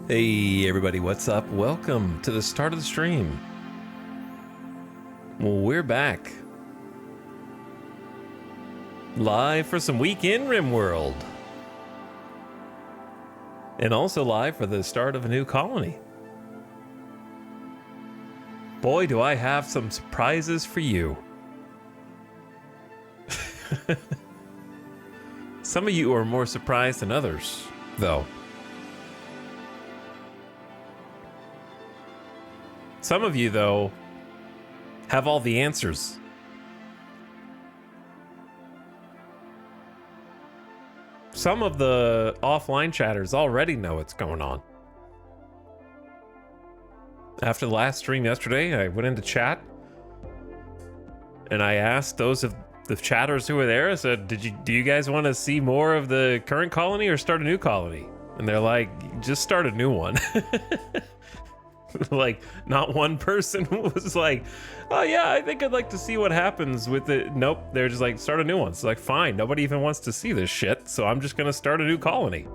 Hey everybody, what's up? Welcome to the start of the stream. Well, we're back. Live for some weekend RimWorld. And also live for the start of a new colony. Boy, do I have some surprises for you. Some of you are more surprised than others, though. Some of you, though, have all the answers. Some of the offline chatters already know what's going on. After the last stream yesterday, I went into chat and I asked those of the chatters who were there, I said, do you guys want to see more of the current colony or start a new colony? And they're like, just start a new one. Like, not one person was like, oh yeah, I think I'd like to see what happens with it. Nope, they're just like, start a new one. It's like, fine, nobody even wants to see this shit, so I'm just gonna start a new colony.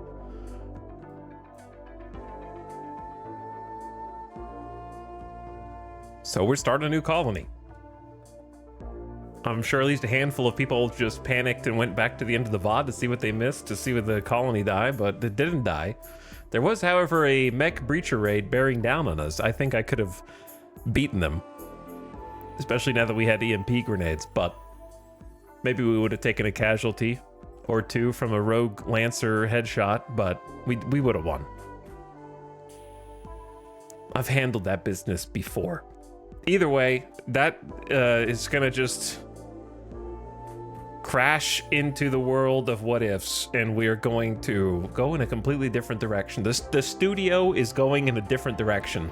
So we're starting a new colony. I'm sure at least a handful of people just panicked and went back to the end of the VOD to see what they missed, to see what the colony die, but it didn't die. There was, however, a mech breacher raid bearing down on us. I think I could have beaten them, especially now that we had EMP grenades, but maybe we would have taken a casualty or two from a rogue Lancer headshot, but we would have won. I've handled that business before. Either way, that is gonna just crash into the world of what ifs, and we are going to go in a completely different direction. The studio is going in a different direction.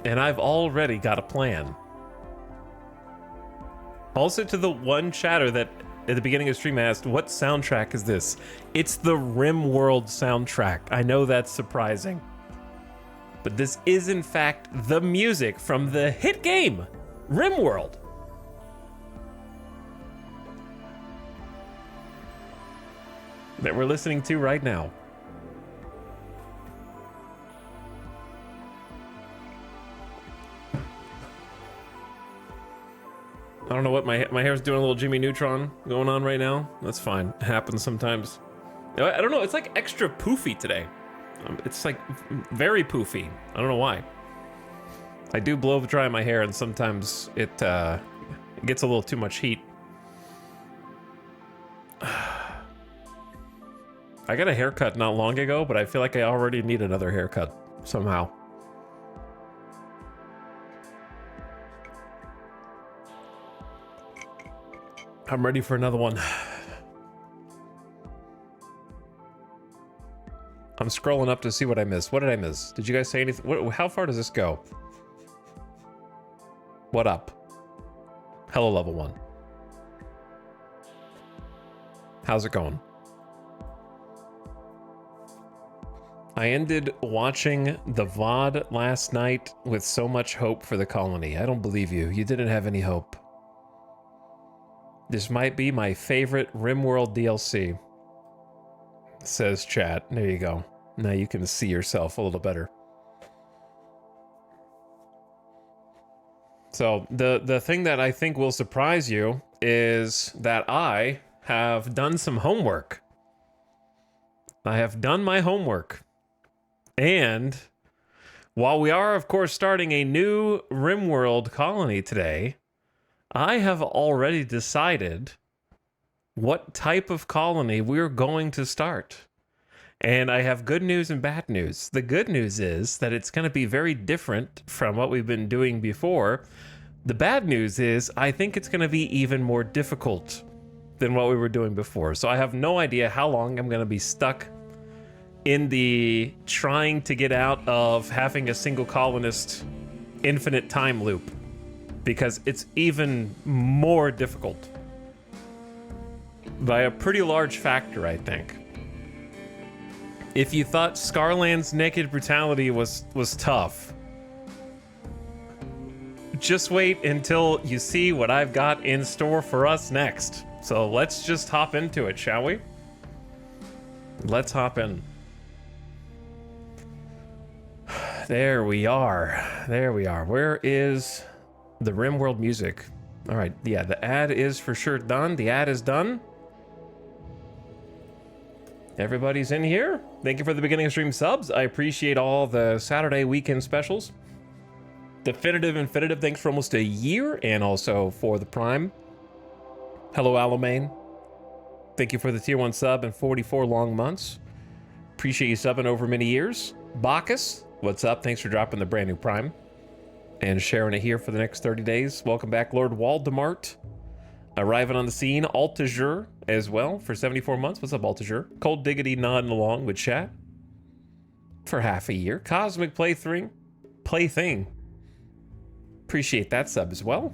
And I've already got a plan. Also, to the one chatter that at the beginning of the stream asked, what soundtrack is this? It's the RimWorld soundtrack. I know that's surprising, but this is in fact the music from the hit game, RimWorld. That we're listening to right now. I don't know what my hair's doing, a little Jimmy Neutron going on right now. That's fine, it happens sometimes. I don't know, it's like extra poofy today. It's like very poofy. I don't know why. I do blow dry my hair and sometimes it gets a little too much heat. I got a haircut not long ago, but I feel like I already need another haircut somehow. I'm ready for another one. I'm scrolling up to see what I missed. What did I miss? Did you guys say anything? How far does this go? What up? Hello, level 1. How's it going? I ended watching the VOD last night with so much hope for the colony. I don't believe you. You didn't have any hope. This might be my favorite RimWorld DLC, says chat. There you go. Now you can see yourself a little better. So the thing that I think will surprise you is that I have done some homework. I have done my homework. And while we are, of course, starting a new RimWorld colony today, I have already decided what type of colony we're going to start. And I have good news and bad news. The good news is that it's going to be very different from what we've been doing before. The bad news is I think it's going to be even more difficult than what we were doing before. So I have no idea how long I'm going to be stuck in the trying to get out of having a single colonist infinite time loop, because it's even more difficult by a pretty large factor, I think. If you thought Scarland's naked brutality was tough, just wait until you see what I've got in store for us next. So let's just hop into it, shall we? Let's hop in. There we are. There we are. Where is the RimWorld music? All right, yeah, the ad is for sure done. The ad is done. Everybody's in here. Thank you for the beginning of stream subs. I appreciate all the Saturday weekend specials. Definitive Infinitive, thanks for almost a year, and also for the Prime. Hello, Alamain. Thank you for the tier 1 sub and 44 long months. Appreciate you subbing over many years. Bacchus, what's up? Thanks for dropping the brand new Prime and sharing it here for the next 30 days. Welcome back, Lord Waldemart. Arriving on the scene, Altager as well for 74 months. What's up, Altager? Cold Diggity nodding along with chat for half a year. Cosmic Plaything. Appreciate that sub as well.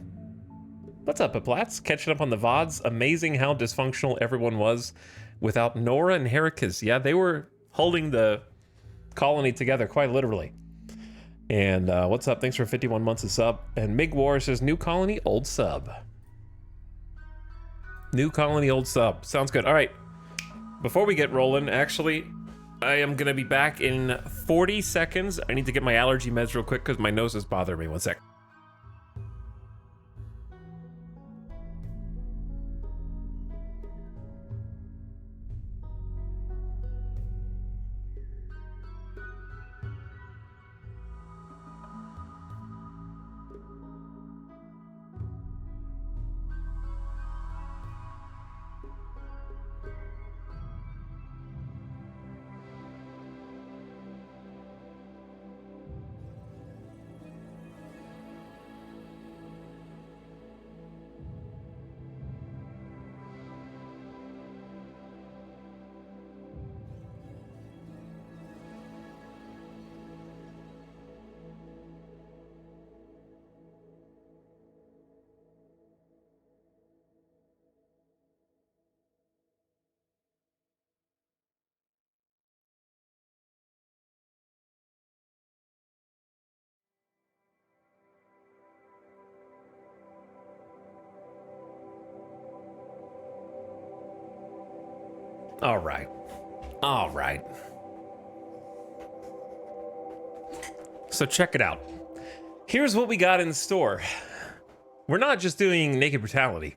What's up, Aplats? Catching up on the VODs. Amazing how dysfunctional everyone was without Nora and Heracus. Yeah, they were holding the colony together, quite literally. And what's up? Thanks for 51 months of sub. And Mig War says, new colony, old sub. New colony, old sub. Sounds good. All right. Before we get rolling, actually, I am going to be back in 40 seconds. I need to get my allergy meds real quick because my nose is bothering me. 1 sec. All right. All right. So check it out. Here's what we got in store. We're not just doing naked brutality.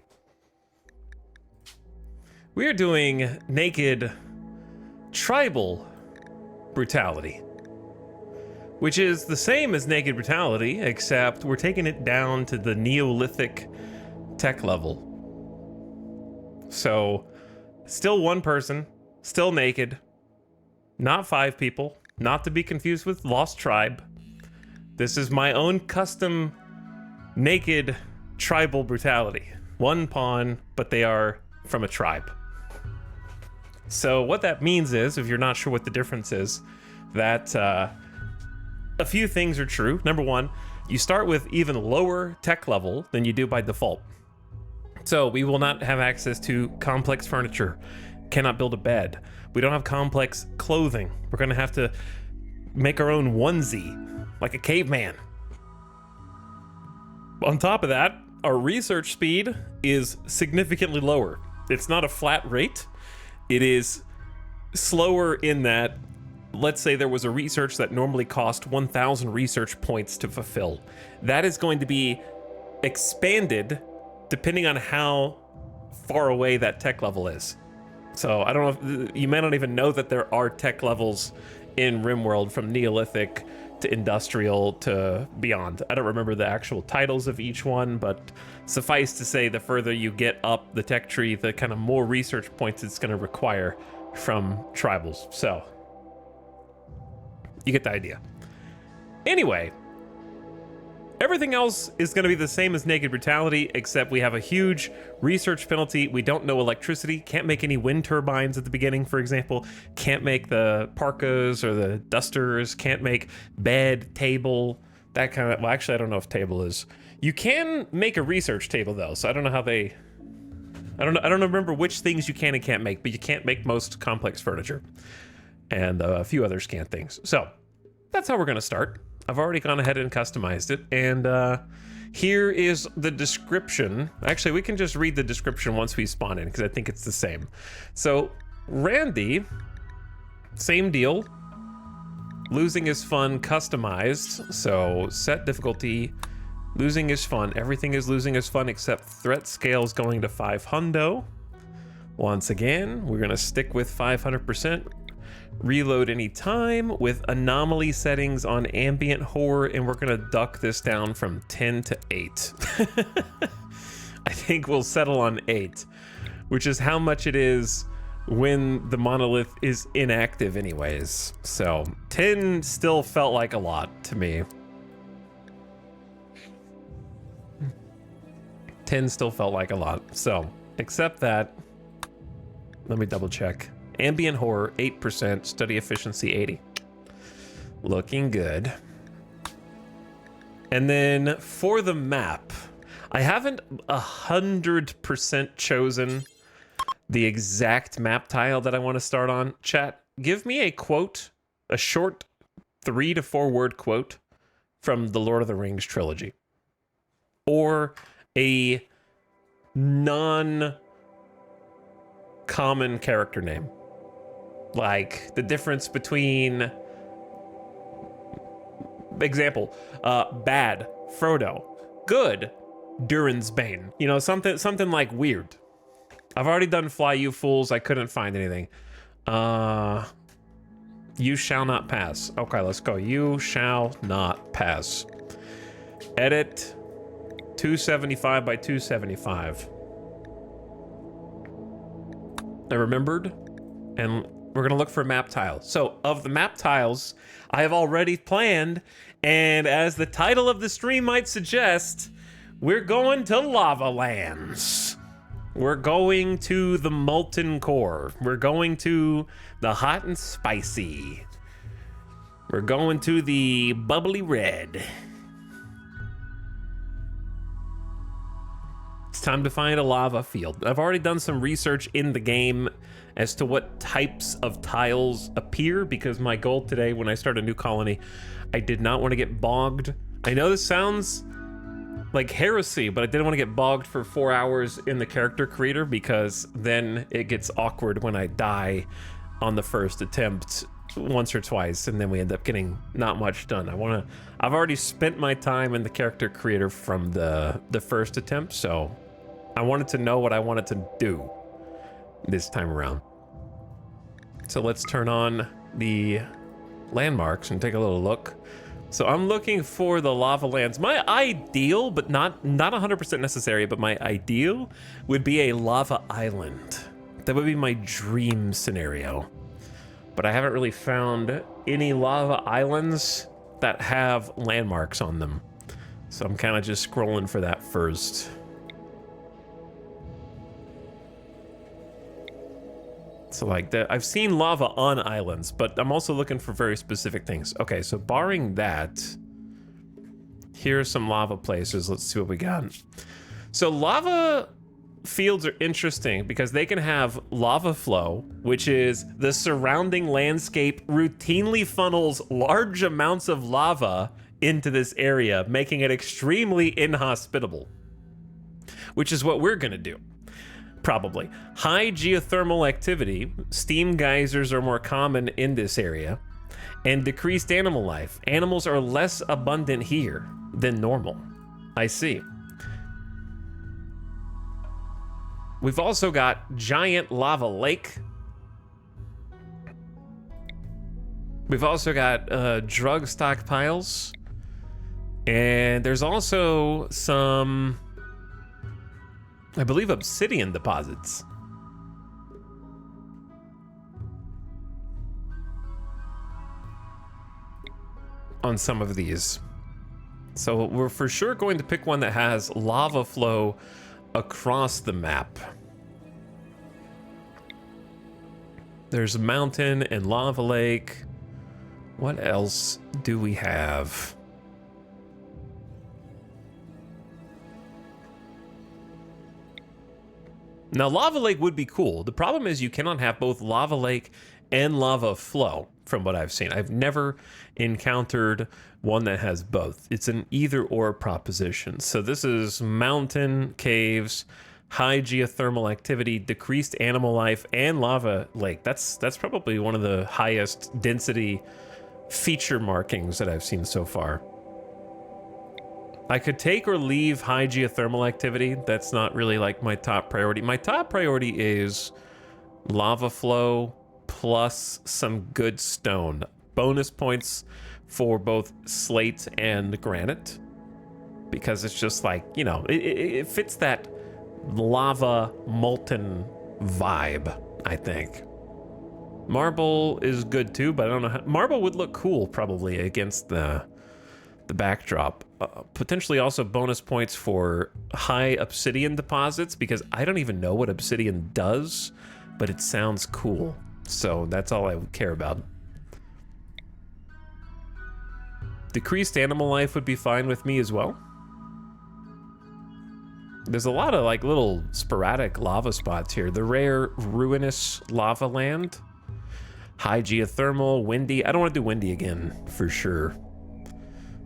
We're doing naked tribal brutality, which is the same as naked brutality, except we're taking it down to the Neolithic tech level. So still one person, still naked, not 5 people, not to be confused with Lost Tribe. This is my own custom naked tribal brutality. One pawn, but they are from a tribe. So what that means is, if you're not sure what the difference is, that a few things are true. Number one, you start with even lower tech level than you do by default. So we will not have access to complex furniture, cannot build a bed. We don't have complex clothing. We're gonna have to make our own onesie, like a caveman. On top of that, our research speed is significantly lower. It's not a flat rate. It is slower in that, let's say there was a research that normally cost 1,000 research points to fulfill. That is going to be expanded depending on how far away that tech level is. So I don't know if you may not even know that there are tech levels in RimWorld, from Neolithic to industrial to beyond. I don't remember the actual titles of each one, but suffice to say, the further you get up the tech tree, the kind of more research points it's going to require from tribals. So you get the idea. Anyway, everything else is going to be the same as naked brutality, except we have a huge research penalty. We don't know electricity, can't make any wind turbines at the beginning, for example, can't make the parkas or the dusters, can't make bed, table, that kind of, well, actually, I don't know if table is. You can make a research table though, so I don't know how they, I don't remember which things you can and can't make, but you can't make most complex furniture. And a few others can't things. So that's how we're going to start. I've already gone ahead and customized it, and Here is the description. Actually, we can just read the description once we spawn in because I think it's the same. So, Randy, same deal. Losing is fun, customized. So, set difficulty. Losing is fun. Everything is losing is fun except threat scales going to 500. Once again, we're going to stick with 500%. Reload any time with anomaly settings on ambient horror, and we're going to duck this down from 10 to 8. I think we'll settle on 8, which is how much it is when the monolith is inactive anyways. So 10 still felt like a lot to me. 10 still felt like a lot. So, except that, let me double check. Ambient horror, 8%, study efficiency, 80. Looking good. And then for the map, I haven't 100% chosen the exact map tile that I want to start on. Chat, give me a quote, a short 3 to 4 word quote from the Lord of the Rings trilogy. Or a non-common character name. Like the difference between, example, bad, Frodo, good, Durin's Bane. You know, something like weird. I've already done Fly You Fools. I couldn't find anything. You shall not pass. Okay, let's go. You shall not pass. Edit 275 by 275. I remembered, and we're gonna look for map tiles. So of the map tiles, I have already planned, and as the title of the stream might suggest, we're going to Lava Lands. We're going to the Molten Core. We're going to the Hot and Spicy. We're going to the Bubbly Red. It's time to find a lava field. I've already done some research in the game as to what types of tiles appear, because my goal today when I start a new colony, I did not want to get bogged. I know this sounds like heresy, but I didn't want to get bogged for 4 hours in the character creator, because then it gets awkward when I die on the first attempt once or twice, and then we end up getting not much done. I've already spent my time in the character creator from the first attempt, so I wanted to know what I wanted to do this time around. So let's turn on the landmarks and take a little look. So I'm looking for the lava lands. My ideal, but not 100% necessary, but my ideal would be a lava island. That would be my dream scenario. But I haven't really found any lava islands that have landmarks on them. So I'm kind of just scrolling for that first. So like that, I've seen lava on islands, but I'm also looking for very specific things. Okay, so barring that, here are some lava places. Let's see what we got. So lava fields are interesting because they can have lava flow, which is the surrounding landscape routinely funnels large amounts of lava into this area, making it extremely inhospitable, which is what we're gonna do. Probably. High geothermal activity, steam geysers are more common in this area, and decreased animal life. Animals are less abundant here than normal. I see. We've also got giant lava lake. We've also got drug stockpiles. And there's also some, I believe, obsidian deposits. On some of these. So we're for sure going to pick one that has lava flow across the map. There's a mountain and lava lake. What else do we have? Now, lava lake would be cool. The problem is you cannot have both lava lake and lava flow from what I've seen. I've never encountered one that has both. It's an either or proposition. So this is mountain, caves, high geothermal activity, decreased animal life, and lava lake. That's probably one of the highest density feature markings that I've seen so far. I could take or leave high geothermal activity. That's not really like my top priority. My top priority is lava flow plus some good stone. Bonus points for both slate and granite, because it's just like, you know, it fits that lava molten vibe, I think. Marble is good too, but I don't know how. Marble would look cool probably against the backdrop. Potentially also bonus points for high obsidian deposits, because I don't even know what obsidian does, but it sounds cool. So that's all I would care about. Decreased animal life would be fine with me as well. There's a lot of like little sporadic lava spots here. The rare ruinous lava land, high geothermal, windy. I don't want to do windy again for sure.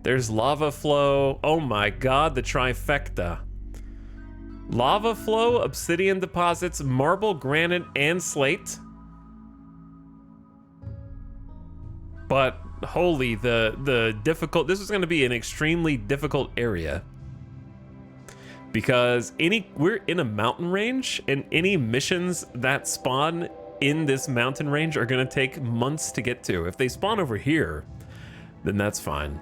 There's lava flow. Oh my god, the trifecta. Lava flow, obsidian deposits, marble, granite, and slate. But holy, the difficult, this is going to be an extremely difficult area. Because we're in a mountain range, and any missions that spawn in this mountain range are going to take months to get to. If they spawn over here, then that's fine.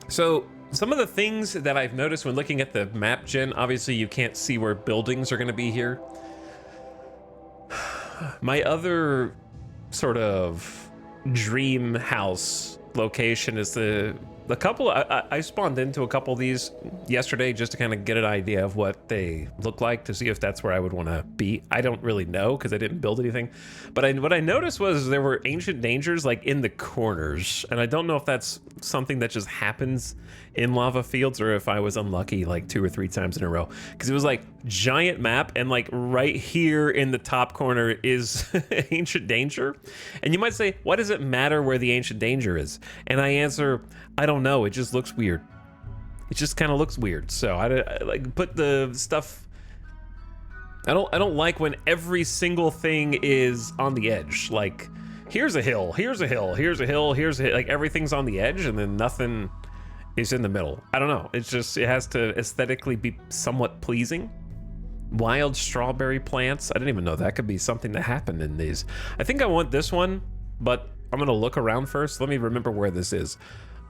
So some of the things that I've noticed when looking at the map gen, obviously you can't see where buildings are going to be here. My other sort of dream house location is the couple. I spawned into a couple of these yesterday just to kind of get an idea of what they look like, to see if that's where I would want to be. I don't really know because I didn't build anything, but what I noticed was there were ancient dangers like in the corners, and I don't know if that's something that just happens in lava fields or if I was unlucky like 2 or 3 times in a row, because it was like giant map and like right here in the top corner is ancient danger. And you might say, why does it matter where the ancient danger is? And I answer, I don't know, it just looks weird. It just kind of looks weird. So I like put the stuff. I don't like when every single thing is on the edge. Like, here's a hill, here's a hill, here's a hill, here's a hill. Like everything's on the edge and then nothing is in the middle. I don't know. It's just, it has to aesthetically be somewhat pleasing. Wild strawberry plants. I didn't even know that could be something that happened in these. I think I want this one, but I'm gonna look around first. Let me remember where this is.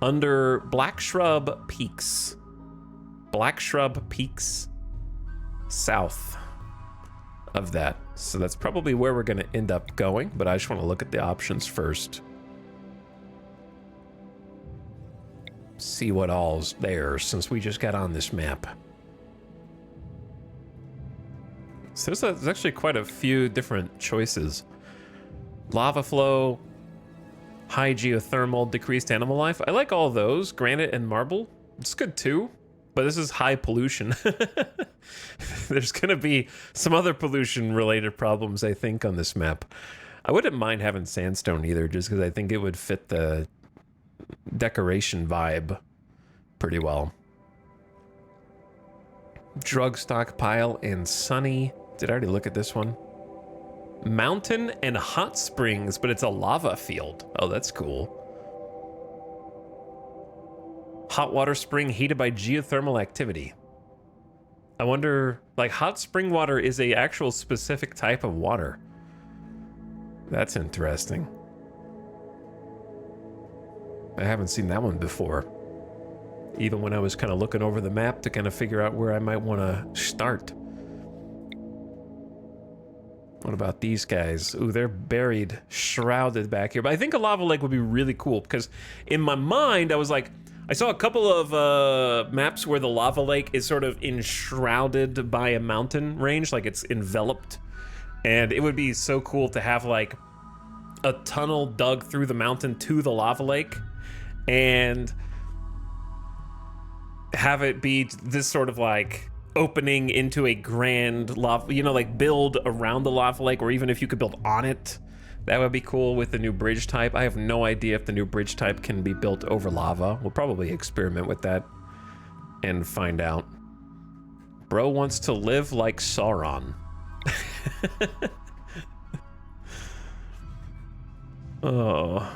Under Black Shrub Peaks. Black Shrub Peaks south of that. So that's probably where we're gonna end up going, but I just wanna look at the options first. See what all's there since we just got on this map. So there's actually quite a few different choices. Lava flow, high geothermal, decreased animal life. I like all those. Granite and marble, it's good too, but this is high pollution. There's gonna be some other pollution related problems, I think, on this map. I wouldn't mind having sandstone either, just because I think it would fit the decoration vibe pretty well. Drug stockpile and sunny. Did I already look at this one? Mountain and hot springs, but it's a lava field. Oh, that's cool. Hot water spring heated by geothermal activity. I wonder, like, hot spring water is a actual specific type of water. That's interesting. I haven't seen that one before. Even when I was kind of looking over the map to kind of figure out where I might want to start. What about these guys? Ooh, they're buried, shrouded back here. But I think a lava lake would be really cool, because in my mind, I was like, I saw a couple of maps where the lava lake is sort of enshrouded by a mountain range, like it's enveloped. And it would be so cool to have like a tunnel dug through the mountain to the lava lake. And have it be this sort of like opening into a grand lava, you know, like build around the lava lake, or even if you could build on it, that would be cool with the new bridge type. I have no idea if the new bridge type can be built over lava. We'll probably experiment with that and find out. Bro wants to live like Sauron. Oh.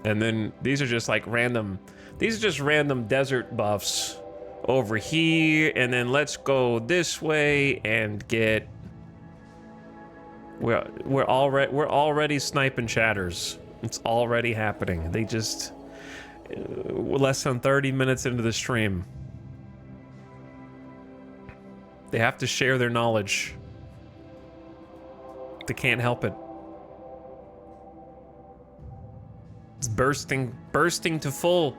And then these are just like random, these are just random desert buffs over here. And then let's go this way and get, we're already sniping chatters. It's already happening. They just, less than 30 minutes into the stream, they have to share their knowledge. They can't help it. It's bursting to full.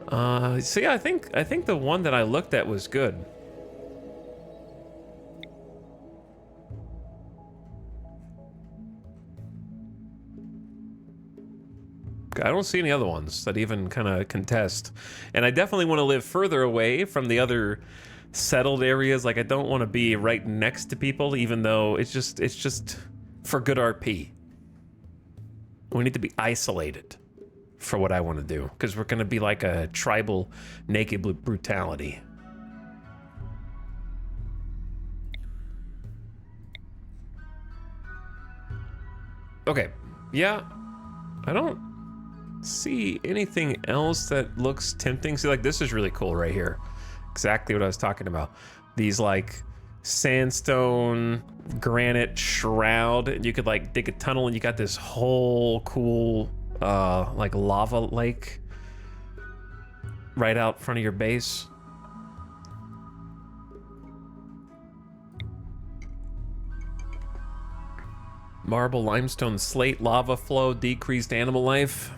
So yeah, I think the one that I looked at was good. I don't see any other ones that even kind of contest. And I definitely want to live further away from the other settled areas. Like, I don't want to be right next to people, even though it's just for good RP. We need to be isolated for what I want to do, because we're going to be like a tribal naked brutality. Okay, yeah, I don't see anything else that looks tempting. See, like, this is really cool right here. Exactly what I was talking about. These like sandstone granite shroud, and you could like dig a tunnel and you got this whole cool like lava lake right out front of your base. Marble, limestone, slate, lava flow, decreased animal life.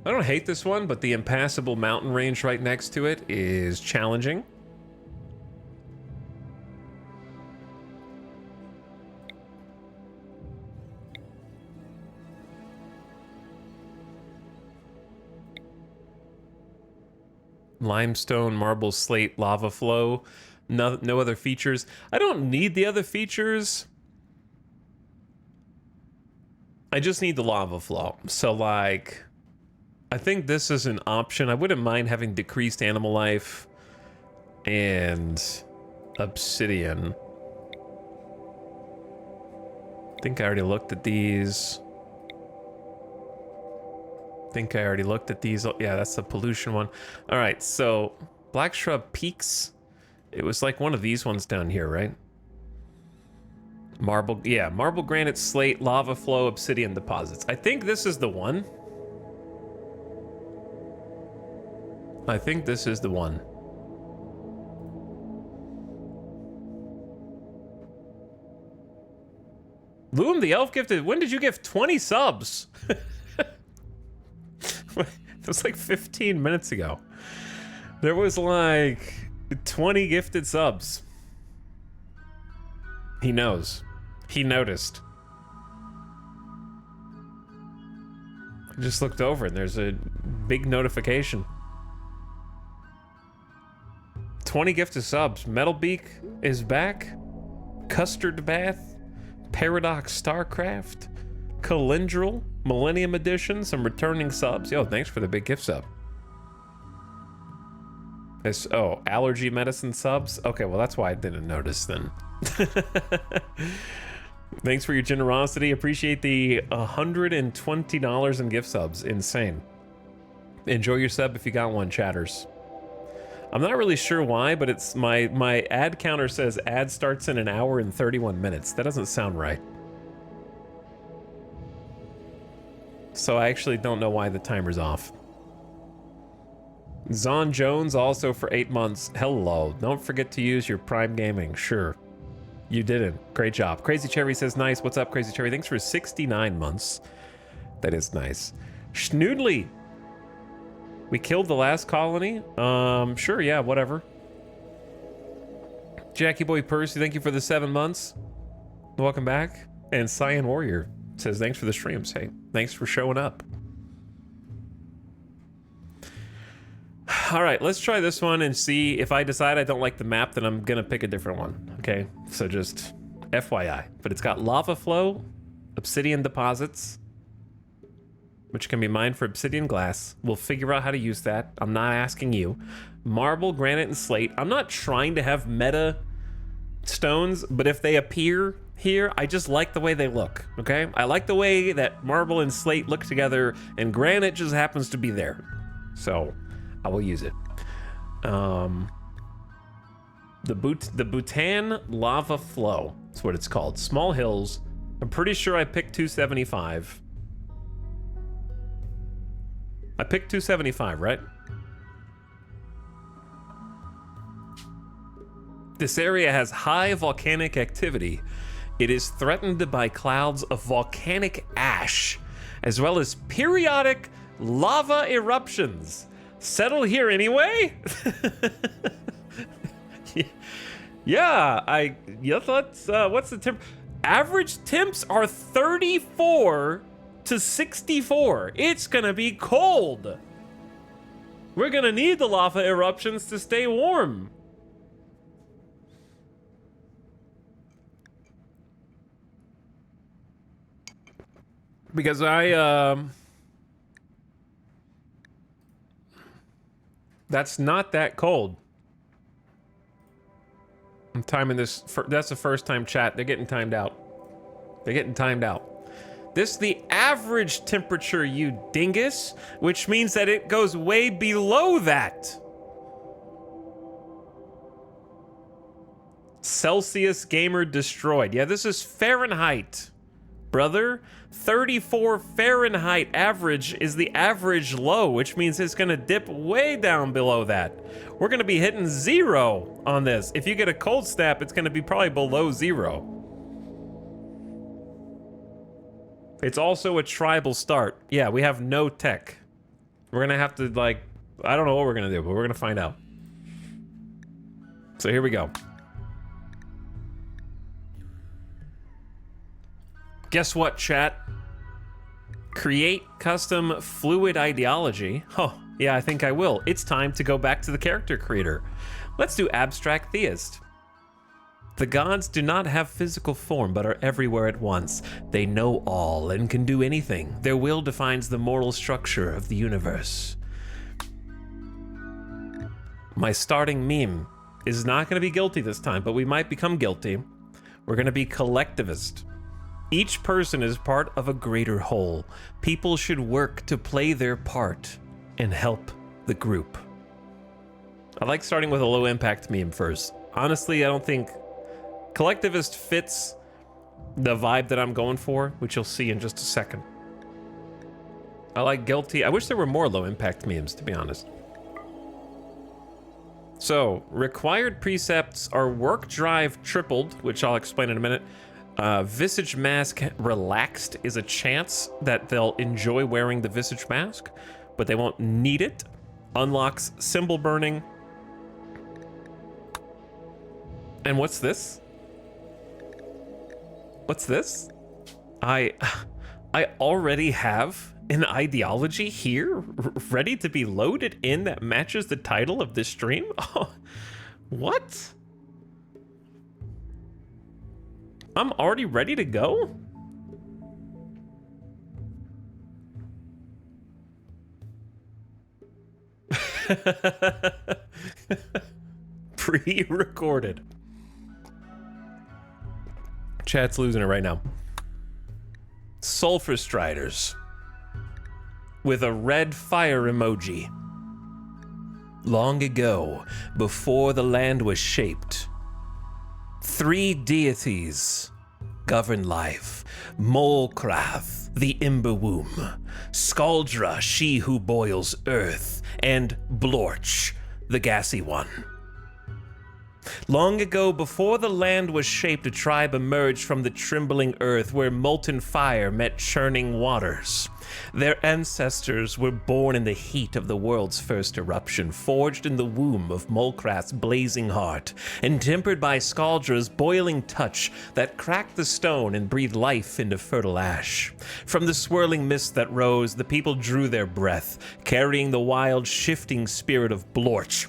I don't hate this one, but the impassable mountain range right next to it is challenging. Limestone, marble, slate, lava flow. No other features. I don't need the other features. I just need the lava flow. So like, I think this is an option. I wouldn't mind having decreased animal life and obsidian. I think I already looked at these. Yeah, that's the pollution one. All right, so Black Shrub Peaks. It was like one of these ones down here, right? Marble, yeah, marble, granite, slate, lava flow, obsidian deposits. I think this is the one. I think this is the one. Loom the Elf gifted. When did you give 20 subs? It was like 15 minutes ago. There was like 20 gifted subs. He knows. He noticed. I just looked over and there's a big notification. 20 gifted subs. Metalbeak is back. Custard Bath. Paradox Starcraft. Calendril. Millennium Edition. Some returning subs. Yo, thanks for the big gift sub. Oh, allergy medicine subs? Okay, well, that's why I didn't notice then. Thanks for your generosity. Appreciate the $120 in gift subs. Insane. Enjoy your sub if you got one, chatters. I'm not really sure why, but it's my ad counter says ad starts in 1 hour and 31 minutes. That doesn't sound right. So I actually don't know why the timer's off. Zon Jones also for 8 months. Hello. Don't forget to use your Prime Gaming. Sure. You didn't. Great job. Crazy Cherry says nice. What's up, Crazy Cherry? Thanks for 69 months. That is nice. Schnoodly. We killed the last colony? Sure, yeah, whatever. Jackie Boy Percy, thank you for the 7 months. Welcome back. And Cyan Warrior says thanks for the streams. Hey, thanks for showing up. All right, let's try this one and see if I decide I don't like the map, then I'm gonna pick a different one. Okay, so just FYI. But it's got lava flow, obsidian deposits, which can be mined for obsidian glass. We'll figure out how to use that. I'm not asking you. Marble, granite, and slate. I'm not trying to have meta stones, but if they appear here, I just like the way they look, okay? I like the way that marble and slate look together, and granite just happens to be there. So, I will use it. The Bhutan Lava Flow. That's what it's called. Small hills. I'm pretty sure I picked 275. I picked 275, right? This area has high volcanic activity. It is threatened by clouds of volcanic ash, as well as periodic lava eruptions. Settle here anyway? Yeah, what's the temp? Average temps are 34 to 64. It's gonna be cold. We're gonna need the lava eruptions to stay warm. Because that's not that cold. I'm timing this, that's the first time chat. They're getting timed out. They're getting timed out. This is the average temperature, you dingus, which means that it goes way below that. Celsius gamer destroyed. Yeah, this is Fahrenheit, brother. 34 Fahrenheit average is the average low, which means it's gonna dip way down below that. We're gonna be hitting 0 on this. If you get a cold snap, it's gonna be probably below 0. It's also a tribal start. Yeah, we have no tech. We're gonna have to, like, I don't know what we're gonna do, but we're gonna find out. So here we go. Guess what, chat? Create custom fluid ideology. Oh, yeah, I think I will. It's time to go back to the character creator. Let's do abstract theist. The gods do not have physical form, but are everywhere at once. They know all and can do anything. Their will defines the moral structure of the universe. My starting meme is not gonna be guilty this time, but we might become guilty. We're gonna be collectivist. Each person is part of a greater whole. People should work to play their part and help the group. I like starting with a low impact meme first. Honestly, I don't think collectivist fits the vibe that I'm going for, which you'll see in just a second. I like guilty. I wish there were more low impact memes, to be honest. So, required precepts are work drive tripled, which I'll explain in a minute. Visage mask relaxed is a chance that they'll enjoy wearing the visage mask, but they won't need it. Unlocks symbol burning. And what's this? What's this? I already have an ideology here ready to be loaded in that matches the title of this stream? Oh, what? I'm already ready to go? Pre-recorded. Chat's losing it right now. Sulfurstriders with a red fire emoji. Long ago, before the land was shaped, 3 deities govern life. Molkrath, the Ember Womb, Skaldra, she who boils earth, and Blorch, the Gassy One. Long ago, before the land was shaped, a tribe emerged from the trembling earth where molten fire met churning waters. Their ancestors were born in the heat of the world's first eruption, forged in the womb of Molcrath's blazing heart, and tempered by Skaldra's boiling touch that cracked the stone and breathed life into fertile ash. From the swirling mist that rose, the people drew their breath, carrying the wild, shifting spirit of Blorch,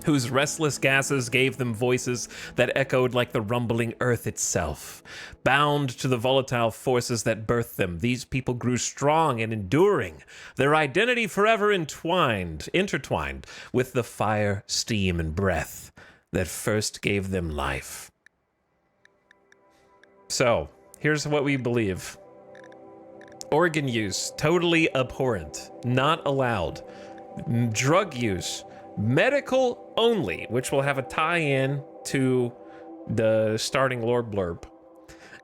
whose restless gases gave them voices that echoed like the rumbling earth itself. Bound to the volatile forces that birthed them, these people grew strong and enduring, their identity forever intertwined with the fire, steam, and breath that first gave them life. So, here's what we believe. Organ use, totally abhorrent, not allowed. Drug use, medical only, which will have a tie-in to the starting lore blurb.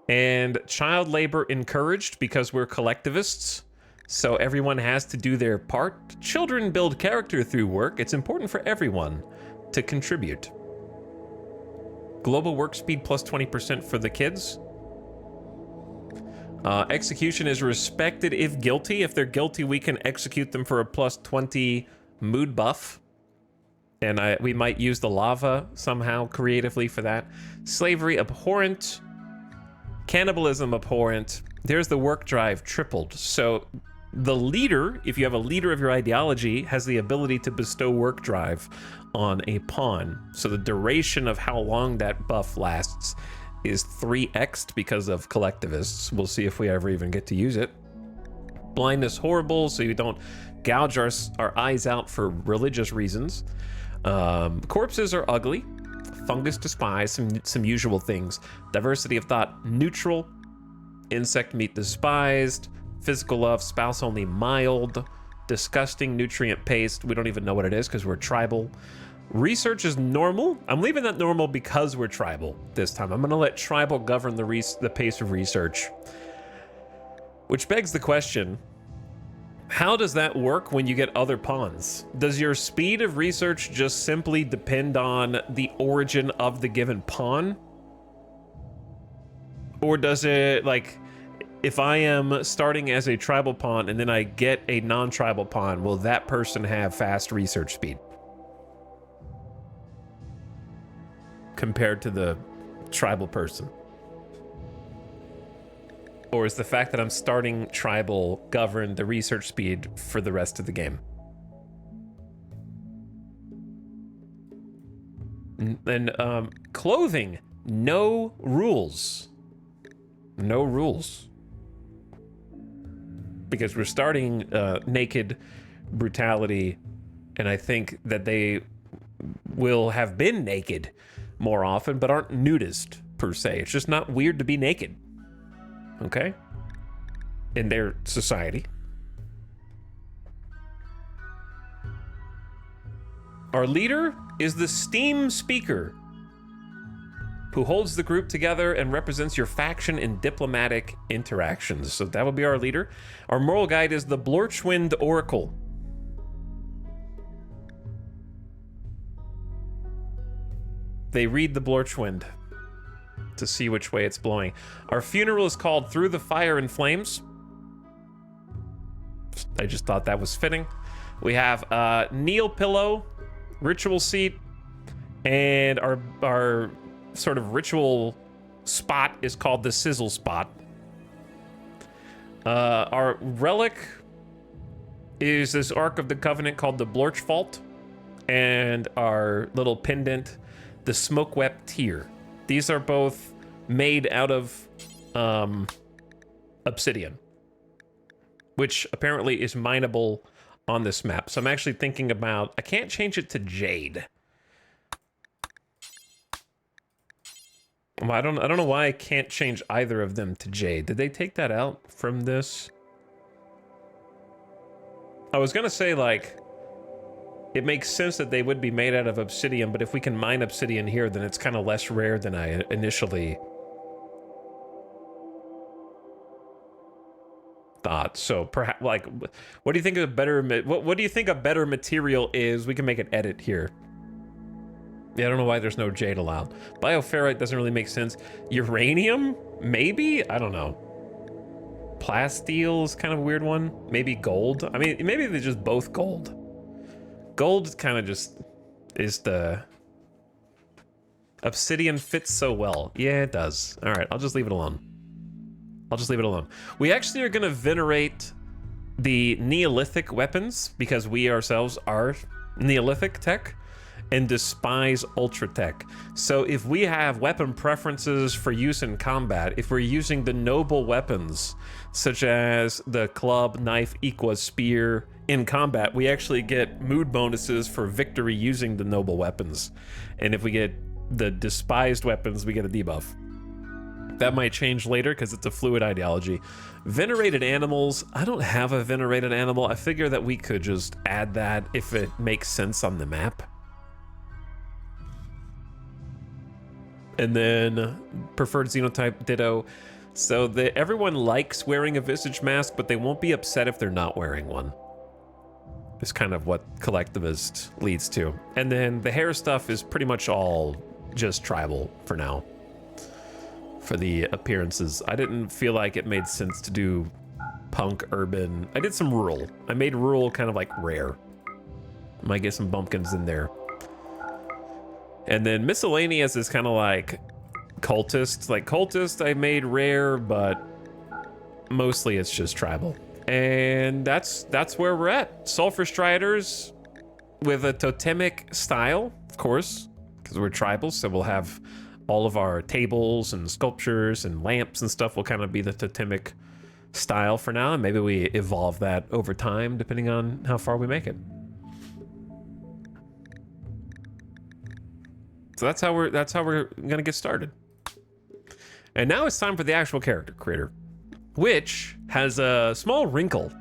And child labor encouraged because we're collectivists, so everyone has to do their part. Children build character through work. It's important for everyone to contribute. Global work speed plus 20% for the kids. Execution is respected if guilty. If they're guilty, we can execute them for a plus 20 mood buff. And we might use the lava somehow creatively for that. Slavery abhorrent. Cannibalism abhorrent. There's the work drive tripled. So the leader, if you have a leader of your ideology, has the ability to bestow work drive on a pawn. So the duration of how long that buff lasts is 3x'd because of collectivists. We'll see if we ever even get to use it. Blindness horrible, so you don't gouge our eyes out for religious reasons. Corpses are ugly. Fungus despise, some usual things. Diversity of thought neutral. Insect meat despised. Physical love, spouse only mild. Disgusting nutrient paste. We don't even know what it is because we're tribal. Research is normal. I'm leaving that normal because we're tribal this time. I'm gonna let tribal govern the pace of research. Which begs the question, how does that work when you get other pawns? Does your speed of research just simply depend on the origin of the given pawn? Or does it, like, if I am starting as a tribal pawn and then I get a non-tribal pawn, will that person have fast research speed compared to the tribal person? Or is the fact that I'm starting tribal govern the research speed for the rest of the game? And clothing, no rules. No rules. Because we're starting naked brutality, and I think that they will have been naked more often, but aren't nudist per se. It's just not weird to be naked. Okay? In their society. Our leader is the Steam Speaker, who holds the group together and represents your faction in diplomatic interactions. So that will be our leader. Our moral guide is the Blorchwind Oracle. They read the Blorchwind to see which way it's blowing. Our funeral is called Through the Fire and Flames. I just thought that was fitting. We have Kneel Pillow, Ritual Seat, and our sort of ritual spot is called the Sizzle Spot. Our relic is this Ark of the Covenant called the Blorch Vault, and our little pendant, the Smokewept Tear. These are both made out of obsidian, which apparently is mineable on this map. So I'm actually thinking about, I can't change it to jade. Well, I don't know why I can't change either of them to jade. Did they take that out from this? I was gonna say, like, it makes sense that they would be made out of obsidian, but if we can mine obsidian here, then it's kind of less rare than I initially thought. So perhaps, like, what do you think of a better? What do you think a better material is? We can make an edit here. Yeah, I don't know why there's no jade allowed. Bioferrite doesn't really make sense. Uranium? Maybe? I don't know. Plasteel is kind of a weird one. Maybe gold? I mean, maybe they're just both gold. Gold kind of just is the... Obsidian fits so well. Yeah, it does. All right, I'll just leave it alone. I'll just leave it alone. We actually are going to venerate the Neolithic weapons because we ourselves are Neolithic tech and despise Ultra tech. So if we have weapon preferences for use in combat, if we're using the noble weapons, such as the club, knife, equa, spear in combat, we actually get mood bonuses for victory using the noble weapons. And if we get the despised weapons, we get a debuff. That might change later because it's a fluid ideology. Venerated animals, I don't have a venerated animal. I figure that we could just add that if it makes sense on the map. And then preferred xenotype, ditto. So everyone likes wearing a visage mask, but they won't be upset if they're not wearing one. Is kind of what collectivist leads to. And then the hair stuff is pretty much all just tribal for now. For the appearances. I didn't feel like it made sense to do punk, urban. I did some rural. I made rural kind of like rare. Might get some bumpkins in there. And then miscellaneous is kind of like cultist. Like cultist I made rare, but mostly it's just tribal. And that's where we're at. Sulfurstriders with a totemic style, of course, because we're tribal, so we'll have all of our tables and sculptures and lamps and stuff will kind of be the totemic style for now, and maybe we evolve that over time depending on how far we make it. So that's how we're gonna get started. And now it's time for the actual character creator, which has a small wrinkle.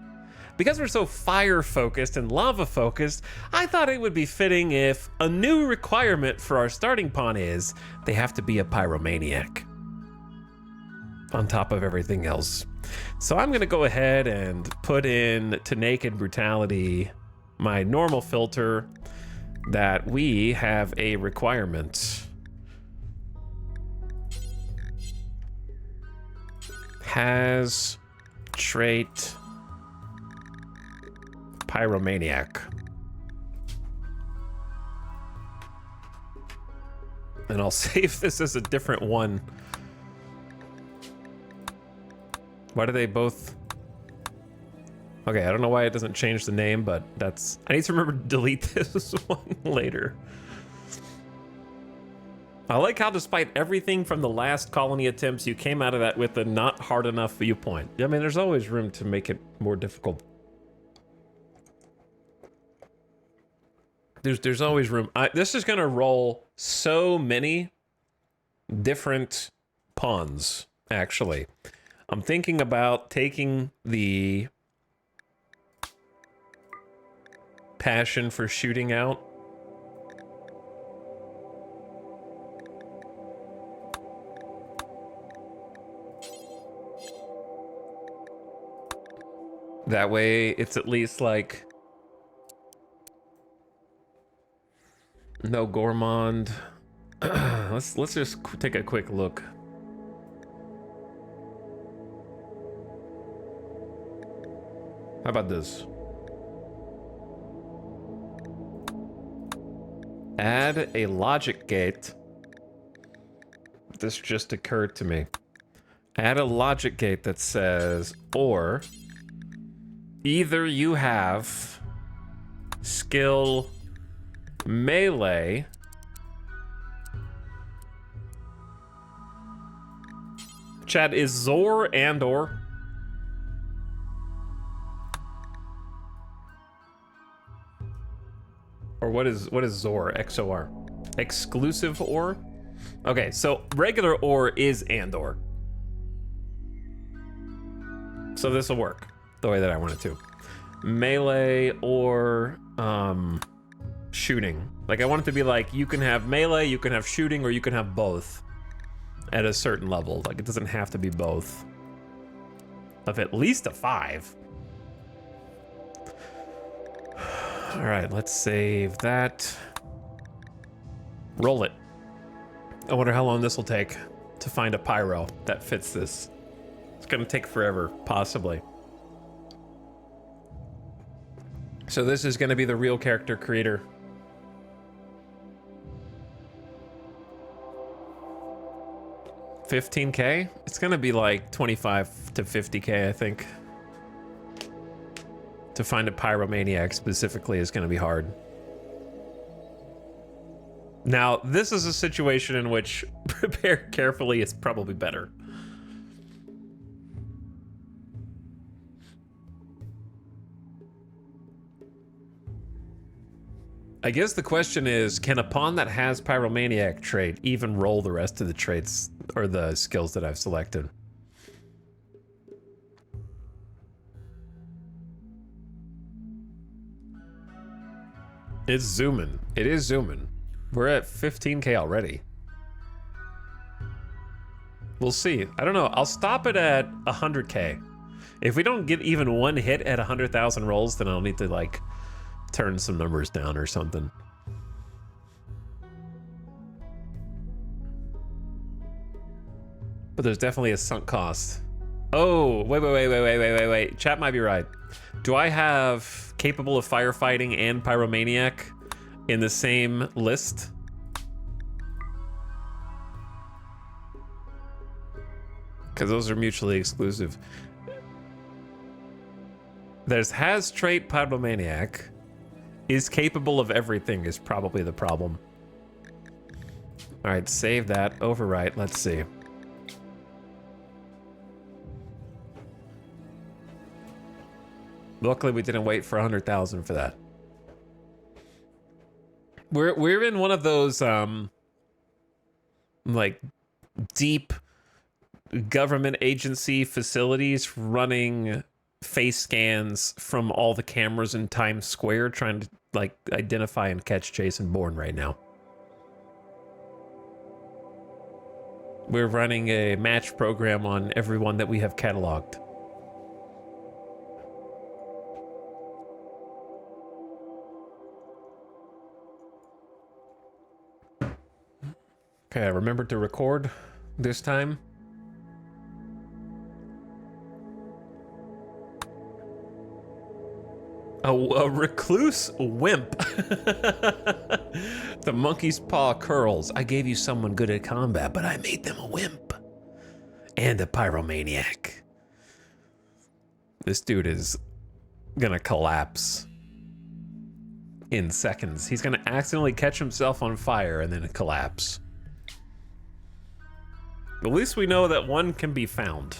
Because we're so fire-focused and lava-focused, I thought it would be fitting if a new requirement for our starting pawn is they have to be a pyromaniac on top of everything else. So I'm gonna go ahead and put in to naked brutality my normal filter that we have a requirement. Has trait pyromaniac. And I'll save this as a different one. Why do they both... Okay, I don't know why it doesn't change the name, but that's... I need to remember to delete this one later. I like how despite everything from the last colony attempts, you came out of that with a not hard enough viewpoint. I mean, there's always room to make it more difficult. There's always room. This is gonna roll so many different pawns, actually. I'm thinking about taking the passion for shooting out. That way it's at least like no gourmand. let's just take a quick look. How about this? Add a logic gate. This just occurred to me. Add a logic gate that says, or either you have skill melee chat is Zor and or what is Zor? XOR exclusive or? Okay, so regular or is and or, so this will work the way that I want it to. Melee or shooting. Like I want it to be like you can have melee, you can have shooting, or you can have both at a certain level. Like it doesn't have to be both. Of at least a 5. All right, let's save that. Roll it. I wonder how long this will take to find a pyro that fits this. It's gonna take forever, possibly. So this is gonna be the real character creator. $15K? It's gonna be like 25 to 50K, I think. To find a pyromaniac specifically is gonna be hard. Now, this is a situation in which prepare carefully is probably better. I guess the question is, can a pawn that has pyromaniac trait even roll the rest of the traits or the skills that I've selected? It's zooming. It is zooming. We're at 15K already. We'll see. I don't know. I'll stop it at 100K. If we don't get even one hit at 100,000 rolls, then I'll need to like turn some numbers down or something. But there's definitely a sunk cost. Oh, wait. Chat might be right. Do I have capable of firefighting and pyromaniac in the same list? Because those are mutually exclusive. There's has trait pyromaniac. Is capable of everything is probably the problem. All right, save that, overwrite, let's see. Luckily we didn't wait for 100,000 for that. We're in one of those like deep government agency facilities running face scans from all the cameras in Times Square, trying to like identify and catch Jason Bourne right now. We're running a match program on everyone that we have cataloged. Okay, I remembered to record this time. A recluse wimp. The monkey's paw curls. I gave you someone good at combat, but I made them a wimp. And a pyromaniac. This dude is gonna collapse in seconds. He's gonna accidentally catch himself on fire and then collapse. At least we know that one can be found.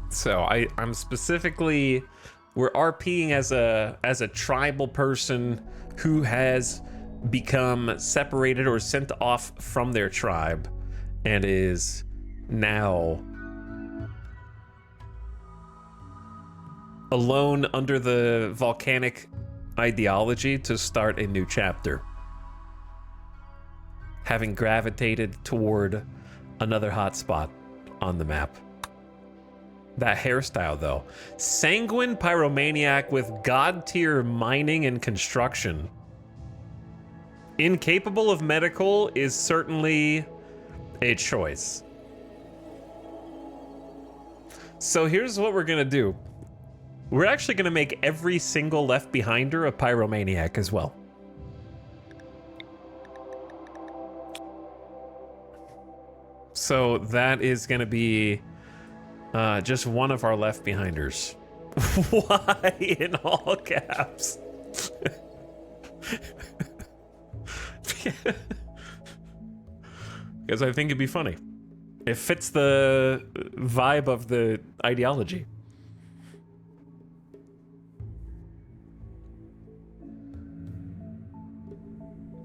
So I'm specifically, we're RPing as a tribal person who has become separated or sent off from their tribe and is now alone under the volcanic ideology to start a new chapter, having gravitated toward another hotspot on the map. That hairstyle though, sanguine pyromaniac with god tier mining and construction. Incapable of medical is certainly a choice. So here's what we're gonna do. We're actually gonna make every single Left Behinder a pyromaniac as well. So that is gonna be just one of our Left Behinders. Why in all caps? Because I think it'd be funny. It fits the vibe of the ideology.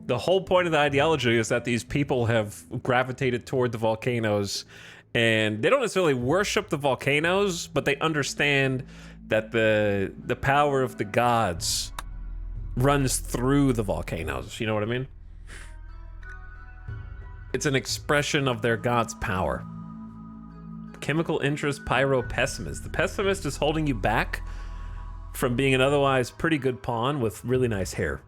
The whole point of the ideology is that these people have gravitated toward the volcanoes, and they don't necessarily worship the volcanoes, but they understand that the power of the gods runs through the volcanoes. You know what I mean? It's an expression of their god's power. Chemical interest, pyro pessimist. The pessimist is holding you back. from being an otherwise pretty good pawn with really nice hair.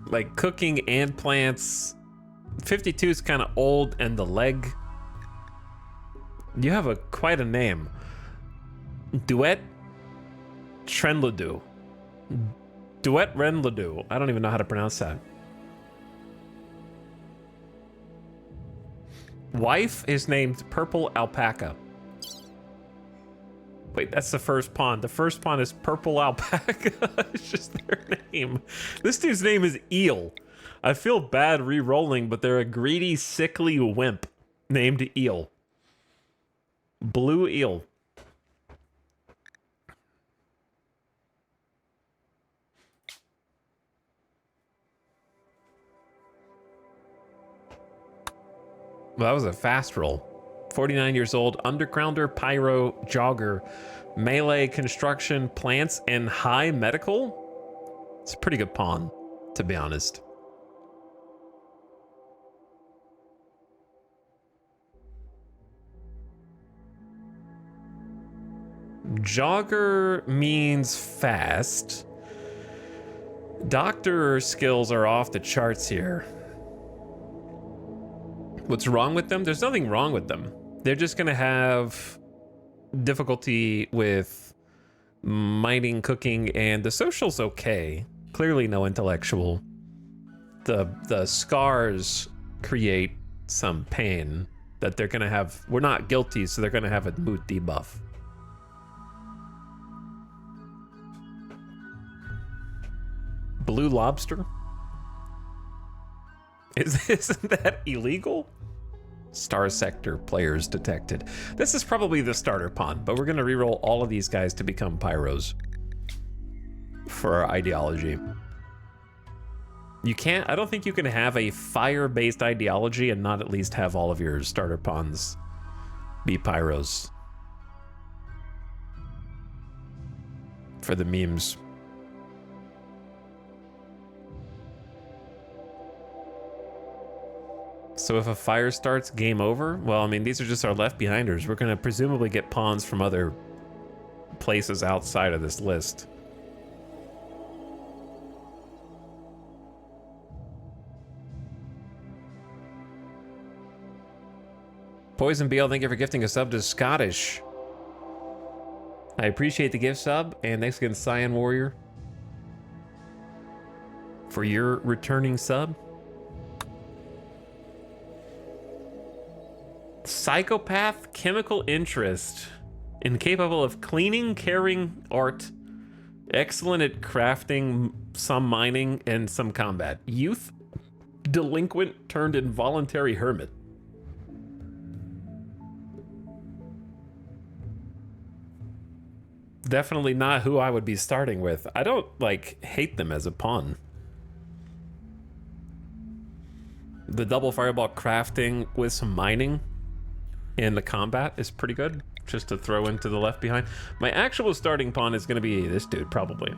Like cooking and plants. 52 is kind of old, and the leg. You have quite a name. Duet Trenledu. Duet Renledu. I don't even know how to pronounce that. Wife is named Purple Alpaca. Wait, that's the first pawn. The first pawn is Purple Alpaca. It's just their name. This dude's name is Eel. I feel bad re-rolling, but they're a greedy, sickly wimp named Eel. Blue Eel. Well, that was a fast roll. 49 years old, undergrounder, pyro, jogger, melee, construction, plants, and high medical. It's a pretty good pawn, to be honest. Jogger means fast. Doctor skills are off the charts here. What's wrong with them? There's nothing wrong with them. They're just gonna have difficulty with mining, cooking, and the social's okay. Clearly no intellectual. The scars create some pain that they're gonna have. We're not guilty, so they're gonna have a mood debuff. Blue lobster? Isn't that illegal? Star sector players detected. This is probably the starter pawn, but we're gonna reroll all of these guys to become pyros for our ideology. You can't, I don't think you can have a fire-based ideology and not at least have all of your starter pawns be pyros. For the memes. So if a fire starts, game over? Well, I mean, these are just our left-behinders. We're going to presumably get pawns from other places outside of this list. Poison BL, thank you for gifting a sub to Scottish. I appreciate the gift sub, and thanks again, Cyan Warrior, for your returning sub. Psychopath, chemical interest, incapable of cleaning, caring, art, excellent at crafting, some mining, and some combat. Youth, delinquent turned involuntary hermit. Definitely not who I would be starting with. I don't, like, hate them as a pawn. The double fireball crafting with some mining in the combat is pretty good, just to throw into the left behind. My actual starting pawn is going to be this dude, probably.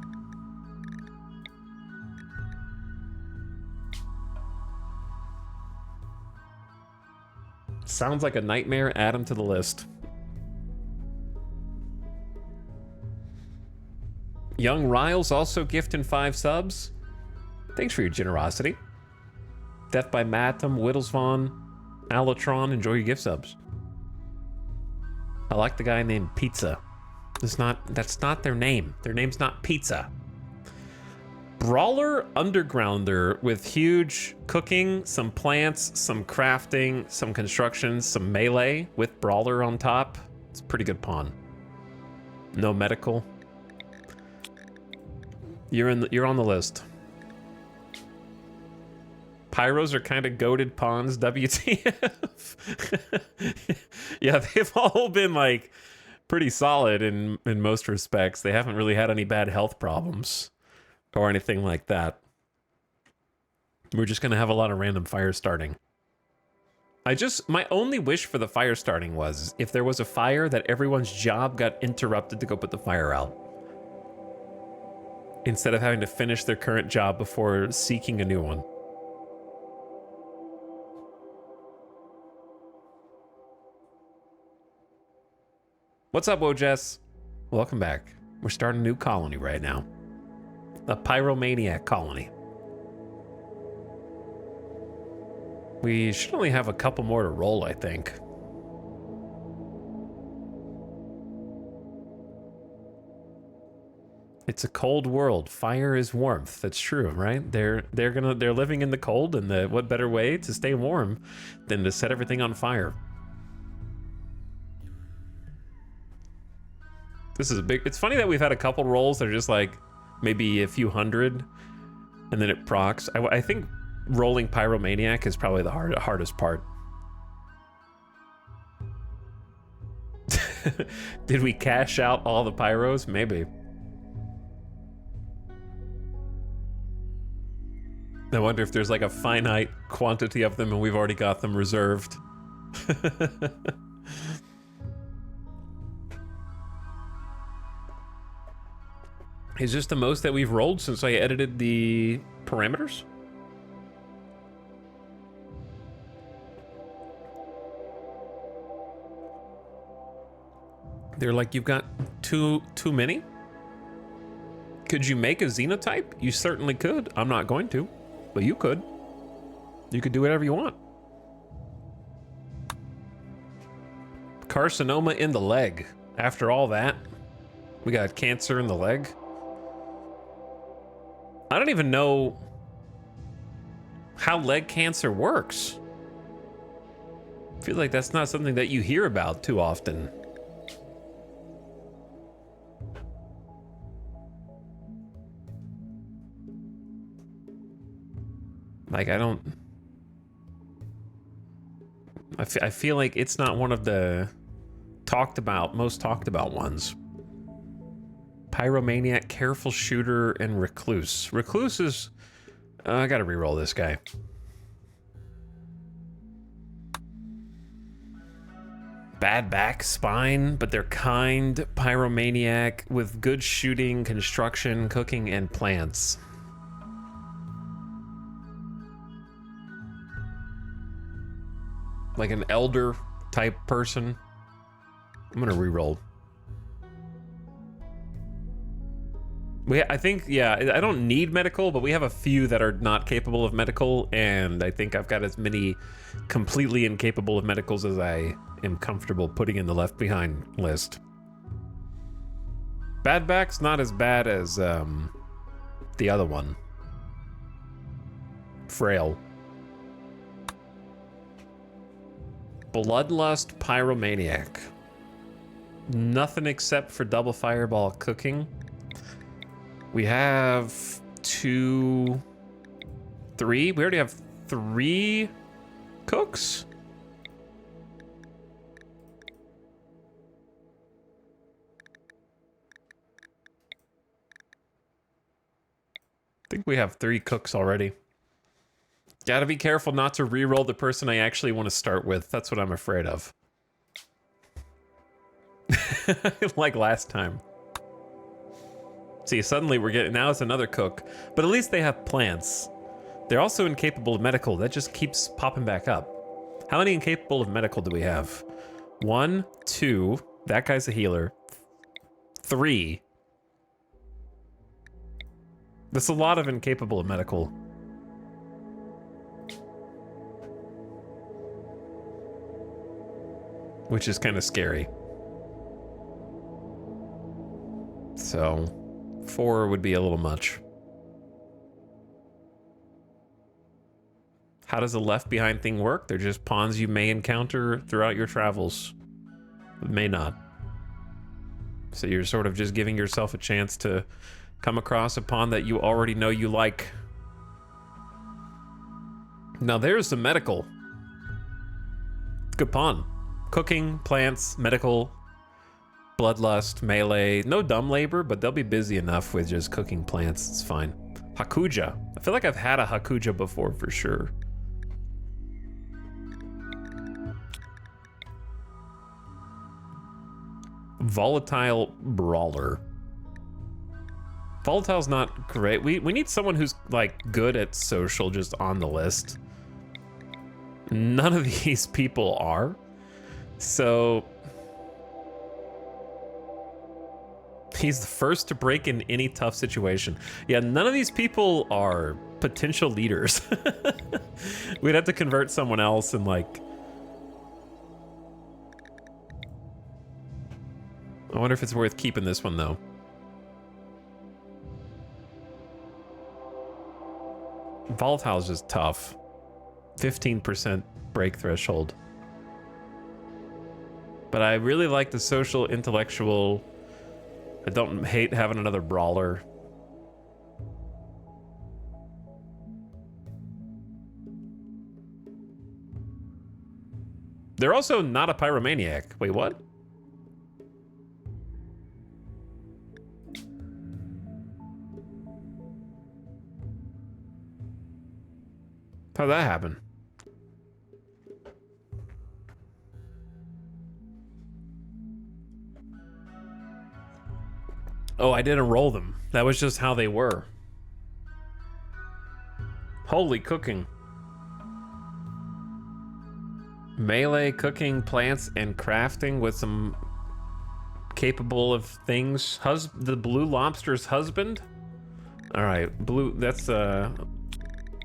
Sounds like a nightmare. Add him to the list. Young Riles also gifting 5 subs. Thanks for your generosity. Death by Matum, Whittlesvaughn, Alatron, enjoy your gift subs. I like the guy named Pizza. That's not their name. Their name's not Pizza. Brawler Undergrounder with huge cooking, some plants, some crafting, some construction, some melee with Brawler on top. It's a pretty good pawn. No medical. You're on the list. Pyros are kind of goated pawns, WTF. Yeah, they've all been like pretty solid in most respects. They haven't really had any bad health problems or anything like that. We're just gonna have a lot of random fire starting. My only wish for the fire starting was if there was a fire that everyone's job got interrupted to go put the fire out. instead of having to finish their current job before seeking a new one. What's up, Wojess? Welcome back. We're starting a new colony right now. A pyromaniac colony. We should only have a couple more to roll, I think. It's a cold world. Fire is warmth. That's true, right? They're living in the cold, and what better way to stay warm than to set everything on fire? This is a big... It's funny that we've had a couple rolls that are just like maybe a few hundred, and then it procs. I think rolling Pyromaniac is probably the hardest part. Did we cash out all the pyros? Maybe. I wonder if there's like a finite quantity of them and we've already got them reserved. Is this the most that we've rolled since I edited the parameters? They're like, you've got too many? Could you make a xenotype? You certainly could. I'm not going to, but you could. You could do whatever you want. Carcinoma in the leg. After all that, we got cancer in the leg. I don't even know how leg cancer works. I feel like that's not something that you hear about too often. Like, I feel like it's not one of the most talked about ones. Pyromaniac, Careful Shooter, and Recluse. Recluse is... I gotta reroll this guy. Bad back, spine, but they're kind. Pyromaniac with good shooting, construction, cooking, and plants. Like an elder type person. I'm gonna reroll. I think, yeah, I don't need medical, but we have a few that are not capable of medical, and I think I've got as many completely incapable of medicals as I am comfortable putting in the left behind list. Bad back's not as bad as the other one. Frail. Bloodlust Pyromaniac. Nothing except for double fireball cooking. We have 2, 3. We already have 3 cooks. I think we have 3 cooks already. Gotta be careful not to re-roll the person I actually want to start with. That's what I'm afraid of. Like last time. See, suddenly we're getting... Now it's another cook. But at least they have plants. They're also incapable of medical. That just keeps popping back up. How many incapable of medical do we have? 1, 2. That guy's a healer. 3. That's a lot of incapable of medical. Which is kind of scary. So... 4 would be a little much. How does the left behind thing work? They're just pawns you may encounter throughout your travels. But may not. So you're sort of just giving yourself a chance to come across a pawn that you already know you like. Now there's the medical. Good pawn. Cooking, plants, medical, bloodlust, melee. No dumb labor, but they'll be busy enough with just cooking plants. It's fine. Hakuja. I feel like I've had a Hakuja before for sure. Volatile Brawler. Volatile's not great. We need someone who's like good at social just on the list. None of these people are. So he's the first to break in any tough situation. Yeah, none of these people are potential leaders. We'd have to convert someone else and like... I wonder if it's worth keeping this one though. Volatile's just tough. 15% break threshold. But I really like the social, intellectual. I don't hate having another brawler. They're also not a pyromaniac. Wait, what? How'd that happen? Oh, I didn't roll them. That was just how they were. Holy cooking. Melee, cooking, plants, and crafting with some capable of things. The blue lobster's husband? All right, blue, that's a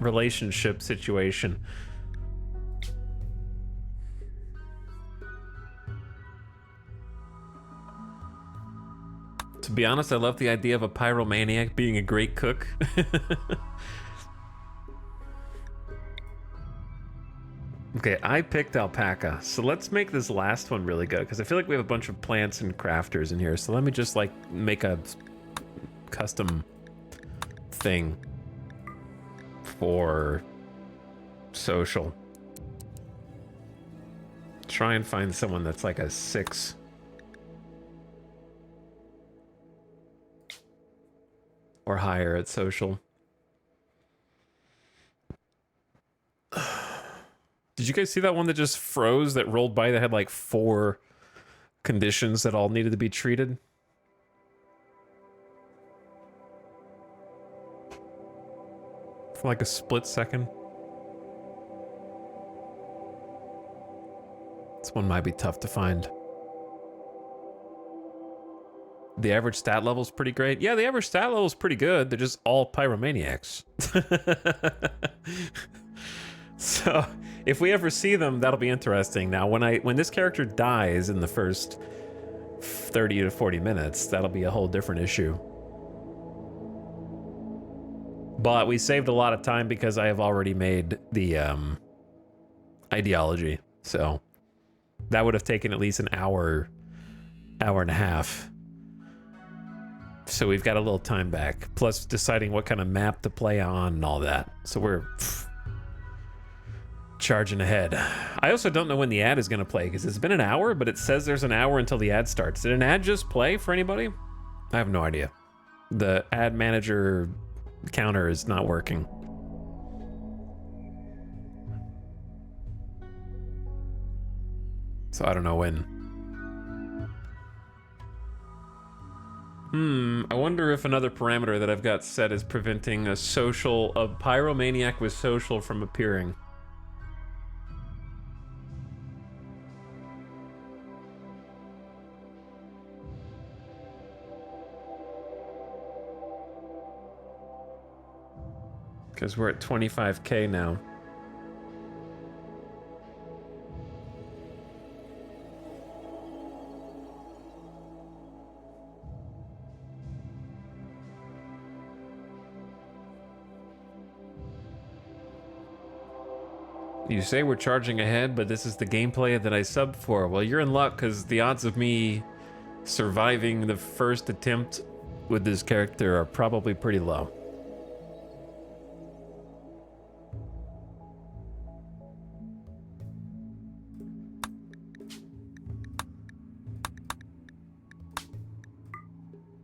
relationship situation. To be honest, I love the idea of a pyromaniac being a great cook. Okay, I picked alpaca, so let's make this last one really good, because I feel like we have a bunch of plants and crafters in here, so let me just, like, make a custom thing for social. Try and find someone that's like a 6. Or higher at social. Did you guys see that one that just froze that rolled by that had like 4 conditions that all needed to be treated? For like a split second. This one might be tough to find. The average stat level is pretty great. Yeah, the average stat level is pretty good. They're just all pyromaniacs. So, if we ever see them, that'll be interesting. Now, when this character dies in the first 30 to 40 minutes, that'll be a whole different issue. But we saved a lot of time because I have already made the ideology. So, that would have taken at least an hour and a half. So we've got a little time back. Plus deciding what kind of map to play on and all that. So we're charging ahead. I also don't know when the ad is going to play because it's been an hour, but it says there's an hour until the ad starts. Did an ad just play for anybody? I have no idea. The ad manager counter is not working. So I don't know when. I wonder if another parameter that I've got set is preventing a pyromaniac with social from appearing. Because we're at 25K now. You say we're charging ahead, but this is the gameplay that I subbed for. Well, you're in luck, because the odds of me surviving the first attempt with this character are probably pretty low.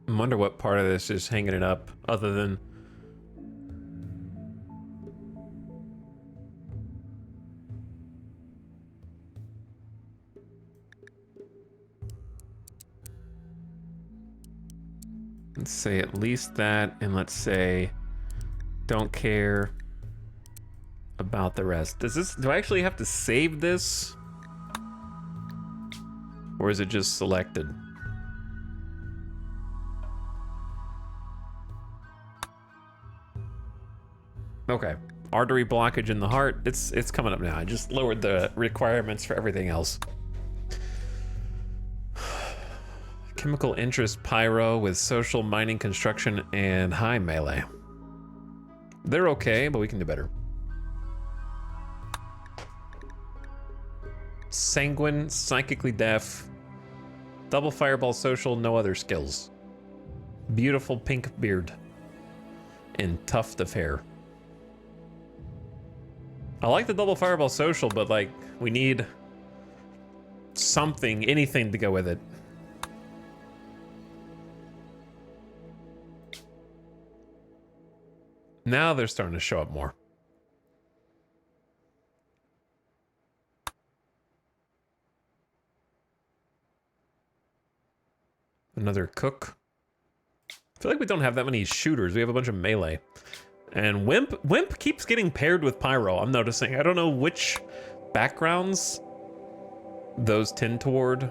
I wonder what part of this is hanging it up, other than... Let's say at least that, and let's say don't care about the rest. Do I actually have to save this? Or is it just selected? Okay. Artery blockage in the heart. It's coming up now. I just lowered the requirements for everything else. Chemical interest pyro with social mining construction and high melee. They're okay, but we can do better. Sanguine, psychically deaf, double fireball social, no other skills. Beautiful pink beard and tuft of hair. I like the double fireball social, but like we need something, anything to go with it. Now they're starting to show up more. Another cook. I feel like we don't have that many shooters. We have a bunch of melee. And Wimp keeps getting paired with Pyro, I'm noticing. I don't know which backgrounds those tend toward.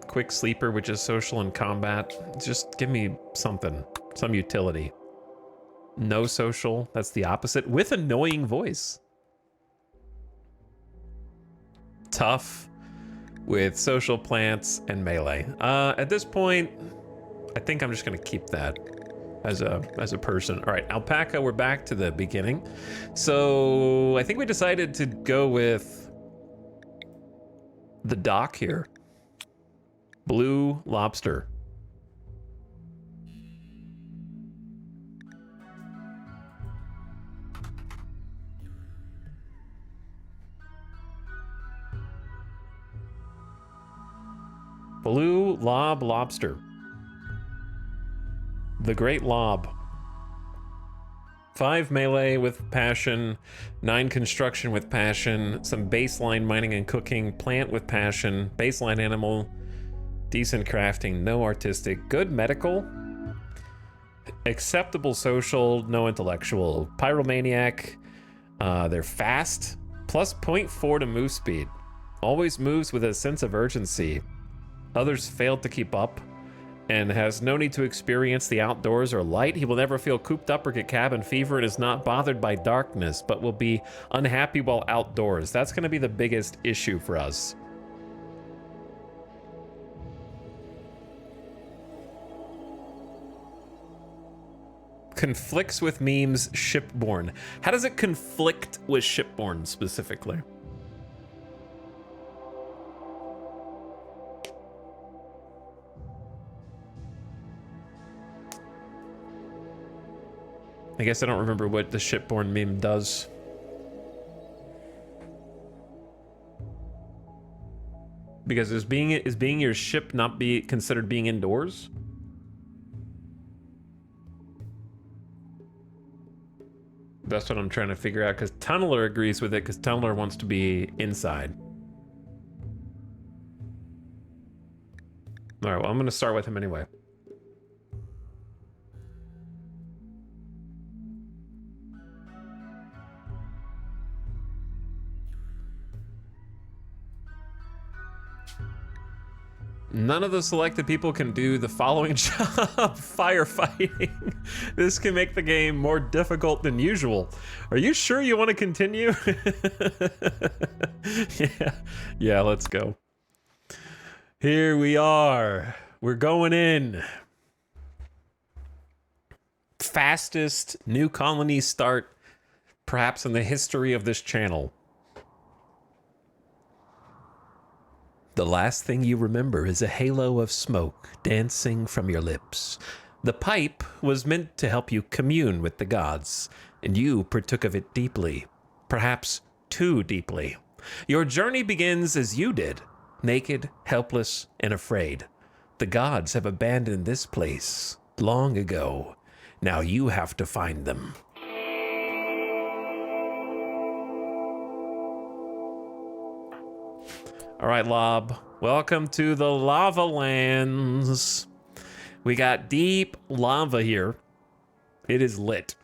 Quick Sleeper, which is social and combat. Just give me something, some utility. No social, that's the opposite, with annoying voice. Tough, with social plants and melee. At this point, I think I'm just gonna keep that as a person. All right, Alpaca, we're back to the beginning. So I think we decided to go with the dock here. Blue lobster. Blue lob lobster. The Great Lob. 5 melee with passion, 9 construction with passion, some baseline mining and cooking, plant with passion, baseline animal, decent crafting, no artistic, good medical, acceptable social, no intellectual, pyromaniac, they're fast, plus 0.4 to move speed, always moves with a sense of urgency. Others failed to keep up, and has no need to experience the outdoors or light. He will never feel cooped up or get cabin fever and is not bothered by darkness, but will be unhappy while outdoors. That's going to be the biggest issue for us. Conflicts with memes, shipborne. How does it conflict with shipborne specifically? I guess I don't remember what the shipborne meme does. Because is being your ship not be considered being indoors? That's what I'm trying to figure out, because Tunneler agrees with it, because Tunneler wants to be inside. All right, well, I'm going to start with him anyway. None of the selected people can do the following job: firefighting. This can make the game more difficult than usual. Are you sure you want to continue? Yeah, let's go. Here we are. We're going in. Fastest new colony start, perhaps in the history of this channel. The last thing you remember is a halo of smoke dancing from your lips. The pipe was meant to help you commune with the gods, and you partook of it deeply, perhaps too deeply. Your journey begins as you did, naked, helpless, and afraid. The gods have abandoned this place long ago. Now you have to find them. All right, Lob. Welcome to the Lava Lands. We got deep lava here. It is lit.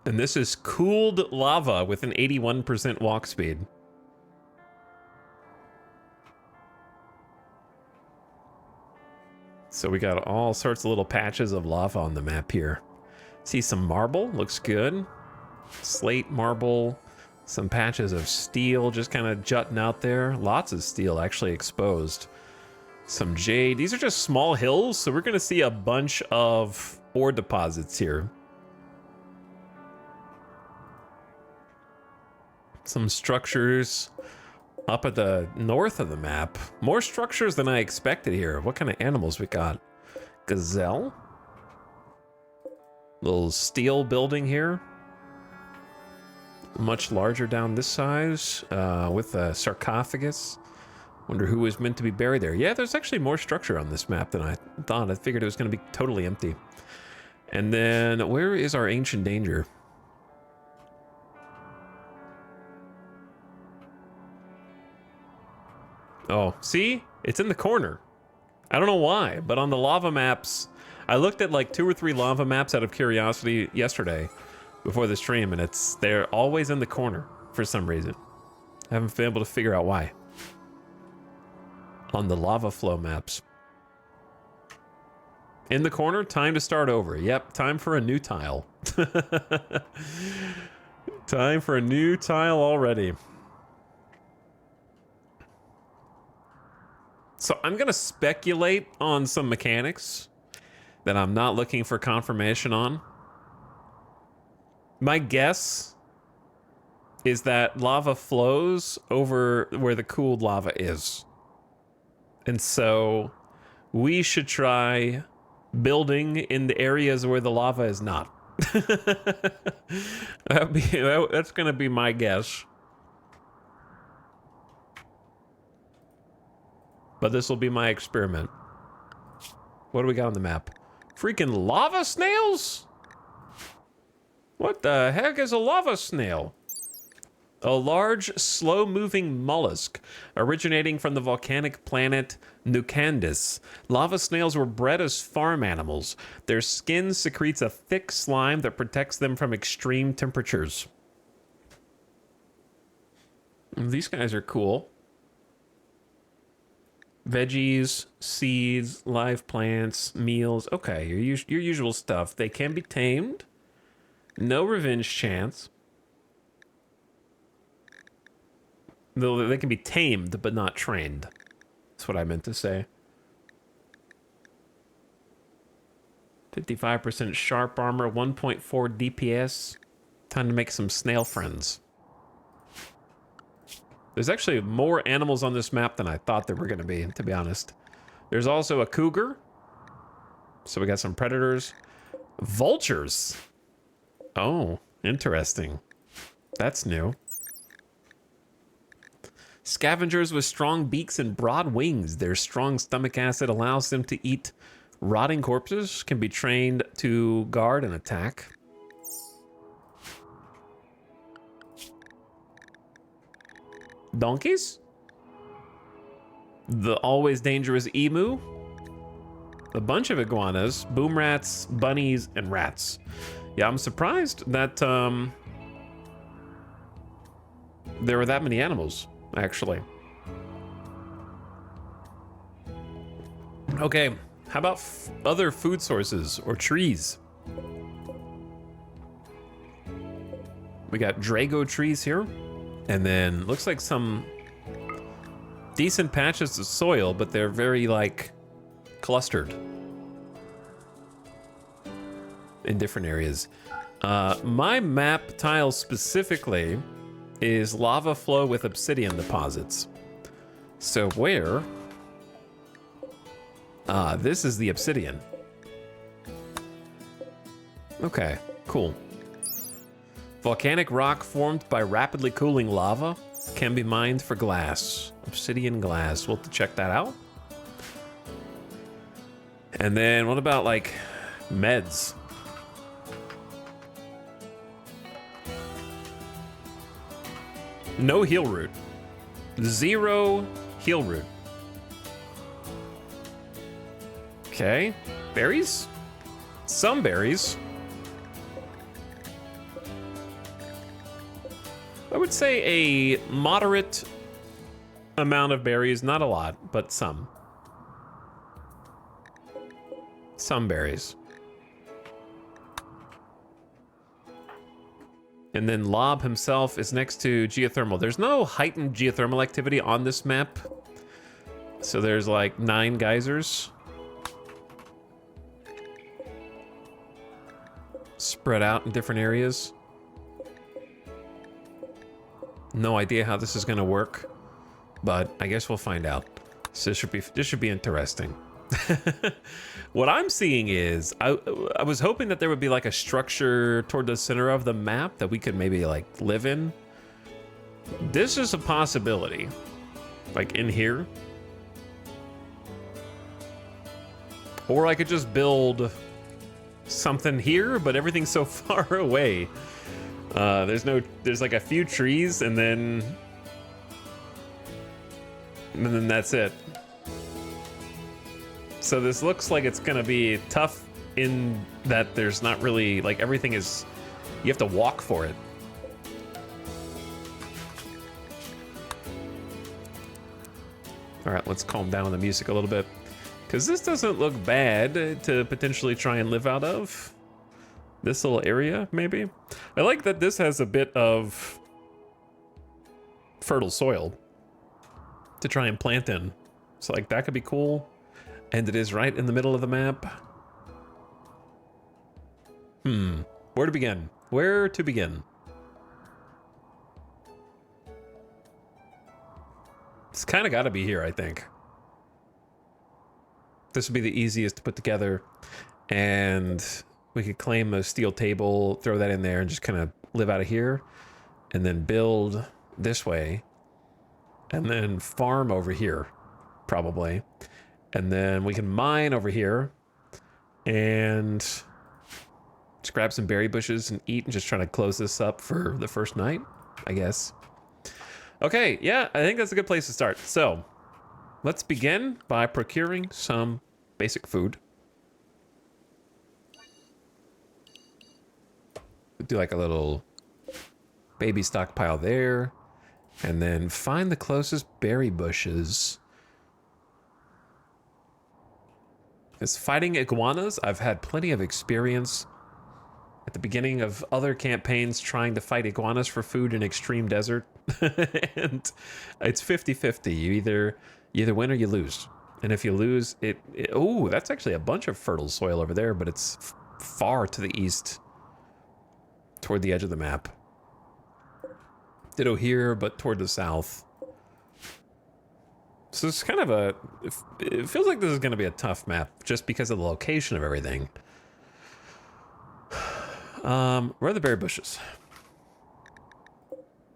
And this is cooled lava with an 81% walk speed. So we got all sorts of little patches of lava on the map here. See some marble, looks good. Slate, marble, some patches of steel just kind of jutting out there. Lots of steel actually exposed. Some jade. These are just small hills, so we're gonna see a bunch of ore deposits here. Some structures up at the north of the map. More structures than I expected here. What kind of animals we got? Gazelle. Little steel building here. Much larger down this size with a sarcophagus. Wonder who was meant to be buried there. Yeah, there's actually more structure on this map than I thought. I figured it was going to be totally empty. And then where is our ancient danger? Oh, see? It's in the corner. I don't know why, but on the lava maps, I looked at like 2 or 3 lava maps out of curiosity yesterday before the stream, and they're always in the corner for some reason. I haven't been able to figure out why. On the lava flow maps. In the corner, time to start over. Yep, time for a new tile. Time for a new tile already. So I'm gonna speculate on some mechanics that I'm not looking for confirmation on. My guess is that lava flows over where the cooled lava is. And so we should try building in the areas where the lava is not. That's going to be my guess. But this will be my experiment. What do we got on the map? Freaking lava snails? What the heck is a lava snail? A large, slow-moving mollusk originating from the volcanic planet Nucandis. Lava snails were bred as farm animals. Their skin secretes a thick slime that protects them from extreme temperatures. These guys are cool. Veggies, seeds, live plants, meals. Okay, your usual stuff. They can be tamed. No revenge chance. They can be tamed, but not trained. That's what I meant to say. 55% sharp armor, 1.4 DPS. Time to make some snail friends. There's actually more animals on this map than I thought there were going to be honest. There's also a cougar. So we got some predators. Vultures. Oh, interesting. That's new. Scavengers with strong beaks and broad wings. Their strong stomach acid allows them to eat rotting corpses. Can be trained to guard and attack. Donkeys? The always dangerous emu. A bunch of iguanas, boom rats, bunnies, and rats. Yeah, I'm surprised that there were that many animals, actually. Okay, how about other food sources or trees? We got Drago trees here. And then looks like some decent patches of soil, but they're very like clustered in different areas. My map tile specifically is lava flow with obsidian deposits. So where? This is the obsidian. Okay, cool. Volcanic rock formed by rapidly cooling lava can be mined for glass. Obsidian glass. We'll have to check that out. And then what about like meds? No heal root. 0 heal root. Okay. Berries? Some berries. I would say a moderate amount of berries. Not a lot, but some. Some berries. And then Lob himself is next to geothermal. There's no heightened geothermal activity on this map. So there's like 9 geysers. Spread out in different areas. No idea how this is gonna work, but I guess we'll find out. So this should be interesting. What I'm seeing is, I was hoping that there would be like a structure toward the center of the map that we could maybe like live in. This is a possibility, like in here. Or I could just build something here, but everything's so far away. There's like a few trees and then that's it. So this looks like it's gonna be tough in that there's not really, like, everything is, you have to walk for it. All right, let's calm down the music a little bit, because this doesn't look bad to potentially try and live out of. This little area, maybe. I like that this has a bit of fertile soil to try and plant in. So like that could be cool. And it is right in the middle of the map. Where to begin? Where to begin? It's kind of got to be here, I think. This would be the easiest to put together. And we could claim a steel table, throw that in there, and just kind of live out of here. And then build this way. And then farm over here, probably. And then we can mine over here. And just grab some berry bushes and eat and just try to close this up for the first night, I guess. Okay, yeah, I think that's a good place to start. So, let's begin by procuring some basic food. Do like a little baby stockpile there. And then find the closest berry bushes. As fighting iguanas, I've had plenty of experience at the beginning of other campaigns trying to fight iguanas for food in extreme desert. And it's 50-50. You either win or you lose. And if you lose, oh, that's actually a bunch of fertile soil over there, but it's far to the east, toward the edge of the map. Ditto here, but toward the south. So it's kind of it feels like this is going to be a tough map just because of the location of everything. Where are the berry bushes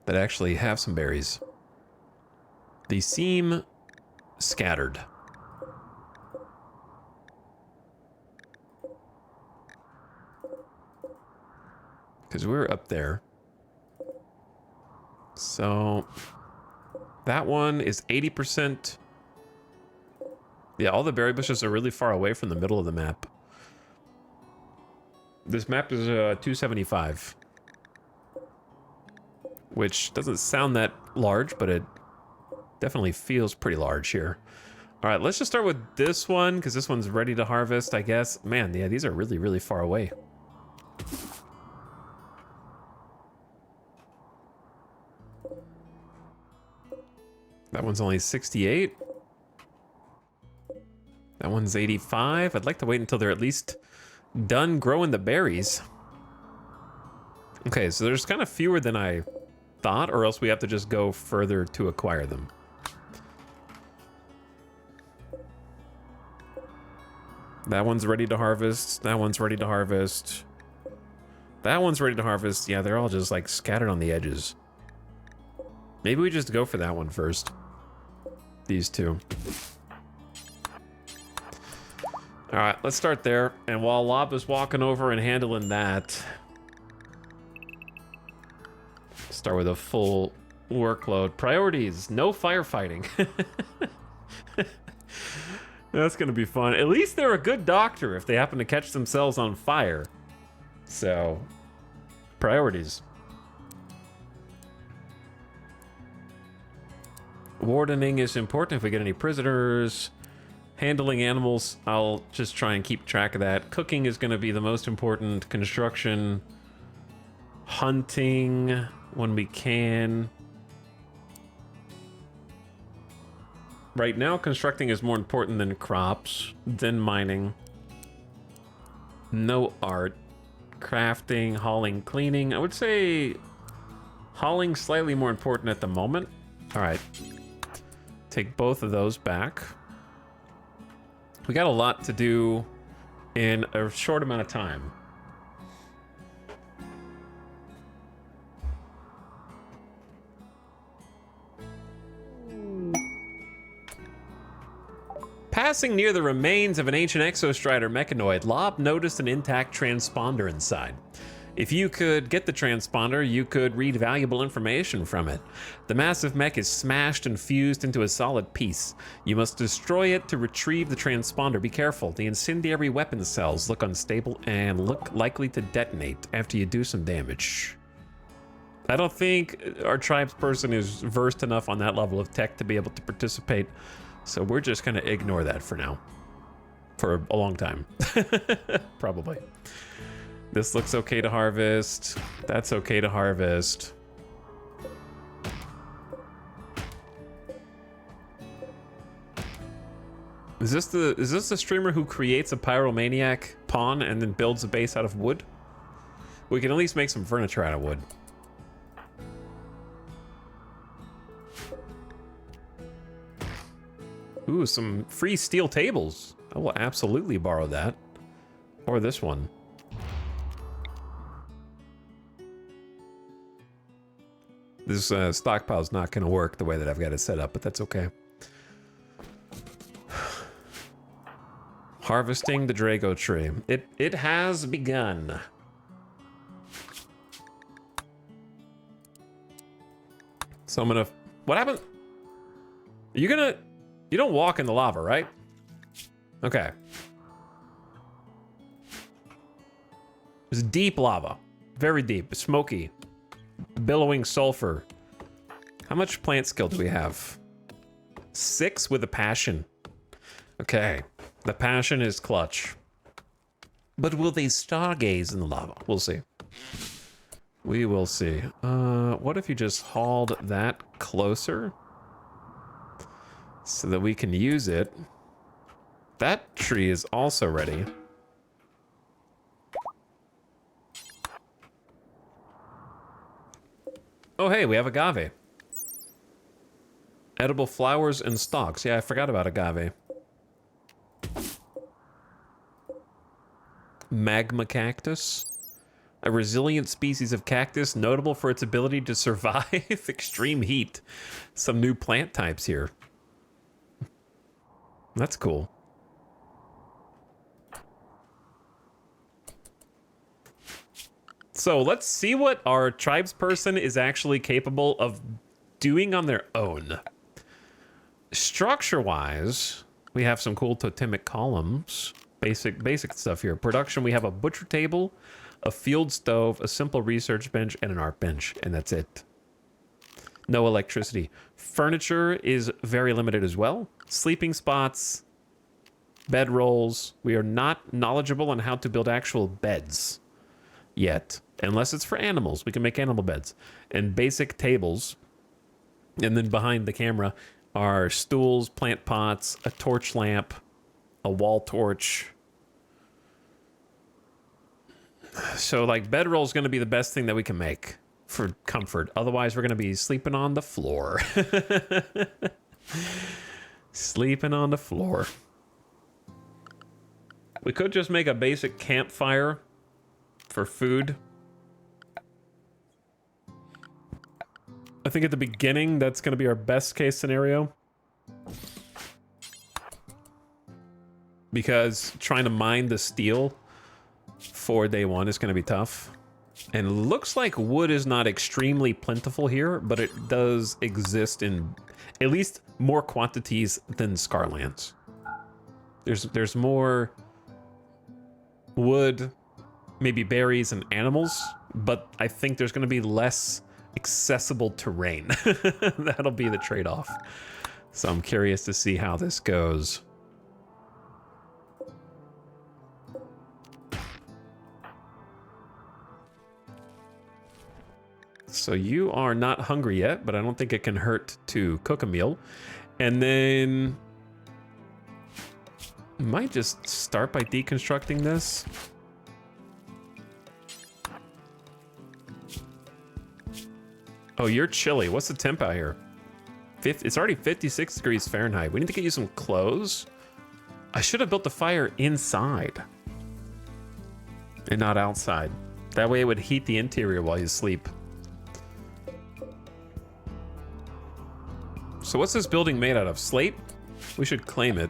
that actually have some berries? They seem scattered. Because we're up there. So that one is 80%. Yeah, all the berry bushes are really far away from the middle of the map. This map is 275. Which doesn't sound that large, but it definitely feels pretty large here. All right, let's just start with this one, because this one's ready to harvest, I guess. Man, yeah, these are really, really far away. That one's only 68. That one's 85. I'd like to wait until they're at least done growing the berries. Okay, so there's kind of fewer than I thought, or else we have to just go further to acquire them. That one's ready to harvest. That one's ready to harvest. That one's ready to harvest. Yeah, they're all just like scattered on the edges. Maybe we just go for that one first. These two. All right, let's start there. And while Lob is walking over and handling that, start with a full workload. Priorities, no firefighting. That's gonna be fun. At least they're a good doctor if they happen to catch themselves on fire. So, priorities. Wardening is important if we get any prisoners. Handling animals, I'll just try and keep track of that. Cooking is gonna be the most important. Construction. Hunting when we can. Right now, constructing is more important than crops, than mining. No art. Crafting, hauling, cleaning. I would say hauling slightly more important at the moment. All right. Take both of those back. We got a lot to do in a short amount of time. Passing near the remains of an ancient Exostrider mechanoid, Lob noticed an intact transponder inside. If you could get the transponder, you could read valuable information from it. The massive mech is smashed and fused into a solid piece. You must destroy it to retrieve the transponder. Be careful, the incendiary weapon cells look unstable and look likely to detonate after you do some damage. I don't think our tribesperson is versed enough on that level of tech to be able to participate. So we're just gonna ignore that for now. For a long time. Probably. This looks okay to harvest. That's okay to harvest. Is this the streamer who creates a pyromaniac pawn and then builds a base out of wood? We can at least make some furniture out of wood. Ooh, some free steel tables. I will absolutely borrow that. Or this one. This stockpile's not going to work the way that I've got it set up, but that's okay. Harvesting the Drago tree. It has begun. So I'm gonna... What happened? Are you gonna... You don't walk in the lava, right? Okay. It's deep lava. Very deep. Smoky. Billowing sulfur. How much plant skill do we have? 6 with a passion. Okay. The passion is clutch. But will they stargaze in the lava? We'll see. We will see. What if you just hauled that closer? So that we can use it. That tree is also ready. Oh, hey, we have agave. Edible flowers and stalks. Yeah, I forgot about agave. Magma cactus. A resilient species of cactus notable for its ability to survive extreme heat. Some new plant types here. That's cool. So let's see what our tribesperson is actually capable of doing on their own. Structure-wise, we have some cool totemic columns. Basic stuff here. Production, we have a butcher table, a field stove, a simple research bench, and an art bench, and that's it. No electricity. Furniture is very limited as well. Sleeping spots, bed rolls. We are not knowledgeable on how to build actual beds yet. Unless it's for animals, we can make animal beds. And basic tables. And then behind the camera are stools, plant pots, a torch lamp, a wall torch. So like bedroll is going to be the best thing that we can make for comfort. Otherwise, we're going to be sleeping on the floor. Sleeping on the floor. We could just make a basic campfire for food. I think at the beginning, that's going to be our best case scenario. Because trying to mine the steel for day one is going to be tough. And it looks like wood is not extremely plentiful here, but it does exist in at least more quantities than Scarlands. There's more wood, maybe berries and animals, but I think there's going to be less accessible terrain. That'll be the trade-off. So I'm curious to see how this goes. So you are not hungry yet, but I don't think it can hurt to cook a meal. And then might just start by deconstructing this. Oh, you're chilly. What's the temp out here? It's already 56 degrees Fahrenheit. We need to get you some clothes. I should have built the fire inside and not outside. That way it would heat the interior while you sleep. So what's this building made out of? Slate? We should claim it.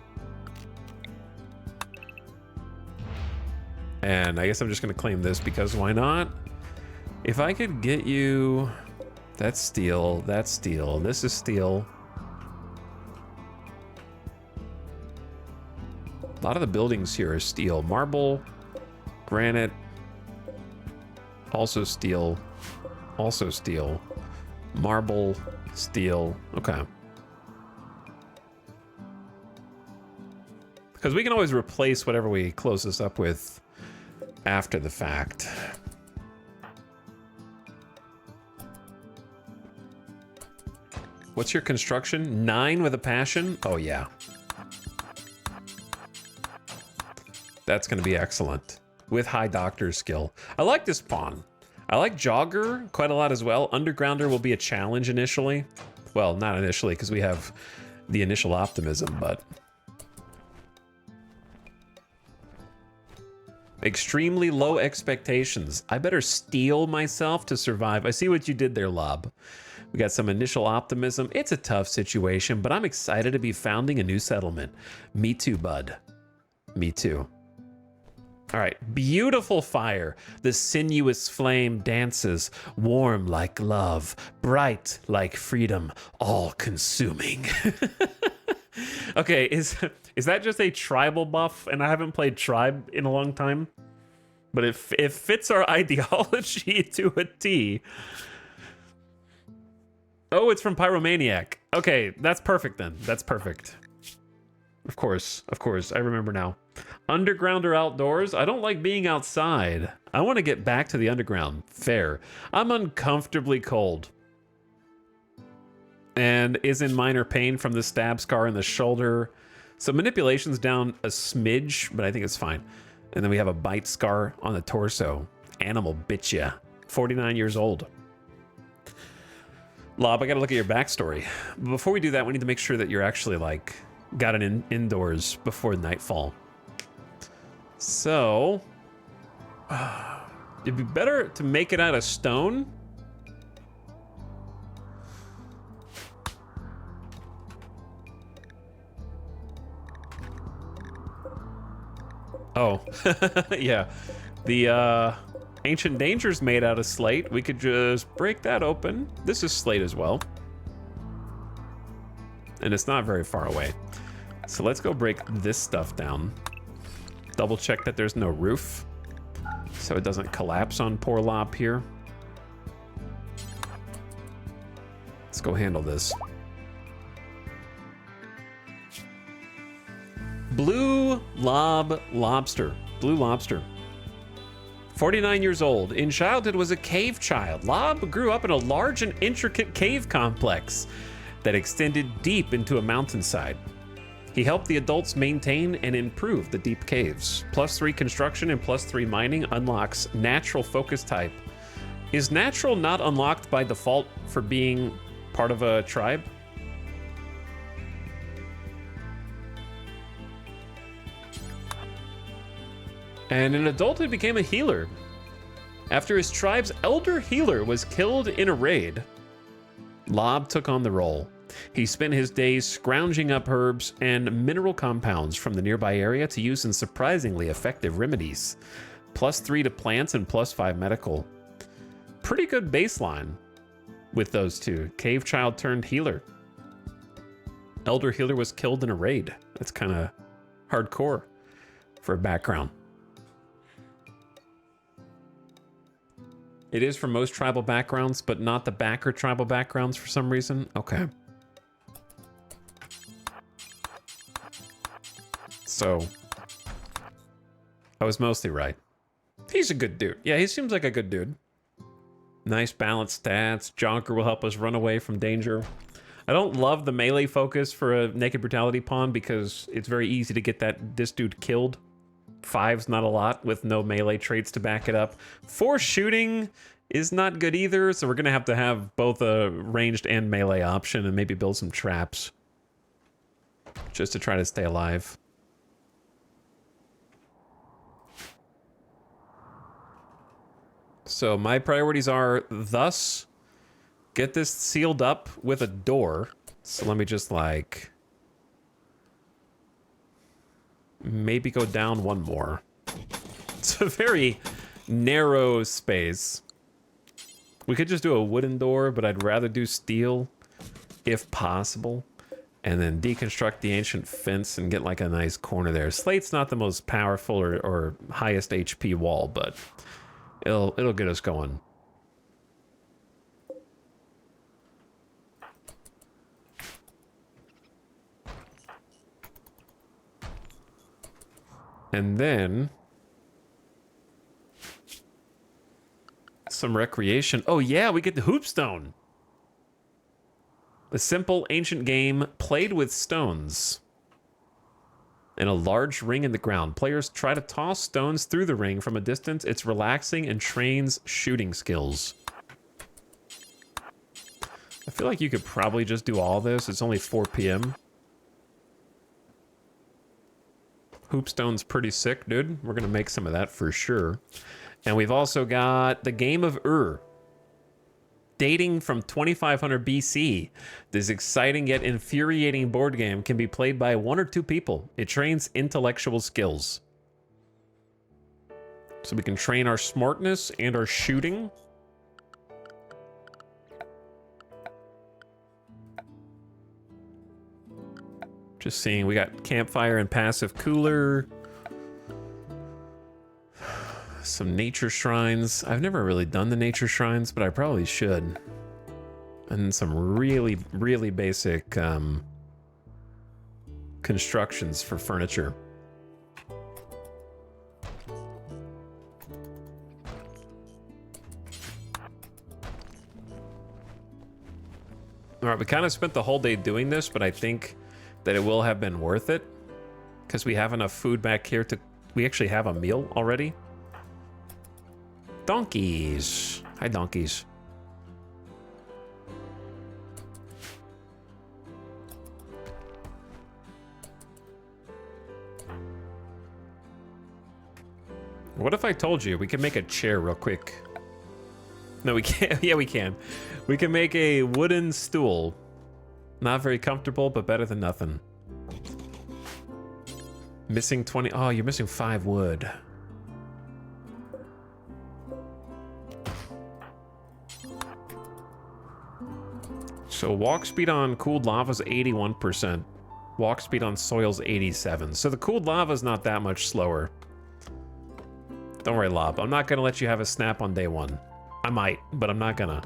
And I guess I'm just gonna claim this because why not? If I could get you... That's steel, that's steel, this is steel. A lot of the buildings here are steel. Marble, granite, also steel, marble, steel, okay. Because we can always replace whatever we close this up with after the fact. What's your construction? 9 with a passion? Oh yeah. That's gonna be excellent. With high doctor's skill. I like this pawn. I like Jogger quite a lot as well. Undergrounder will be a challenge initially. Well, not initially, because we have the initial optimism, but... Extremely low expectations. I better steel myself to survive. I see what you did there, Lob. We got some initial optimism. It's a tough situation, but I'm excited to be founding a new settlement. Me too, bud. Me too. All right, beautiful fire. The sinuous flame dances, warm like love, bright like freedom, all-consuming. Okay, is that just a tribal buff? And I haven't played Tribe in a long time, but it fits our ideology to a T. Oh, it's from Pyromaniac. Okay, that's perfect then. That's perfect. Of course, I remember now. Underground or outdoors? I don't like being outside. I want to get back to the underground. Fair. I'm uncomfortably cold. And is in minor pain from the stab scar in the shoulder. So manipulation's down a smidge, but I think it's fine. And then we have a bite scar on the torso. Animal bit ya. 49 years old. Lob, I gotta look at your backstory. But before we do that, we need to make sure that you're actually, like, got it indoors before nightfall. So... it'd be better to make it out of stone. Oh, yeah. The, Ancient Danger's made out of slate. We could just break that open. This is slate as well. And it's not very far away. So let's go break this stuff down. Double check that there's no roof, so it doesn't collapse on poor Lob here. Let's go handle this. Blue Lob Lobster. Blue Lobster. 49 years old. In childhood was a cave child. Lob grew up in a large and intricate cave complex that extended deep into a mountainside. He helped the adults maintain and improve the deep caves. +3 construction and +3 mining unlocks natural focus type. Is natural not unlocked by default for being part of a tribe? And in adulthood became a healer. After his tribe's elder healer was killed in a raid, Lob took on the role. He spent his days scrounging up herbs and mineral compounds from the nearby area to use in surprisingly effective remedies. +3 to plants and +5 medical. Pretty good baseline with those two. Cave child turned healer. Elder healer was killed in a raid. That's kind of hardcore for a background. It is for most tribal backgrounds, but not the backer tribal backgrounds for some reason. Okay. So, I was mostly right. He's a good dude. Yeah, he seems like a good dude. Nice balanced stats. Jonker will help us run away from danger. I don't love the melee focus for a Naked Brutality pawn because it's very easy to get this dude killed. 5's not a lot with no melee traits to back it up. 4 shooting is not good either, so we're going to have both a ranged and melee option and maybe build some traps just to try to stay alive. So my priorities are thus get this sealed up with a door. So let me just like maybe go down one more. It's a very narrow space. We could just do a wooden door, but I'd rather do steel if possible. And then deconstruct the ancient fence and get like a nice corner there. Slate's not the most powerful or highest HP wall, but it'll get us going. And then some recreation. Oh yeah, we get the hoopstone. A simple ancient game played with stones. In a large ring in the ground, players try to toss stones through the ring from a distance. It's relaxing and trains shooting skills. I feel like you could probably just do all this. It's only 4 p.m. Hoopstone's pretty sick, dude. We're gonna make some of that for sure. And we've also got the Game of Ur. Dating from 2500 BC, this exciting yet infuriating board game can be played by 1 or 2 people. It trains intellectual skills. So we can train our smartness and our shooting. Just seeing, we got campfire and passive cooler. Some nature shrines. I've never really done the nature shrines, but I probably should. And some really, really basic constructions for furniture. All right, we kind of spent the whole day doing this, but I think that it will have been worth it because we have enough food back here to... We actually have a meal already. Donkeys. Hi, donkeys. What if I told you we can make a chair real quick? No, we can't. Yeah, we can. We can make a wooden stool. Not very comfortable, but better than nothing. Missing 20. Oh, you're missing 5 wood. So walk speed on cooled lava is 81%. Walk speed on soil's 87. So the cooled lava is not that much slower. Don't worry, Lob. I'm not gonna let you have a snap on day 1. I might, but I'm not gonna.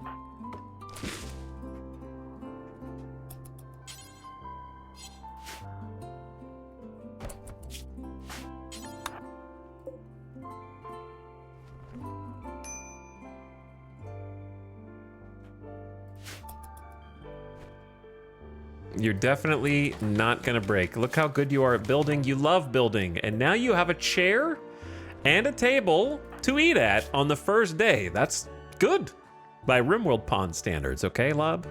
You're definitely not gonna break. Look how good you are at building. You love building. And now you have a chair and a table to eat at on the first day. That's good by RimWorld Pond standards, okay, Lob?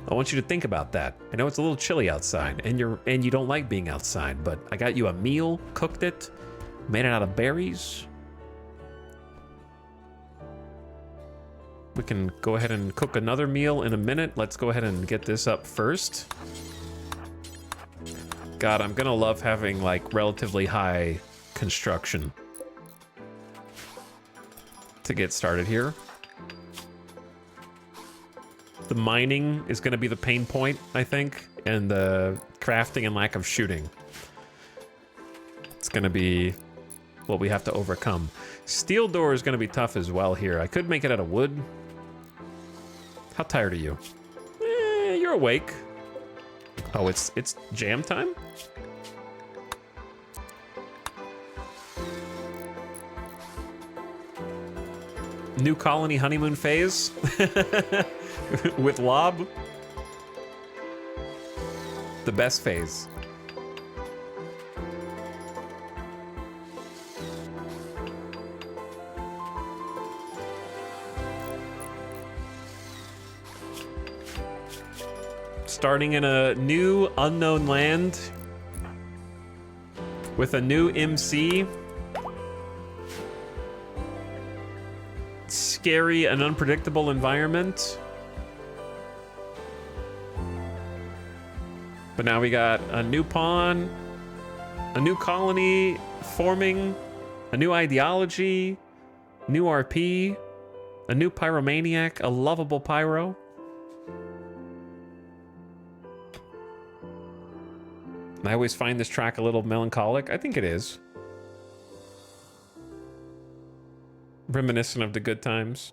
I want you to think about that. I know it's a little chilly outside and you don't like being outside, but I got you a meal, cooked it, made it out of berries. We can go ahead and cook another meal in a minute. Let's go ahead and get this up first. God, I'm gonna love having like relatively high construction to get started here. The mining is gonna be the pain point, I think, and the crafting and lack of shooting. gonna be what we have to overcome. Steel door is gonna be tough as well here. I could make it out of wood. How tired are you? You're awake. Oh, it's jam time? New colony honeymoon phase with Lob. The best phase. Starting in a new unknown land with a new MC. Scary and unpredictable environment. But now we got a new pawn, a new colony forming, a new ideology, new RP, a new pyromaniac, a lovable pyro. I always find this track a little melancholic. I think it is. Reminiscent of the good times.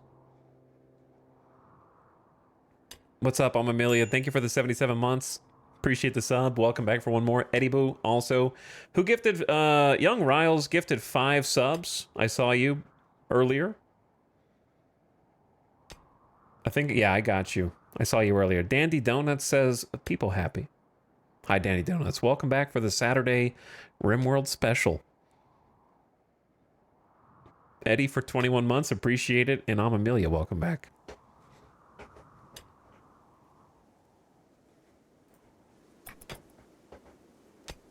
What's up? I'm Amelia. Thank you for the 77 months. Appreciate the sub. Welcome back for one more. Eddie Boo also, who gifted, Young Riles gifted 5 subs. I saw you earlier. I think, yeah, I got you. I saw you earlier. Dandy Donuts says, people happy. Hi, Dandy Donuts. Welcome back for the Saturday RimWorld special. Eddie for 21 months. Appreciate it. And I'm Amelia. Welcome back.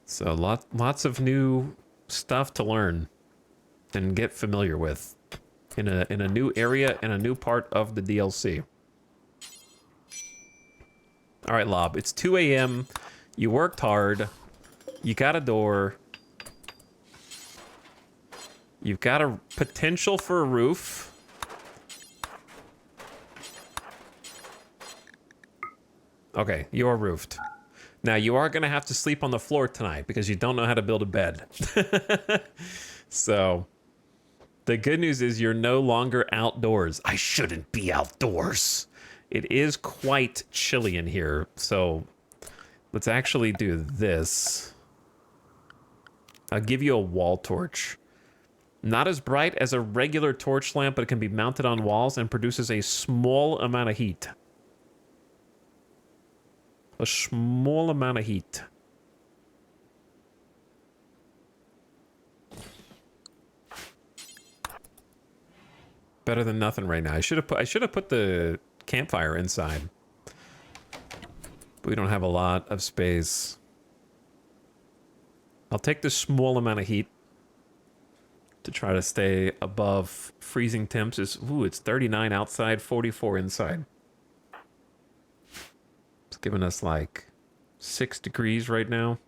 So lots of new stuff to learn and get familiar with in a new area and a new part of the DLC. All right, Lob. It's 2 a.m. You worked hard. You got a door. You've got a potential for a roof. Okay, you are roofed. Now, you are going to have to sleep on the floor tonight because you don't know how to build a bed. So, the good news is you're no longer outdoors. I shouldn't be outdoors. It is quite chilly in here, so let's actually do this. I'll give you a wall torch. Not as bright as a regular torch lamp, but it can be mounted on walls and produces a small amount of heat. A small amount of heat. Better than nothing right now. I should have put the campfire inside. But we don't have a lot of space. I'll take this small amount of heat to try to stay above freezing temps. It's 39 outside, 44 inside. It's giving us like 6 degrees right now.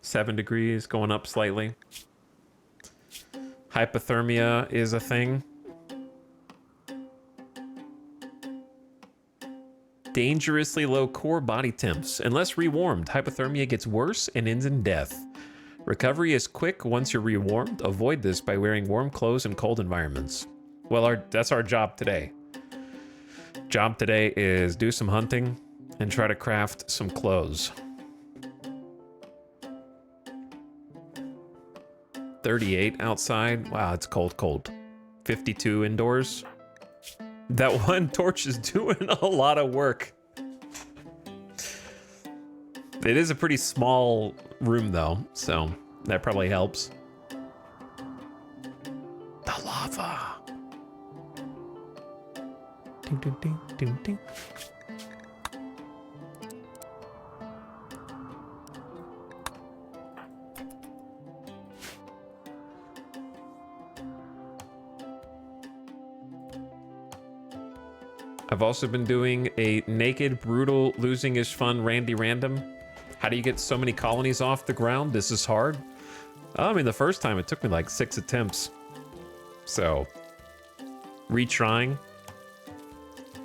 7 degrees, going up slightly. Hypothermia is a thing. Dangerously low core body temps. Unless rewarmed, hypothermia gets worse and ends in death. Recovery is quick once you're rewarmed. Avoid this by wearing warm clothes in cold environments. Well, that's our job today. Job today is do some hunting and try to craft some clothes. 38 outside. Wow, it's cold. 52 indoors. That one torch is doing a lot of work. It is a pretty small room though, so that probably helps. The lava. Ding, ding, ding, ding, ding. I've also been doing a naked, brutal, losing is fun, Randy Random. How do you get so many colonies off the ground? This is hard. I mean, the first time it took me like 6 attempts. So, retrying.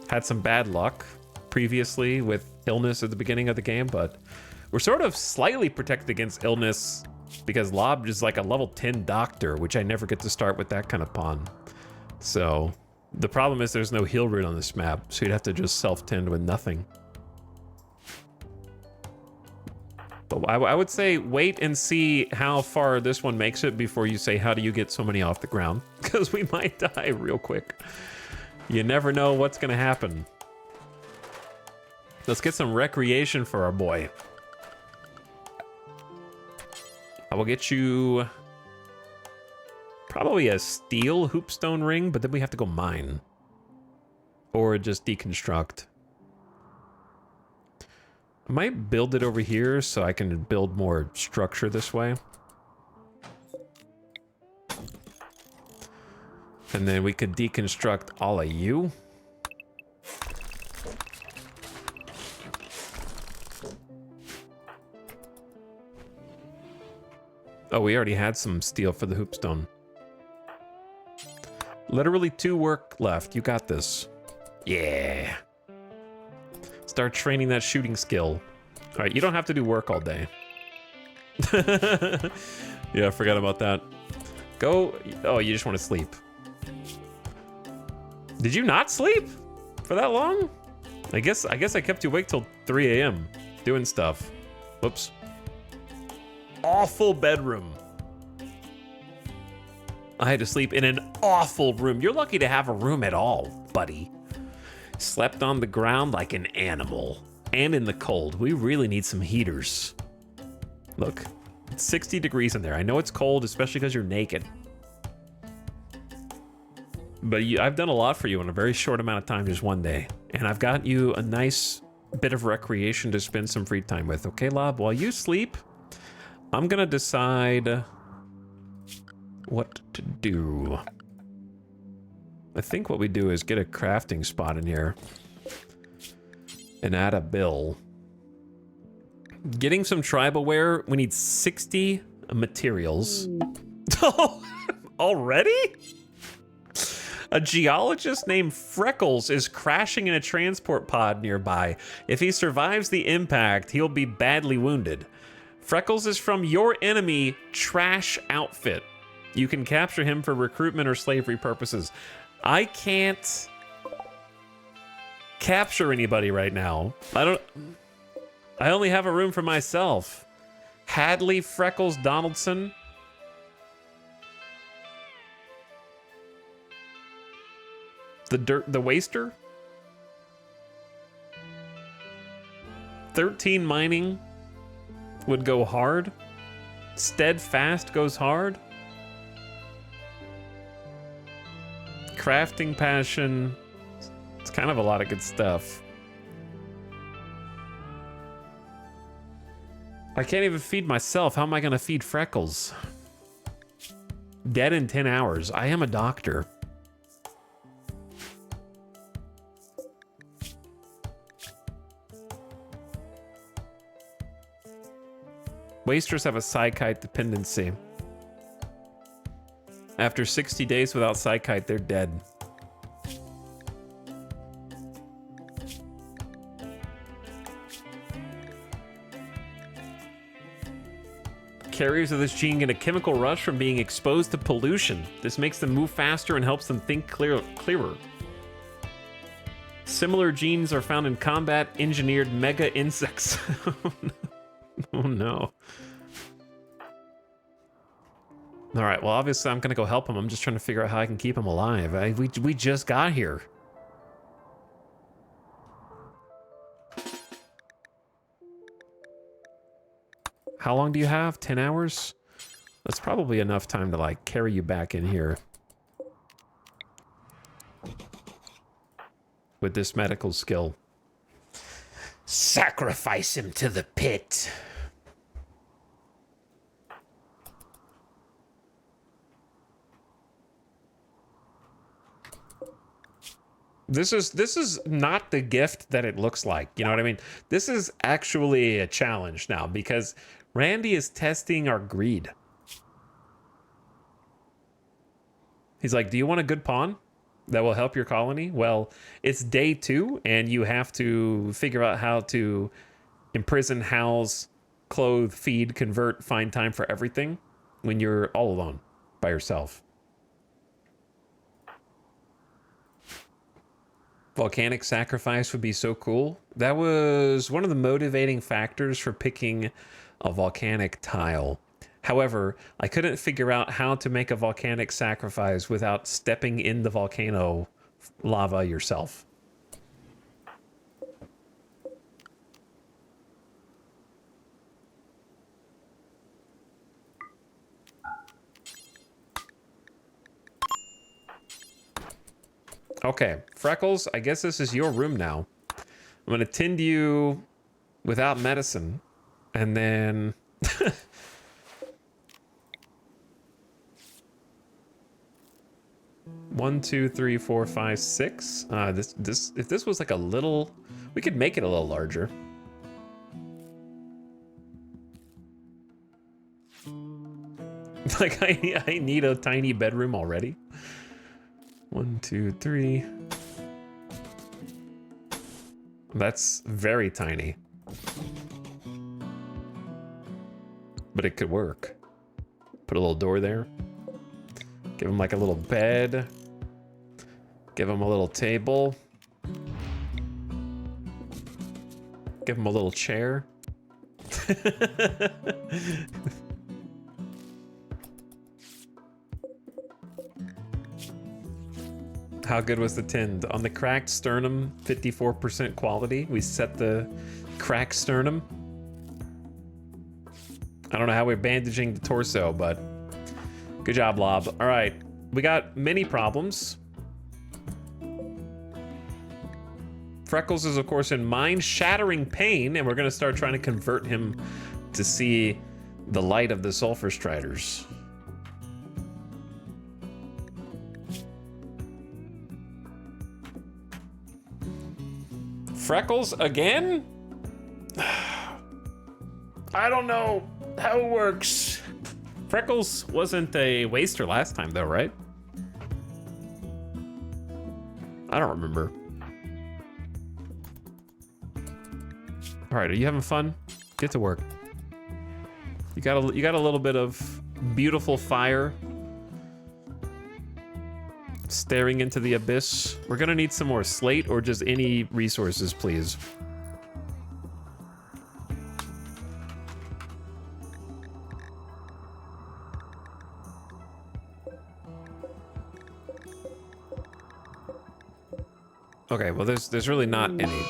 Had some bad luck previously with illness at the beginning of the game, but we're sort of slightly protected against illness because Lob is like a level 10 doctor, which I never get to start with that kind of pawn. So the problem is there's no heal route on this map, so you'd have to just self-tend with nothing. But I would say wait and see how far this one makes it before you say, how do you get so many off the ground? Because we might die real quick. You never know what's gonna happen. Let's get some recreation for our boy. I will get you probably a steel hoopstone ring, but then we have to go mine. Or just deconstruct. I might build it over here so I can build more structure this way. And then we could deconstruct all of you. Oh, we already had some steel for the hoopstone. Literally 2 work left. You got this. Yeah. Start training that shooting skill. All right, you don't have to do work all day. Yeah, I forgot about that. Go. Oh, you just want to sleep. Did you not sleep for that long? I guess I kept you awake till 3 a.m. doing stuff. Whoops. Awful bedroom. I had to sleep in an awful room. You're lucky to have a room at all, buddy. Slept on the ground like an animal. And in the cold. We really need some heaters. Look, it's 60 degrees in there. I know it's cold, especially because you're naked. But I've done a lot for you in a very short amount of time, just one day. And I've got you a nice bit of recreation to spend some free time with. Okay, Lob? While you sleep, I'm gonna decide what to do. I think what we do is get a crafting spot in here and add a bill. Getting some tribalware, we need 60 materials. Oh, already? A geologist named Freckles is crashing in a transport pod nearby. If he survives the impact, he'll be badly wounded. Freckles is from your enemy, Trash Outfit. You can capture him for recruitment or slavery purposes. I can't capture anybody right now. I only have a room for myself. Hadley Freckles Donaldson. The waster. 13 mining would go hard. Steadfast goes hard. Crafting passion. It's kind of a lot of good stuff. I can't even feed myself. How am I going to feed Freckles? Dead in 10 hours. I am a doctor. Wasters have a psychite dependency. After 60 days without psychite, they're dead. Carriers of this gene get a chemical rush from being exposed to pollution. This makes them move faster and helps them think clearer. Similar genes are found in combat-engineered mega insects. Oh no. All right, well, obviously I'm gonna go help him. I'm just trying to figure out how I can keep him alive. We just got here. How long do you have? 10 hours? That's probably enough time to, like, carry you back in here. With this medical skill. Sacrifice him to the pit. This is not the gift that it looks like. You know what I mean? This is actually a challenge now because Randy is testing our greed. He's like, do you want a good pawn that will help your colony? Well, it's day 2 and you have to figure out how to imprison, house, clothe, feed, convert, find time for everything when you're all alone by yourself. Volcanic sacrifice would be so cool. That was one of the motivating factors for picking a volcanic tile. However, I couldn't figure out how to make a volcanic sacrifice without stepping in the volcano lava yourself. Okay, Freckles, I guess this is your room now. I'm gonna tend you without medicine, and then... 1, 2, 3, 4, 5, 6. If this was like a little... We could make it a little larger. Like, I need a tiny bedroom already. 1, 2, 3. That's very tiny. But it could work. Put a little door there. Give him like a little bed. Give him a little table. Give him a little chair. How good was the tinned? On the cracked sternum, 54% quality. We set the cracked sternum. I don't know how we're bandaging the torso, but good job, Lob. All right, we got many problems. Freckles is, of course, in mind-shattering pain, and we're going to start trying to convert him to see the light of the Sulfurstriders. Freckles again? I don't know how it works. Freckles wasn't a waster last time, though, right? I don't remember. All right, are you having fun? Get to work. You got a little bit of beautiful fire staring into the abyss. We're gonna need some more slate or just any resources, please. Okay, well, there's really not any.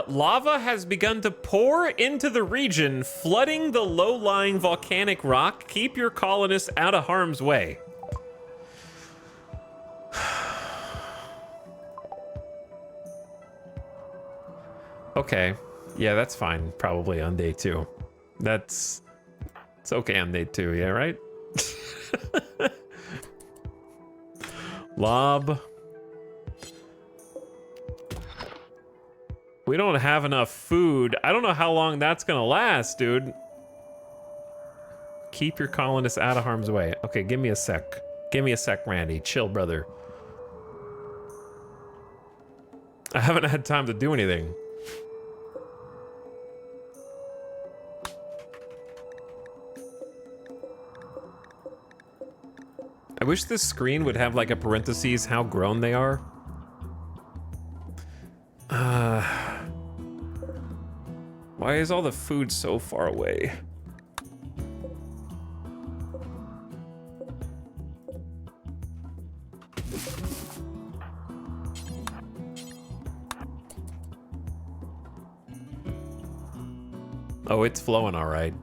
Lava has begun to pour into the region, flooding the low-lying volcanic rock. Keep your colonists out of harm's way. Okay, yeah, that's fine. Probably on day 2. It's okay on day 2, yeah, right? Lob. We don't have enough food. I don't know how long that's gonna last, dude. Keep your colonists out of harm's way. Okay, give me a sec. Give me a sec, Randy. Chill, brother. I haven't had time to do anything. I wish this screen would have like a parentheses how grown they are. Why is all the food so far away? Oh, it's flowing all right.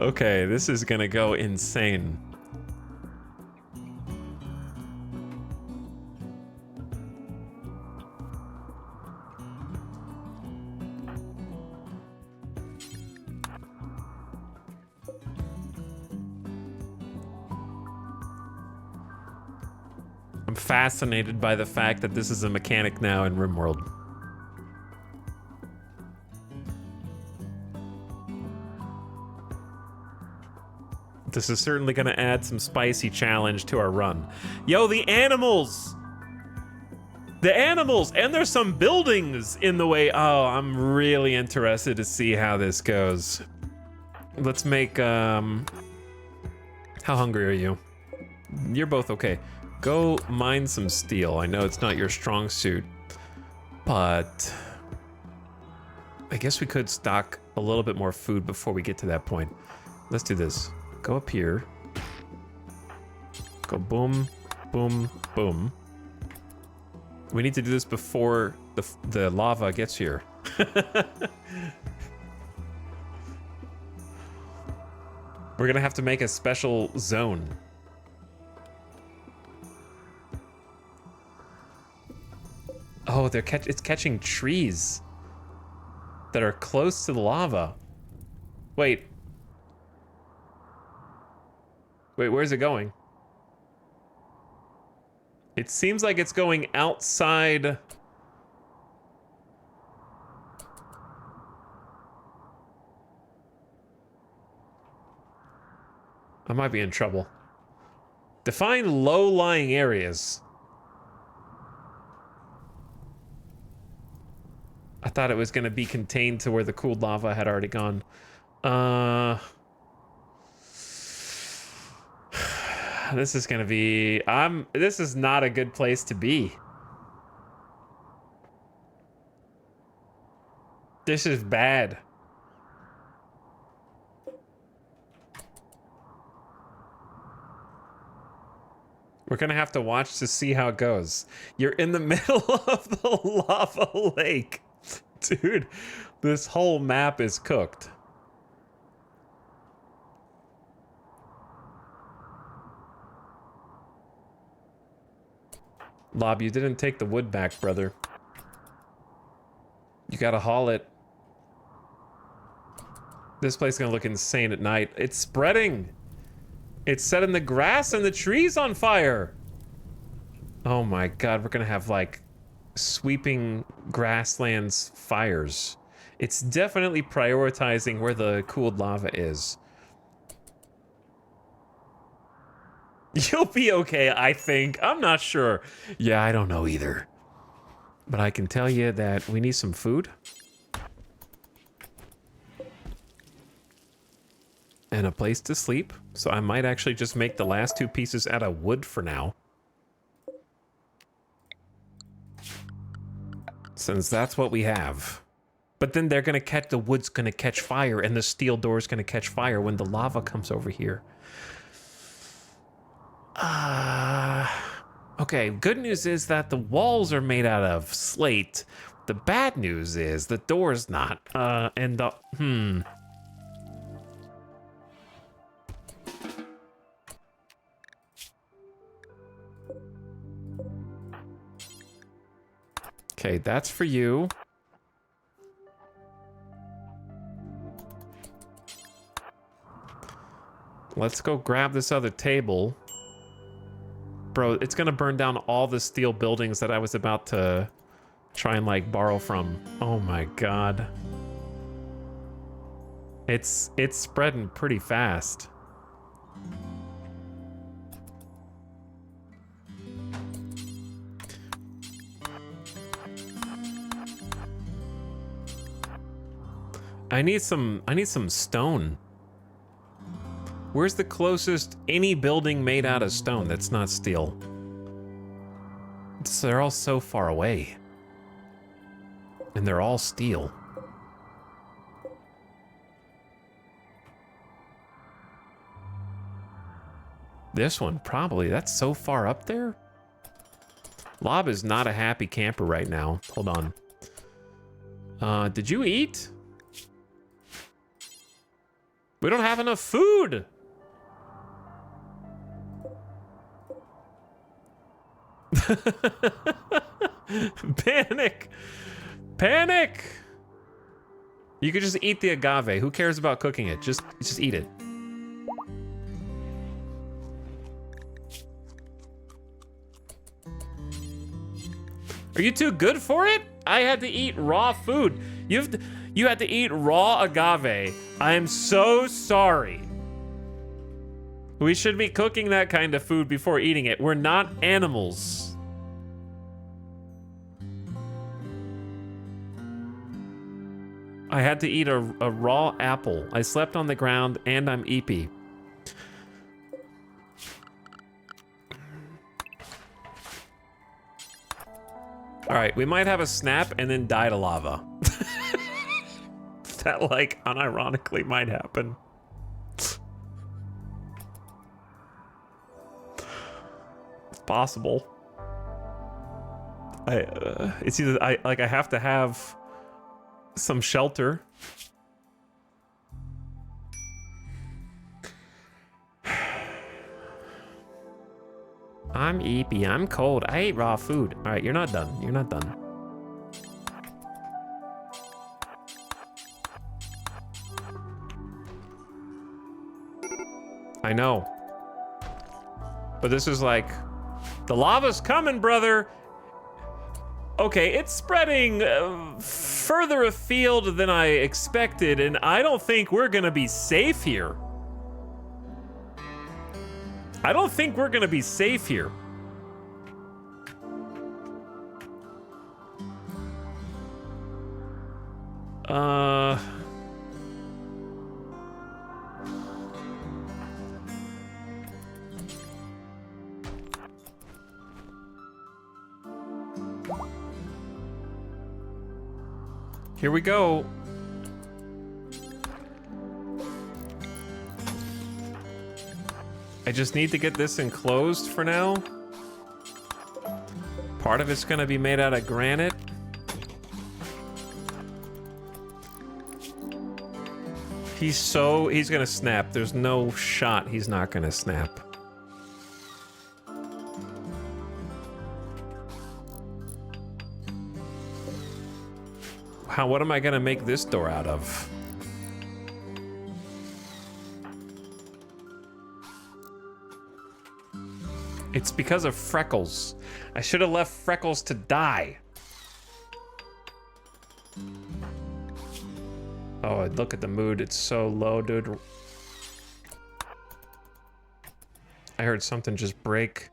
Okay, this is gonna go insane. I'm fascinated by the fact that this is a mechanic now in RimWorld. This is certainly gonna add some spicy challenge to our run. Yo, the animals! The animals, and there's some buildings in the way. Oh, I'm really interested to see how this goes. Let's make, how hungry are you? You're both okay. Go mine some steel. I know it's not your strong suit, but I guess we could stock a little bit more food before we get to that point. Let's do this. Go up here. Go boom, boom, boom. We need to do this before the lava gets here. We're gonna have to make a special zone. Oh, it's catching trees that are close to the lava. Wait. Wait, where's it going? It seems like it's going outside. I might be in trouble. Define low-lying areas. I thought it was going to be contained to where the cooled lava had already gone. This is going to be... this is not a good place to be. This is bad. We're going to have to watch to see how it goes. You're in the middle of the lava lake. Dude, this whole map is cooked. Lob, you didn't take the wood back, brother. You gotta haul it. This place is gonna look insane at night. It's spreading. It's setting the grass and the trees on fire. Oh my god, we're gonna have like sweeping grasslands fires. It's definitely prioritizing where the cooled lava is. You'll be okay, I think. I'm not sure. Yeah, I don't know either. But I can tell you that we need some food. And a place to sleep. So I might actually just make the last two pieces out of wood for now. Since that's what we have. But then they're gonna catch, the wood's gonna catch fire and the steel door's gonna catch fire when the lava comes over here. Okay, good news is that the walls are made out of slate. The bad news is the door's not. And the, Okay, that's for you. Let's go grab this other table. Bro, it's gonna burn down all the steel buildings that I was about to try and like borrow from. Oh my god. It's spreading pretty fast. I need some stone. Where's the closest any building made out of stone that's not steel? They're all so far away. And they're all steel. This one, probably. That's so far up there? Lob is not a happy camper right now. Hold on. Did you eat? We don't have enough food! Panic! Panic! You could just eat the agave. Who cares about cooking it? Just eat it. Are you too good for it? I had to eat raw food. You had to eat raw agave. I am so sorry. We should be cooking that kind of food before eating it. We're not animals. I had to eat a raw apple. I slept on the ground and I'm eepy. All right, we might have a snap and then die to lava. That, like, unironically might happen. It's possible. It's either I have to have some shelter. I'm eepy. I'm cold. I ate raw food. All right, you're not done. You're not done. I know. But this is like, the lava's coming, brother. Okay, it's spreading further afield than I expected, and I don't think we're gonna be safe here. I don't think we're gonna be safe here. Here we go. I just need to get this enclosed for now. Part of it's gonna be made out of granite. He's gonna snap. There's no shot he's not gonna snap. What am I gonna make this door out of? It's because of Freckles. I should have left Freckles to die. Oh, look at the mood. It's so low, dude. I heard something just break.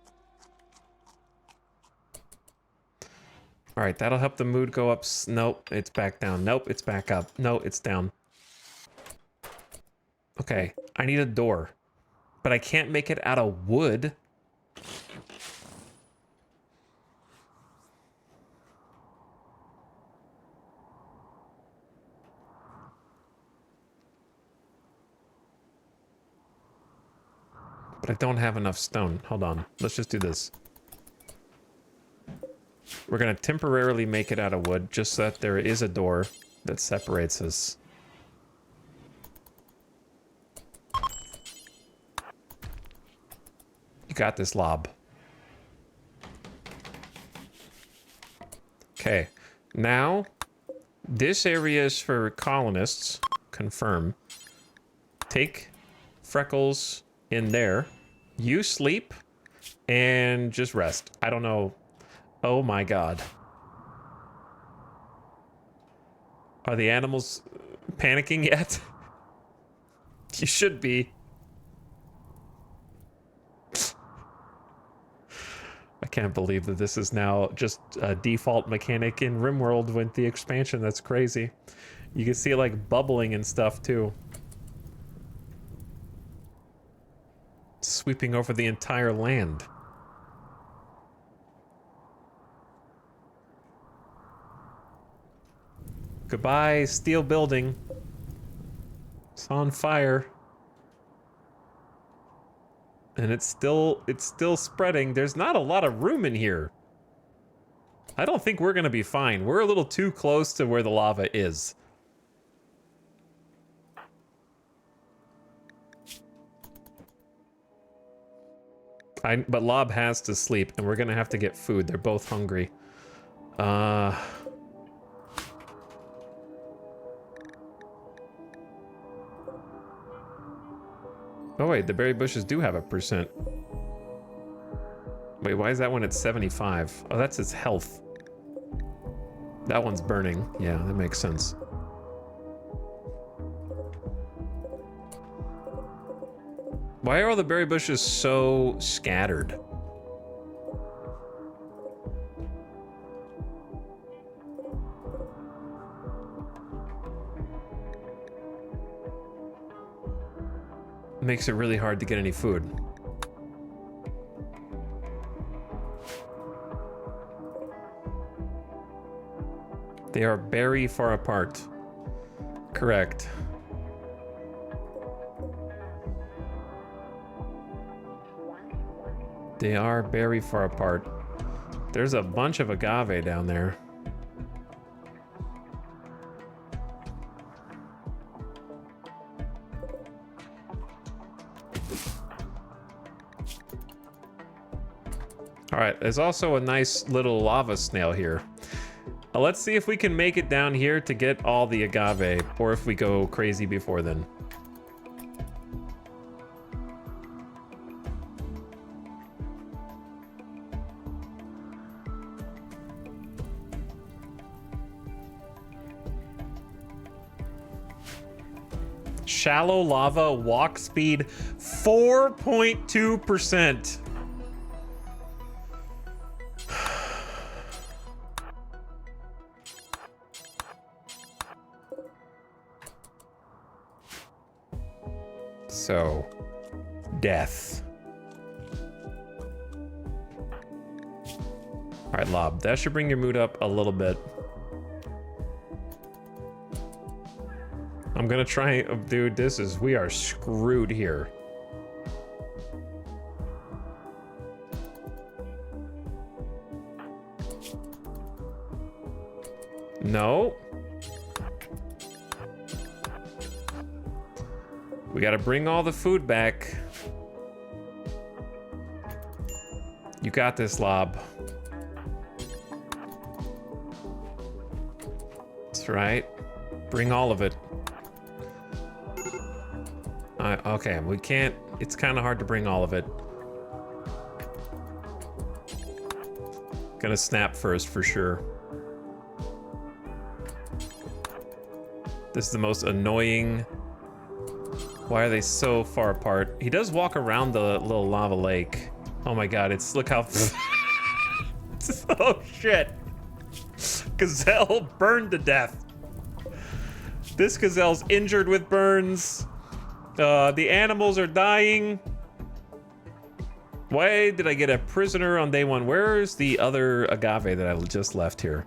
All right, that'll help the mood go up. Nope, it's back down. Nope, it's back up. No, it's down. Okay, I need a door, but I can't make it out of wood. But I don't have enough stone. Hold on, let's just do this. We're gonna temporarily make it out of wood, just so that there is a door that separates us. You got this, Lob. Okay, now this area is for colonists. Confirm. Take Freckles in there. You sleep and just rest. I don't know. Oh my god. Are the animals panicking yet? You should be. I can't believe that this is now just a default mechanic in RimWorld with the expansion. That's crazy. You can see it like bubbling and stuff too. Sweeping over the entire land. Goodbye, steel building. It's on fire. And it's still spreading. There's not a lot of room in here. I don't think we're gonna be fine. We're a little too close to where the lava is. But Lob has to sleep, and we're gonna have to get food. They're both hungry. Oh wait, the berry bushes do have a percent. Wait, why is that one at 75? Oh, that's its health. That one's burning. Yeah, that makes sense. Why are all the berry bushes so scattered? makes it really hard to get any food. They are very far apart. Correct. They are very far apart. There's a bunch of agave down there. All right, there's also a nice little lava snail here. Let's see if we can make it down here to get all the agave, or if we go crazy before then. Shallow lava, walk speed 4.2%. So, death. All right, Lob, that should bring your mood up a little bit. I'm gonna try, dude, we are screwed here. No. We gotta bring all the food back. You got this, Lob. That's right. Bring all of it. Okay, we can't, it's kind of hard to bring all of it. Gonna snap first for sure. This is the most annoying. Why are they so far apart? He does walk around the little lava lake. Oh my god, look how... Oh shit. Gazelle burned to death. This gazelle's injured with burns. The animals are dying. Why did I get a prisoner on day one? Where's the other agave that I just left here?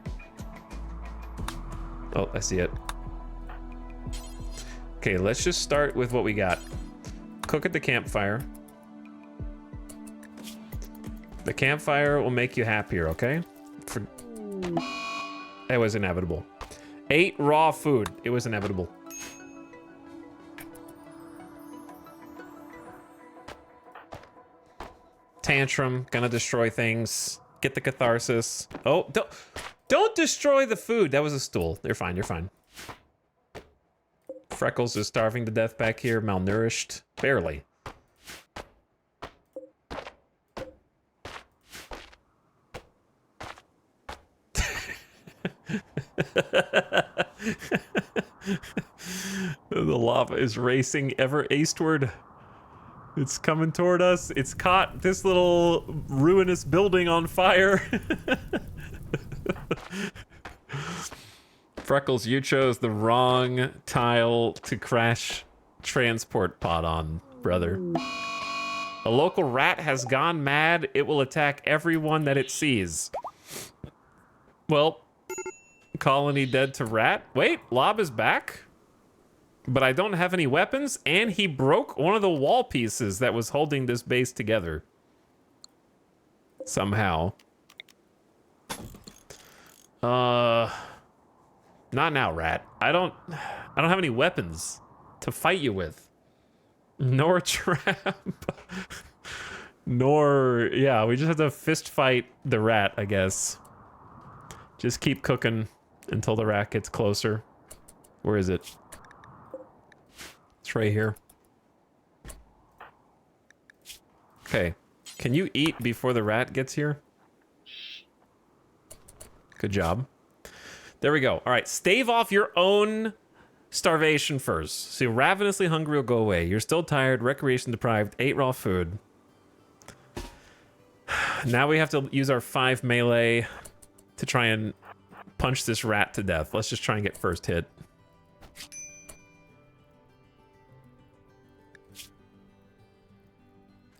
Oh, I see it. Okay, let's just start with what we got. Cook at the campfire. The campfire will make you happier, okay? It was inevitable. 8 raw food. It was inevitable. Tantrum, gonna destroy things. Get the catharsis. Oh, don't destroy the food. That was a stool. You're fine, you're fine. Freckles is starving to death back here, malnourished. Barely. The lava is racing ever eastward. It's coming toward us. It's caught this little ruinous building on fire. Freckles, you chose the wrong tile to crash transport pod on, brother. A local rat has gone mad. It will attack everyone that it sees. Well, colony dead to rat. Wait, Lob is back? But I don't have any weapons, and he broke one of the wall pieces that was holding this base together. Somehow. Not now, rat. I don't have any weapons to fight you with. Nor trap. Nor, yeah, we just have to fist fight the rat, I guess. Just keep cooking until the rat gets closer. Where is it? It's right here. Okay. Can you eat before the rat gets here? Good job. There we go. All right, stave off your own starvation first. So ravenously hungry will go away. You're still tired, recreation deprived, 8 raw food. Now we have to use our 5 melee to try and punch this rat to death. Let's just try and get first hit.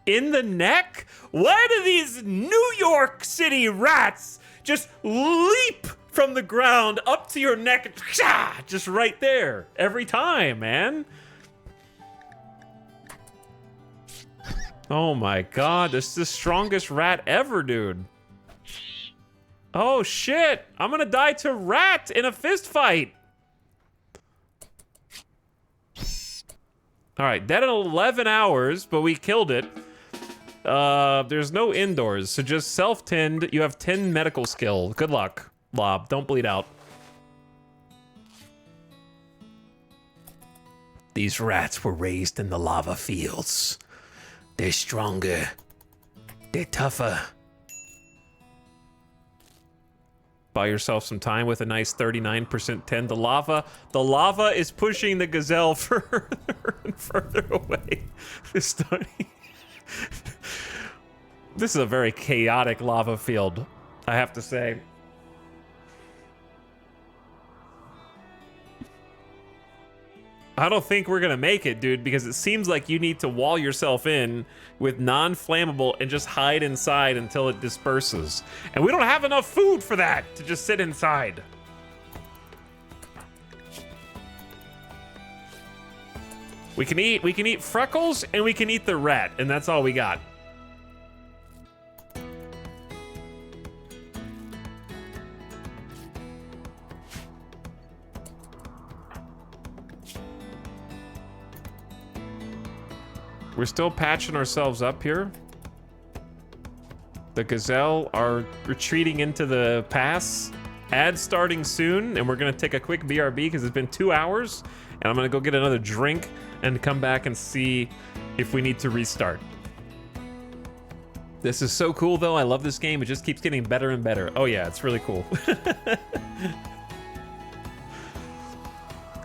in the neck? Why do these New York City rats just leap from the ground up to your neck? Just right there. Every time, man. Oh my god, this is the strongest rat ever, dude. Oh shit, I'm gonna die to rat in a fist fight. All right, dead in 11 hours, but we killed it. There's no indoors, so just self-tinned. You have 10 medical skill. Good luck, Lob. Don't bleed out. These rats were raised in the lava fields. They're stronger. They're tougher. Buy yourself some time with a nice 39% tend to lava. The lava is pushing the gazelle further and further away. This is a very chaotic lava field, I have to say. I don't think we're gonna make it, dude, because it seems like you need to wall yourself in with non-flammable and just hide inside until it disperses. And we don't have enough food for that, to just sit inside. We can eat Freckles and we can eat the rat, and that's all we got. We're still patching ourselves up here. The gazelle are retreating into the pass. Ad starting soon, and we're gonna take a quick BRB because it's been 2 hours, and I'm gonna go get another drink and come back and see if we need to restart. This is so cool though. I love this game. It just keeps getting better and better. Oh yeah, it's really cool.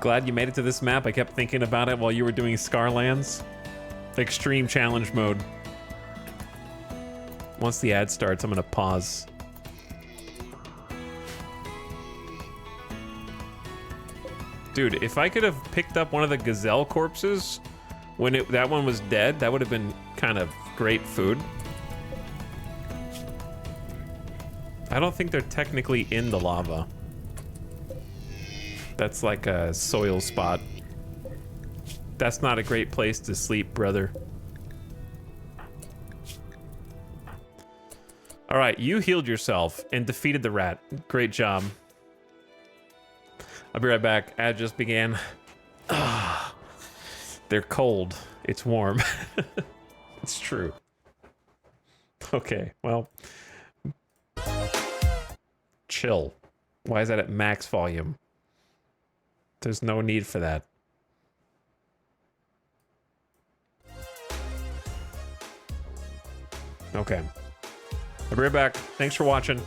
Glad you made it to this map. I kept thinking about it while you were doing Scarlands. Extreme challenge mode. Once the ad starts, I'm gonna pause. Dude, if I could have picked up one of the gazelle corpses when that one was dead, that would have been kind of great food. I don't think they're technically in the lava. That's like a soil spot. That's not a great place to sleep, brother. All right, you healed yourself and defeated the rat. Great job. I'll be right back. Ad just began. They're cold. It's warm. It's true. Okay, well. Chill. Why is that at max volume? There's no need for that. Okay. I'll be right back. Thanks for watching.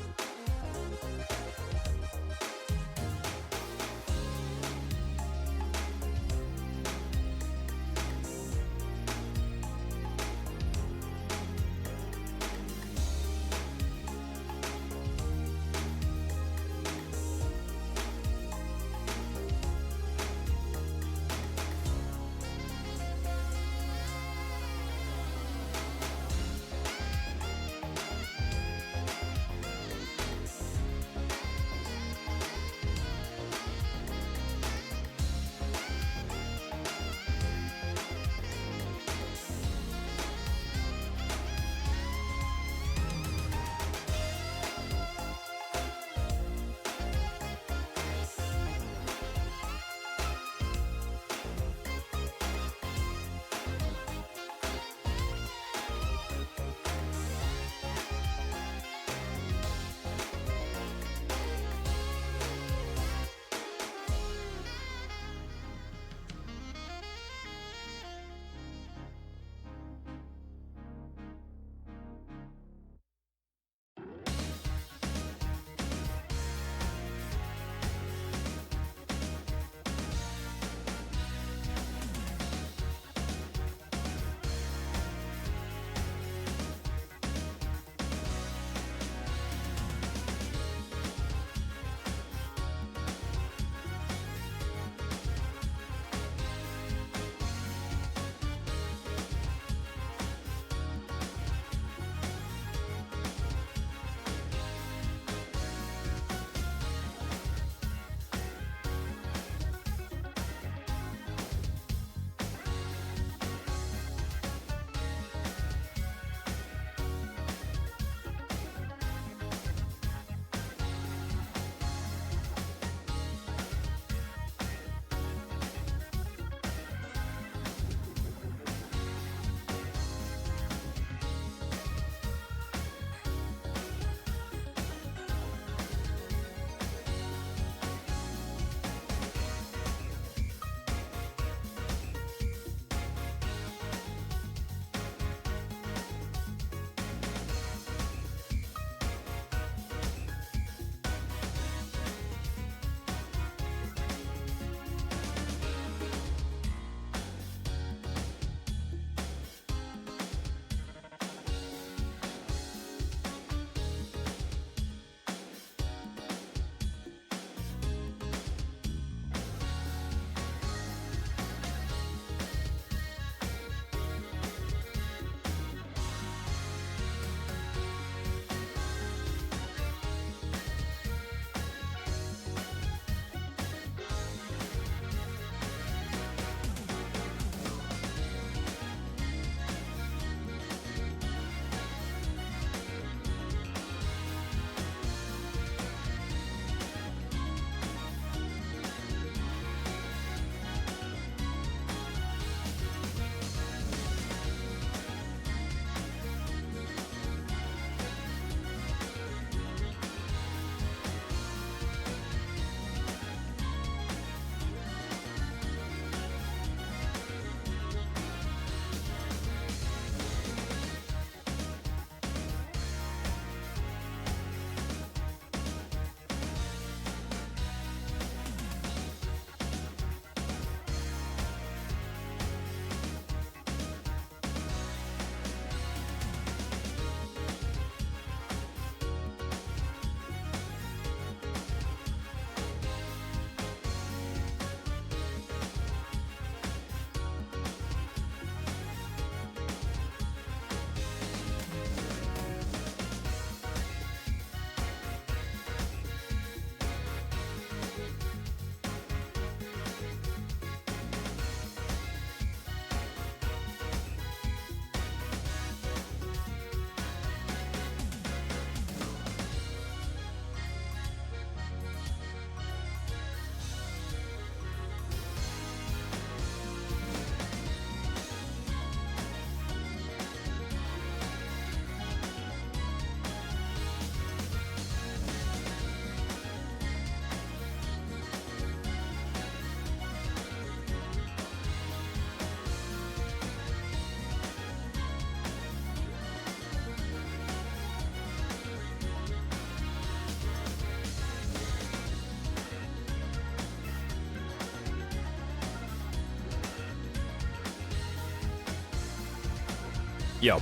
Yo.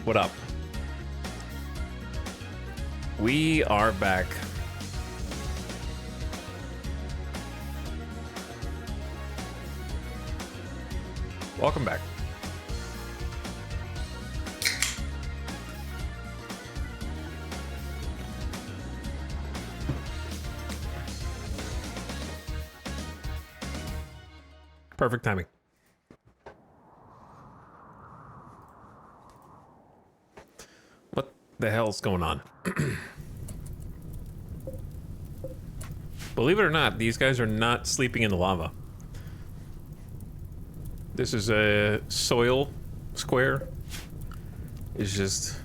What up? We are back. Welcome back. Perfect timing. What the hell's going on? Believe it or not, these guys are not sleeping in the lava. This is a soil square. It's just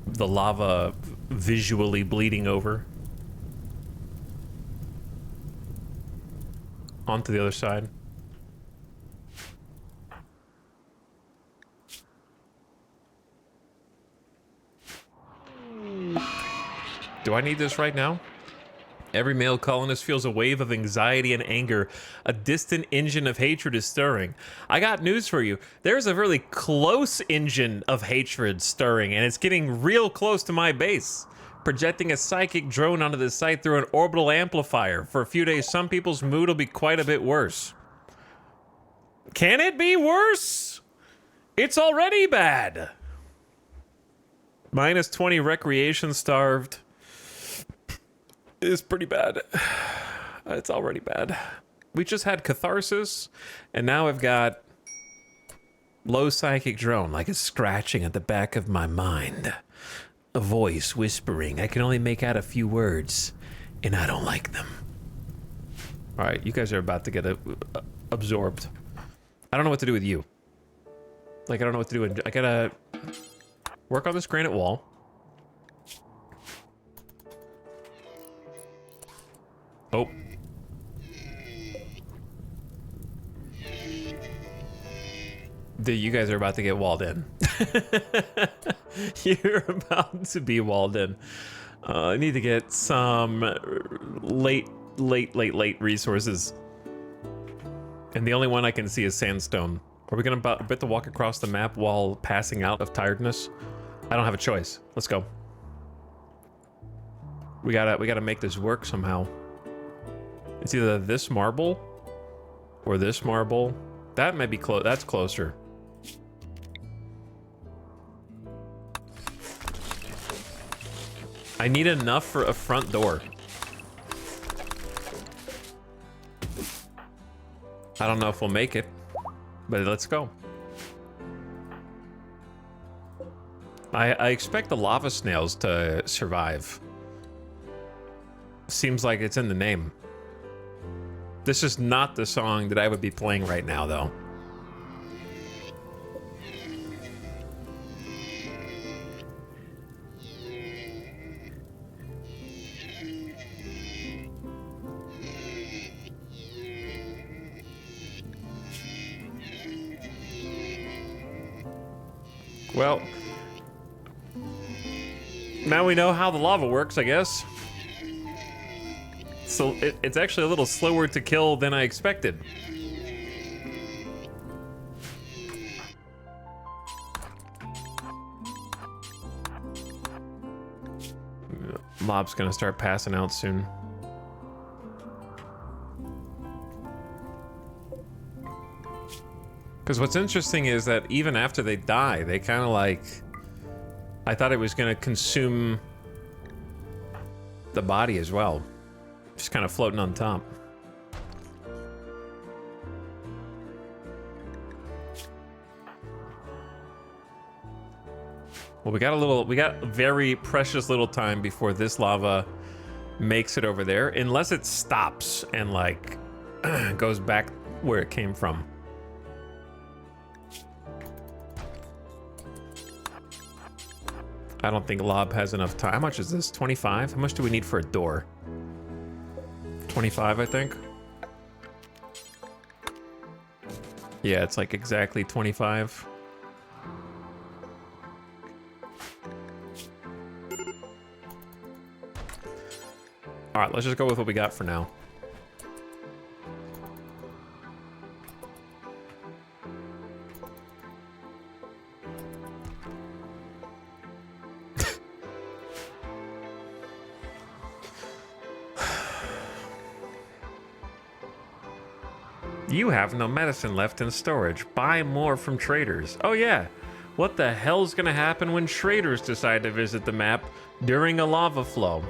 the lava visually bleeding over onto the other side. Do I need this right now? Every male colonist feels a wave of anxiety and anger. A distant engine of hatred is stirring. I got news for you. There's a really close engine of hatred stirring, and it's getting real close to my base. Projecting a psychic drone onto the site through an orbital amplifier. For a few days, some people's mood will be quite a bit worse. Can it be worse? It's already bad. Minus 20 recreation starved. Is pretty bad. It's already bad. We just had catharsis, and now I've got low psychic drone, like it's scratching at the back of my mind. A voice whispering. I can only make out a few words, and I don't like them. All right, you guys are about to get absorbed. I don't know what to do with you. Like, I don't know what to do. I gotta work on this granite wall. Oh. Dude, you guys are about to get walled in. You're about to be walled in. I need to get some late resources. And the only one I can see is sandstone. Are we gonna bet to walk across the map while passing out of tiredness? I don't have a choice. Let's go. We gotta make this work somehow. It's either this marble or this marble. That might be close. That's closer. I need enough for a front door. I don't know if we'll make it, but let's go. I expect the lava snails to survive. Seems like it's in the name. This is not the song that I would be playing right now, though. Well, now we know how the lava works, I guess. So it's actually a little slower to kill than I expected. Mob's gonna start passing out soon. Because what's interesting is that even after they die, they kind of like... I thought it was gonna consume the body as well. Just kind of floating on top. Well, we got very precious little time before this lava makes it over there, unless it stops and like goes back where it came from. I don't think Lob has enough time. How much is this? 25? How much do we need for a door? 25, I think. Yeah, it's like exactly 25. All right, let's just go with what we got for now. You have no medicine left in storage. Buy more from traders. Oh yeah. What the hell's gonna happen when traders decide to visit the map during a lava flow?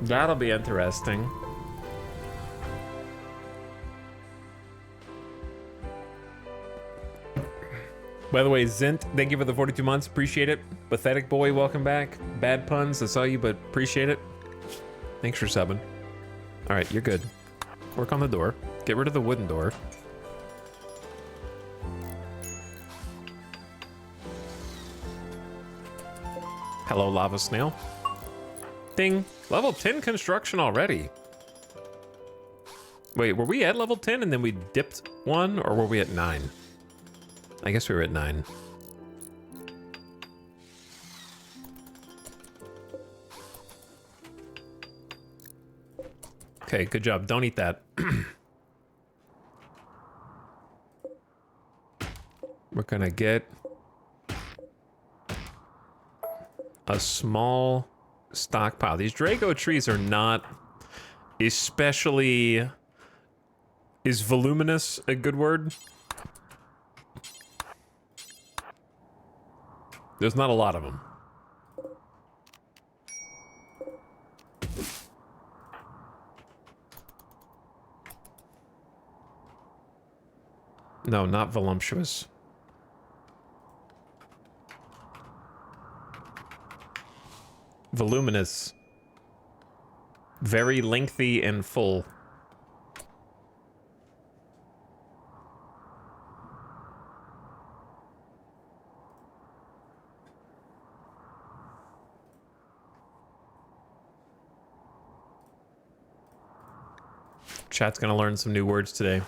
That'll be interesting. By the way, Zint, thank you for the 42 months. Appreciate it. Pathetic Boy, welcome back. Bad puns, I saw you, but appreciate it. Thanks for subbing. All right, you're good. Work on the door. Get rid of the wooden door. Hello, lava snail. Ding. Level 10 construction already. Wait, were we at level 10 and then we dipped one, or were we at 9? I guess we were at 9. Okay, good job. Don't eat that. We're gonna get a small stockpile. These Drago trees are not especially... Is voluminous a good word? There's not a lot of them. No, not voluptuous. Voluminous. Very lengthy and full. Chat's gonna learn some new words today.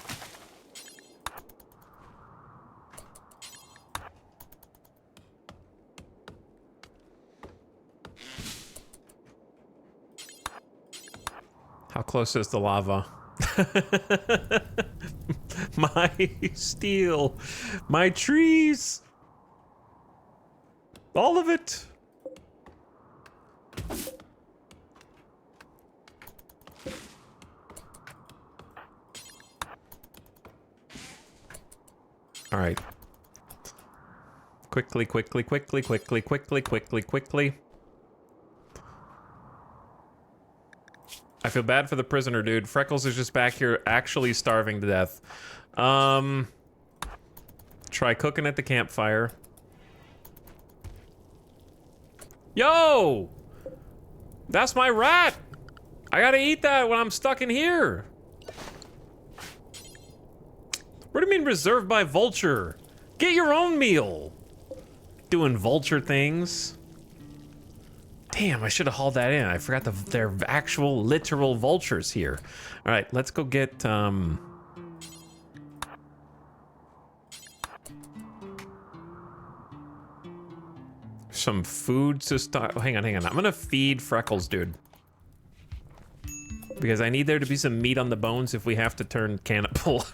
How close is the lava? My steel, my trees, all of it. All right. Quickly, quickly, quickly, quickly, quickly, quickly, quickly. I feel bad for the prisoner, dude. Freckles is just back here actually starving to death. Try cooking at the campfire. Yo! That's my rat! I gotta eat that when I'm stuck in here. What do you mean reserved by vulture? Get your own meal. Doing vulture things. Damn, I should have hauled that in. I forgot they're actual literal vultures here. All right, let's go get some food to start. Oh, hang on. I'm gonna feed Freckles, dude. Because I need there to be some meat on the bones if we have to turn cannibal.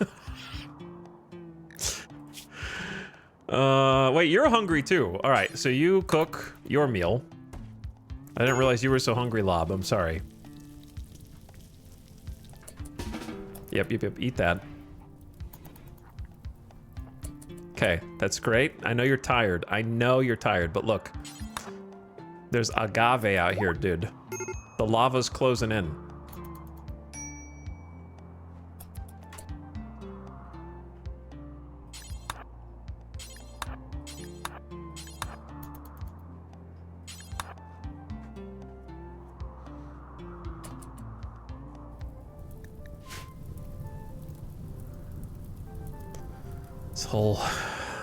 Wait, you're hungry too. All right, so you cook your meal. I didn't realize you were so hungry, Lob. I'm sorry. Yep, eat that. Okay, that's great. I know you're tired. But look. There's agave out here, dude. The lava's closing in.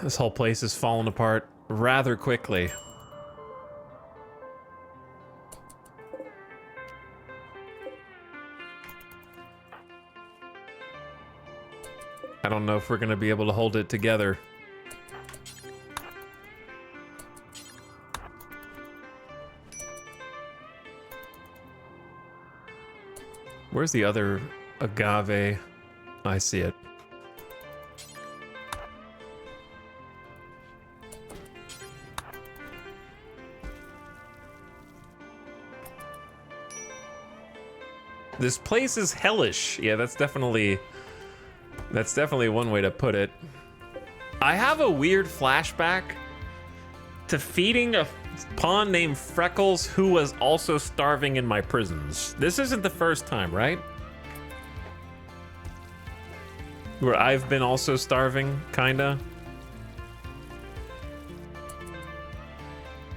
This whole place is falling apart rather quickly. I don't know if we're gonna be able to hold it together. Where's the other agave? I see it. This place is hellish. Yeah, that's definitely one way to put it. I have a weird flashback to feeding a pawn named Freckles who was also starving in my prisons. This isn't the first time, right? Where I've been also starving, kinda.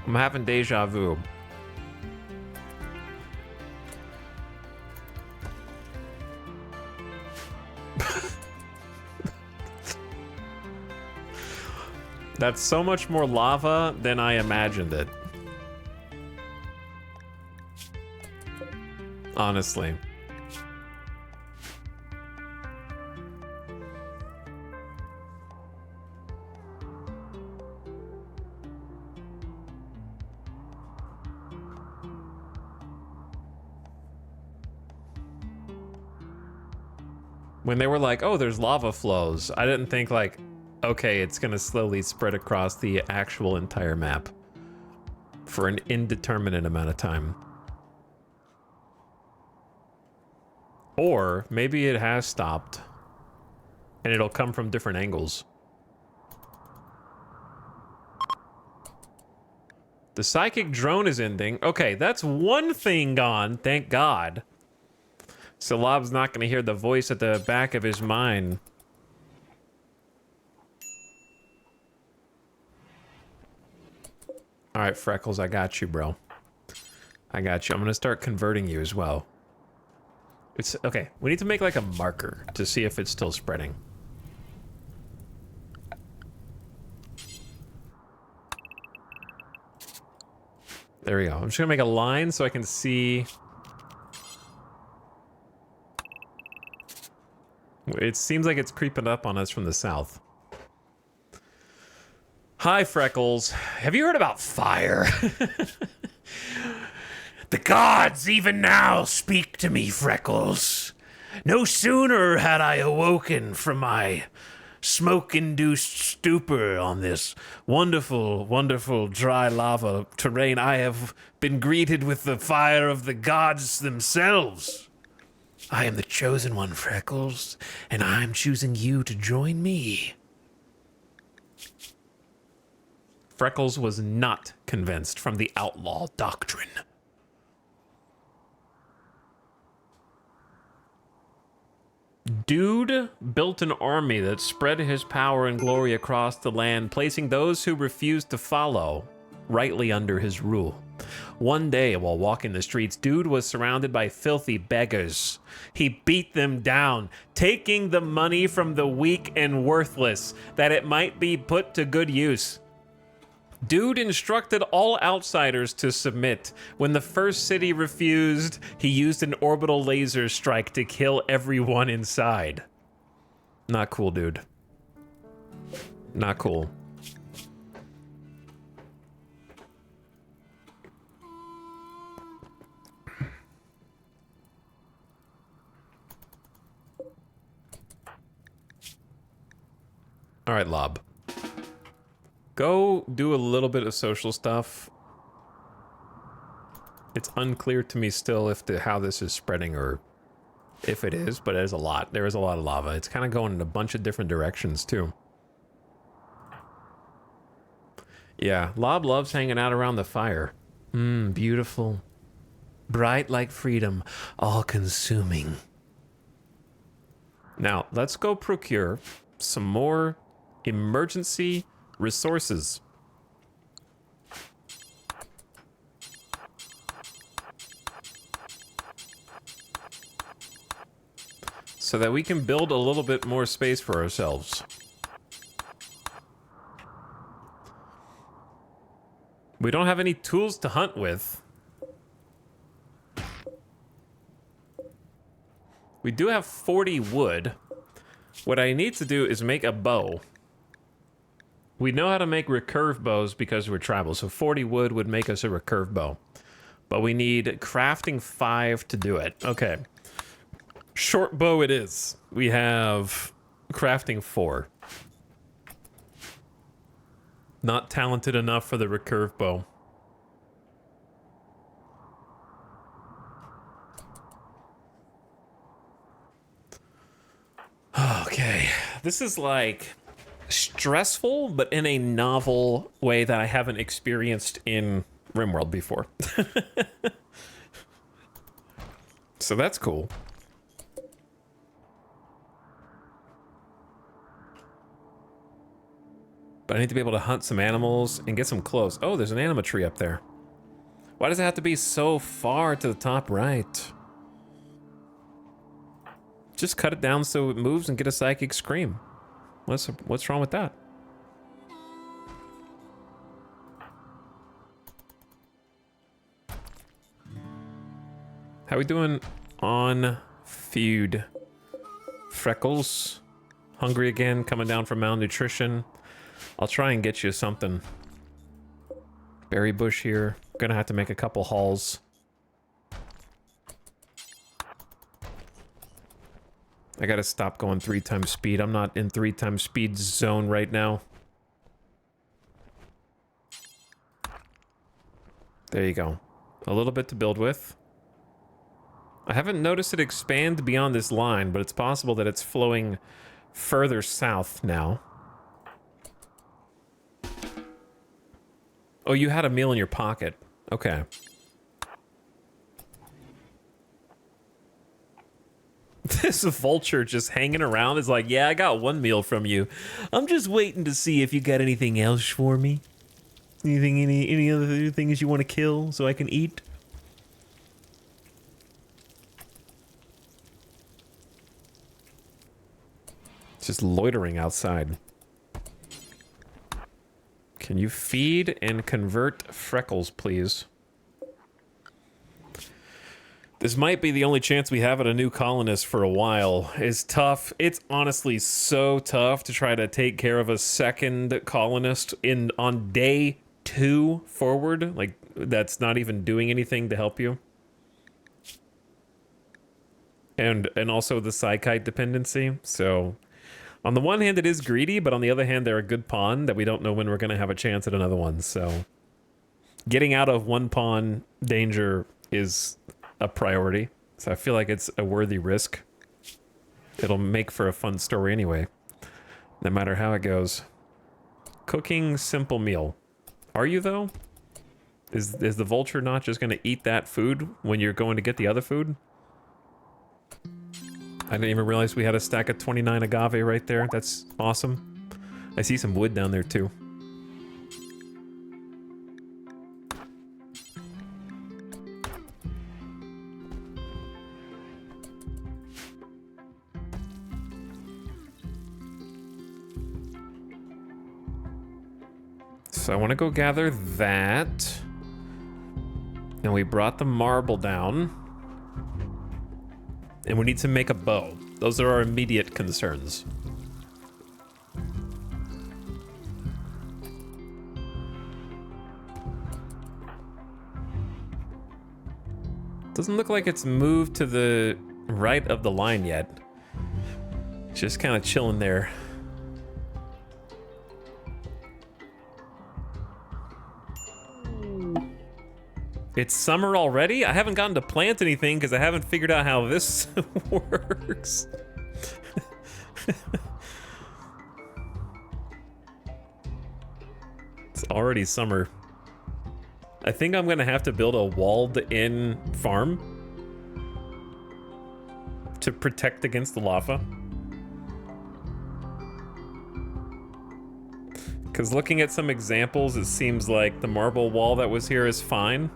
I'm having deja vu. That's so much more lava than I imagined it. Honestly. When they were like, oh, there's lava flows, I didn't think like, okay, it's gonna slowly spread across the actual entire map for an indeterminate amount of time. Or maybe it has stopped and it'll come from different angles. The psychic drone is ending. Okay, that's one thing gone, thank God. So Lob's not gonna hear the voice at the back of his mind. All right, Freckles, I got you, bro. I got you. I'm gonna start converting you as well. It's okay. We need to make like a marker to see if it's still spreading. There we go. I'm just gonna make a line so I can see. It seems like it's creeping up on us from the south. Hi, Freckles. Have you heard about fire? The gods even now speak to me, Freckles. No sooner had I awoken from my smoke-induced stupor on this wonderful, wonderful dry lava terrain, I have been greeted with the fire of the gods themselves. I am the chosen one, Freckles, and I'm choosing you to join me. Freckles was not convinced from the outlaw doctrine. Dude built an army that spread his power and glory across the land, placing those who refused to follow rightly under his rule. One day, while walking the streets, Dude was surrounded by filthy beggars. He beat them down, taking the money from the weak and worthless, that it might be put to good use. Dude instructed all outsiders to submit. When the first city refused, he used an orbital laser strike to kill everyone inside. Not cool, dude. Not cool. All right, Lob. Go do a little bit of social stuff. It's unclear to me still how this is spreading or if it is, but it is a lot. There is a lot of lava. It's kind of going in a bunch of different directions too. Yeah, Lob loves hanging out around the fire. Beautiful. Bright like freedom, all-consuming. Now, let's go procure some more emergency resources. So that we can build a little bit more space for ourselves. We don't have any tools to hunt with. We do have 40 wood. What I need to do is make a bow. We know how to make recurve bows because we're tribal, so 40 wood would make us a recurve bow. But we need crafting 5 to do it. Okay. Short bow it is. We have crafting 4. Not talented enough for the recurve bow. Okay, this is like stressful, but in a novel way that I haven't experienced in RimWorld before. So that's cool. But I need to be able to hunt some animals and get some clothes. Oh, there's an anima tree up there. Why does it have to be so far to the top right? Just cut it down so it moves and get a psychic scream. What's wrong with that? How we doing on food? Freckles, hungry again, coming down from malnutrition. I'll try and get you something. Berry bush here. Gonna have to make a couple hauls. I gotta stop going 3 times speed. I'm not in 3 times speed zone right now. There you go. A little bit to build with. I haven't noticed it expand beyond this line, but it's possible that it's flowing further south now. Oh, you had a meal in your pocket. Okay. This vulture just hanging around is like, yeah, I got 1 meal from you. I'm just waiting to see if you got anything else for me. Anything, any other things you want to kill so I can eat? Just loitering outside. Can you feed and convert Freckles, please? This might be the only chance we have at a new colonist for a while. It's tough. It's honestly so tough to try to take care of a second colonist on day 2 forward. Like, that's not even doing anything to help you. And also the Psychite dependency, so... On the one hand, it is greedy, but on the other hand, they're a good pawn that we don't know when we're going to have a chance at another one, so... Getting out of 1 pawn danger is a priority, so I feel like it's a worthy risk. It'll make for a fun story anyway, no matter how it goes. Cooking simple meal. Are you, though? Is the vulture not just going to eat that food when you're going to get the other food? I didn't even realize we had a stack of 29 agave right there. That's awesome. I see some wood down there too. So I want to go gather that. And we brought the marble down. And we need to make a bow. Those are our immediate concerns. Doesn't look like it's moved to the right of the line yet. Just kind of chilling there. It's summer already? I haven't gotten to plant anything because I haven't figured out how this works. It's already summer. I think I'm gonna have to build a walled-in farm to protect against the lava. Because looking at some examples, it seems like the marble wall that was here is fine.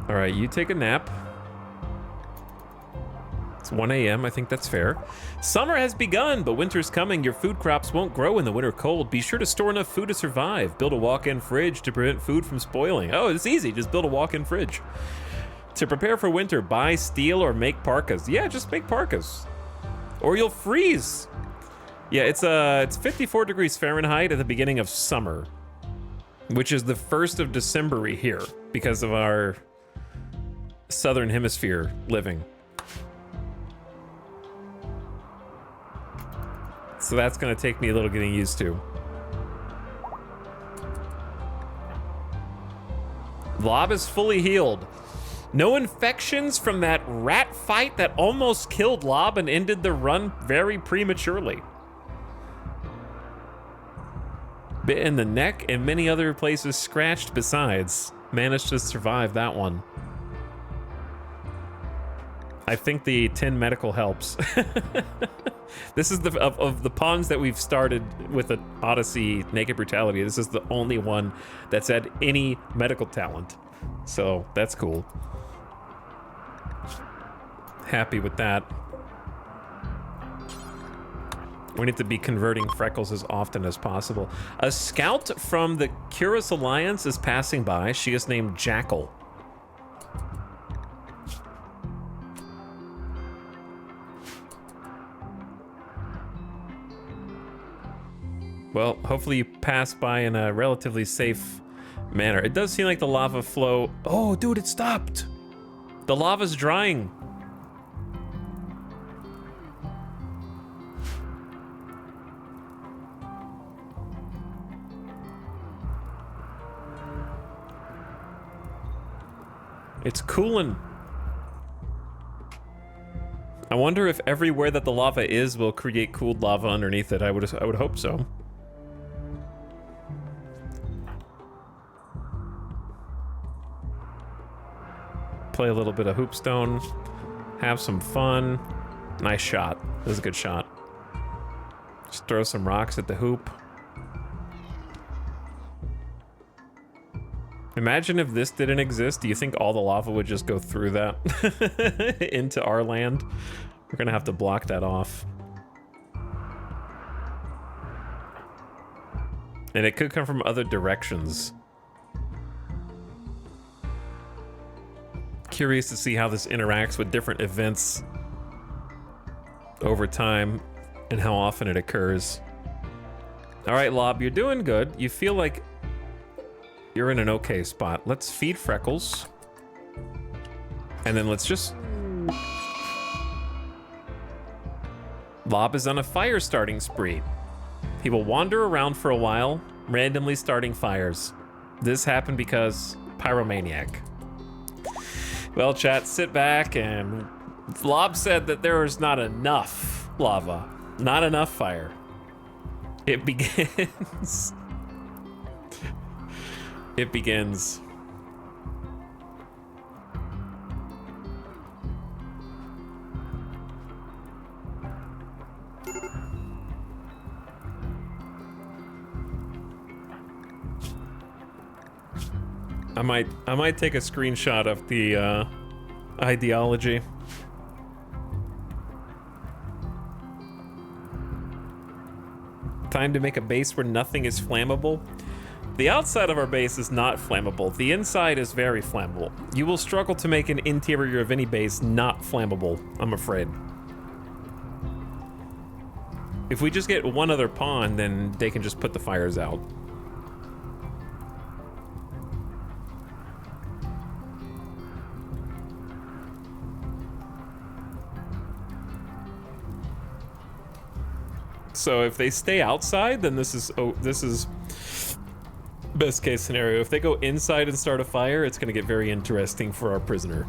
All right, you take a nap. It's 1 a.m. I think that's fair. Summer has begun, but winter's coming. Your food crops won't grow in the winter cold. Be sure to store enough food to survive. Build a walk-in fridge to prevent food from spoiling. Oh, it's easy. Just build a walk-in fridge. To prepare for winter, buy steel or make parkas. Yeah, just make parkas. Or you'll freeze. Yeah, it's 54 degrees Fahrenheit at the beginning of summer, which is the 1st of December here because of our southern hemisphere living. So that's gonna take me a little getting used to. Lob is fully healed. No infections from that rat fight that almost killed Lob and ended the run very prematurely. Bit in the neck and many other places scratched besides. Managed to survive that one. I think the 10 medical helps. This is the of the pawns that we've started with the Odyssey Naked Brutality. This is the only one that's had any medical talent. So that's cool. Happy with that. We need to be converting Freckles as often as possible. A scout from the Curious Alliance is passing by. She is named Jackal. Well, hopefully you pass by in a relatively safe manner. It does seem like the lava flow... Oh, dude, it stopped! The lava's drying. It's cooling. I wonder if everywhere that the lava is will create cooled lava underneath it. I would hope so. Play a little bit of hoopstone, have some fun. Nice shot. This is a good shot. Just throw some rocks at the hoop. Imagine if this didn't exist. Do you think all the lava would just go through that into our land? We're gonna have to block that off. And it could come from other directions. Curious to see how this interacts with different events over time and how often it occurs. All right, Lob, you're doing good. You feel like you're in an okay spot. Let's feed Freckles. And then let's just... Lob is on a fire starting spree. He will wander around for a while, randomly starting fires. This happened because pyromaniac. Well, chat, sit back, and Lob said that there is not enough lava, not enough fire. It begins. It begins. I might take a screenshot of the ideology. Time to make a base where nothing is flammable. The outside of our base is not flammable. The inside is very flammable. You will struggle to make an interior of any base not flammable, I'm afraid. If we just get one other pawn, then they can just put the fires out. So if they stay outside, then this is best case scenario. If they go inside and start a fire, it's gonna get very interesting for our prisoner.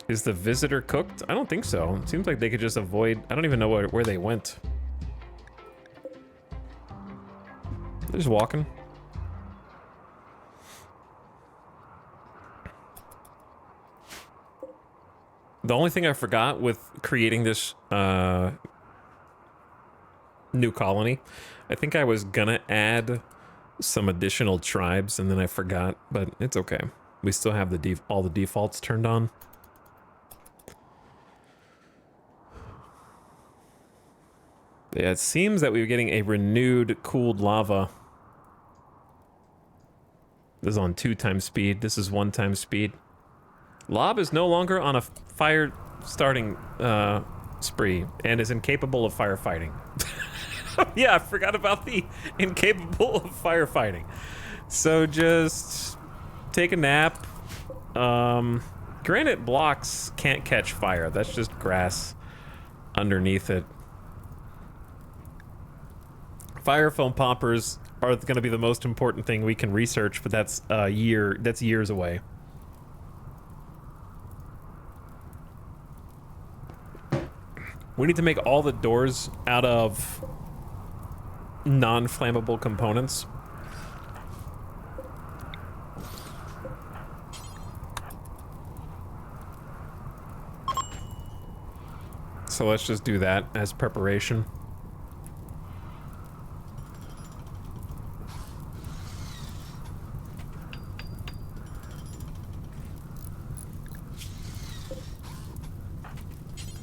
Is the visitor cooked? I don't think so. It seems like they could just avoid... I don't even know where they went. They're just walking. The only thing I forgot with creating this new colony, I think I was gonna add some additional tribes and then I forgot, but it's okay. We still have all the defaults turned on. Yeah, it seems that we were getting a renewed cooled lava. This is on 2x speed. This is 1x speed. Lob is no longer on a fire starting spree and is incapable of firefighting. Yeah, I forgot about the incapable of firefighting. So just take a nap. Granite blocks can't catch fire. That's just grass. underneath it. Fire foam poppers are going to be the most important thing we can research, but that's years away. We need to make all the doors out of non-flammable components. So let's just do that as preparation.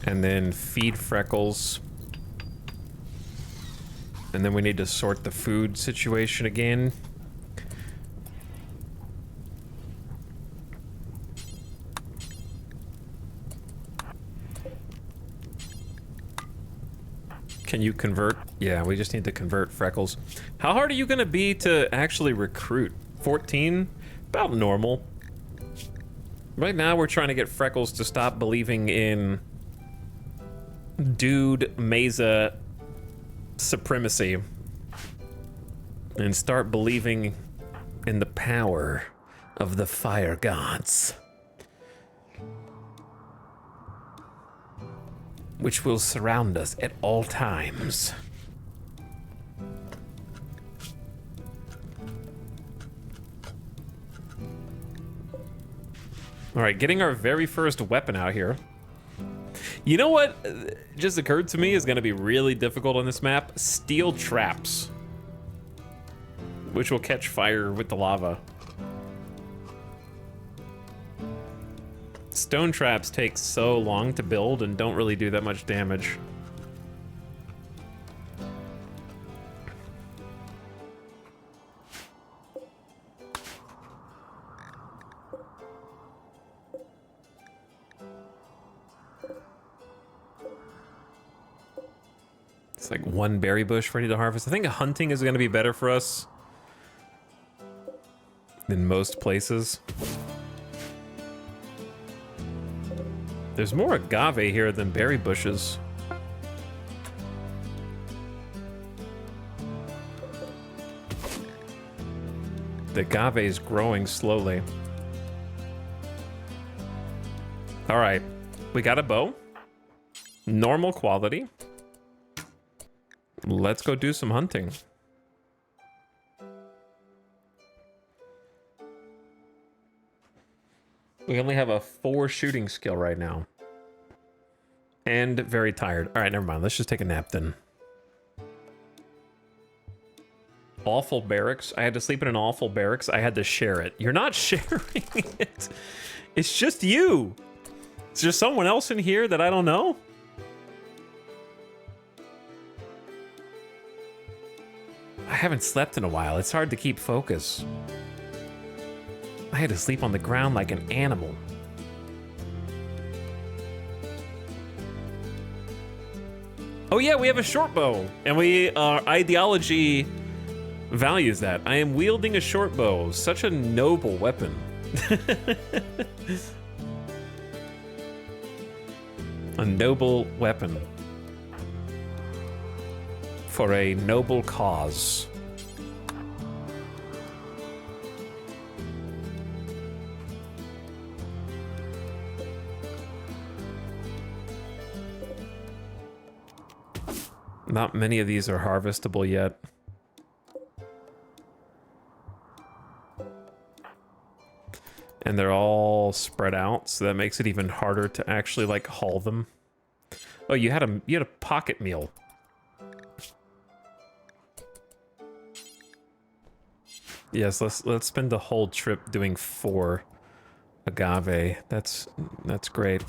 And then feed Freckles. And then we need to sort the food situation again. Can you convert? Yeah, we just need to convert Freckles. How hard are you gonna be to actually recruit? 14? About normal. Right now we're trying to get Freckles to stop believing in Dude Mesa supremacy and start believing in the power of the fire gods, which will surround us at all times. All right, getting our very first weapon out here. You know what just occurred to me is going to be really difficult on this map? Steel traps, which will catch fire with the lava. Stone traps take so long to build and don't really do that much damage. It's like one berry bush ready to harvest. I think hunting is going to be better for us than most places. There's more agave here than berry bushes. The agave is growing slowly. All right, we got a bow. Normal quality. Let's go do some hunting. We only have a 4 shooting skill right now. And very tired. All right, never mind. Let's just take a nap then. Awful barracks. I had to sleep in an awful barracks. I had to share it. You're not sharing it. It's just you. Is there someone else in here that I don't know? I haven't slept in a while. It's hard to keep focus. I had to sleep on the ground like an animal. Oh yeah, we have a short bow, and our ideology values that. I am wielding a short bow, such a noble weapon. A noble weapon for a noble cause. Not many of these are harvestable yet. And they're all spread out, so that makes it even harder to actually like haul them. Oh, you had a pocket meal. Yes, let's spend the whole trip doing 4 agave. That's great.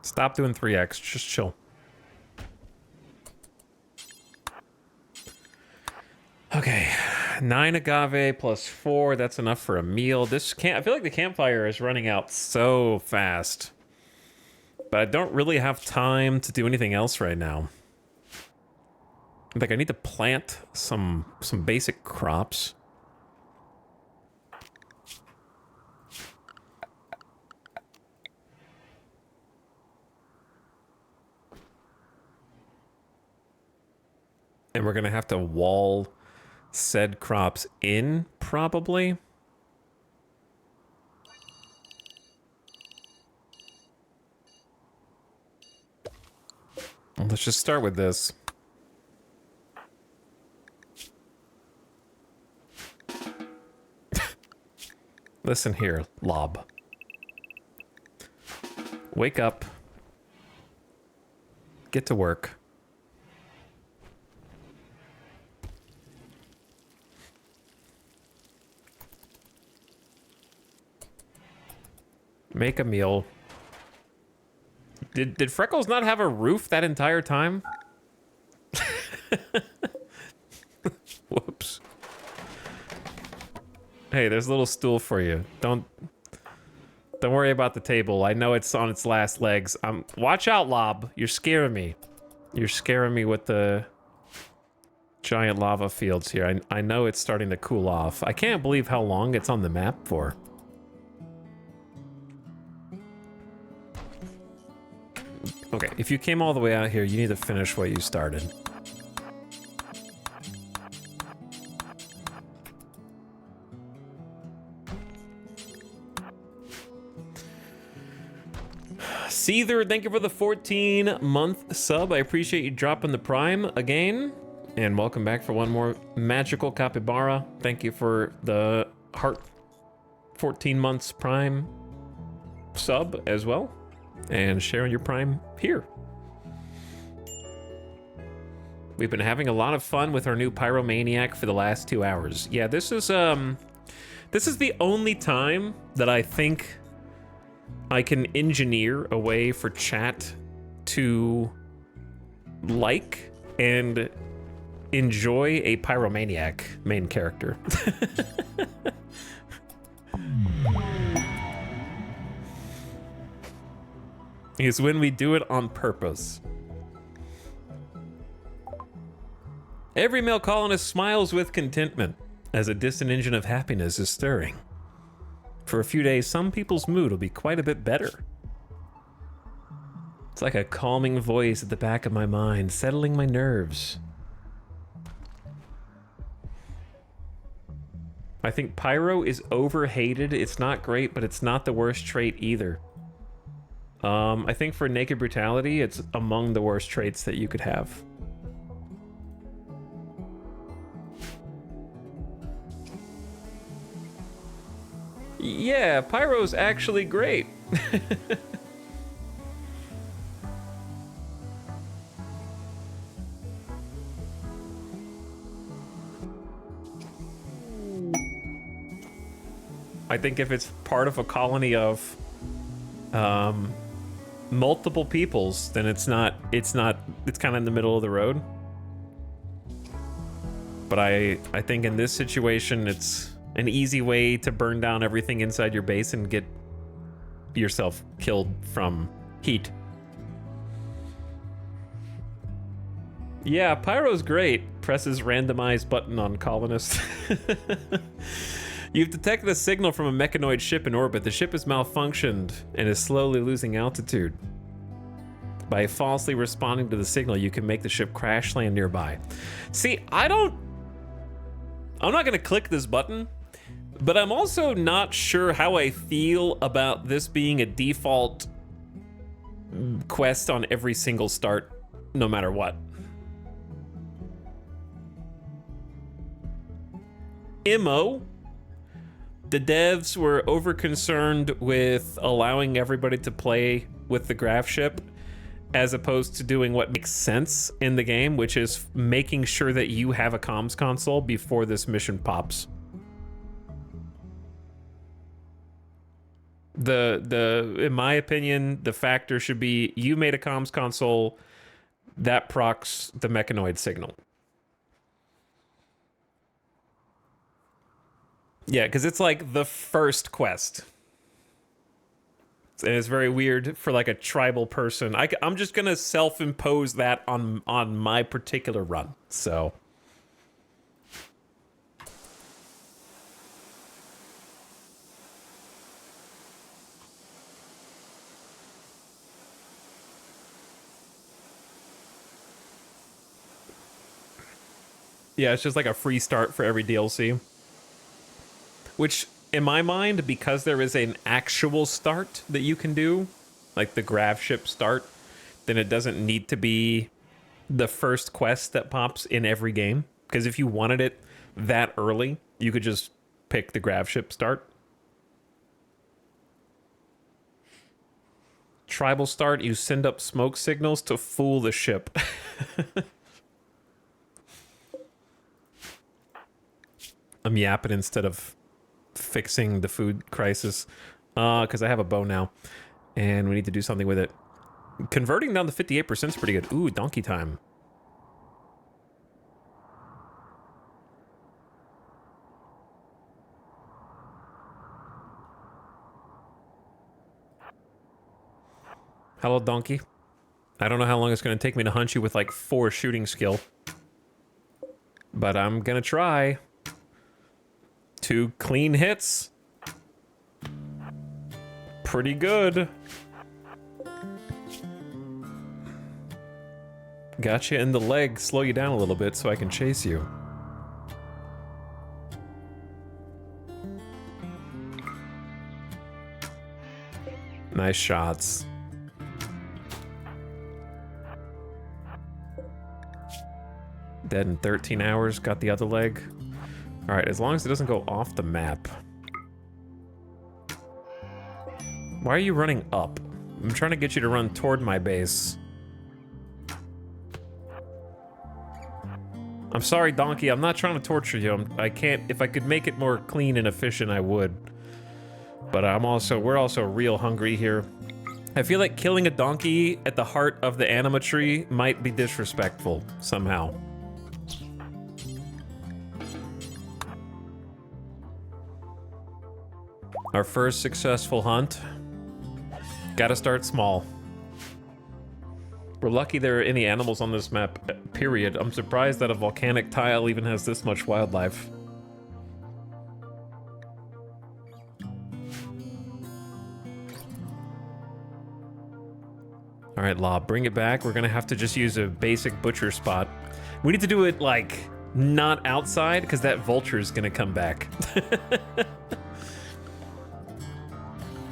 Stop doing 3x, just chill. Okay, 9 agave plus 4, that's enough for a meal. I feel like the campfire is running out so fast. But I don't really have time to do anything else right now. Like, I need to plant some basic crops. And we're gonna have to wall said crops in, probably. Well, let's just start with this. Listen here, Lob. Wake up. Get to work. Make a meal. Did Freckles not have a roof that entire time? Whoops. Hey, there's a little stool for you. Don't worry about the table. I know it's on its last legs. Watch out, Lob. You're scaring me. You're scaring me with the giant lava fields here. I know it's starting to cool off. I can't believe how long it's on the map for. Okay, if you came all the way out here, you need to finish what you started. Seether, thank you for the 14-month sub. I appreciate you dropping the prime again. And welcome back for one more magical capybara. Thank you for the heart 14 months prime sub as well. And sharing your prime here. We've been having a lot of fun with our new pyromaniac for the last 2 hours. Yeah, this is the only time that I think I can engineer a way for chat to like and enjoy a pyromaniac main character. Is when we do it on purpose. Every male colonist smiles with contentment as a distant engine of happiness is stirring. For a few days, some people's mood will be quite a bit better. It's like a calming voice at the back of my mind, settling my nerves. I think Pyro is overhated. It's not great, but it's not the worst trait either. I think for naked brutality, it's among the worst traits that you could have. Yeah, Pyro's actually great. I think if it's part of a colony of multiple peoples, then it's kind of in the middle of the road. But I think in this situation, it's an easy way to burn down everything inside your base and get yourself killed from heat. Yeah, Pyro's great. Presses randomize button on colonist. You've detected a signal from a mechanoid ship in orbit. The ship has malfunctioned and is slowly losing altitude. By falsely responding to the signal, you can make the ship crash land nearby. See, I'm not gonna click this button, but I'm also not sure how I feel about this being a default quest on every single start, no matter what. Immo. The devs were over-concerned with allowing everybody to play with the graph ship as opposed to doing what makes sense in the game, which is making sure that you have a comms console before this mission pops. In my opinion, the factor should be you made a comms console that procs the mechanoid signal. Yeah, because it's like the first quest. And it's very weird for like a tribal person. I'm just gonna self-impose that on my particular run. So yeah, it's just like a free start for every DLC. Which, in my mind, because there is an actual start that you can do, like the grav ship start, then it doesn't need to be the first quest that pops in every game. Because if you wanted it that early, you could just pick the grav ship start. Tribal start, you send up smoke signals to fool the ship. I'm yapping instead of fixing the food crisis, because I have a bow now, and we need to do something with it. Converting down to 58% is pretty good. Ooh, donkey time. Hello, donkey. I don't know how long it's going to take me to hunt you with like 4 shooting skill, but I'm going to try. 2 clean hits. Pretty good. Gotcha in the leg. Slow you down a little bit so I can chase you. Nice shots. Dead in 13 hours. Got the other leg. Alright, as long as it doesn't go off the map. Why are you running up? I'm trying to get you to run toward my base. I'm sorry, donkey. I'm not trying to torture you. I can't. If I could make it more clean and efficient, I would. But we're also real hungry here. I feel like killing a donkey at the heart of the anima tree might be disrespectful somehow. Our first successful hunt. Gotta start small. We're lucky there are any animals on this map, period. I'm surprised that a volcanic tile even has this much wildlife. Alright, Lob, bring it back. We're gonna have to just use a basic butcher spot. We need to do it, like, not outside, because that vulture is gonna come back.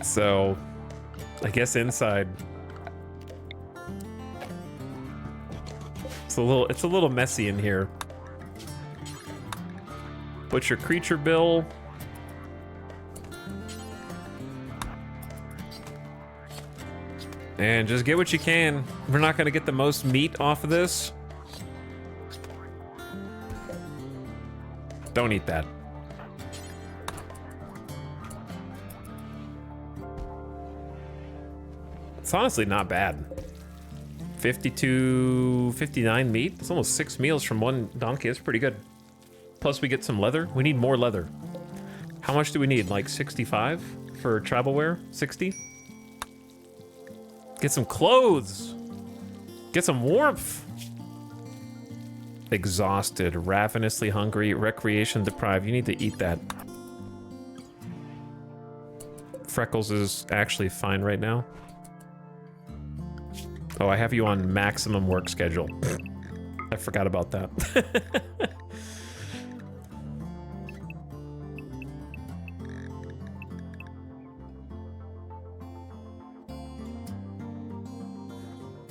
So, I guess inside. It's a little messy in here. Butcher creature bill. And just get what you can. We're not gonna get the most meat off of this. Don't eat that. It's honestly not bad. 52, 59 meat. It's almost 6 meals from 1 donkey. That's pretty good. Plus we get some leather. We need more leather. How much do we need? Like 65 for tribal wear? 60? Get some clothes. Get some warmth. Exhausted, ravenously hungry, recreation deprived. You need to eat that. Freckles is actually fine right now. Oh, I have you on maximum work schedule. I forgot about that.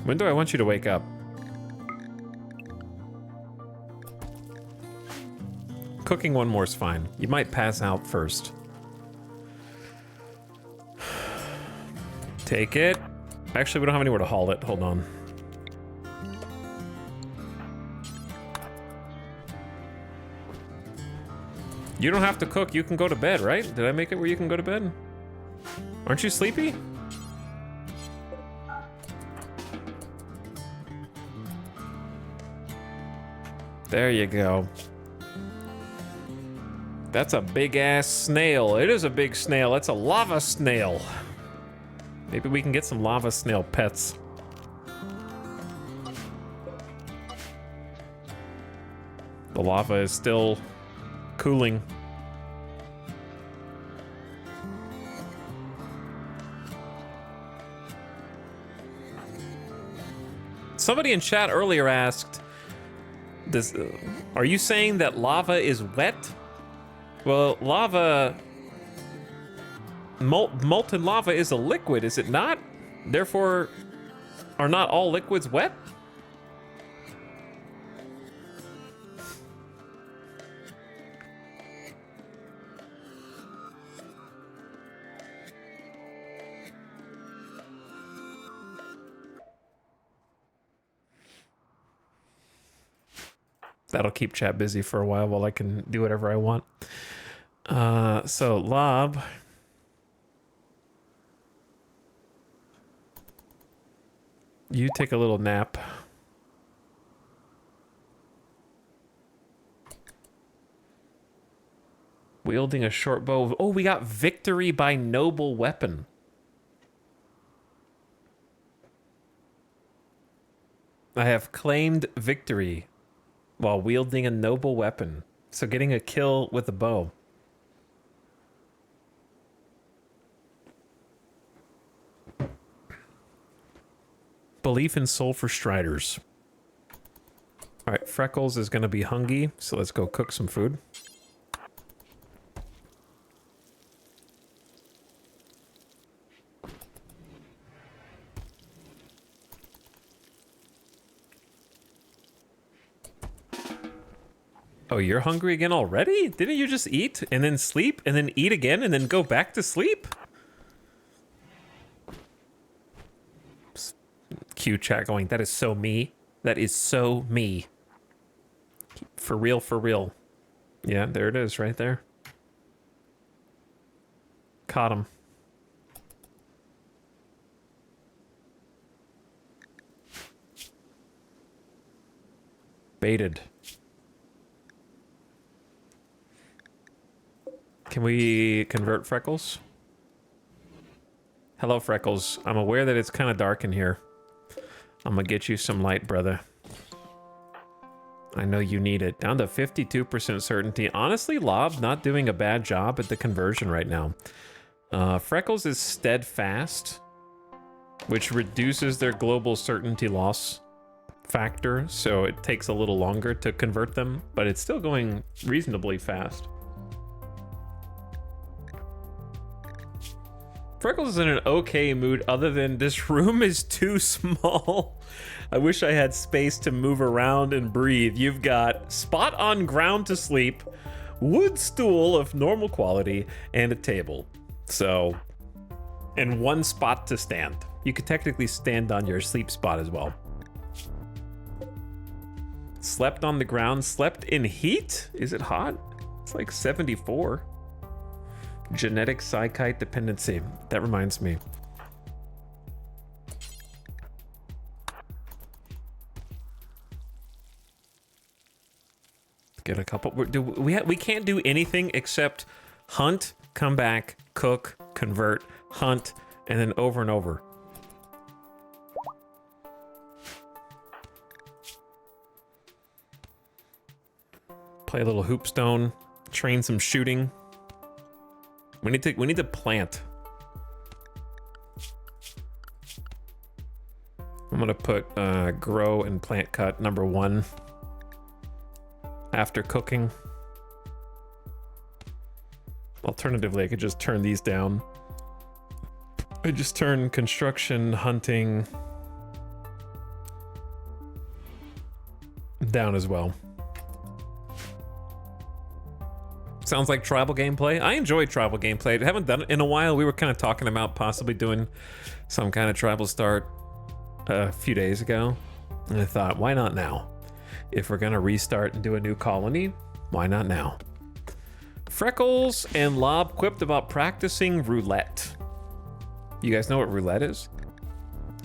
When do I want you to wake up? Cooking one more is fine. You might pass out first. Take it. Actually, we don't have anywhere to haul it. Hold on. You don't have to cook. You can go to bed, right? Did I make it where you can go to bed? Aren't you sleepy? There you go. That's a big-ass snail. It is a big snail. That's a lava snail. Maybe we can get some lava snail pets. The lava is still cooling. Somebody in chat earlier asked, are you saying that lava is wet? Well, molten lava is a liquid, is it not? Therefore, are not all liquids wet? That'll keep chat busy for a while I can do whatever I want. So, Lob. You take a little nap. Wielding a short bow. Oh, we got victory by noble weapon. I have claimed victory while wielding a noble weapon. So getting a kill with a bow. Belief in Sulfurstriders. All right, Freckles is going to be hungry, so let's go cook some food. Oh, you're hungry again already? Didn't you just eat and then sleep and then eat again and then go back to sleep? Q chat going, that is so me. That is so me. For real, for real. Yeah, there it is right there. Caught him. Baited. Can we convert Freckles? Hello, Freckles. I'm aware that it's kind of dark in here. I'm gonna get you some light, brother. I know you need it. Down to 52% certainty. Honestly, Lob not doing a bad job at the conversion right now. Freckles is steadfast, which reduces their global certainty loss factor, so it takes a little longer to convert them, but it's still going reasonably fast. Freckles is in an okay mood other than this room is too small. I wish I had space to move around and breathe. You've got spot on ground to sleep, wood stool of normal quality, and a table. So, and one spot to stand. You could technically stand on your sleep spot as well. Slept on the ground, slept in heat? Is it hot? It's like 74. Genetic psychite dependency. That reminds me. Get a couple. We can't do anything except hunt, come back, cook, convert, hunt, and then over and over. Play a little hoopstone, train some shooting. We need to plant. I'm gonna put grow and plant cut number 1 after cooking. Alternatively, I could just turn these down. I just turn construction, hunting down as well. Sounds like tribal gameplay. I enjoy tribal gameplay. I haven't done it in a while. We were kind of talking about possibly doing some kind of tribal start a few days ago. And I thought, why not now? If we're going to restart and do a new colony, why not now? Freckles and Lob quipped about practicing roulette. You guys know what roulette is?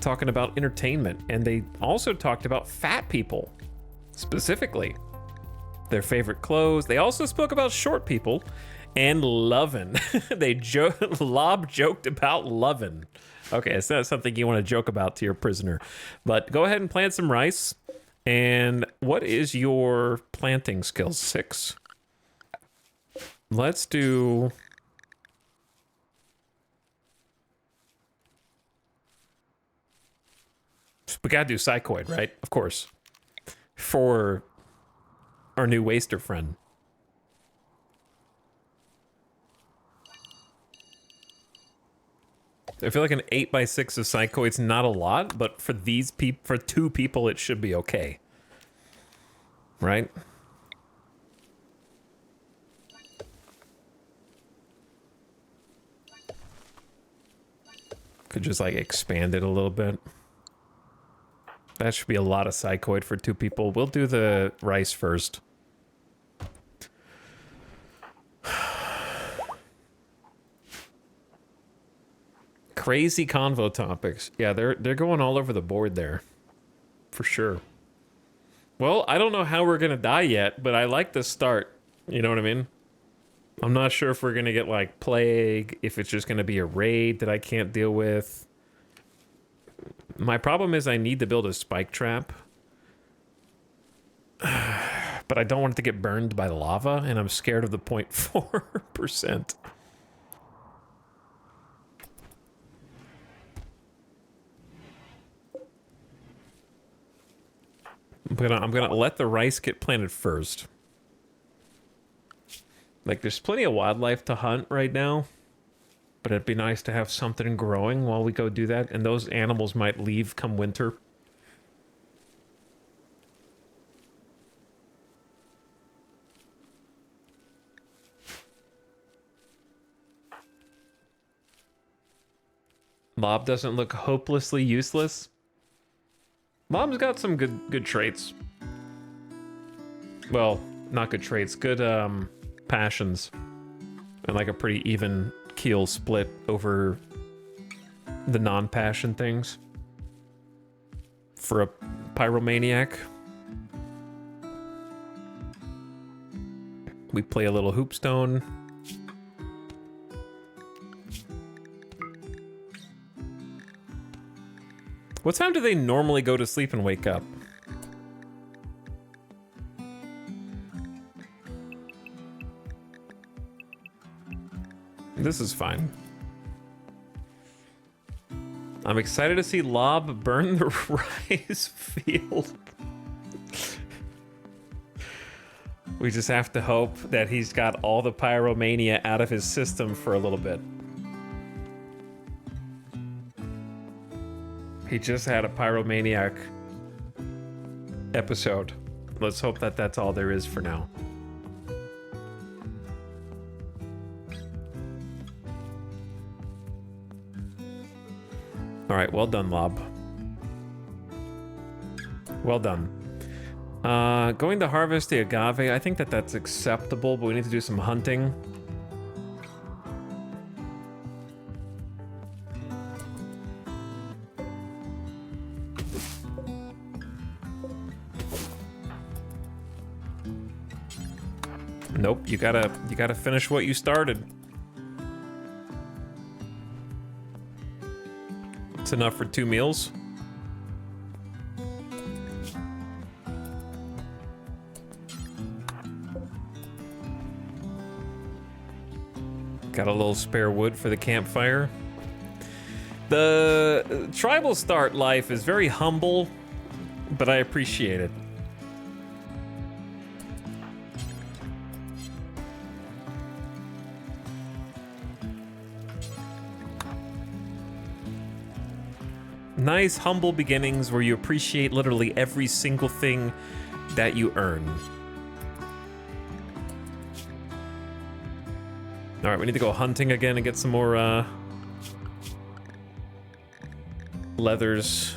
Talking about entertainment. And they also talked about fat people, specifically. Their favorite clothes. They also spoke about short people and lovin'. Lob joked about lovin'. Okay, it's not something you want to joke about to your prisoner. But go ahead and plant some rice. And what is your planting skills? 6. Let's do... We gotta do psychoid, right? Of course. For our new waster friend. I feel like an 8x6 of psychoid's not a lot, but for these people, for 2 people, it should be okay. Right? Could just like expand it a little bit. That should be a lot of psychoid for 2 people. We'll do the rice first. Crazy convo topics. Yeah, they're going all over the board there. For sure. Well, I don't know how we're gonna die yet, but I like the start. You know what I mean? I'm not sure if we're gonna get like plague, if it's just gonna be a raid that I can't deal with. My problem is I need to build a spike trap. But I don't want it to get burned by the lava, and I'm scared of the 0.4%. I'm gonna let the rice get planted first. Like, there's plenty of wildlife to hunt right now, but it'd be nice to have something growing while we go do that, and those animals might leave come winter. Mob doesn't look hopelessly useless. Mob's got some good traits. Well, not good traits, good passions. And like a pretty even keel split over the non-passion things. For a pyromaniac. We play a little hoopstone. What time do they normally go to sleep and wake up? This is fine. I'm excited to see Lob burn the rice field. We just have to hope that he's got all the pyromania out of his system for a little bit. He just had a pyromaniac episode. Let's hope that that's all there is for now. All right, well done, Lob. Well done. Going to harvest the agave, I think that that's acceptable, but we need to do some hunting. Nope, you gotta finish what you started. It's enough for 2 meals. Got a little spare wood for the campfire. The tribal start life is very humble, but I appreciate it. Nice, humble beginnings where you appreciate literally every single thing that you earn. All right, we need to go hunting again and get some more leathers.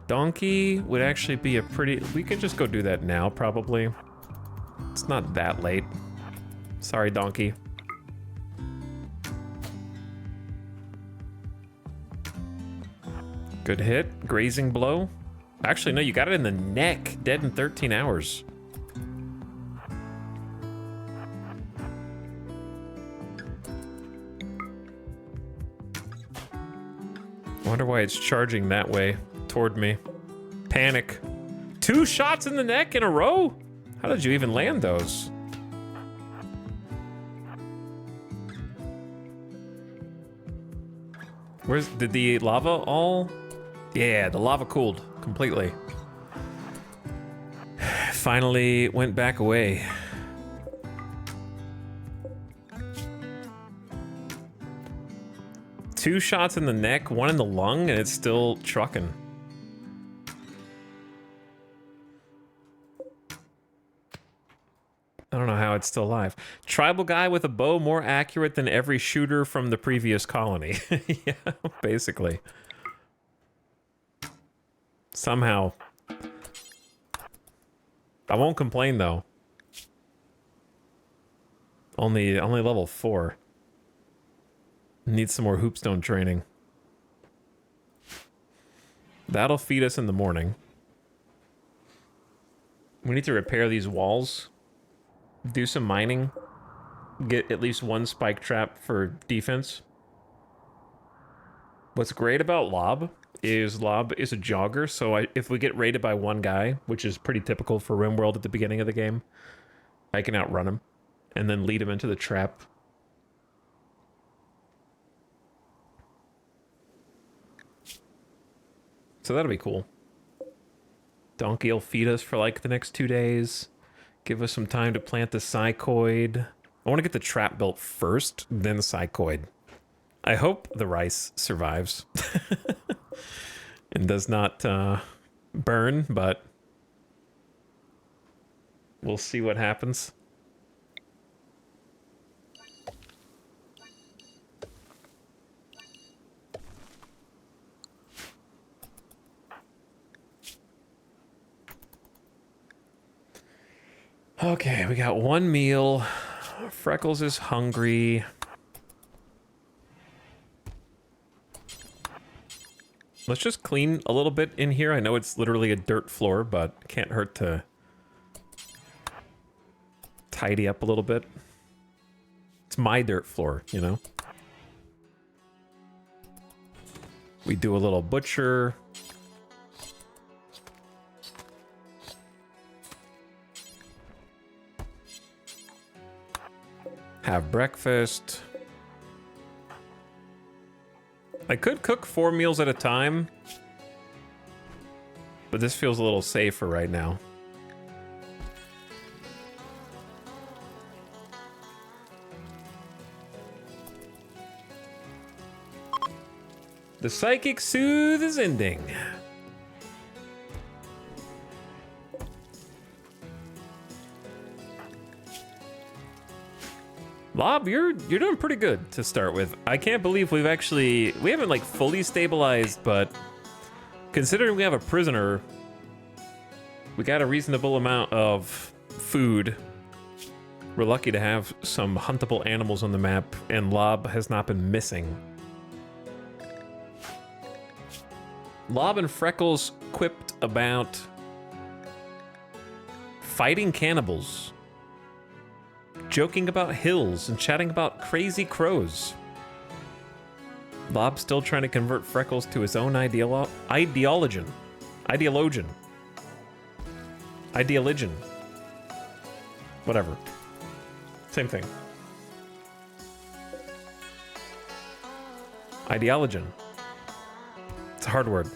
Donkey would actually be a pretty... We could just go do that now, probably. It's not that late. Sorry, donkey. Good hit. Grazing blow. Actually, no, you got it in the neck. Dead in 13 hours. wonder why it's charging that way toward me. Panic. 2 shots in the neck in a row? How did you even land those? Did the lava all? Yeah, the lava cooled completely. Finally went back away. Two shots in the neck, 1 in the lung, and it's still trucking. I don't know how it's still alive. Tribal guy with a bow more accurate than every shooter from the previous colony. Yeah, basically. Somehow. I won't complain though. Only level 4. Need some more hoopstone training. That'll feed us in the morning. We need to repair these walls. Do some mining. Get at least 1 spike trap for defense. What's great about Lob is a jogger, so if we get raided by 1 guy, which is pretty typical for RimWorld at the beginning of the game, I can outrun him and then lead him into the trap. So that'll be cool. Donkey will feed us for like the next 2 days. Give us some time to plant the psychoid. I want to get the trap built first, then the psychoid. I hope the rice survives. And does not burn, but we'll see what happens. Okay, we got 1 meal. Freckles is hungry. Let's just clean a little bit in here. I know it's literally a dirt floor, but can't hurt to tidy up a little bit. It's my dirt floor, you know? We do a little butcher. Have breakfast. I could cook 4 meals at a time, but this feels a little safer right now. The psychic soothe is ending. Lob, you're doing pretty good to start with. I can't believe we haven't like fully stabilized, but considering we have a prisoner, we got a reasonable amount of food. We're lucky to have some huntable animals on the map, and Lob has not been missing. Lob and Freckles quipped about fighting cannibals, joking about hills, and chatting about crazy crows. Lob's still trying to convert Freckles to his own ideologian. Whatever. Same thing. Ideologian. It's a hard word.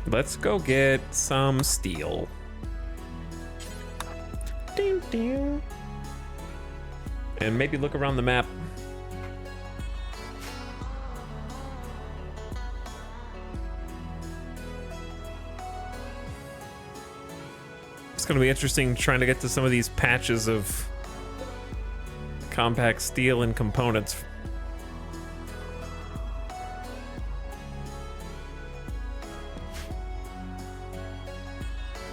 Let's go get some steel. And maybe look around the map. It's going to be interesting trying to get to some of these patches of compact steel and components.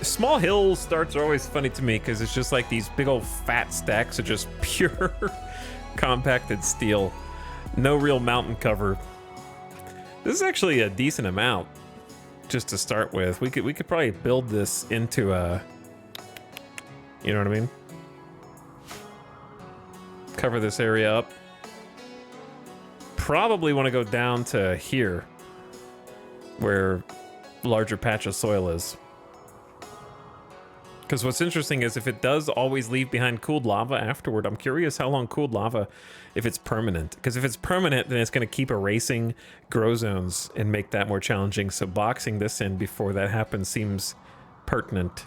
Small hill starts are always funny to me because it's just like these big old fat stacks of just pure compacted steel. No real mountain cover. This is actually a decent amount just to start with. We could probably build this into a, you know what I mean? Cover this area up. Probably want to go down to here, where larger patch of soil is. Because what's interesting is if it does always leave behind cooled lava afterward, I'm curious how long cooled lava, if it's permanent. Because if it's permanent, then it's going to keep erasing grow zones and make that more challenging. So boxing this in before that happens seems pertinent.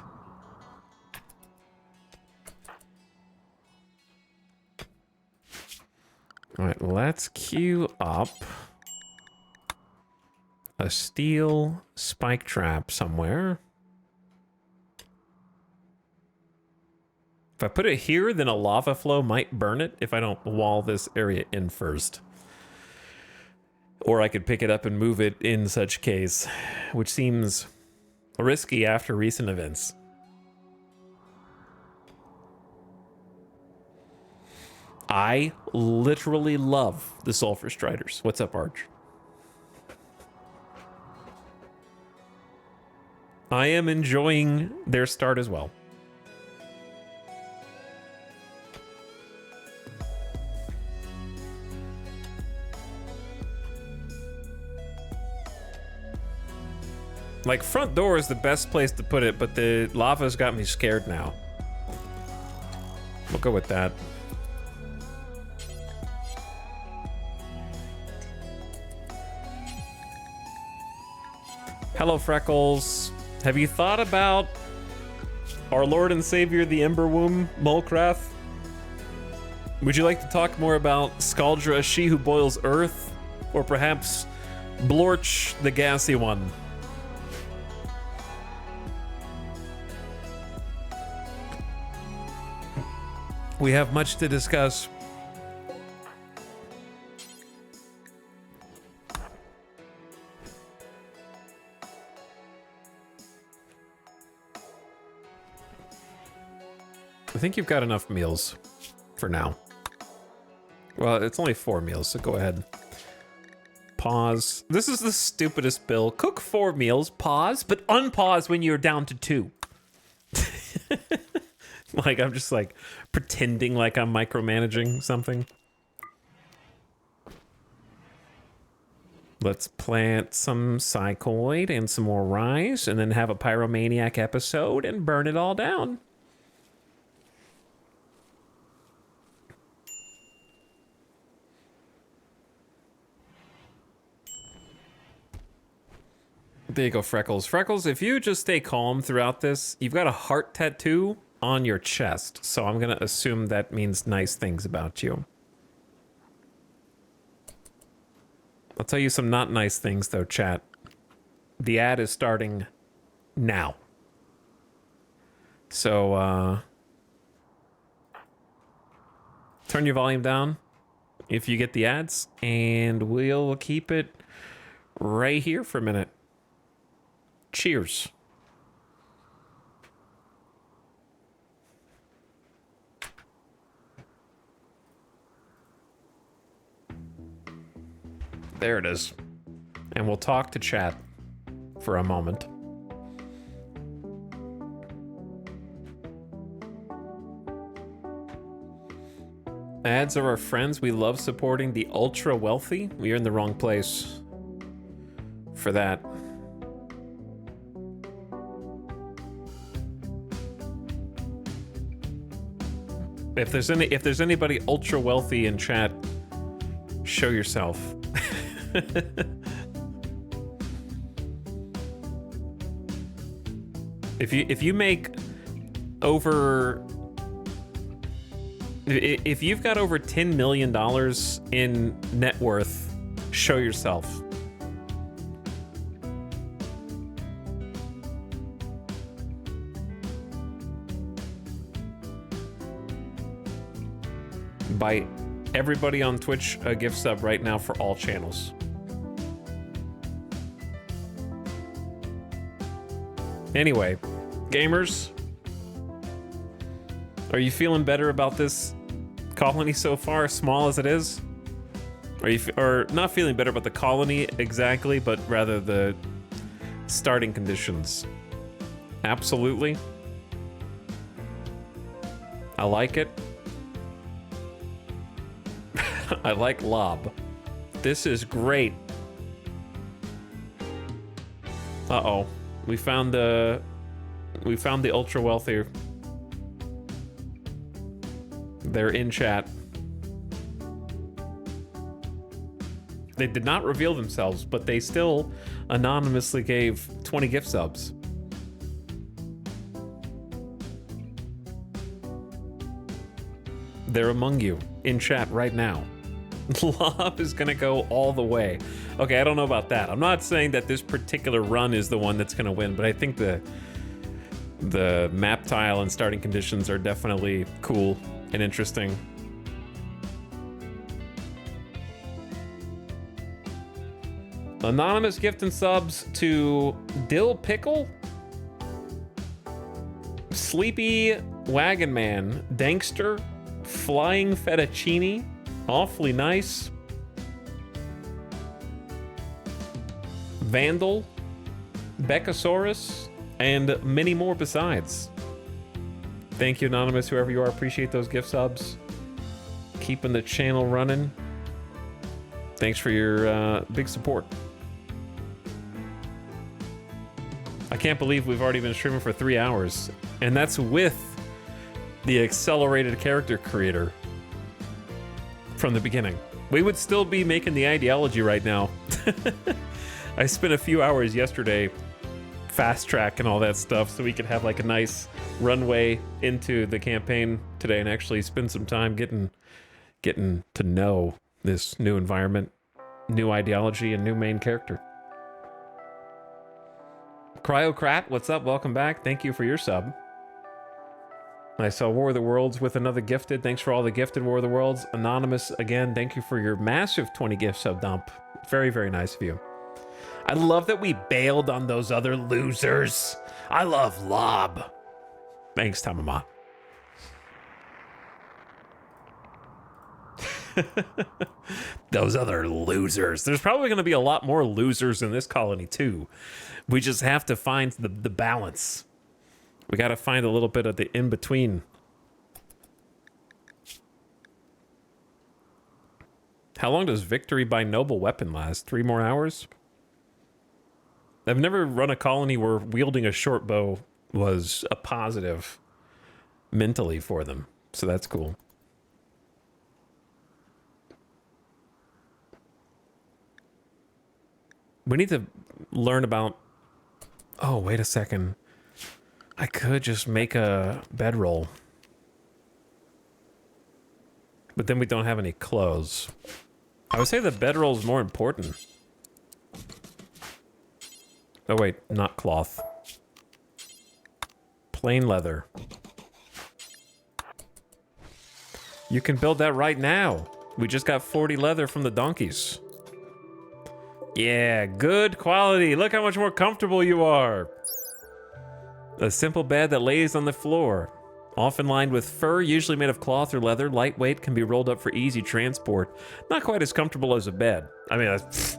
All right, let's queue up a steel spike trap somewhere. If I put it here, then a lava flow might burn it if I don't wall this area in first. Or I could pick it up and move it in such case, which seems risky after recent events. I literally love the Sulfurstriders. What's up, Arch? I am enjoying their start as well. Like, front door is the best place to put it, but the lava's got me scared now. We'll go with that. Hello, Freckles. Have you thought about our Lord and Savior, the Ember Womb, Molcrath? Would you like to talk more about Scaldra, she who boils earth? Or perhaps Blorch, the gassy one? We have much to discuss. I think you've got enough meals for now. Well, it's only 4 meals, so go ahead. Pause. This is the stupidest bill. Cook 4 meals, pause, but unpause when you're down to 2. Like, I'm just like pretending like I'm micromanaging something. Let's plant some psychoid and some more rice and then have a pyromaniac episode and burn it all down. There you go, Freckles. Freckles, if you just stay calm throughout this, you've got a heart tattoo on your chest, so I'm gonna assume that means nice things about you. I'll tell you some not nice things though, chat. The ad is starting now. So, turn your volume down if you get the ads, and we'll keep it right here for a minute. Cheers. There it is. And we'll talk to chat for a moment. Ads are our friends. We love supporting the ultra wealthy. We are in the wrong place for that. If there's anybody ultra wealthy in chat, show yourself. If you make over, if you've got over $10 million in net worth, show yourself. Buy everybody on Twitch a gift sub right now for all channels. Anyway, gamers, are you feeling better about this colony so far, small as it is? Are you or not feeling better about the colony exactly, but rather the starting conditions? Absolutely. I like it. I like lob. This is great. Uh-oh. We found the ultra wealthy. They're in chat. They did not reveal themselves, but they still anonymously gave 20 gift subs. They're among you in chat right now. Lob is gonna go all the way. Okay, I don't know about that. I'm not saying that this particular run is the one that's gonna win, but I think the map tile and starting conditions are definitely cool and interesting. Anonymous gift and subs to Dill Pickle, Sleepy Wagon Man, Dankster, Flying Fettuccine, awfully nice, Vandal, Beckosaurus, and many more besides. Thank you, Anonymous, whoever you are. Appreciate those gift subs. Keeping the channel running. Thanks for your big support. I can't believe we've already been streaming for 3 hours, and that's with the accelerated character creator from the beginning. We would still be making the ideology right now. I spent a few hours yesterday fast track and all that stuff so we could have like a nice runway into the campaign today and actually spend some time getting to know this new environment, new ideology, and new main character. Cryocrat, what's up? Welcome back. Thank you for your sub. I saw War of the Worlds with another gifted. Thanks for all the gifted War of the Worlds. Anonymous, again, thank you for your massive 20 gift sub dump. Very, very nice of you. I love that we bailed on those other losers. I love Lob. Thanks, Tamama. Those other losers. There's probably going to be a lot more losers in this colony, too. We just have to find the balance. We got to find a little bit of the in-between. How long does victory by noble weapon last? 3 more hours? I've never run a colony where wielding a short bow was a positive mentally for them. So that's cool. We need to learn about... Oh, wait a second. I could just make a bedroll. But then we don't have any clothes. I would say the bedroll is more important. Oh wait, not cloth. Plain leather. You can build that right now. We just got 40 leather from the donkeys. Yeah, good quality. Look how much more comfortable you are. A simple bed that lays on the floor. Often lined with fur, usually made of cloth or leather. Lightweight, can be rolled up for easy transport. Not quite as comfortable as a bed. I mean, it's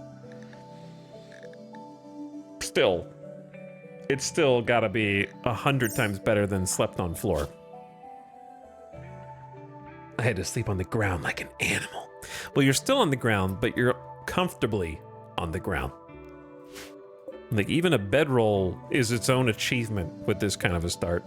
still gotta be 100 times better than slept on floor. I had to sleep on the ground like an animal. Well, you're still on the ground, but you're comfortably on the ground. Like, even a bedroll is its own achievement with this kind of a start.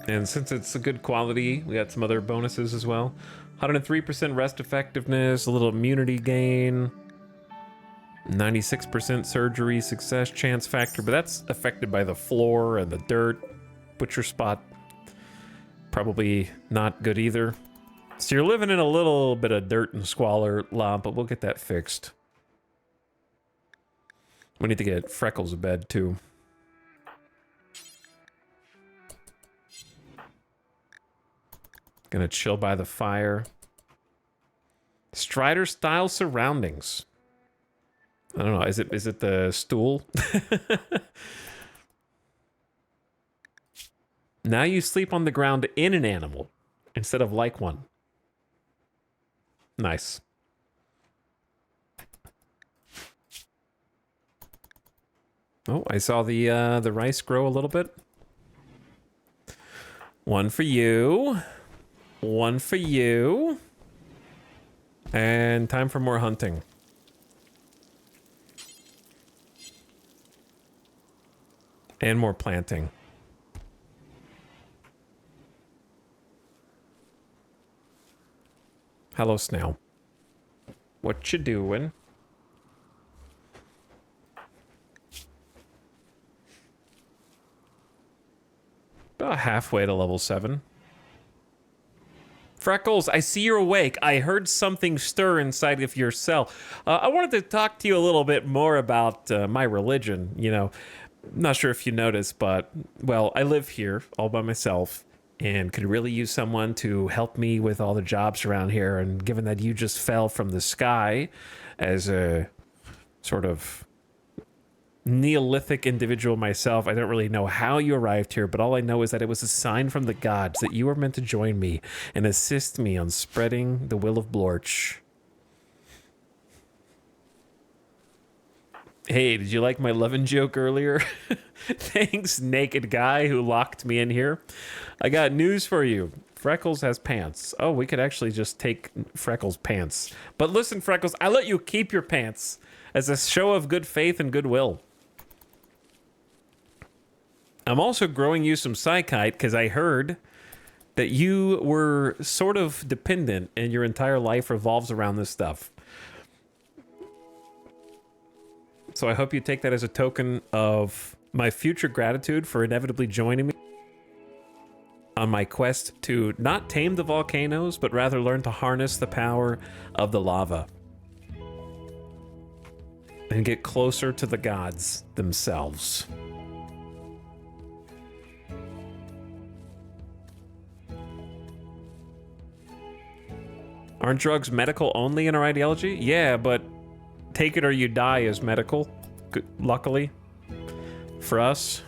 And since it's a good quality, we got some other bonuses as well. 103% rest effectiveness, a little immunity gain, 96% surgery success chance factor, but that's affected by the floor and the dirt. Butcher spot, probably not good either. So you're living in a little bit of dirt and squalor, Lob, but we'll get that fixed. We need to get Freckles a bed, too. Gonna chill by the fire. Strider style surroundings. I don't know, is it the stool? Now you sleep on the ground in an animal instead of like one. Nice. Oh, I saw the rice grow a little bit. One for you. One for you. And time for more hunting. And more planting. Hello, snail. What you doing? About halfway to level 7. Freckles, I see you're awake. I heard something stir inside of your cell. I wanted to talk to you a little bit more about my religion. You know, I'm not sure if you noticed, but, well, I live here all by myself and could really use someone to help me with all the jobs around here. And given that you just fell from the sky as a sort of Neolithic individual myself, I don't really know how you arrived here, but all I know is that it was a sign from the gods that you were meant to join me and assist me on spreading the will of Blorch. Hey, did you like my lovin' joke earlier? Thanks, naked guy who locked me in here. I got news for you. Freckles has pants. Oh, we could actually just take Freckles' pants. But listen, Freckles, I let you keep your pants as a show of good faith and goodwill. I'm also growing you some psychite because I heard that you were sort of dependent and your entire life revolves around this stuff. So I hope you take that as a token of my future gratitude for inevitably joining me on my quest to not tame the volcanoes, but rather learn to harness the power of the lava and get closer to the gods themselves. Aren't drugs medical only in our ideology? Yeah, but take it or you die is medical, luckily, for us.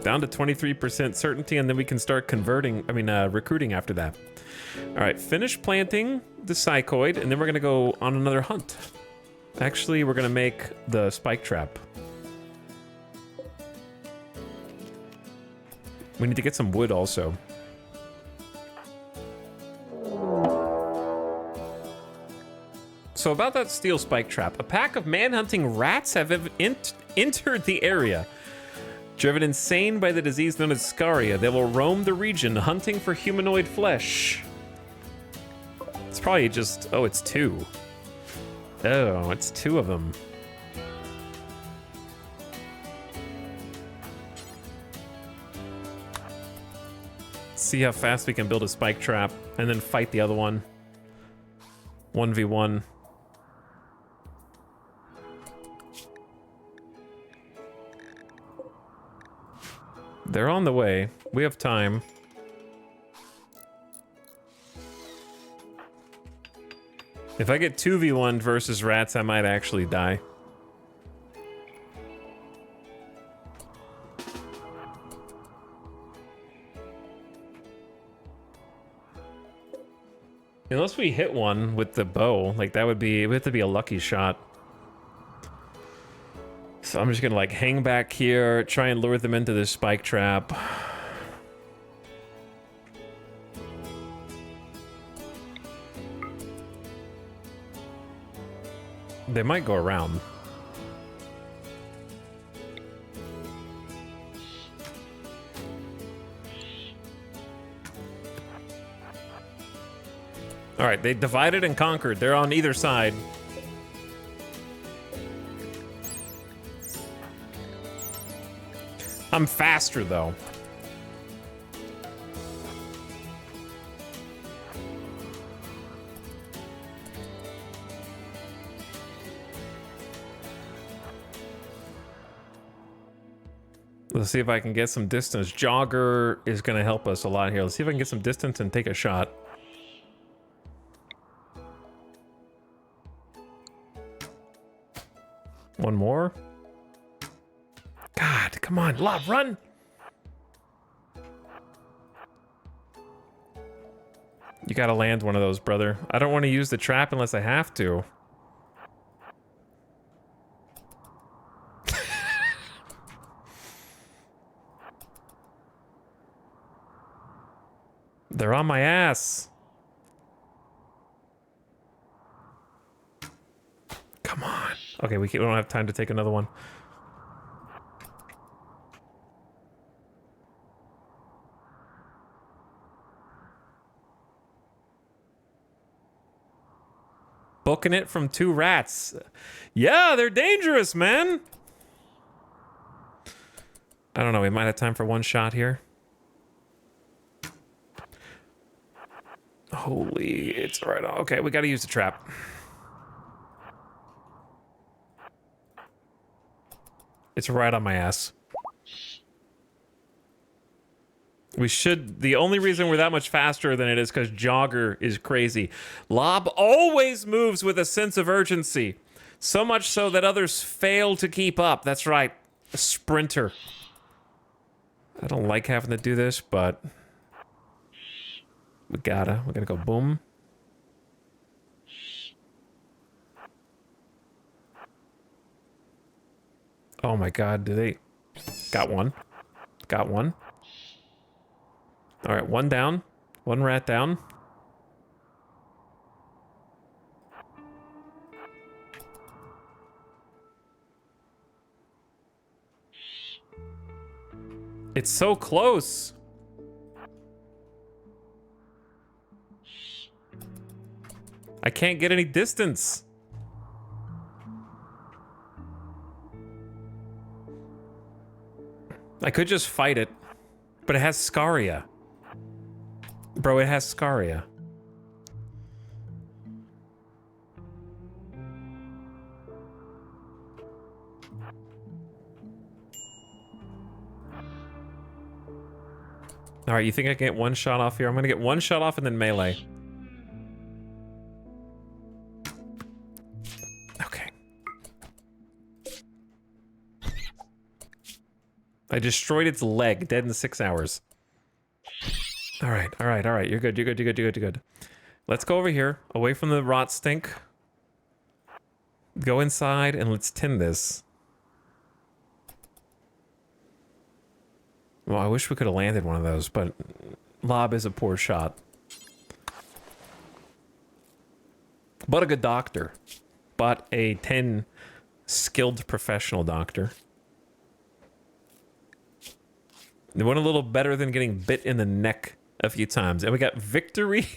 Down to 23% certainty, and then we can start recruiting after that. All right, finish planting the psychoid, and then we're gonna go on another hunt. Actually, we're gonna make the spike trap. We need to get some wood also. So about that steel spike trap, a pack of man-hunting rats have entered the area. Driven insane by the disease known as Scaria, they will roam the region hunting for humanoid flesh. It's probably just, oh, it's 2. Oh, it's 2 of them. See how fast we can build a spike trap and then fight the other one. 1v1. They're on the way. We have time. If I get 2v1 versus rats, I might actually die. Unless we hit one with the bow, like that would be, it would have to be a lucky shot. So I'm just gonna like hang back here, try and lure them into this spike trap. They might go around. All right, they divided and conquered. They're on either side. I'm faster, though. Let's see if I can get some distance. Jogger is going to help us a lot here. Let's see if I can get some distance and take a shot. One more. God, come on, Lob, run! You gotta land one of those, brother. I don't want to use the trap unless I have to. They're on my ass. Come on. Okay, we don't have time to take another one. Booking it from 2 rats. Yeah, they're dangerous, man. I don't know, we might have time for 1 shot here. Holy, it's right on. Okay, we gotta use the trap. It's right on my ass. We should... The only reason we're that much faster than it is because Jogger is crazy. Lob always moves with a sense of urgency. So much so that others fail to keep up. That's right. A sprinter. I don't like having to do this, but... We're gonna go boom. Oh my god, do they... Got one. Got one. Alright, 1 down. 1 rat down. It's so close. I can't get any distance. I could just fight it, but it has Scaria. Bro, it has Scaria. Alright, you think I can get 1 shot off here? I'm gonna get 1 shot off and then melee. Okay. I destroyed its leg, dead in 6 hours. Alright, alright, alright. You're good, you're good, you're good, you're good, you're good. Let's go over here, away from the rot stink. Go inside and let's tin this. Well, I wish we could have landed one of those, but Lob is a poor shot. But a good doctor. But a 10 skilled professional doctor. It went a little better than getting bit in the neck a few times. And we got victory.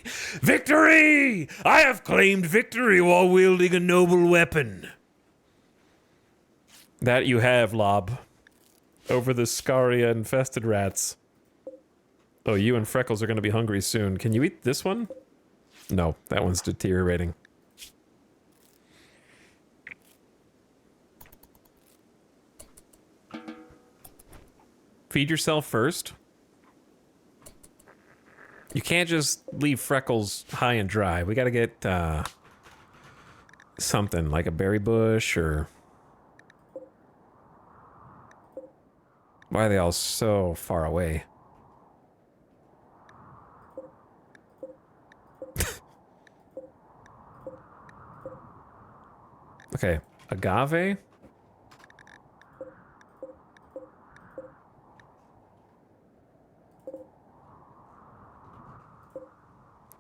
Victory! I have claimed victory while wielding a noble weapon. That you have, Lob. Over the Scaria-infested rats. Oh, you and Freckles are going to be hungry soon. Can you eat this one? No, that one's deteriorating. Feed yourself first. You can't just leave Freckles high and dry. We gotta get, something, like a berry bush, or... Why are they all so far away? Okay, agave?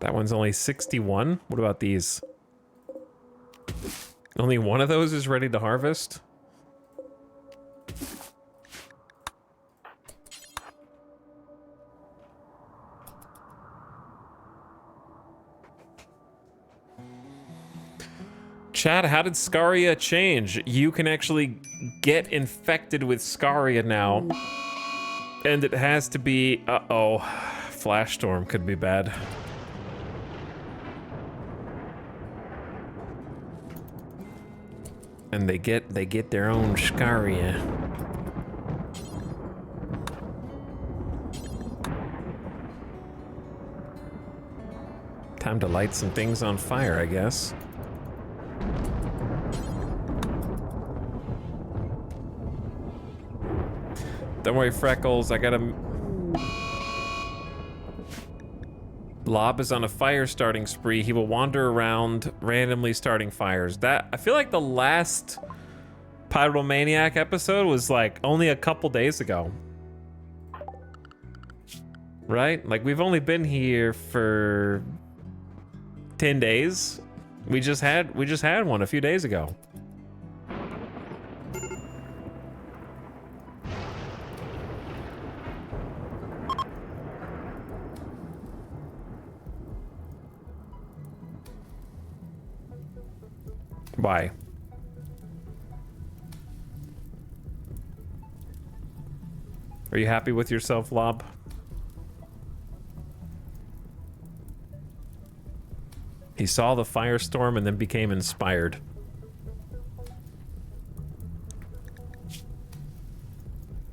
That one's only 61. What about these? Only one of those is ready to harvest? Chad, how did Scaria change? You can actually get infected with Scaria now. And it has to be... Uh-oh. Flash storm could be bad. And they get their own Scaria. Time to light some things on fire, I guess. Don't worry, Freckles, I got a... Lob is on a fire starting spree. He will wander around randomly starting fires. That, I feel like the last Pyromaniac episode was like only a couple days ago. Right? Like we've only been here for 10 days. We just had one a few days ago. Why? Are you happy with yourself, Lob? He saw the firestorm and then became inspired.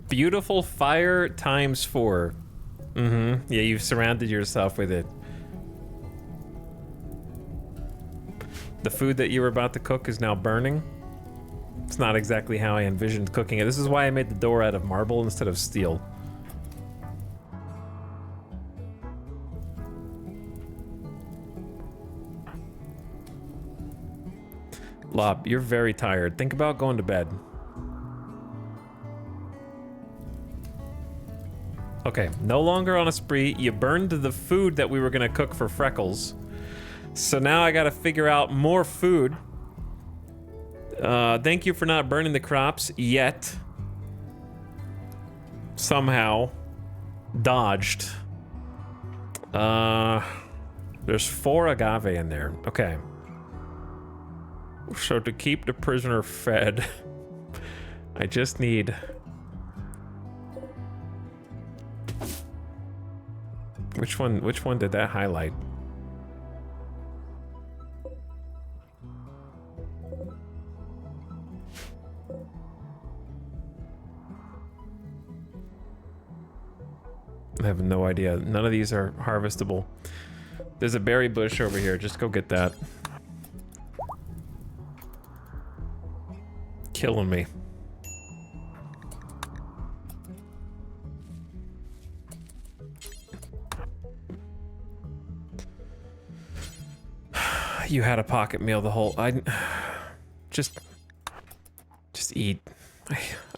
Beautiful fire times 4. Mm-hmm. Yeah, you've surrounded yourself with it. The food that you were about to cook is now burning. It's not exactly how I envisioned cooking it. This is why I made the door out of marble instead of steel. Lob, you're very tired. Think about going to bed. Okay, no longer on a spree. You burned the food that we were gonna cook for Freckles. So now I gotta figure out more food. Thank you for not burning the crops yet. Somehow dodged. There's 4 agave in there. Okay. So to keep the prisoner fed, I just need... Which one did that highlight? I have no idea. None of these are harvestable. There's a berry bush over here. Just go get that. Killing me. You had a pocket meal the whole... Just eat.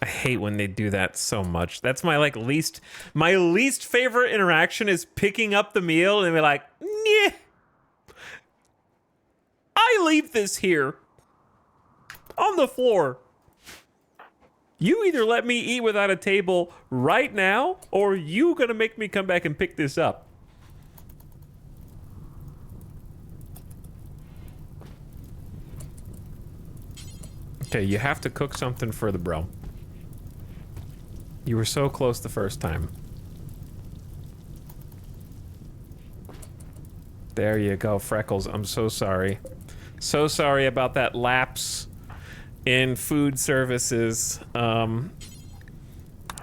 I hate when they do that so much. That's my least favorite interaction is picking up the meal and be like, "Nyeh. I leave this here on the floor. You either let me eat without a table right now, or you gonna make me come back and pick this up." Okay, you have to cook something for the bro. You were so close the first time. There you go, Freckles. I'm so sorry. So sorry about that lapse in food services. I'm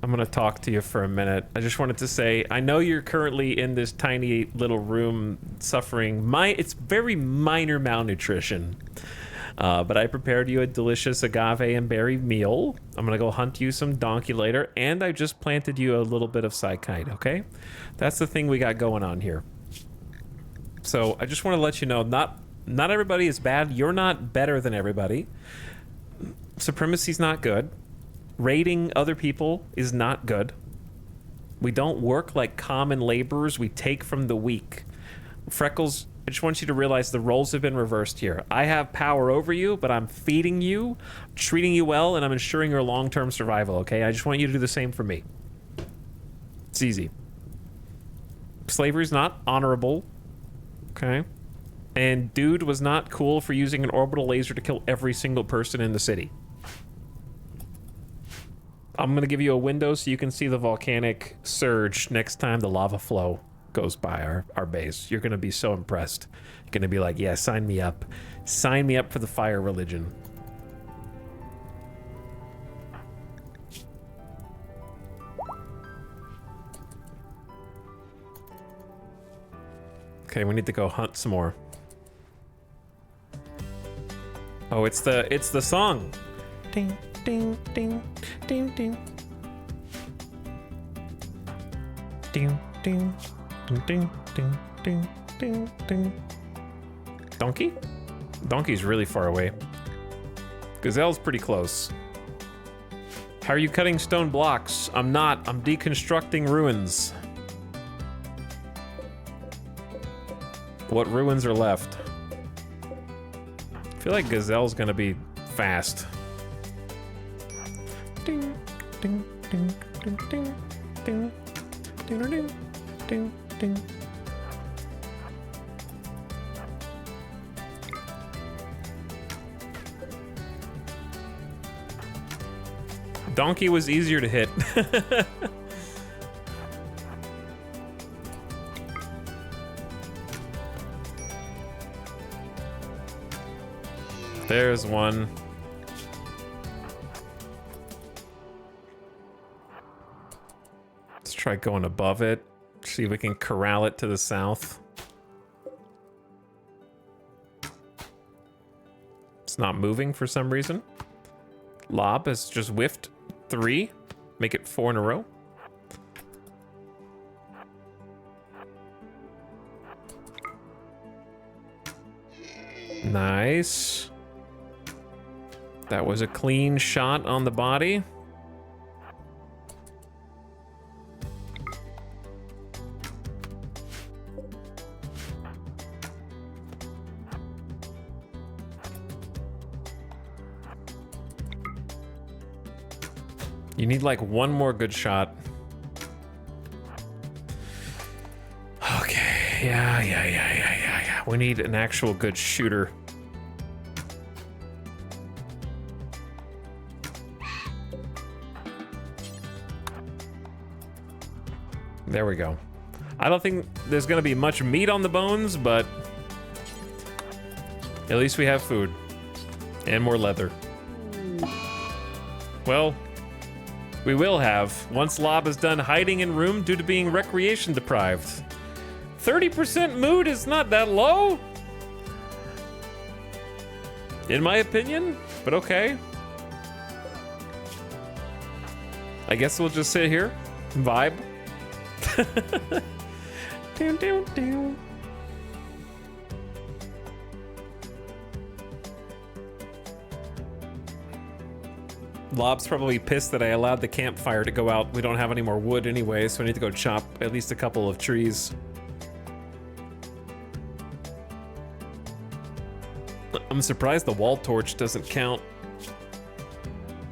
gonna talk to you for a minute. I just wanted to say, I know you're currently in this tiny little room suffering. It's very minor malnutrition. But I prepared you a delicious agave and berry meal. I'm gonna go hunt you some donkey later, and I just planted you a little bit of psychite, okay? That's the thing we got going on here. So I just want to let you know, not everybody is bad. You're not better than everybody. Supremacy's not good. Raiding other people is not good. We don't work like common laborers. We take from the weak. Freckles, I just want you to realize the roles have been reversed here. I have power over you, but I'm feeding you, treating you well, and I'm ensuring your long-term survival, okay? I just want you to do the same for me. It's easy. Slavery's not honorable, okay? And dude was not cool for using an orbital laser to kill every single person in the city. I'm gonna give you a window so you can see the volcanic surge next time the lava flow goes by our base. You're gonna be so impressed. You're gonna be like, yeah, sign me up. Sign me up for the fire religion. Okay, we need to go hunt some more. Oh, it's the song. Ding, ding, ding, ding, ding. Ding, ding. Ding, ding, ding, ding. ding, ding. Donkey? Donkey's really far away. Gazelle's pretty close. How are you cutting stone blocks? I'm not. I'm deconstructing ruins. What ruins are left? I feel like Gazelle's gonna be fast. Ding, ding, ding, ding, ding, ding, ding, ding, ding, ding. Donkey was easier to hit. There's one. Let's try going above it. See if we can corral it to the south. It's not moving for some reason. Lob has just whiffed 3. Make it 4 in a row. Nice. That was a clean shot on the body. You need like one more good shot. Okay, yeah. We need an actual good shooter. There we go. I don't think there's gonna be much meat on the bones, but at least we have food and more leather. Well, we will have once Lob is done hiding in room due to being recreation deprived. 30% mood is not that low, in my opinion, but okay. I guess we'll just sit here and vibe. Down, down, down. Lob's probably pissed that I allowed the campfire to go out. We don't have any more wood anyway, so I need to go chop at least a couple of trees. I'm surprised the wall torch doesn't count.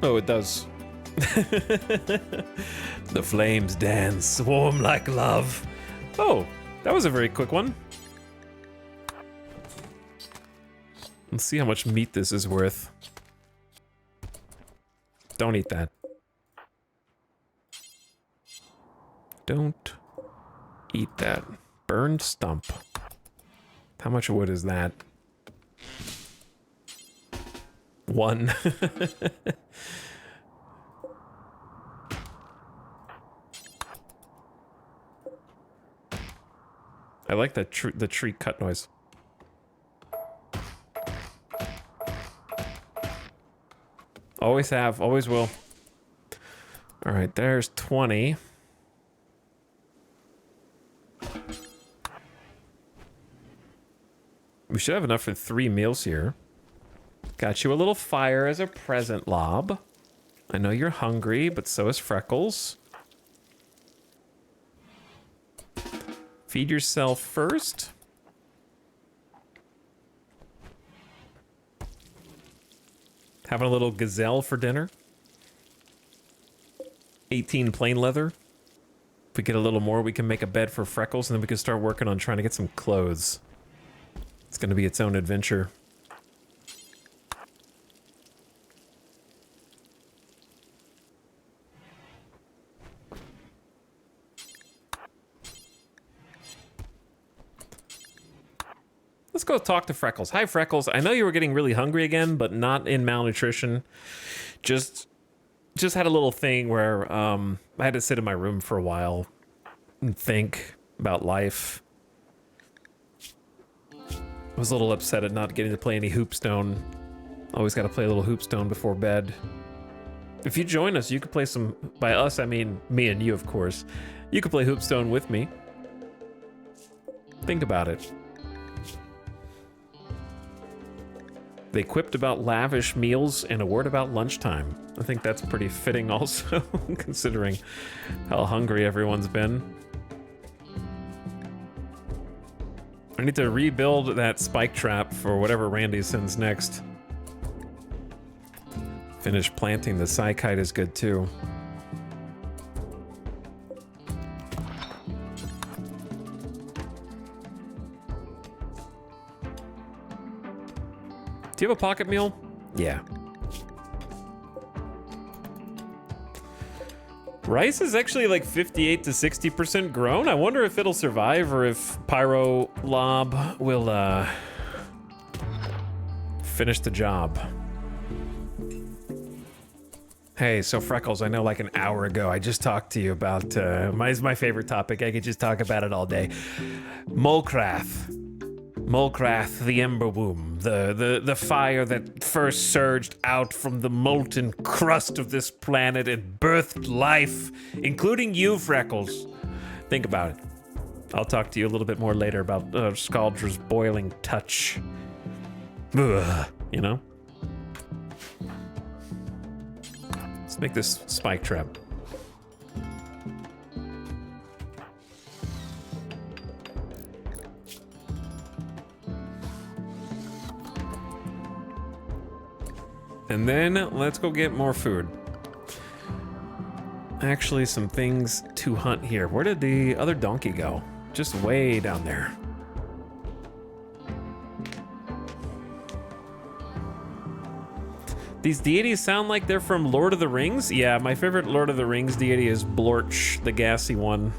Oh, it does. The flames dance, warm like love. Oh, that was a very quick one. Let's see how much meat this is worth. Don't eat that. Don't eat that. Burned stump. How much wood is that? 1. I like that the tree cut noise. Always have, always will. All right, there's 20. We should have enough for 3 meals here. Got you a little fire as a present, Lob. I know you're hungry, but so is Freckles. Feed yourself first. Having a little gazelle for dinner. 18 plain leather. If we get a little more, we can make a bed for Freckles, and then we can start working on trying to get some clothes. It's going to be its own adventure. Let's go talk to Freckles. Hi, Freckles. I know you were getting really hungry again, but not in malnutrition. Just had a little thing where I had to sit in my room for a while and think about life. I was a little upset at not getting to play any Hoopstone. Always got to play a little Hoopstone before bed. If you join us, you could play some... By us, I mean me and you, of course. You could play Hoopstone with me. Think about it. They quipped about lavish meals and a word about lunchtime. I think that's pretty fitting also, considering how hungry everyone's been. I need to rebuild that spike trap for whatever Randy sends next. Finish planting the psykite is good too. Do you have a pocket meal? Yeah. Rice is actually like 58 to 60% grown. I wonder if it'll survive or if Pyro Lob will finish the job. Hey, so Freckles, I know like an hour ago I just talked to you about my favorite topic. I could just talk about it all day. Molcrath. Molcrath, the Ember Womb, the fire that first surged out from the molten crust of this planet and birthed life, including you, Freckles. Think about it. I'll talk to you a little bit more later about Scaldra's boiling touch. Ugh, you know? Let's make this spike trap. And then let's go get more food. Actually, some things to hunt here. Where did the other donkey go? Just way down there. These deities sound like they're from Lord of the Rings. Yeah, my favorite Lord of the Rings deity is Blorch, the gassy one.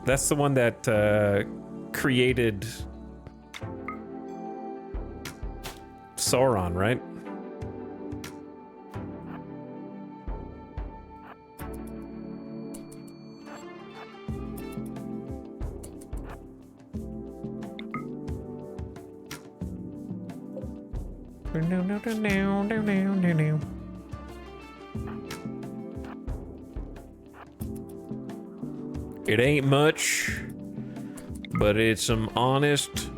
That's the one that created Sauron, right? It ain't much, but it's some honest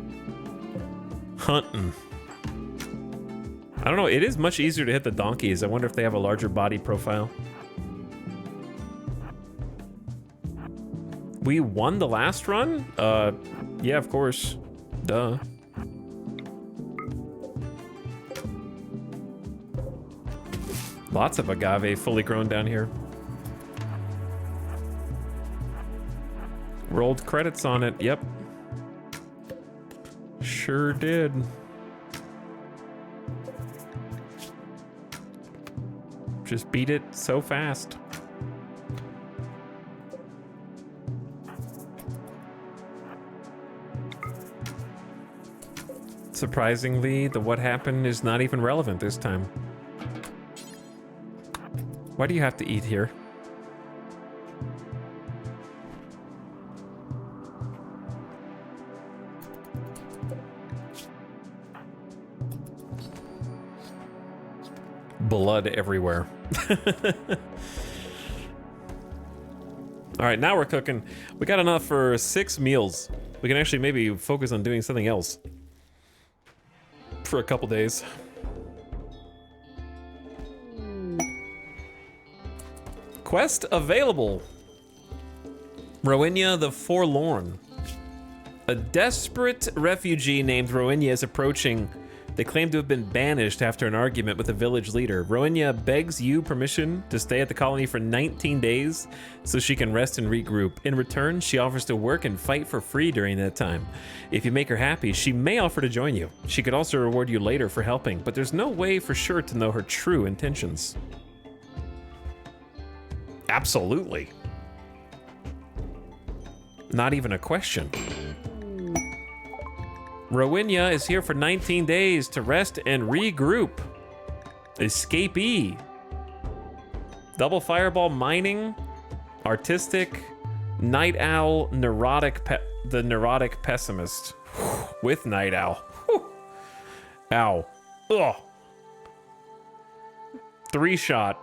hunting. I don't know, it is much easier to hit the donkeys. I wonder if they have a larger body profile. We won the last run? Yeah, of course. Duh. Lots of agave fully grown down here. Rolled credits on it, yep. Sure did. Just beat it so fast. Surprisingly, the what happened is not even relevant this time. Why do you have to eat here? Blood everywhere. All right, now we're cooking. We got enough for 6 meals. We can actually maybe focus on doing something else for a couple days. Quest available. Rowena the Forlorn. A desperate refugee named Rowena is approaching. They claim to have been banished after an argument with a village leader. Rowena begs you permission to stay at the colony for 19 days so she can rest and regroup. In return, she offers to work and fight for free during that time. If you make her happy, she may offer to join you. She could also reward you later for helping, but there's no way for sure to know her true intentions. Absolutely. Not even a question. Rowena is here for 19 days to rest and regroup. Escapee. Double fireball mining. Artistic. Night owl. Neurotic. The neurotic pessimist. With night owl. Whew. Ow. Ugh. 3-shot.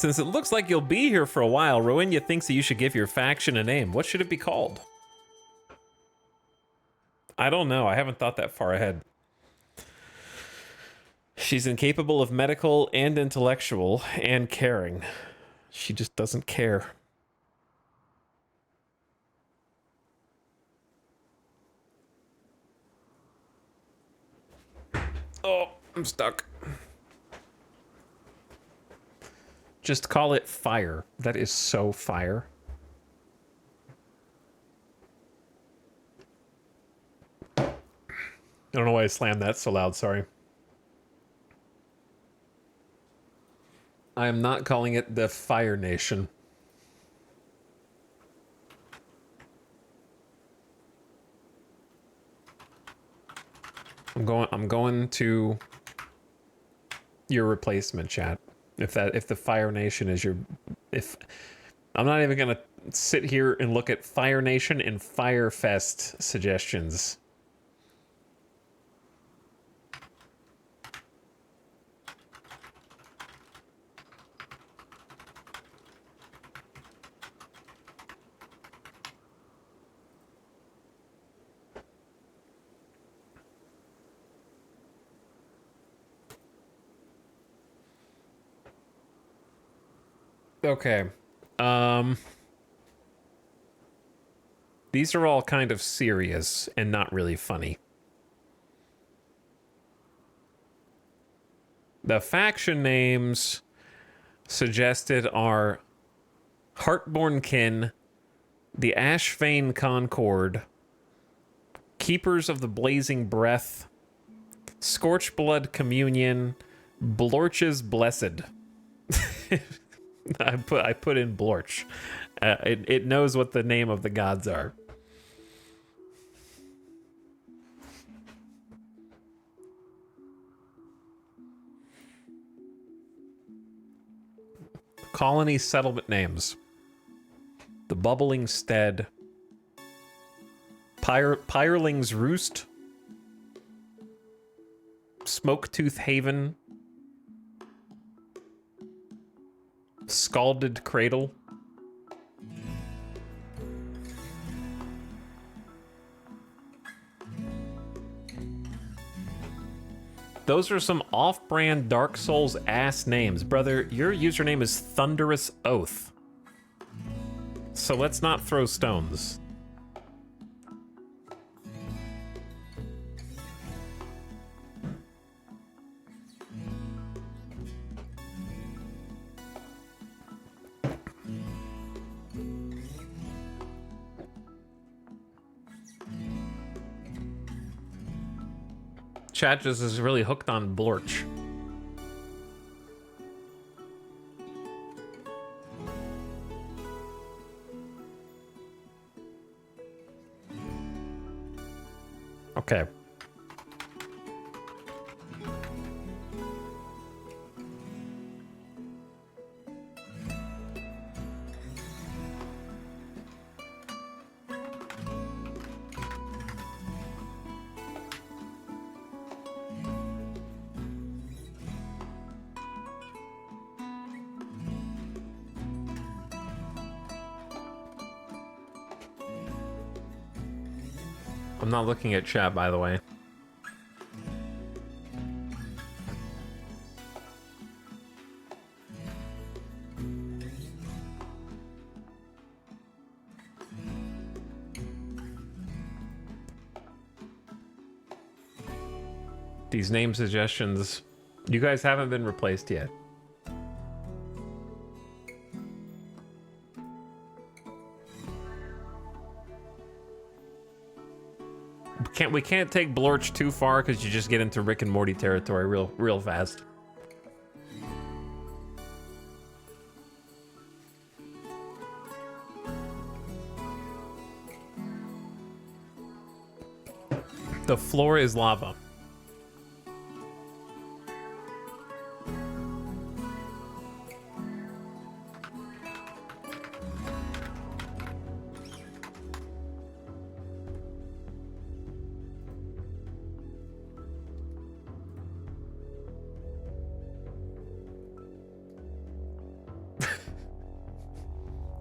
Since it looks like you'll be here for a while, Roenya thinks that you should give your faction a name. What should it be called? I don't know. I haven't thought that far ahead. She's incapable of medical and intellectual and caring. She just doesn't care. Oh, I'm stuck. Just call it fire. That is so fire. I don't know why I slammed that so loud, sorry. I am not calling it the Fire Nation. I'm going to your replacement, chat. If the Fire Nation is your, I'm not even gonna sit here and look at Fire Nation and Firefest suggestions. Okay. These are all kind of serious and not really funny. The faction names suggested are Heartborn Kin, the Ashvane Concord, Keepers of the Blazing Breath, Scorchblood Communion, Blorch's Blessed. I put in Blorch. It knows what the name of the gods are. Colony settlement names. The Bubbling Stead. Pireling's Roost. Smoketooth Haven. Scalded Cradle. Those are some off-brand Dark Souls ass names. Brother, your username is Thunderous Oath. So let's not throw stones. Chat just is really hooked on Blorch. Okay. I'm not looking at chat, by the way. These name suggestions, you guys haven't been replaced yet. We can't take Blorch too far because you just get into Rick and Morty territory real fast. The floor is lava.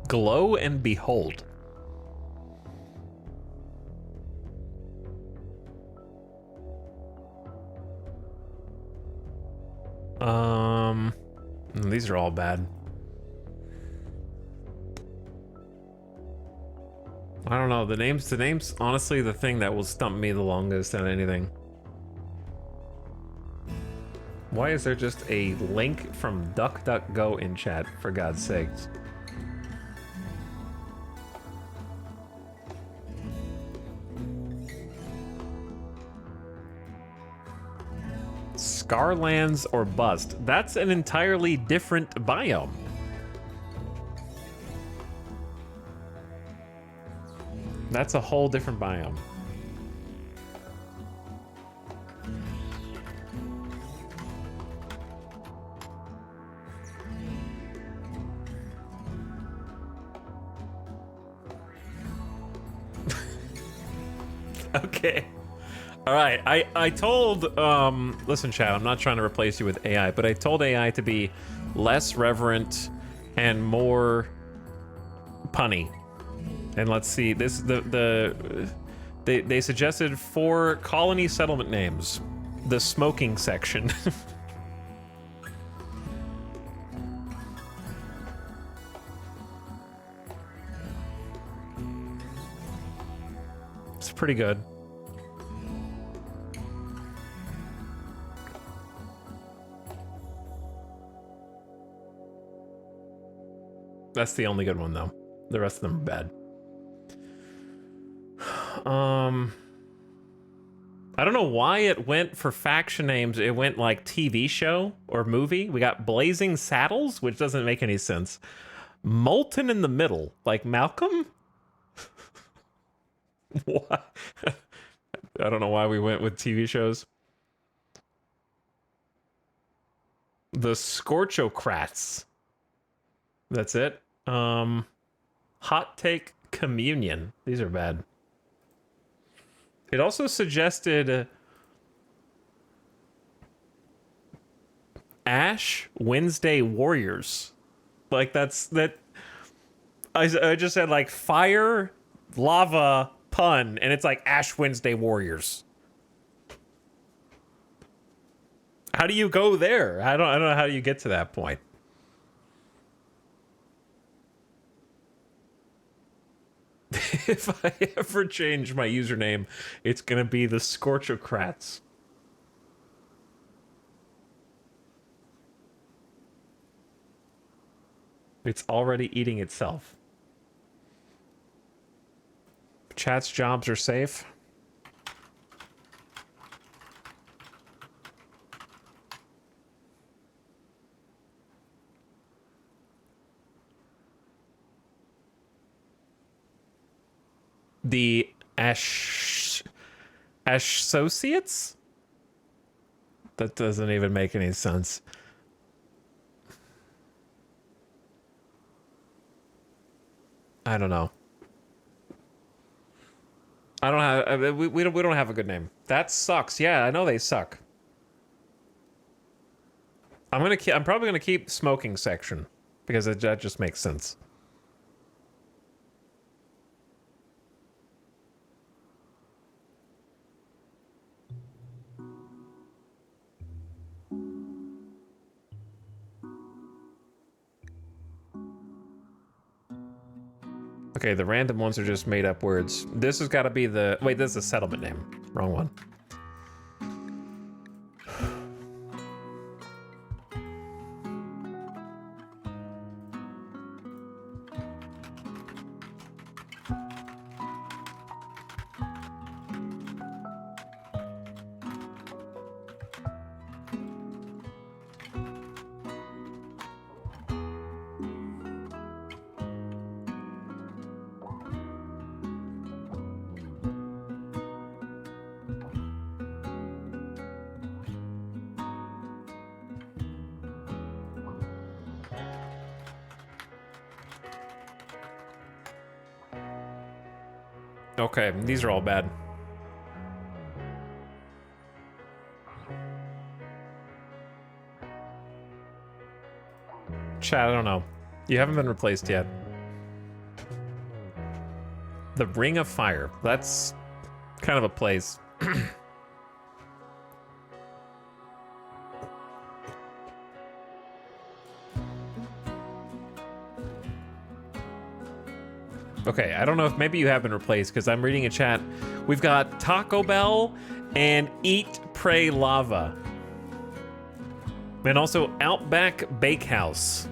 Glow and behold. These are all bad. I don't know, the name's honestly the thing that will stump me the longest at anything. Why is there just a link from DuckDuckGo in chat, for God's sakes? Scarlands or bust. That's an entirely different biome. That's a whole different biome. Okay. All right. I told, listen, chat, I'm not trying to replace you with AI, but I told AI to be less reverent and more punny. And let's see, this, they suggested 4 colony settlement names. The smoking section. It's pretty good. That's the only good one, though. The rest of them are bad. I don't know why it went for faction names. It went like TV show or movie. We got Blazing Saddles, which doesn't make any sense. Molten in the Middle, like Malcolm? What? I don't know why we went with TV shows. The Scorchocrats. That's it. Hot Take Communion. These are bad. It also suggested Ash Wednesday Warriors. Like that. I just said like fire, lava, pun, and it's like Ash Wednesday Warriors. How do you go there? I don't know how you get to that point. If I ever change my username, it's gonna be the Scorchocrats. It's already eating itself. Chat's jobs are safe. The associates? That doesn't even make any sense. I don't know. I don't have we don't have a good name. That sucks. Yeah, I know they suck. I'm probably gonna keep smoking section because that just makes sense. Okay, the random ones are just made up words. This has got to be the... Wait, this is a settlement name. Wrong one. Okay, these are all bad. Chat, I don't know. You haven't been replaced yet. The Ring of Fire. That's kind of a place. Okay, I don't know if maybe you have been replaced because I'm reading a chat. We've got Taco Bell and Eat, Pray, Lava. And also Outback Bakehouse.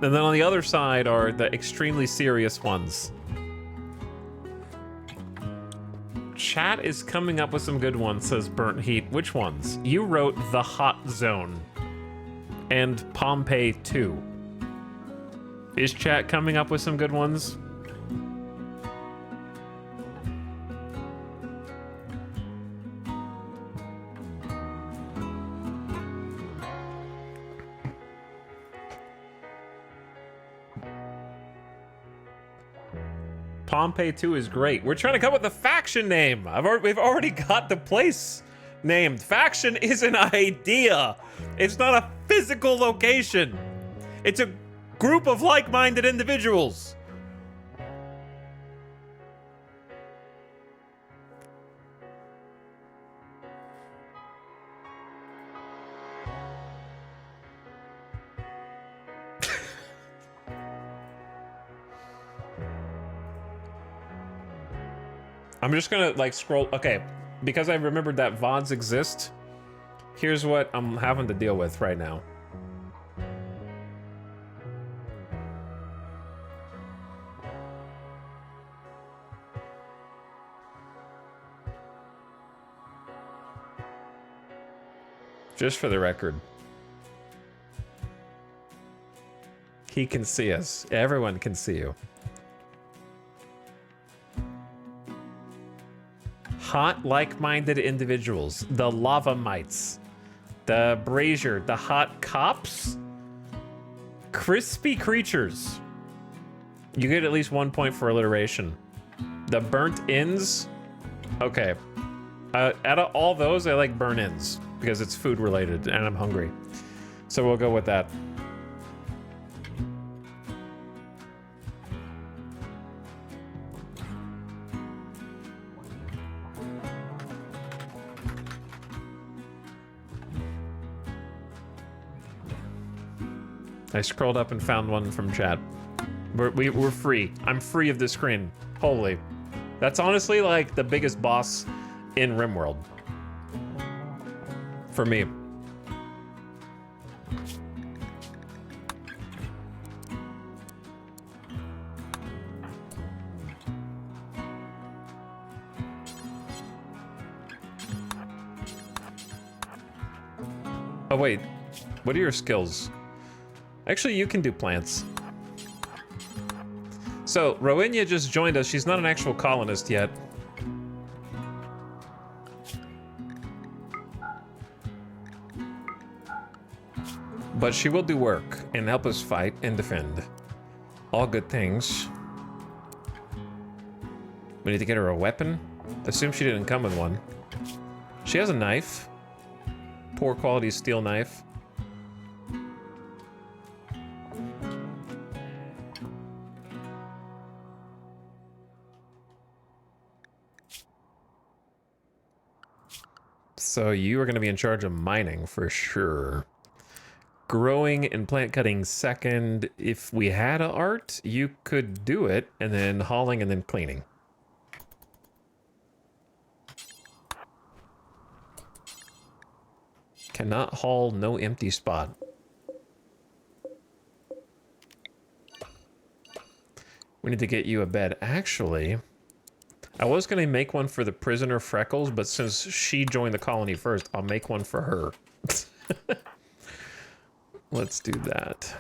And then on the other side are the extremely serious ones. Chat is coming up with some good ones, says Burnt Heat. Which ones? You wrote The Hot Zone and Pompeii 2. Is chat coming up with some good ones? Pompeii 2 is great. We're trying to come up with a faction name. We've already got the place named. Faction is an idea. It's not a physical location. It's a group of like-minded individuals. I'm just gonna like scroll. Okay, because I remembered that VODs exist, here's what I'm having to deal with right now. Just for the record. He can see us. Everyone can see you. Hot, like-minded individuals. The Lava Mites. The Brazier. The Hot Cops. Crispy Creatures. You get at least 1 point for alliteration. The Burnt Ins. Okay. Out of all those, I like Burnt Ins because it's food related and I'm hungry. So we'll go with that. I scrolled up and found one from chat. We're free. I'm free of the screen. Holy. That's honestly like the biggest boss in RimWorld. For me. Oh wait, what are your skills? Actually, you can do plants. So, Roinia just joined us. She's not an actual colonist yet. But she will do work and help us fight and defend. All good things. We need to get her a weapon. Assume she didn't come with one. She has a knife. Poor quality steel knife. So you are going to be in charge of mining for sure. Growing and plant cutting second. If we had an art, you could do it, and then hauling and then cleaning. Cannot haul, no empty spot. We need to get you a bed. Actually, I was going to make one for the prisoner Freckles, but since she joined the colony first, I'll make one for her. Let's do that.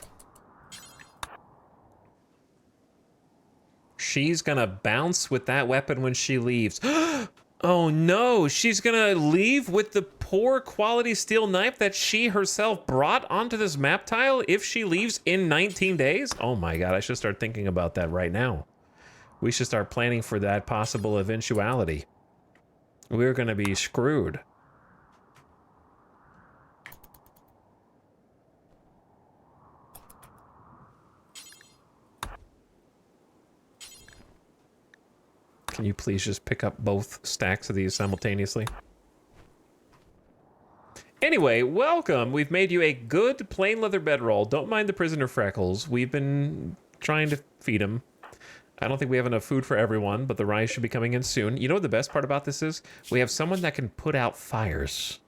She's going to bounce with that weapon when she leaves. Oh no, she's going to leave with the poor quality steel knife that she herself brought onto this map tile if she leaves in 19 days? Oh my god, I should start thinking about that right now. We should start planning for that possible eventuality. We're gonna be screwed. Can you please just pick up both stacks of these simultaneously? Anyway, welcome. We've made you a good plain leather bedroll. Don't mind the prisoner Freckles. We've been trying to feed him. I don't think we have enough food for everyone, but the rice should be coming in soon. You know what the best part about this is? We have someone that can put out fires.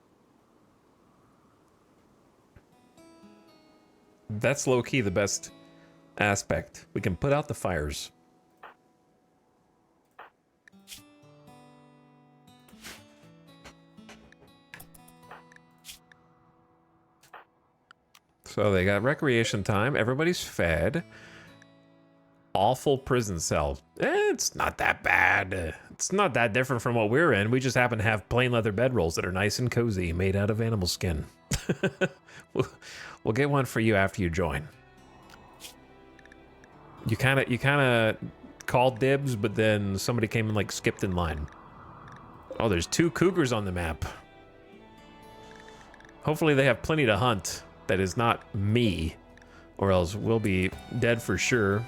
That's low-key the best aspect. We can put out the fires. So they got recreation time. Everybody's fed. Awful prison cell. It's not that bad. It's not that different from what we're in. We just happen to have plain leather bedrolls that are nice and cozy, made out of animal skin. We'll get one for you after you join. You kind of called dibs, but then somebody came and like skipped in line. Oh, there's 2 cougars on the map. Hopefully they have plenty to hunt. That is not me, or else we'll be dead for sure.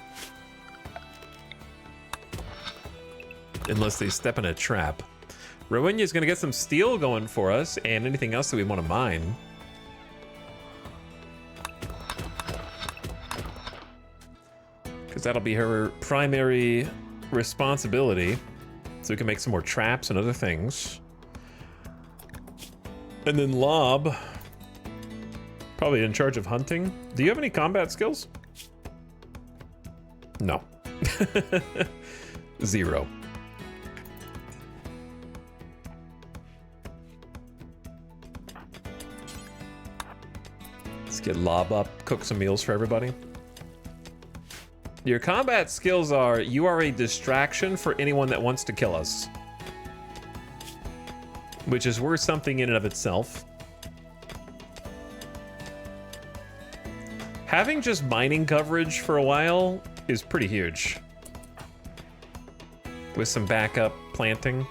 Unless they step in a trap. Rowenia's gonna get some steel going for us, and anything else that we want to mine. Because that'll be her primary responsibility. So we can make some more traps and other things. And then Lob, probably in charge of hunting. Do you have any combat skills? No. 0. Let's get Lob up, cook some meals for everybody. Your combat skills are, you are a distraction for anyone that wants to kill us. Which is worth something in and of itself. Having just mining coverage for a while is pretty huge. With some backup planting.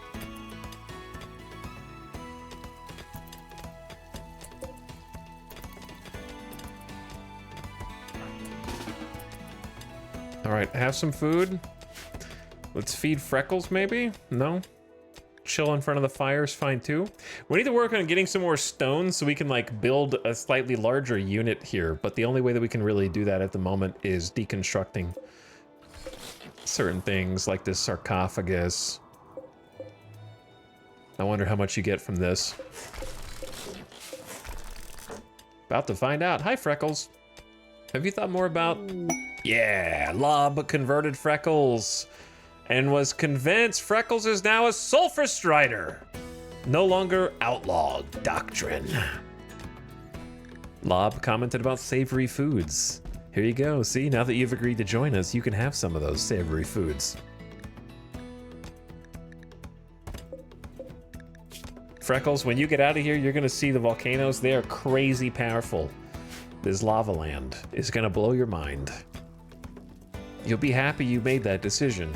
All right, have some food. Let's feed Freckles, maybe? No? Chill in front of the fire is fine too. We need to work on getting some more stone so we can like build a slightly larger unit here, but the only way that we can really do that at the moment is deconstructing certain things like this sarcophagus. I wonder how much you get from this. About to find out. Hi, Freckles. Have you thought more about... Yeah, Lob converted Freckles and was convinced Freckles is now a Sulfurstrider. No longer outlawed doctrine. Lob commented about savory foods. Here you go. See, now that you've agreed to join us, you can have some of those savory foods. Freckles, when you get out of here, you're gonna see the volcanoes. They are crazy powerful. This lava land is gonna blow your mind. You'll be happy you made that decision.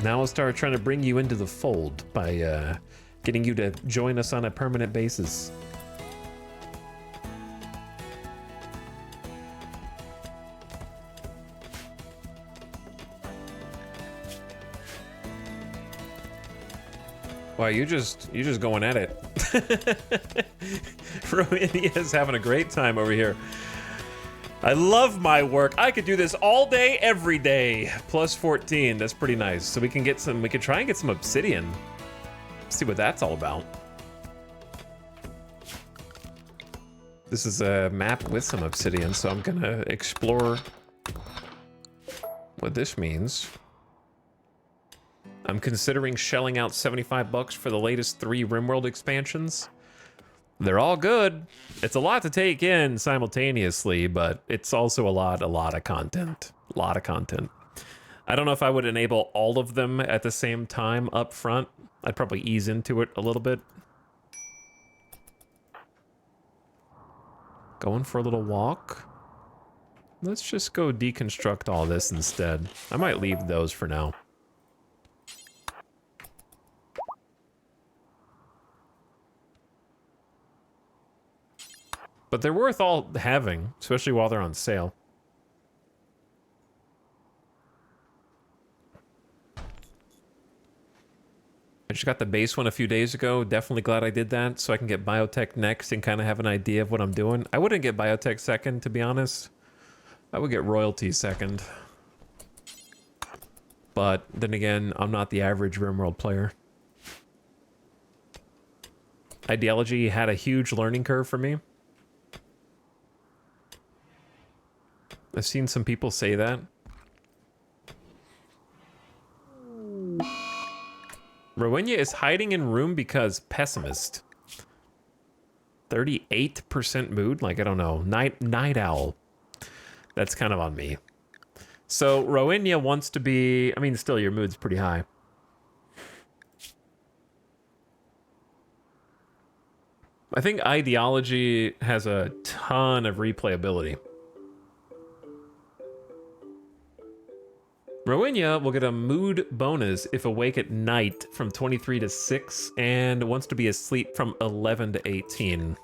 Now I'll start trying to bring you into the fold by getting you to join us on a permanent basis. Wow, you just going at it. Romania's having a great time over here. I love my work. I could do this all day, every day. Plus 14, that's pretty nice. So we can get some, we could try and get some obsidian. See what that's all about. This is a map with some obsidian, so I'm gonna explore what this means. I'm considering shelling out 75 bucks for the latest 3 RimWorld expansions. They're all good. It's a lot to take in simultaneously, but it's also a lot of content. A lot of content. I don't know if I would enable all of them at the same time up front. I'd probably ease into it a little bit. Going for a little walk. Let's just go deconstruct all this instead. I might leave those for now. But they're worth all having, especially while they're on sale. just got the base one a few days ago. Definitely glad I did that, so I can get biotech next and kind of have an idea of what I'm doing. I wouldn't get biotech second, to be honest. I would get royalty second. But then again, I'm not the average RimWorld player. Ideology had a huge learning curve for me. I've seen some people say that. Rowena is hiding in room because pessimist. 38% mood? Like, I don't know. Night owl. That's kind of on me. So, Rowena wants to be... I mean, still, your mood's pretty high. I think ideology has a ton of replayability. Rowena will get a mood bonus if awake at night from 23 to 6 and wants to be asleep from 11 to 18.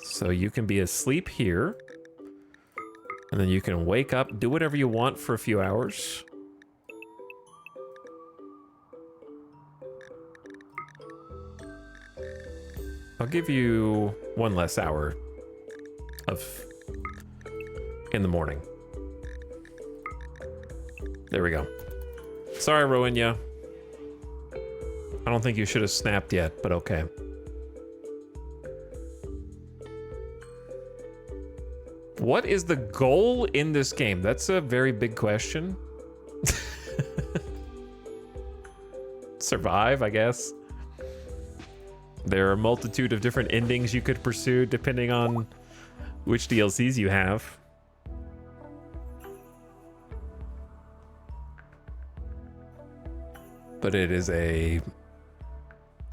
So you can be asleep here, and then you can wake up, do whatever you want for a few hours. I'll give you one less hour of in the morning. There we go. Sorry, Rowena. I don't think you should have snapped yet, but okay. What is the goal in this game? That's a very big question. Survive, I guess. There are a multitude of different endings you could pursue depending on which DLCs you have. But it is a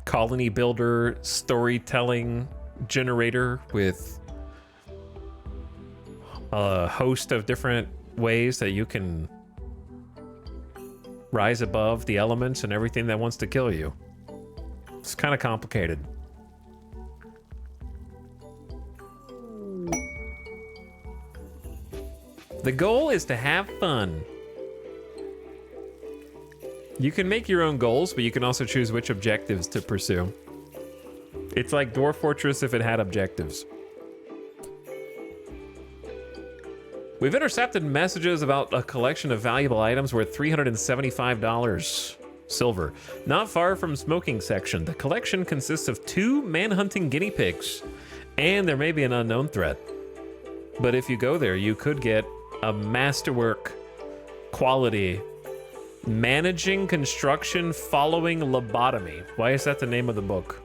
colony builder storytelling generator with a host of different ways that you can rise above the elements and everything that wants to kill you. It's kind of complicated. The goal is to have fun. You can make your own goals, but you can also choose which objectives to pursue. It's like Dwarf Fortress if it had objectives. We've intercepted messages about a collection of valuable items worth $375 silver, not far from smoking section. The collection consists of 2 manhunting guinea pigs, and there may be an unknown threat. But if you go there, you could get a masterwork quality managing construction following lobotomy. Why is that the name of the book?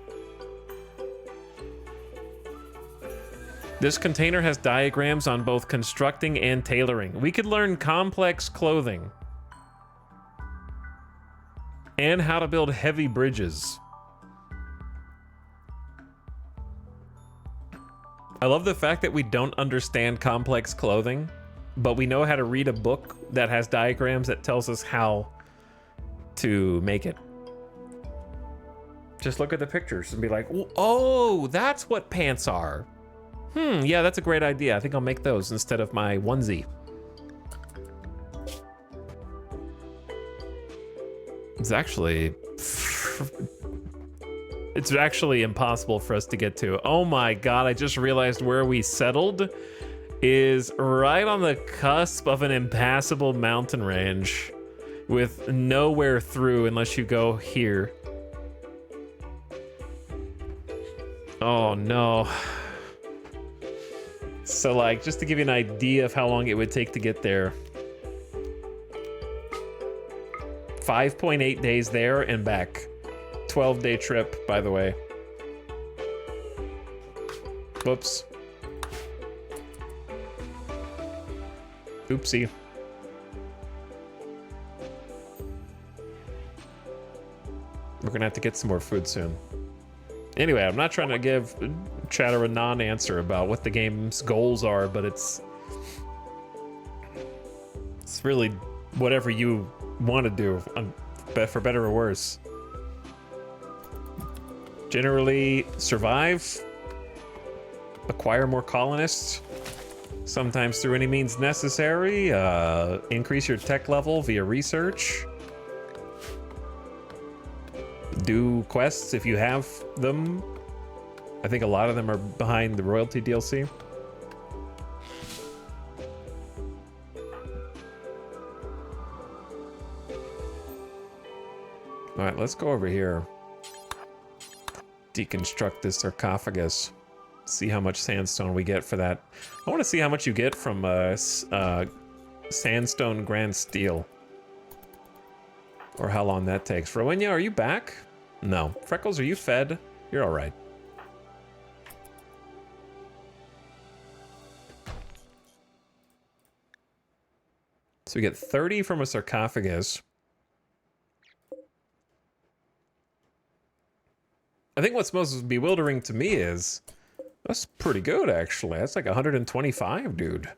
This container has diagrams on both constructing and tailoring. We could learn complex clothing and how to build heavy bridges. I love the fact that we don't understand complex clothing, but we know how to read a book that has diagrams that tells us how to make it. Just look at the pictures and be like, oh, that's what pants are. Yeah, that's a great idea. I think I'll make those instead of my onesie. It's actually impossible for us to get to. Oh my god, I just realized where we settled is right on the cusp of an impassable mountain range with nowhere through unless you go here. Oh no. So like, just to give you an idea of how long it would take to get there. 5.8 days there and back. 12-day trip, by the way. Whoops. Oopsie. We're gonna have to get some more food soon. Anyway, I'm not trying to give Chatter a non-answer about what the game's goals are, but it's really whatever you want to do, for better or worse. Generally, survive, acquire more colonists, Sometimes through any means necessary. Increase your tech level via research. Do quests if you have them. I think a lot of them are behind the royalty DLC. All right, let's go over here. Deconstruct this sarcophagus. See how much sandstone we get for that. I want to see how much you get from sandstone grand steel. Or how long that takes. Rowena, are you back? No. Freckles, are you fed? You're all right. So we get 30 from a sarcophagus. I think what's most bewildering to me is that's pretty good, actually. That's like 125, dude.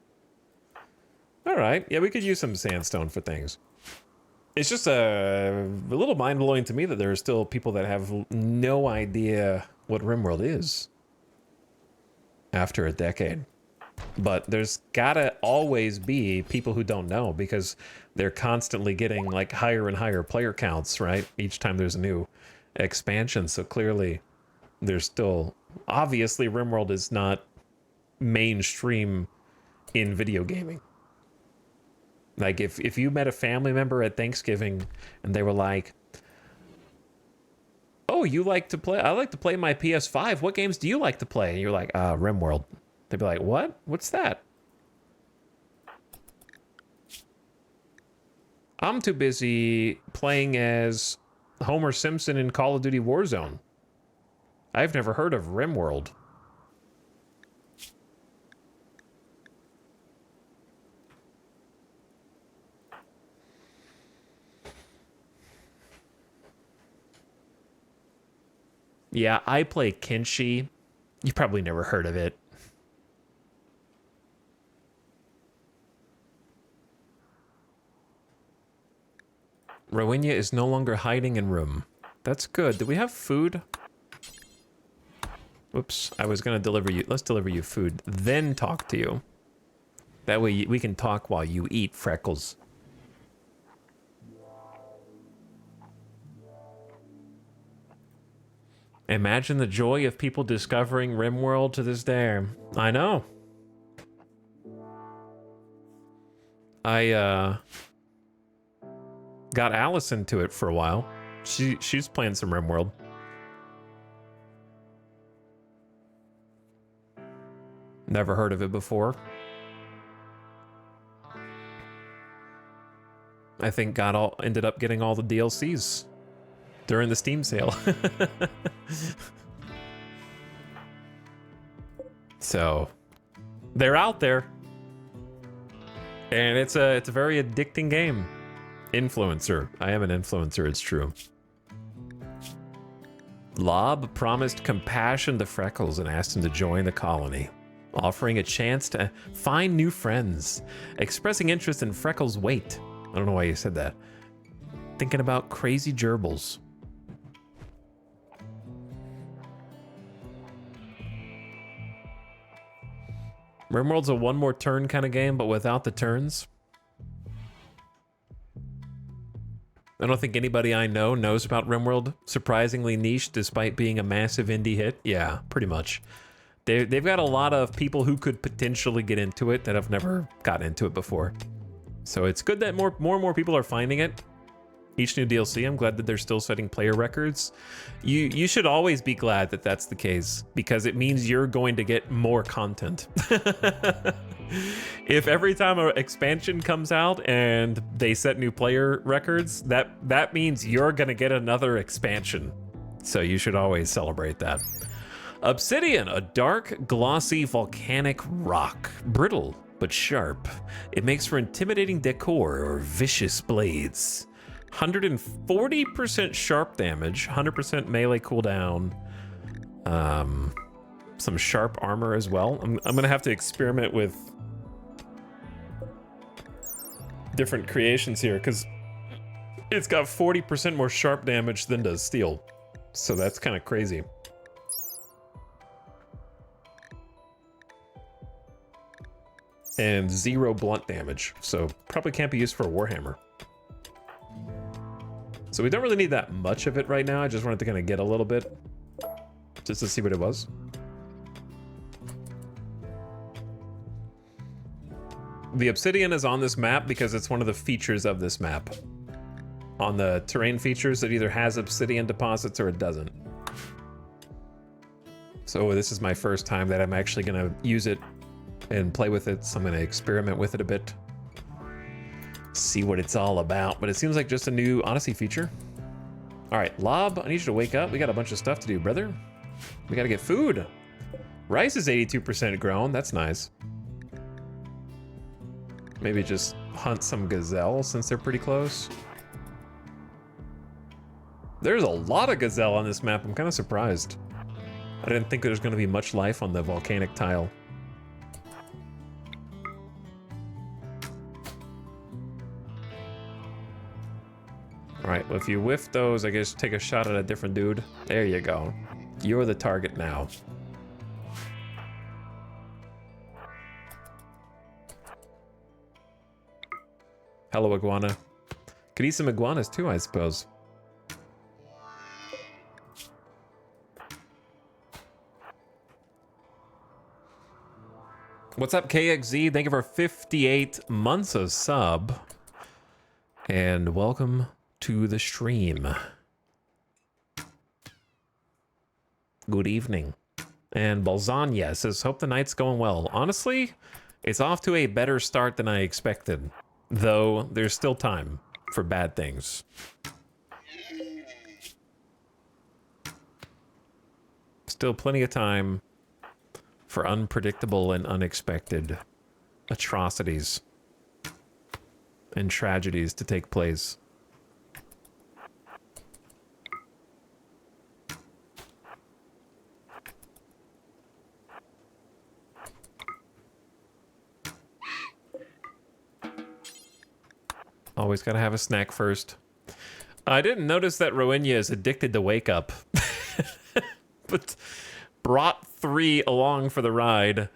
All right. Yeah, we could use some sandstone for things. It's just a little mind-blowing to me that there are still people that have no idea what RimWorld is after a decade. But there's gotta always be people who don't know because they're constantly getting like higher and higher player counts, right? Each time there's a new expansion. So clearly there's still, obviously RimWorld is not mainstream in video gaming. Like if you met a family member at Thanksgiving and they were like, oh, you like to play? I like to play my PS5. What games do you like to play? And you're like, RimWorld. They'd be like, what? What's that? I'm too busy playing as Homer Simpson in Call of Duty Warzone. I've never heard of RimWorld. Yeah, I play Kenshi. You've probably never heard of it. Rowena is no longer hiding in room. That's good. Do we have food? Whoops, I was gonna deliver you. Let's deliver you food, then talk to you. That way we can talk while you eat, Freckles. Imagine the joy of people discovering RimWorld to this day. I know. I got Alice into it for a while. She's playing some RimWorld. Never heard of it before. I think ended up getting all the DLCs during the Steam sale. So they're out there. And it's a very addicting game. Influencer. I am an influencer, it's true. Lob promised compassion to Freckles and asked him to join the colony, offering a chance to find new friends, expressing interest in Freckles' weight. I don't know why you said that. Thinking about crazy gerbils. RimWorld's a one more turn kind of game, but without the turns. I don't think anybody I know knows about RimWorld. Surprisingly niche, despite being a massive indie hit. Yeah, pretty much. They've got a lot of people who could potentially get into it that have never gotten into it before. So it's good that more and more people are finding it. Each new DLC, I'm glad that they're still setting player records. You should always be glad that that's the case, because it means you're going to get more content. If every time an expansion comes out and they set new player records, that means you're gonna get another expansion. So you should always celebrate that. Obsidian, a dark, glossy, volcanic rock. Brittle, but sharp. It makes for intimidating decor or vicious blades. 140% sharp damage, 100% melee cooldown. Some sharp armor as well. I'm gonna have to experiment with different creations here, because it's got 40% more sharp damage than does steel. So that's kind of crazy. and 0 blunt damage, so probably can't be used for a Warhammer. So we don't really need that much of it right now. I just wanted to kind of get a little bit, just to see what it was. The obsidian is on this map because it's one of the features of this map. On the terrain features, it either has obsidian deposits or it doesn't. So this is my first time that I'm actually gonna use it and play with it, so I'm gonna experiment with it a bit. See what it's all about, but it seems like just a new Odyssey feature. All right, Lob, I need you to wake up. We got a bunch of stuff to do, brother. We gotta get food. Rice is 82% grown, that's nice. Maybe just hunt some gazelle since they're pretty close. There's a lot of gazelle on this map, I'm kind of surprised. I didn't think there was gonna be much life on the volcanic tile. Alright, well if you whiff those, I guess take a shot at a different dude. There you go. You're the target now. Hello, iguana. Could eat some iguanas too, I suppose. What's up, KXZ? Thank you for 58 months of sub. And welcome to the stream. Good evening. And Balzania says, hope the night's going well. Honestly, it's off to a better start than I expected. Though there's still time for bad things. Still plenty of time for unpredictable and unexpected atrocities and tragedies to take place. Always gotta have a snack first. I didn't notice that Rowena is addicted to Wake Up. But brought 3 along for the ride.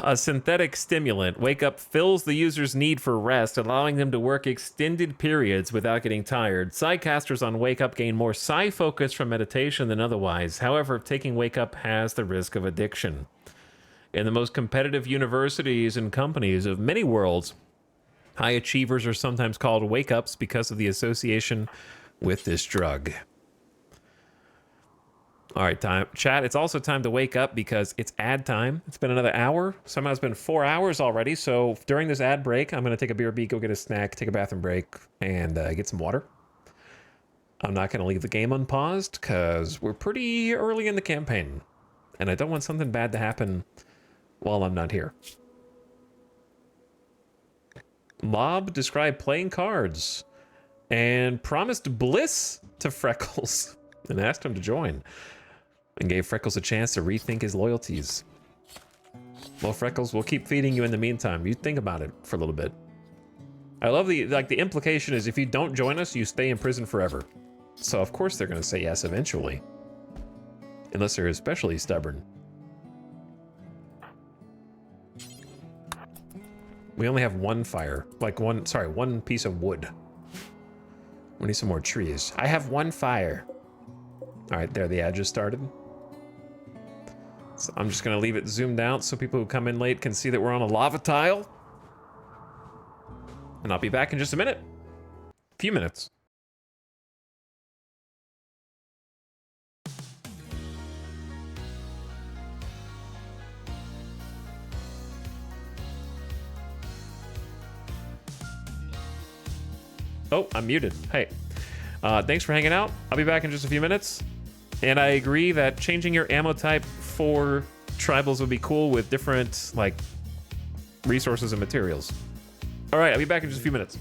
A synthetic stimulant. Wake Up fills the user's need for rest, allowing them to work extended periods without getting tired. Psycasters on Wake Up gain more psi focus from meditation than otherwise. However, taking Wake Up has the risk of addiction. In the most competitive universities and companies of many worlds, high achievers are sometimes called wake-ups because of the association with this drug. All right, chat, it's also time to wake up because it's ad time. It's been another hour. Somehow it's been 4 hours already. So during this ad break, I'm going to take a BRB, go get a snack, take a bathroom break, and get some water. I'm not going to leave the game unpaused because we're pretty early in the campaign. And I don't want something bad to happen while I'm not here. Mob described playing cards and promised bliss to Freckles and asked him to join and gave Freckles a chance to rethink his loyalties. Well, Freckles, we'll keep feeding you in the meantime. You think about it for a little bit. I love the implication is if you don't join us, you stay in prison forever. So of course they're going to say yes eventually. Unless they're especially stubborn. We only have one fire, one piece of wood. We need some more trees. I have one fire. All right, there, the ad just started. So I'm just gonna leave it zoomed out so people who come in late can see that we're on a lava tile. And I'll be back in just a minute. A few minutes. Oh, I'm muted. Hey, thanks for hanging out. I'll be back in just a few minutes. And I agree that changing your ammo type for tribals would be cool with different, like, resources and materials. All right, I'll be back in just a few minutes.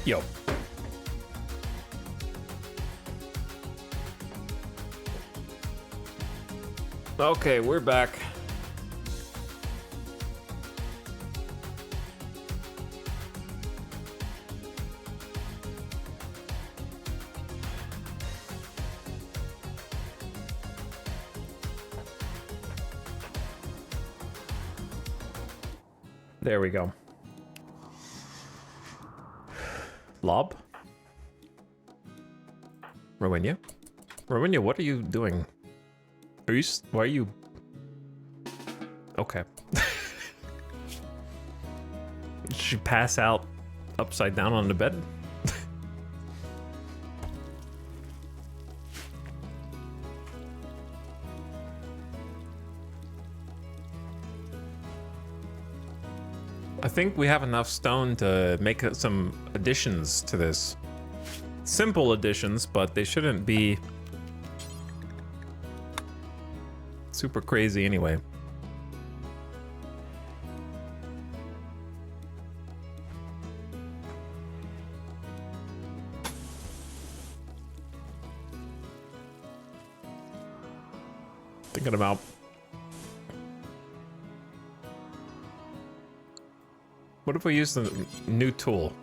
Yo. Okay, we're back. There we go. Lob? Rowena? Rowena, what are you doing? Are you... Why are you... Okay. Did she pass out upside down on the bed? I think we have enough stone to make some additions to this. Simple additions, but they shouldn't be super crazy anyway. Thinking about what if we use the new tool?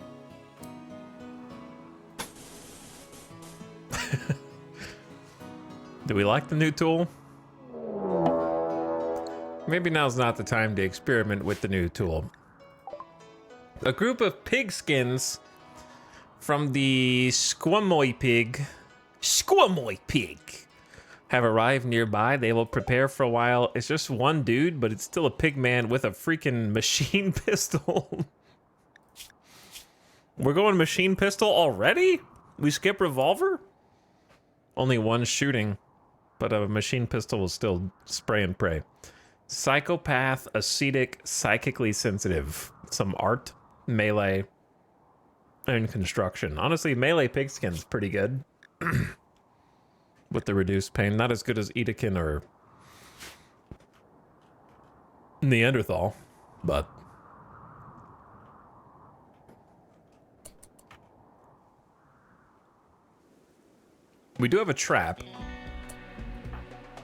Do we like the new tool? Maybe now's not the time to experiment with the new tool. A group of pig skins from the Squamoy pig have arrived nearby. They will prepare for a while. It's just one dude, but it's still a pig man with a freaking machine pistol. We're going machine pistol already? We skip revolver? Only one shooting, but a machine pistol will still spray and pray. Psychopath, ascetic, psychically sensitive. Some art, melee, and construction. Honestly, melee pigskin's pretty good. With the reduced pain. Not as good as Etalyx or Neanderthal, but... We do have a trap.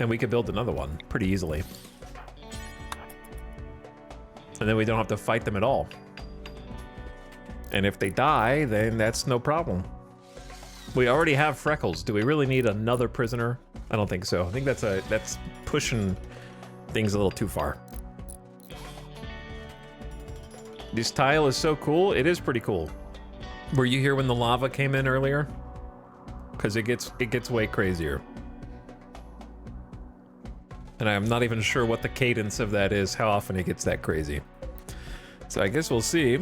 And we could build another one pretty easily. And then we don't have to fight them at all. And if they die, then that's no problem. We already have Freckles. Do we really need another prisoner? I don't think so. I think that's pushing things a little too far. This tile is so cool. It is pretty cool. Were you here when the lava came in earlier? Because it gets way crazier. And I'm not even sure what the cadence of that is, how often it gets that crazy. So I guess we'll see.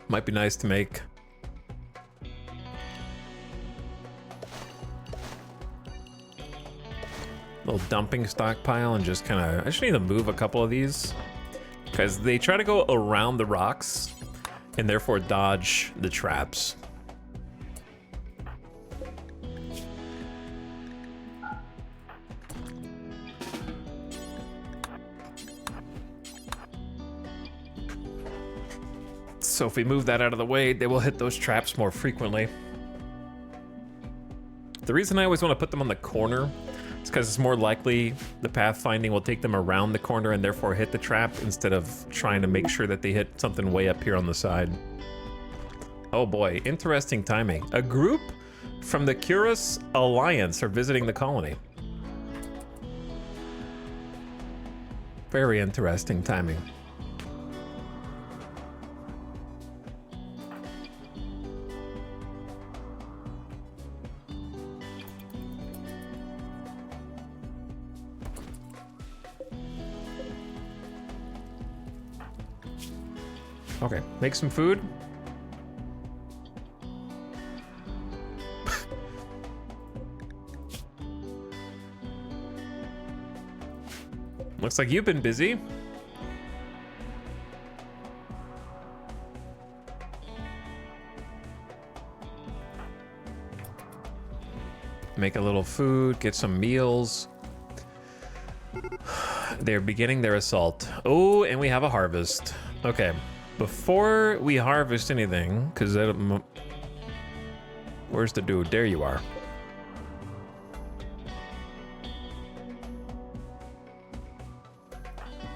Might be nice to make a little dumping stockpile and just kind of... I just need to move a couple of these because they try to go around the rocks and therefore dodge the traps. So if we move that out of the way, they will hit those traps more frequently. The reason I always want to put them on the corner is because it's more likely the pathfinding will take them around the corner and therefore hit the trap instead of trying to make sure that they hit something way up here on the side. Oh boy, interesting timing. A group from the Curus Alliance are visiting the colony. Very interesting timing. Okay, make some food. Looks like you've been busy. Make a little food, get some meals. They're beginning their assault. Oh, and we have a harvest. Okay, before we harvest anything, because where's the dude? There you are.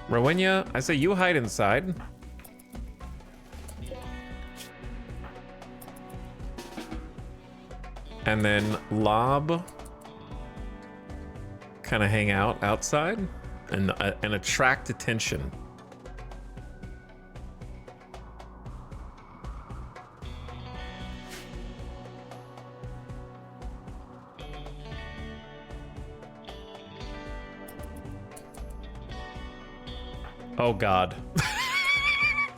Rowena, I say you hide inside. And then Lob kind of hang out outside and attract attention. Oh God.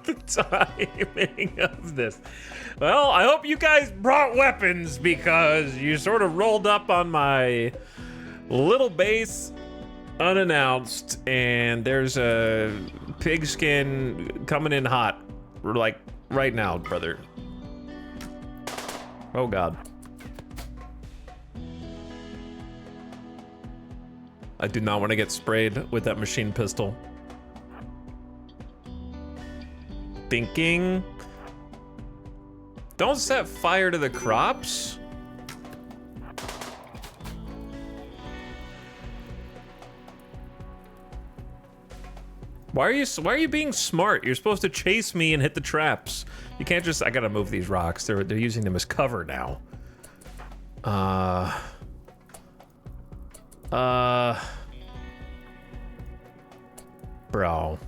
The timing of this. Well, I hope you guys brought weapons because you sort of rolled up on my little base unannounced and there's a pigskin coming in hot. Like right now, brother. Oh God. I do not want to get sprayed with that machine pistol. Thinking. Don't set fire to the crops. Why are you being smart? You're supposed to chase me and hit the traps. You can't just. I gotta move these rocks. They're using them as cover now. Bro.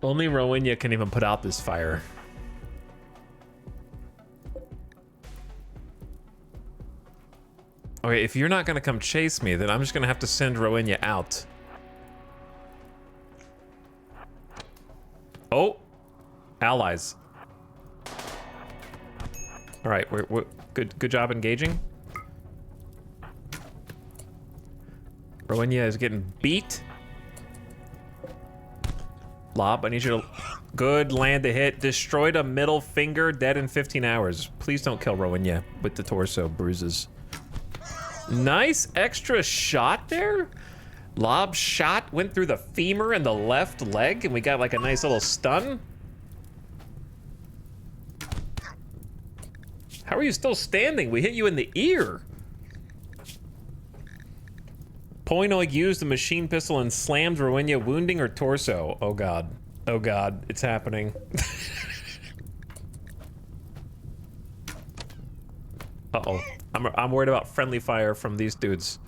Only Rowena can even put out this fire. Okay, if you're not gonna come chase me, then I'm just gonna have to send Rowena out. Oh, allies. All right, we're good job engaging. Rowena is getting beat. Lob, I need you to... Good, land a hit. Destroyed a middle finger, dead in 15 hours. Please don't kill Rowena with the torso bruises. Nice extra shot there. Lob shot, went through the femur and the left leg, and we got like a nice little stun. How are you still standing? We hit you in the ear. Poinoig used the machine pistol and slammed Rowena, wounding her torso. Oh God. Oh God, it's happening. Uh-oh. I'm worried about friendly fire from these dudes.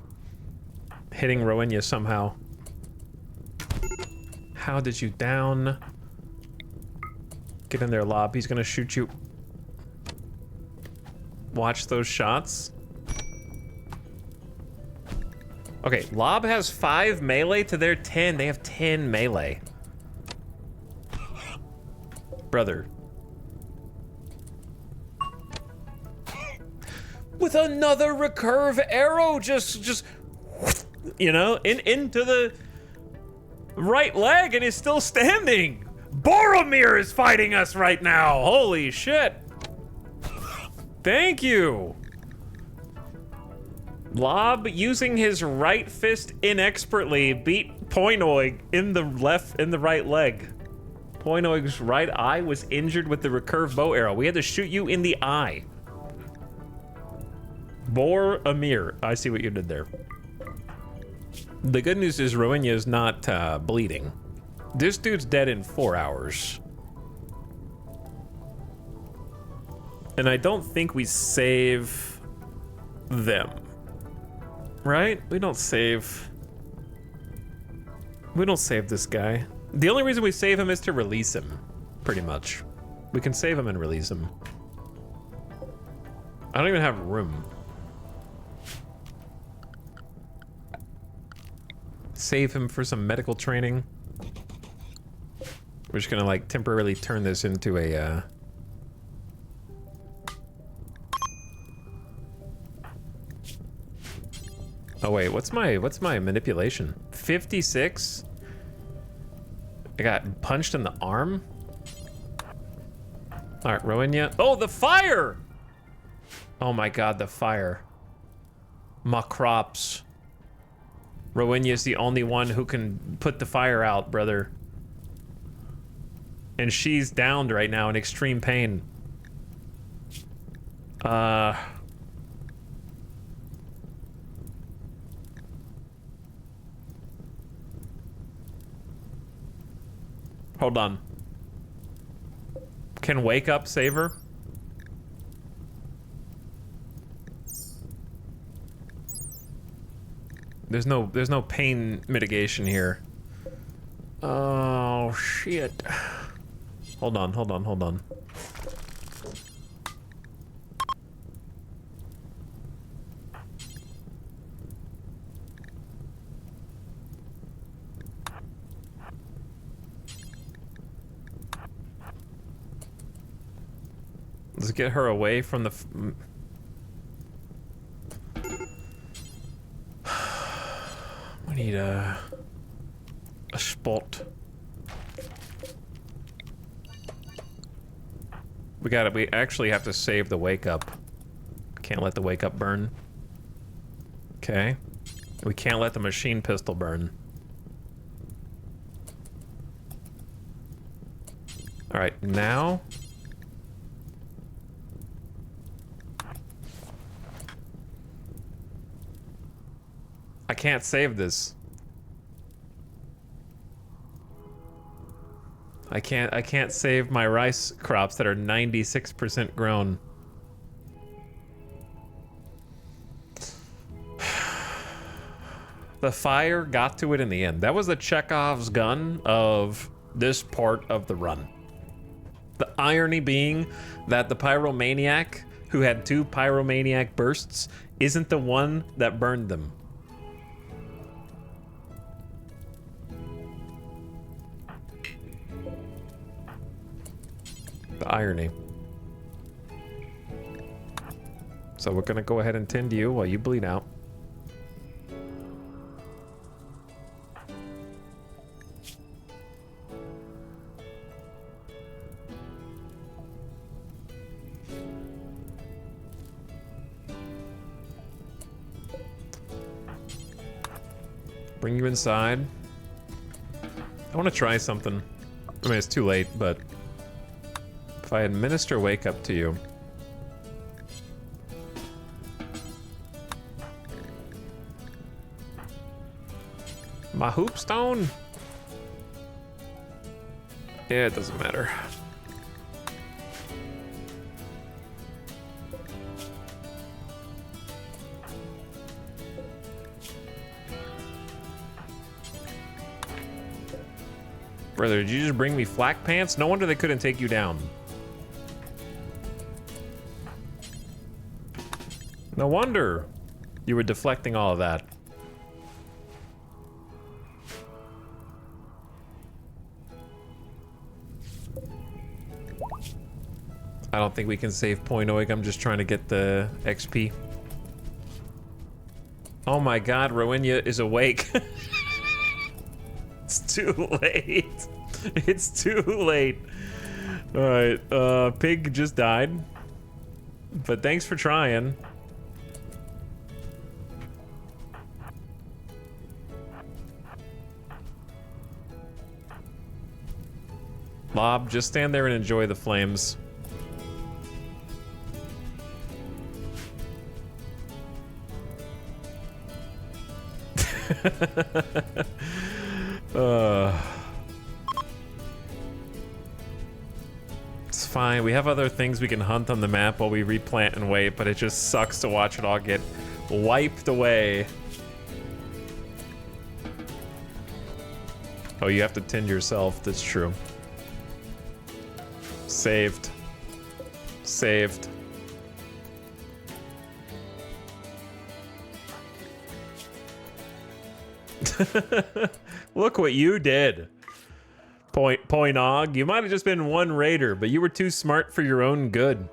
Hitting Rowena somehow. How did you down? Get in there, Lob. He's gonna shoot you. Watch those shots. Okay, Lob has 5 melee to their 10. They have 10 melee. Brother. With another recurve arrow, just you know, into the right leg, and he's still standing. Boromir is fighting us right now. Holy shit. Thank you. Lob, using his right fist inexpertly, beat Poinoig in the right leg. Poinoig's right eye was injured with the recurve bow arrow. We had to shoot you in the eye. Boromir, I see what you did there. The good news is Rowena is not bleeding. This dude's dead in 4 hours. And I don't think we save them. Right? We don't save this guy. The only reason we save him is to release him, pretty much. We can save him and release him. I don't even have room. Save him for some medical training. We're just gonna like temporarily turn this into a Oh wait, what's my manipulation? 56? I got punched in the arm? Alright, Rowena. Oh, the fire! Oh my God, the fire. My crops. Rowenia's the only one who can put the fire out, brother. And she's downed right now in extreme pain. Hold on. Can wake up save her? There's no pain mitigation here. Oh shit. Hold on. Let's get her away from the... We need a spot. We actually have to save the wake up. Can't let the wake up burn. Okay. We can't let the machine pistol burn. Alright, now... I can't save this. I can't save my rice crops that are 96% grown. The fire got to it in the end. That was the Chekhov's gun of this part of the run. The irony being that the pyromaniac, who had 2 pyromaniac bursts, isn't the one that burned them. The irony. So we're gonna go ahead and tend you while you bleed out. Bring you inside. I want to try something. I mean, it's too late, but if I administer wake up to you. My hoopstone? Yeah, it doesn't matter. Brother, did you just bring me flak pants? No wonder they couldn't take you down. No wonder you were deflecting all of that. I don't think we can save Poinoig. I'm just trying to get the XP. Oh my god, Rowenia is awake. It's too late. It's too late. Alright, Pig just died. But thanks for trying. Lob, just stand there and enjoy the flames. It's fine. We have other things we can hunt on the map while we replant and wait, but it just sucks to watch it all get wiped away. Oh, you have to tend yourself. That's true. Saved. Saved. Look what you did. Poinog, you might have just been one raider, but you were too smart for your own good.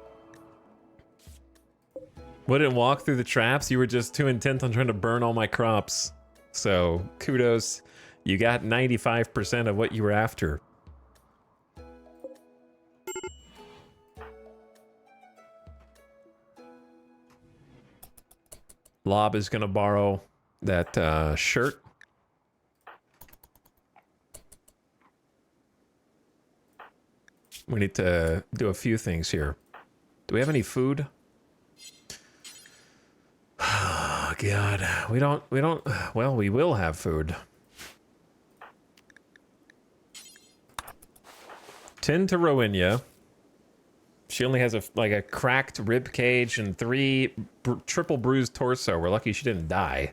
Wouldn't walk through the traps, you were just too intent on trying to burn all my crops. So, kudos. You got 95% of what you were after. Lob is gonna borrow that shirt We need to do a few things here. Do we have any food? Oh, God. We don't, well, we will have food. 10 to Rowena. She only has a cracked rib cage and 3 triple bruised torso. We're lucky she didn't die.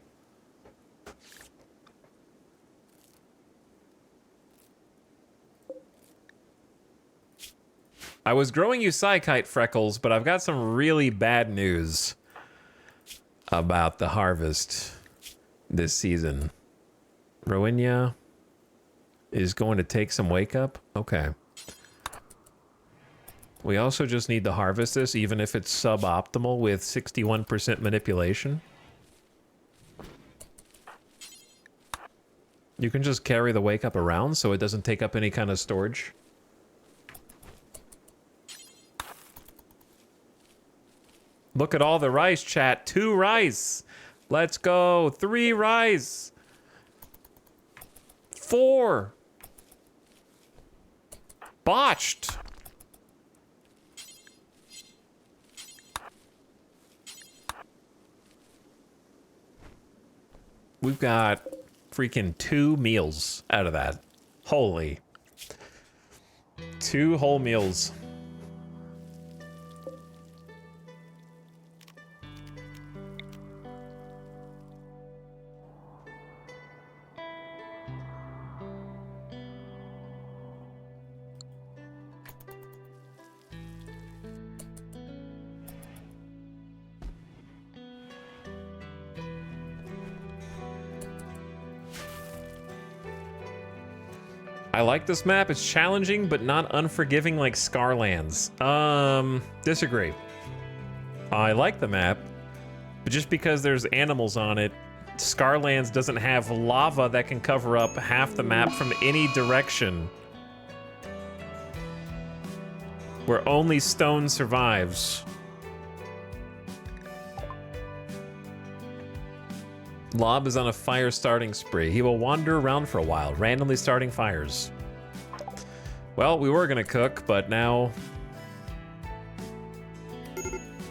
I was growing you Psykite freckles, but I've got some really bad news about the harvest this season. Rowena is going to take some wake up. Okay. We also just need to harvest this, even if it's suboptimal with 61% manipulation. You can just carry the wake up around so it doesn't take up any kind of storage. Look at all the rice, chat. 2 rice. Let's go. 3 rice. 4. Botched. We've got freaking 2 meals out of that. Holy. 2 whole meals. I like this map. It's challenging, but not unforgiving like Scarlands. Disagree. I like the map, but just because there's animals on it, Scarlands doesn't have lava that can cover up half the map from any direction. Where only stone survives. Lob is on a fire starting spree. He will wander around for a while, randomly starting fires. Well, we were gonna cook, but now...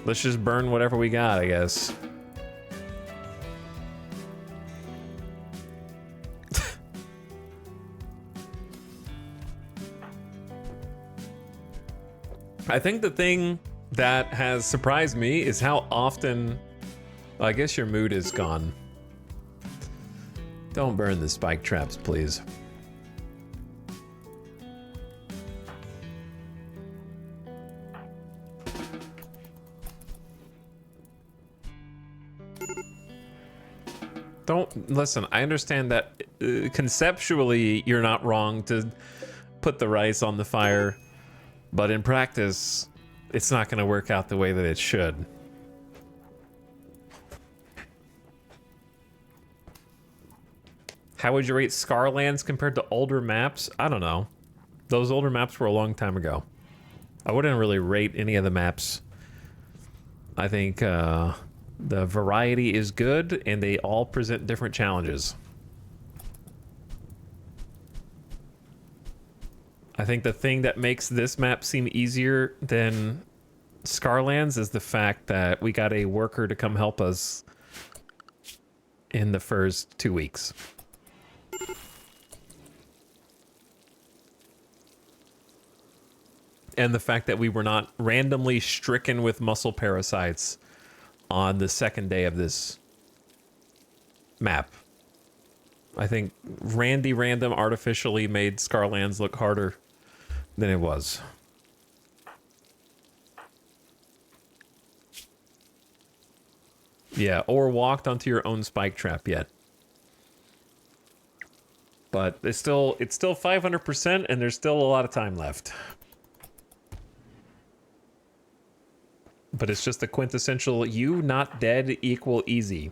let's just burn whatever we got, I guess. I think the thing that has surprised me is how often... well, I guess your mood is gone. Don't burn the spike traps, please. Don't listen. I understand that conceptually you're not wrong to put the rice on the fire, but in practice, it's not going to work out the way that it should. How would you rate Scarlands compared to older maps? I don't know. Those older maps were a long time ago. I wouldn't really rate any of the maps. I think the variety is good, and they all present different challenges. I think the thing that makes this map seem easier than Scarlands is the fact that we got a worker to come help us in the first 2 weeks. And the fact that we were not randomly stricken with muscle parasites on the second day of this map. I think Randy Random artificially made Scarlands look harder than it was. Yeah, or walked onto your own spike trap yet. But it's still 500%, and there's still a lot of time left. But it's just the quintessential you not dead equal easy.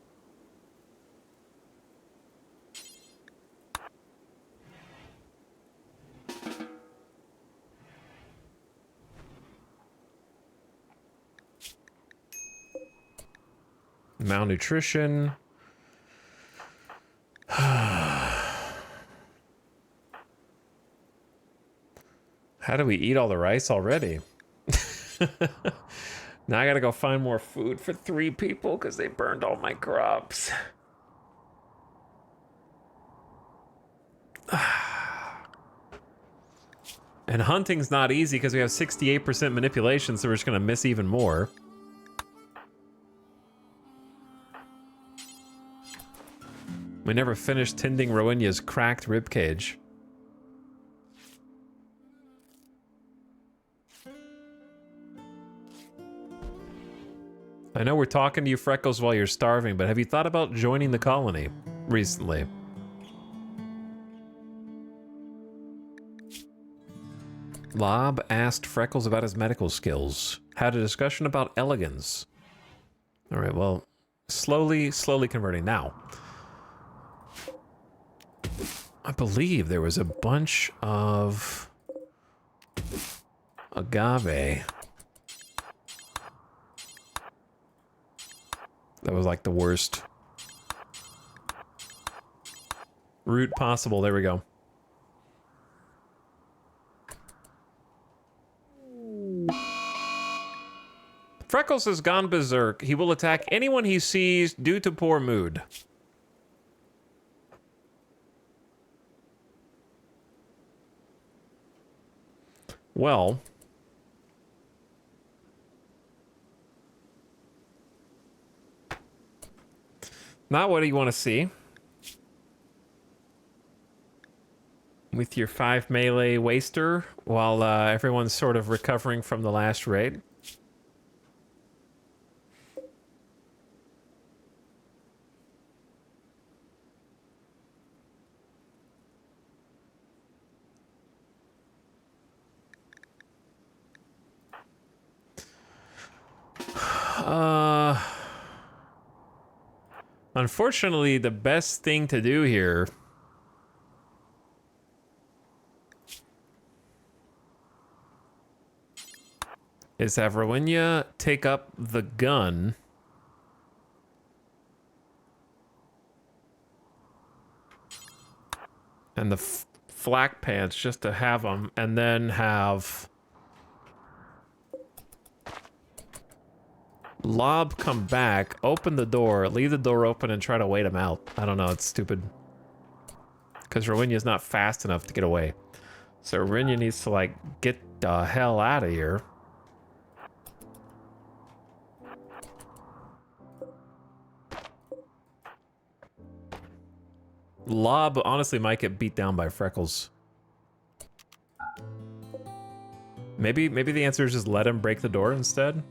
Malnutrition. How do we eat all the rice already? Now I gotta go find more food for 3 people because they burned all my crops. And hunting's not easy because we have 68% manipulation, so we're just gonna miss even more. We never finished tending Rowenia's cracked ribcage. I know we're talking to you, Freckles, while you're starving, but have you thought about joining the colony recently? Lob asked Freckles about his medical skills. Had a discussion about elegance. All right, well, slowly converting now. I believe there was a bunch of agave. That was like the worst route possible. There we go. Freckles has gone berserk. He will attack anyone he sees due to poor mood. Well, not what do you want to see. With your 5 melee waster while everyone's sort of recovering from the last raid. Unfortunately, the best thing to do here is have Rowenia take up the gun. And the flak pants just to have them, and then have Lob come back, open the door, leave the door open, and try to wait him out. I don't know, it's stupid. Because Rowenia's not fast enough to get away. So Rowenia needs to, like, get the hell out of here. Lob honestly might get beat down by Freckles. Maybe the answer is just let him break the door instead.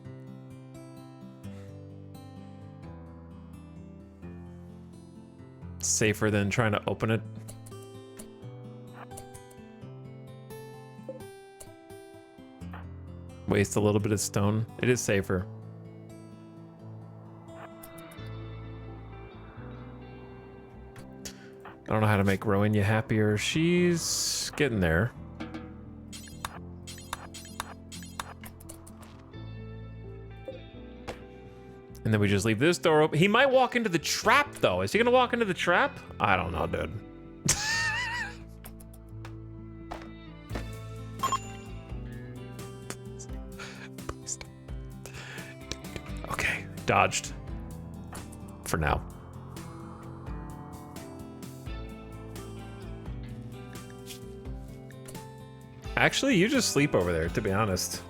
Safer than trying to open it. Waste a little bit of stone. It is safer. I don't know how to make Rowenia happier. She's getting there. And then we just leave this door open. He might walk into the trap, though. Is he gonna walk into the trap? I don't know, dude. Okay, dodged. For now. Actually, you just sleep over there, to be honest.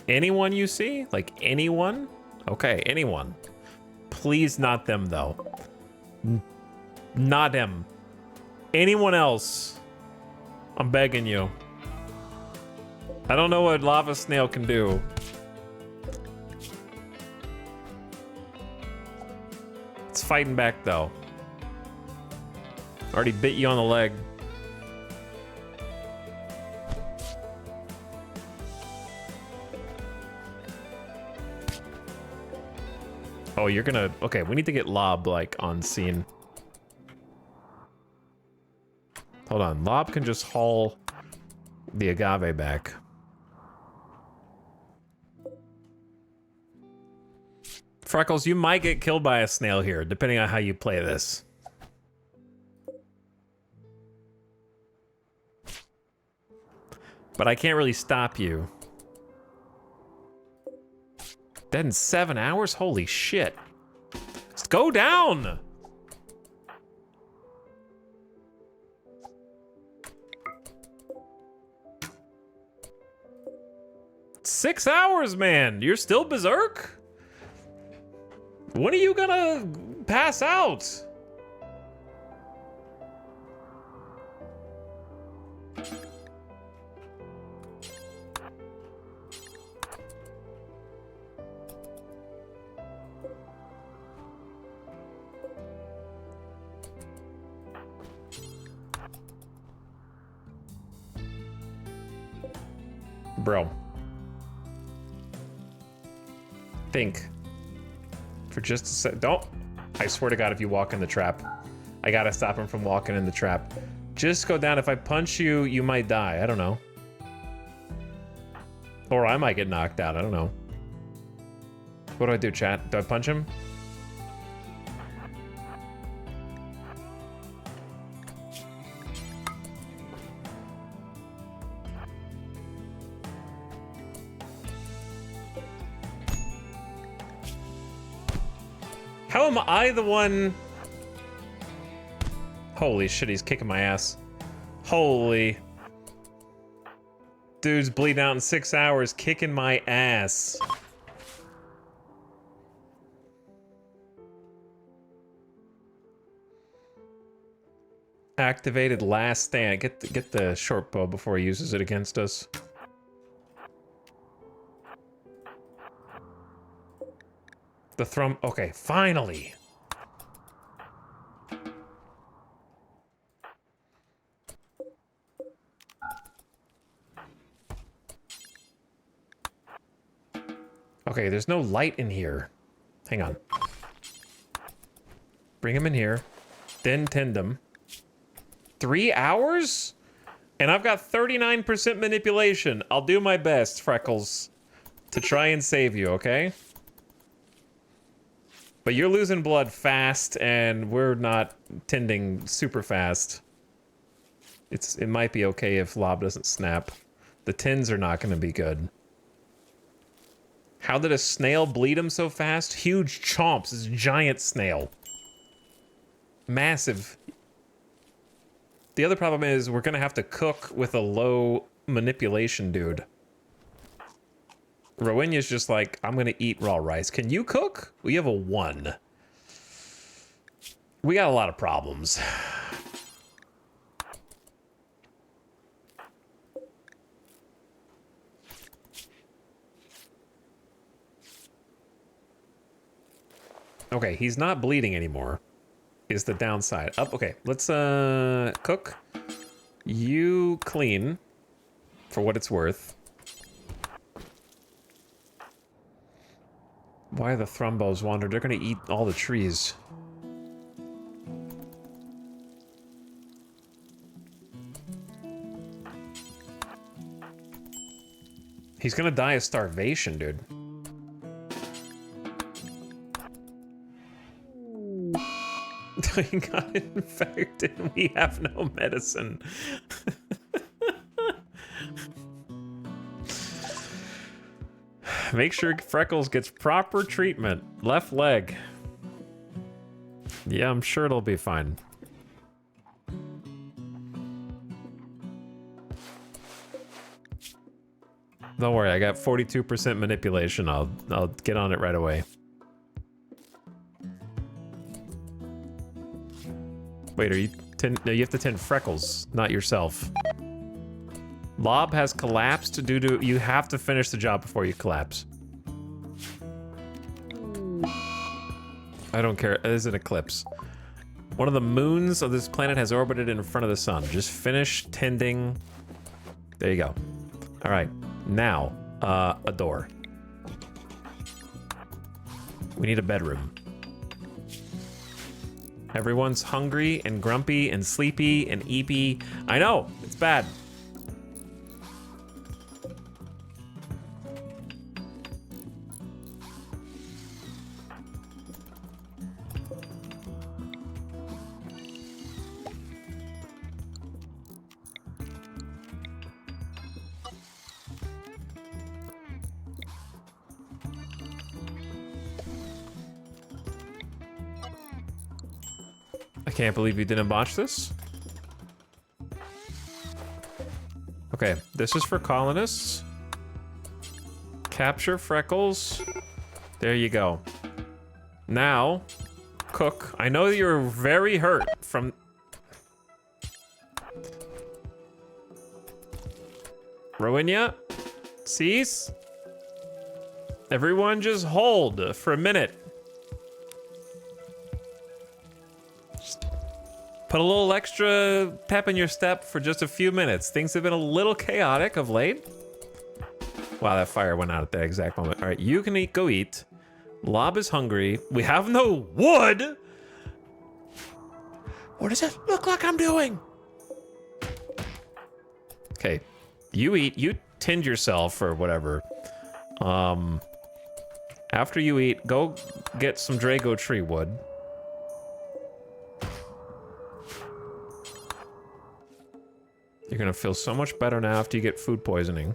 Anyone you see? Like anyone? Okay, anyone. Please not them, though. Not him. Anyone else. I'm begging you. I don't know what Lava Snail can do. It's fighting back, though. Already bit you on the leg. Oh, you're gonna... Okay, we need to get Lob, like, on scene. Hold on. Lob can just haul the agave back. Freckles, you might get killed by a snail here, depending on how you play this. But I can't really stop you. Dead in 7 hours? Holy shit. Let's go down! Six hours, man. You're still berserk? When are you gonna pass out? Bro. Think. For just a sec. Don't. I swear to God, if you walk in the trap, I gotta stop him from walking in the trap. Just go down. If I punch you, you might die. I don't know. Or I might get knocked out. I don't know. What do I do, chat? Do I punch him? How am I the one? Holy shit, he's kicking my ass. Holy. Dude's bleeding out in 6 hours, kicking my ass. Activated last stand. Get the short bow before he uses it against us. The thrum. Okay, finally. Okay, there's no light in here. Hang on. Bring him in here. Then tend him. 3 hours? And I've got 39% manipulation. I'll do my best, Freckles, to try and save you, okay? But you're losing blood fast, and we're not tending super fast. It might be okay if Lob doesn't snap. The tens are not going to be good. How did a snail bleed him so fast? Huge chomps. This giant snail. Massive. The other problem is we're going to have to cook with a low manipulation dude. Rowenya's just like, I'm going to eat raw rice. Can you cook? We have a 1. We got a lot of problems. Okay, he's not bleeding anymore. Is the downside. Up, okay, let's cook. You clean for what it's worth. Why are the thrumbos wandered? They're gonna eat all the trees. He's gonna die of starvation, dude. He got infected and we have no medicine. Make sure Freckles gets proper treatment. Left leg. Yeah, I'm sure it'll be fine. Don't worry, I got 42% manipulation. I'll get on it right away. Wait, are you no, you have to tend Freckles, not yourself. Lob has collapsed due to... You have to finish the job before you collapse. I don't care. It is an eclipse. One of the moons of this planet has orbited in front of the sun. Just finish tending. There you go. All right. Now, a door. We need a bedroom. Everyone's hungry and grumpy and sleepy and eepy. I know. It's bad. Can't believe you didn't botch this. Okay, this is for colonists. Capture Freckles. There you go. Now, cook. I know that you're very hurt from... Rowena? Cease? Everyone just hold for a minute. Just put a little extra pep in your step for just a few minutes. Things have been a little chaotic of late. Wow, that fire went out at that exact moment. All right, you can eat, go eat. Lob is hungry. We have no wood. What does it look like I'm doing? Okay, you eat, you tend yourself or whatever. After you eat, go get some Drago tree wood. You're gonna feel so much better now after you get food poisoning.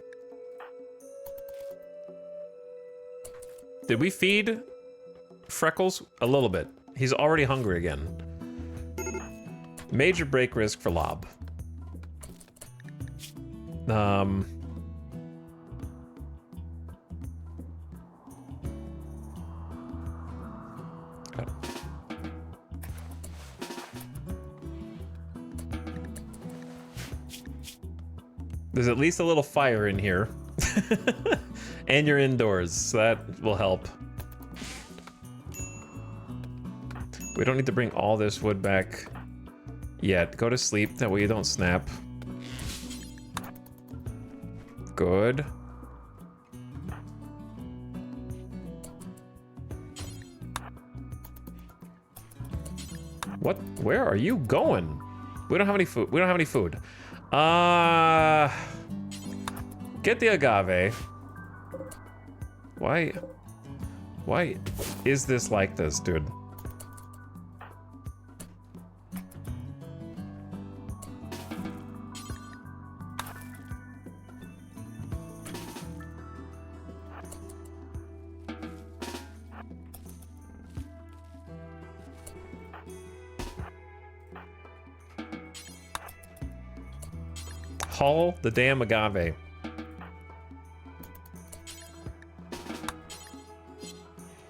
Did we feed Freckles? A little bit. He's already hungry again. Major break risk for Lob. There's at least a little fire in here. And you're indoors, so that will help. We don't need to bring all this wood back yet. Go to sleep, that way you don't snap. Good. What? Where are you going? We don't have any food. We don't have any food. Get the agave. Why is this like this, dude? Haul the damn agave.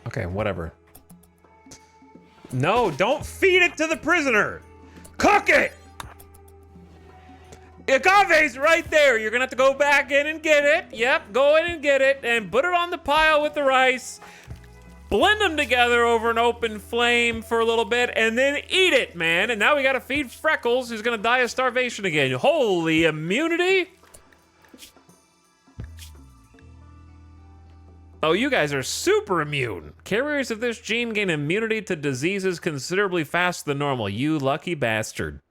Okay, whatever. No, don't feed it to the prisoner! Cook it! The agave's right there. You're gonna have to go back in and get it. Yep, go in and get it and put it on the pile with the rice. Blend them together over an open flame for a little bit and then eat it, man. And now we gotta feed Freckles, who's gonna die of starvation again. Holy immunity! Oh, you guys are super immune. Carriers of this gene gain immunity to diseases considerably faster than normal. You lucky bastard.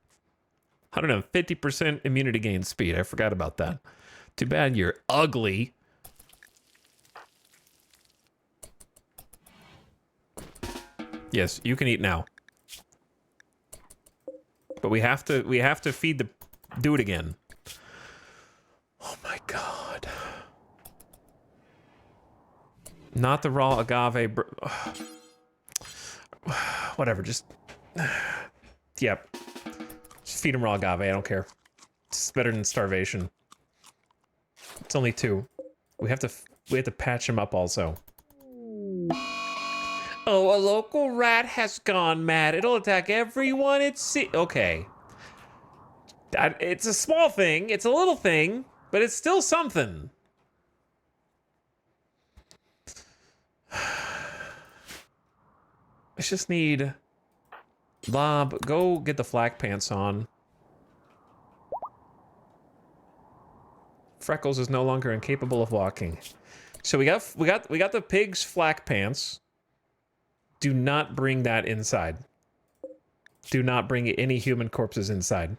150% immunity gain speed. I forgot about that. Too bad you're ugly. Yes, you can eat now. But we have to feed the dude again. Oh my god. Not the raw agave. Whatever, just... Yep. Just feed him raw agave, I don't care. It's better than starvation. It's only 2. We have to patch him up also. Oh, a local rat has gone mad. It'll attack everyone it sees. Okay. It's a small thing. It's a little thing, but it's still something. I just need... Lob, go get the flak pants on. Freckles is no longer incapable of walking. So we got the pig's flak pants. Do not bring that inside. Do not bring any human corpses inside.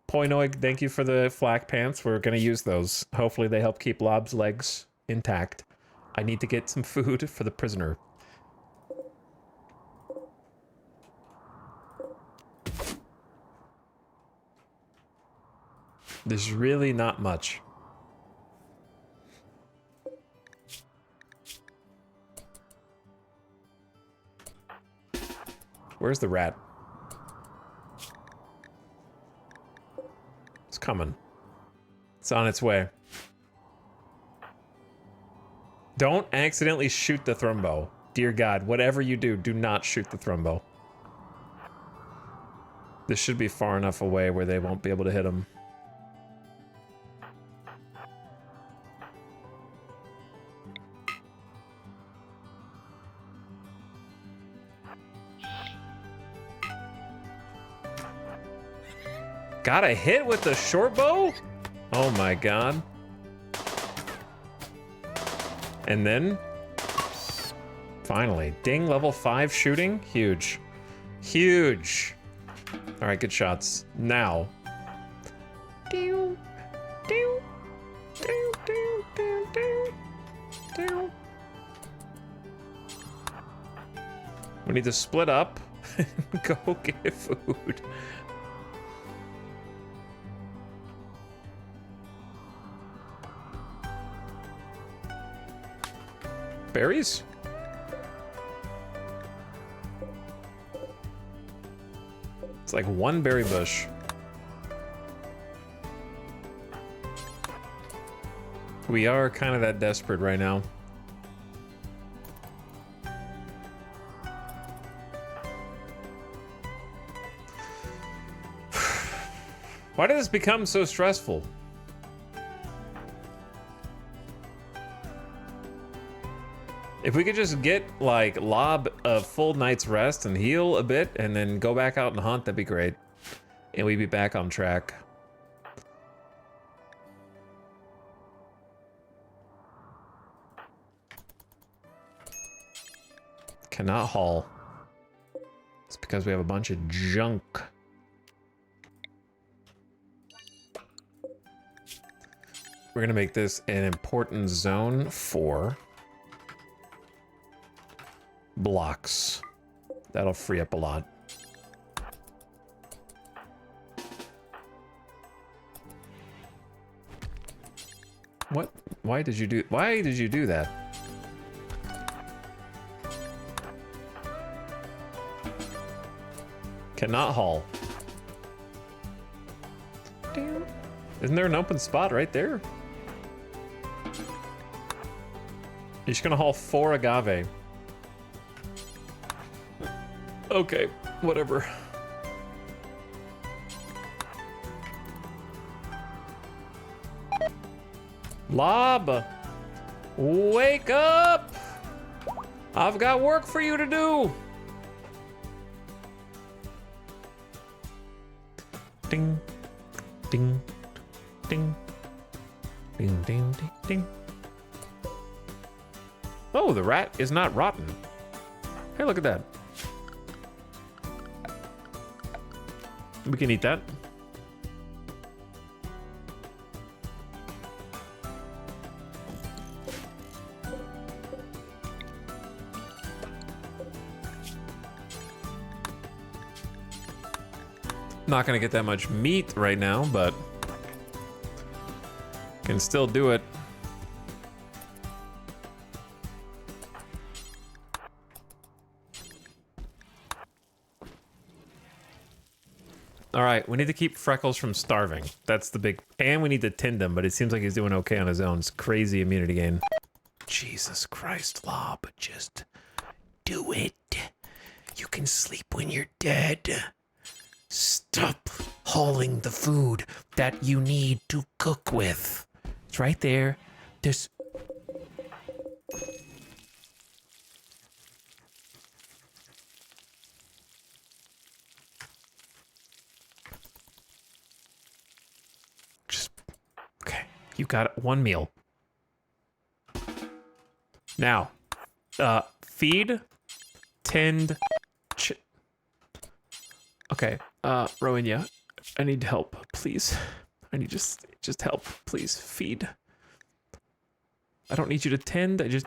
Poinoig, thank you for the flak pants. We're gonna use those. Hopefully they help keep Lob's legs intact. I need to get some food for the prisoner. There's really not much. Where's the rat? It's coming. It's on its way. Don't accidentally shoot the thrumbo. Dear God, whatever you do, do not shoot the thrumbo. This should be far enough away where they won't be able to hit him. Got a hit with the short bow? Oh my God. And then, finally, ding, level 5 shooting. Huge. Huge. All right, good shots. Now. We need to split up and go get food. Berries? It's like one berry bush. We are kind of that desperate right now. Why did this become so stressful? If we could just get, like, lob a full night's rest and heal a bit and then go back out and hunt, that'd be great. And we'd be back on track. Cannot haul. It's because we have a bunch of junk. We're gonna make this an important zone for blocks. That'll free up a lot. What? Why did you do that? Cannot haul. Isn't there an open spot right there? You're just gonna haul 4 agave. Okay, whatever. Lob! Wake up! I've got work for you to do! Ding, ding, ding, ding, ding, ding, ding. Oh, the rat is not rotten. Hey, look at that. We can eat that. Not gonna get that much meat right now, but can still do it. All right, we need to keep Freckles from starving. That's the big... And we need to tend him, but it seems like he's doing okay on his own. It's crazy immunity gain. Jesus Christ, Lob, just do it. You can sleep when you're dead. Stop hauling the food that you need to cook with. It's right there. There's... You got 1 meal. Now, feed, tend, okay, Rowinia, I need help, please. I need just help, please. Feed. I don't need you to tend, I just...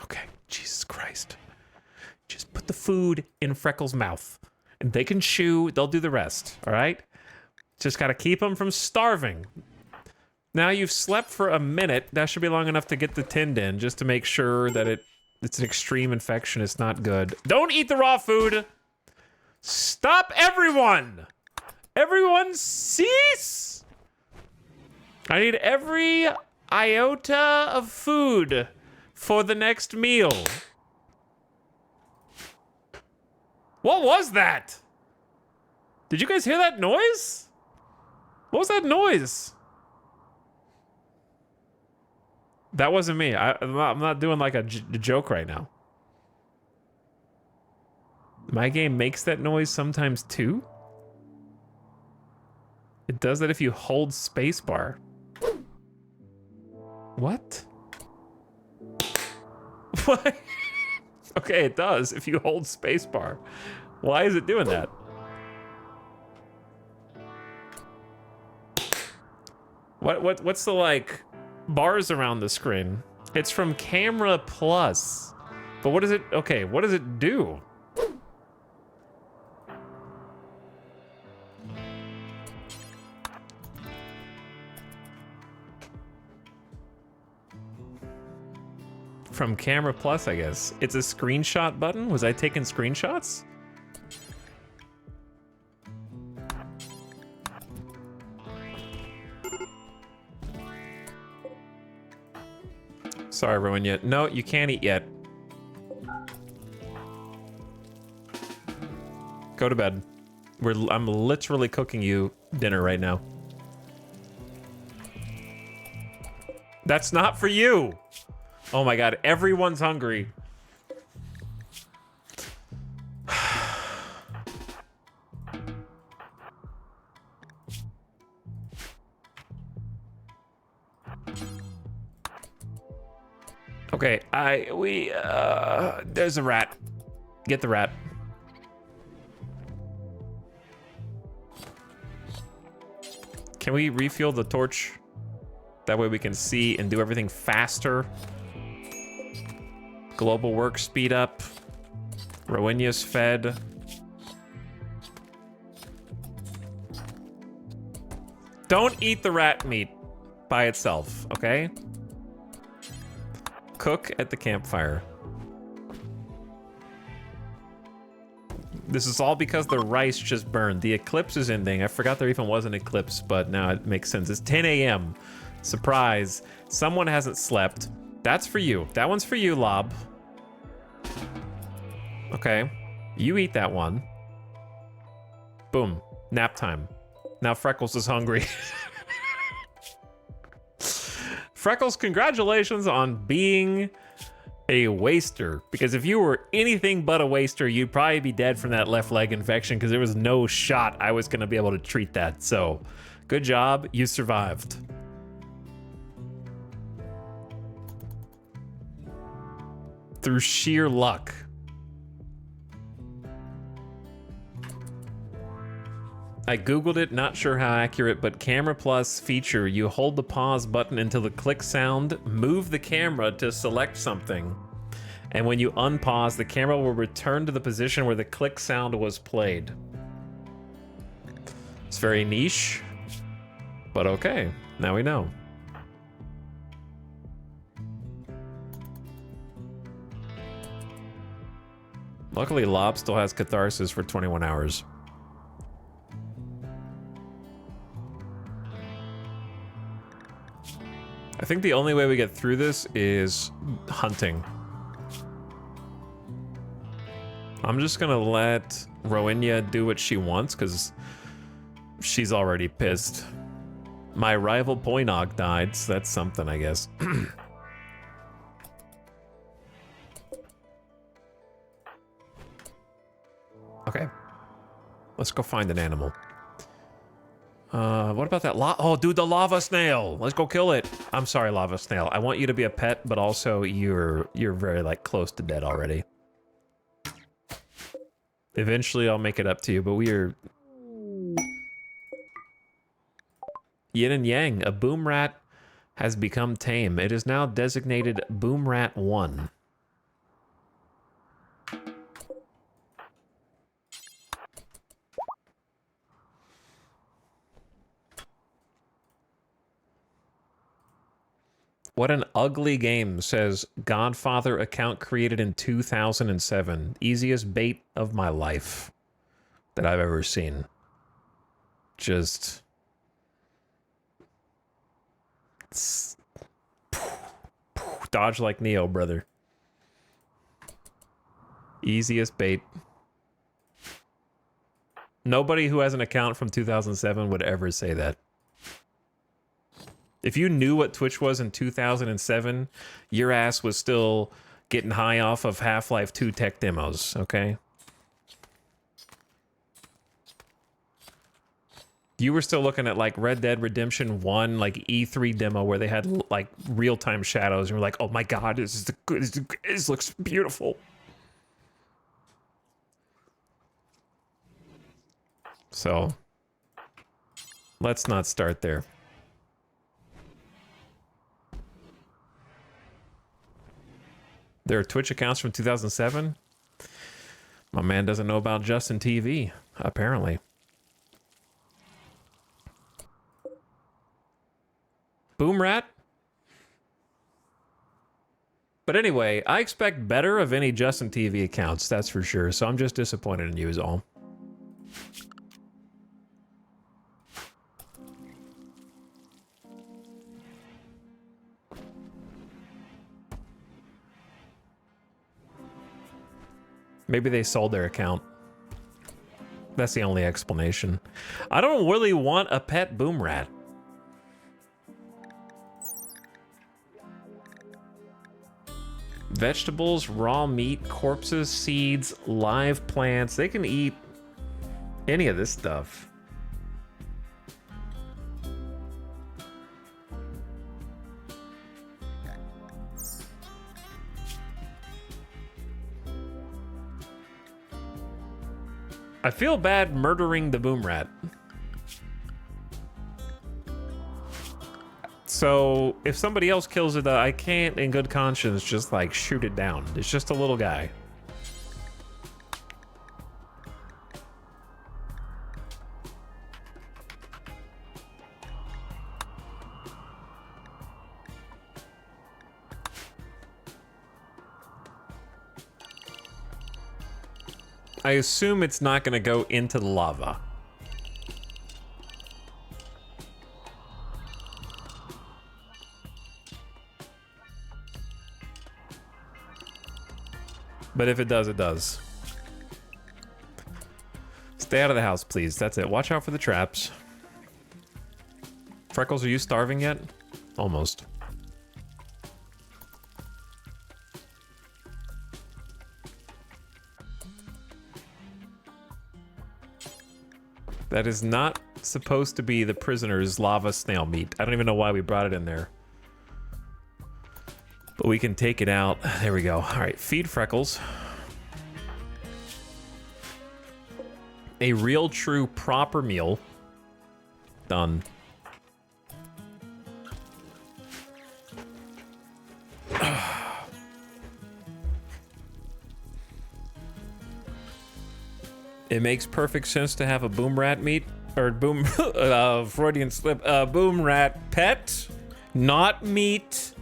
Okay, Jesus Christ. Just put the food in Freckles' mouth. And they can chew, they'll do the rest, all right? Just gotta keep them from starving. Now you've slept for a minute. That should be long enough to get the tinned in, just to make sure that it's an extreme infection. It's not good. Don't eat the raw food. Stop, everyone. Everyone cease. I need every iota of food for the next meal. What was that? Did you guys hear that noise? What was that noise? That wasn't me. I'm not doing like a joke right now. My game makes that noise sometimes too. It does that if you hold spacebar. What? What? Okay, it does if you hold spacebar. Why is it doing that? What's the like bars around the screen? It's from Camera Plus. But what does it, okay, what does it do? From Camera Plus, I guess. It's a screenshot button? Was I taking screenshots? Sorry, everyone, yet. No, you can't eat yet. Go to bed. I'm literally cooking you dinner right now. That's not for you! Oh my god, everyone's hungry. Okay, there's a rat. Get the rat. Can we refuel the torch? That way we can see and do everything faster. Global work speed up. Rowenia's fed. Don't eat the rat meat by itself, okay? Cook at the campfire. This is all because the rice just burned. The eclipse is ending. I forgot there even was an eclipse, but now it makes sense. It's 10 a.m. Surprise. Someone hasn't slept. That's for you. That one's for you, Lob. Okay. You eat that one. Boom. Nap time. Now Freckles is hungry. Freckles, congratulations on being a waster. Because if you were anything but a waster, you'd probably be dead from that left leg infection because there was no shot I was going to be able to treat that. So, good job. You survived. Through sheer luck. I googled it, not sure how accurate, but Camera Plus feature, you hold the pause button until the click sound, move the camera to select something, and when you unpause, the camera will return to the position where the click sound was played. It's very niche, but okay, now we know. Luckily, Lob still has catharsis for 21 hours. I think the only way we get through this is hunting. I'm just gonna let Rowenia do what she wants, because she's already pissed. My rival Poinog died, so that's something, I guess. Okay. Let's go find an animal. What about that oh, dude, the lava snail. Let's go kill it. I'm sorry, lava snail. I want you to be a pet, but also you're very, like, close to dead already. Eventually, I'll make it up to you, but we are... Yin and Yang, a boom rat has become tame. It is now designated Boom Rat 1. What an ugly game, says Godfather account created in 2007. Easiest bait of my life that I've ever seen. Just... dodge like Neo, brother. Easiest bait. Nobody who has an account from 2007 would ever say that. If you knew what Twitch was in 2007, your ass was still getting high off of Half-Life 2 tech demos, okay? You were still looking at like Red Dead Redemption 1, like E3 demo where they had like real-time shadows and you're like, oh my god, this looks beautiful. So, let's not start there. There are Twitch accounts from 2007? My man doesn't know about Justin TV, apparently. Boom Rat? But anyway, I expect better of any Justin TV accounts, that's for sure, so I'm just disappointed in you is all. Maybe they sold their account. That's the only explanation. I don't really want a pet boom rat. Vegetables, raw meat, corpses, seeds, live plants. They can eat any of this stuff. I feel bad murdering the boom rat. So if somebody else kills it, I can't in good conscience just like shoot it down. It's just a little guy. I assume it's not going to go into the lava. But if it does, it does. Stay out of the house, please. That's it. Watch out for the traps. Freckles, are you starving yet? Almost. That is not supposed to be the prisoner's lava snail meat. I don't even know why we brought it in there. But we can take it out. There we go. All right, feed Freckles. A real, true, proper meal. Done. It makes perfect sense to have a boom rat meat, or boom, Freudian slip, boom rat pet, not meat.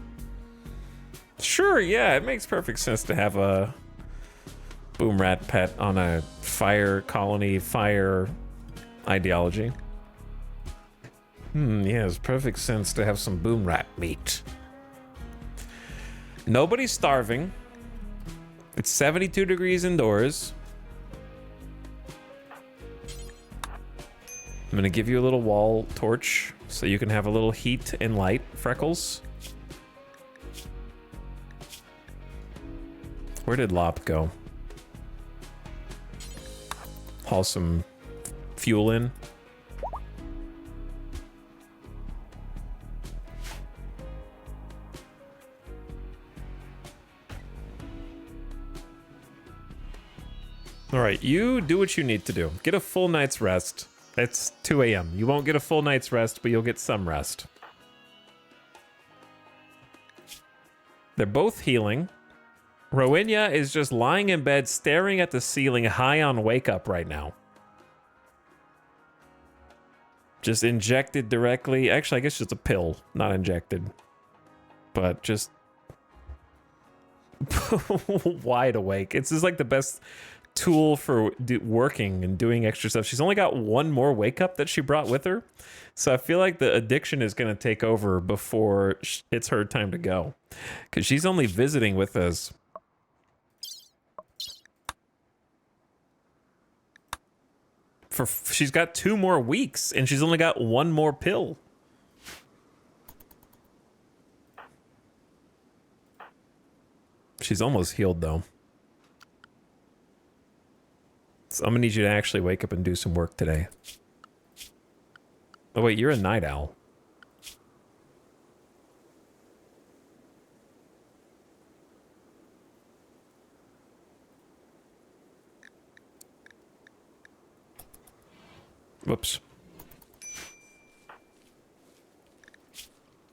Sure, yeah, it makes perfect sense to have a boom rat pet on a fire colony, fire ideology. Yeah, it's perfect sense to have some boom rat meat. Nobody's starving. It's 72 degrees indoors. I'm gonna give you a little wall torch so you can have a little heat and light, Freckles. Where did Lop go? Haul some fuel in. All right, you do what you need to do. Get a full night's rest. It's 2 a.m. You won't get a full night's rest, but you'll get some rest. They're both healing. Rowena is just lying in bed, staring at the ceiling, high on wake up right now. Just injected directly. Actually, I guess just a pill, not injected. but just wide awake. It's just like the best tool for working and doing extra stuff. She's only got one more wake up that she brought with her, so I feel like the addiction is going to take over before it's her time to go, because she's only visiting with us. She's got 2 more weeks and she's only got 1 more pill. She's almost healed though. So I'm gonna need you to actually wake up and do some work today. Oh wait, you're a night owl. Whoops.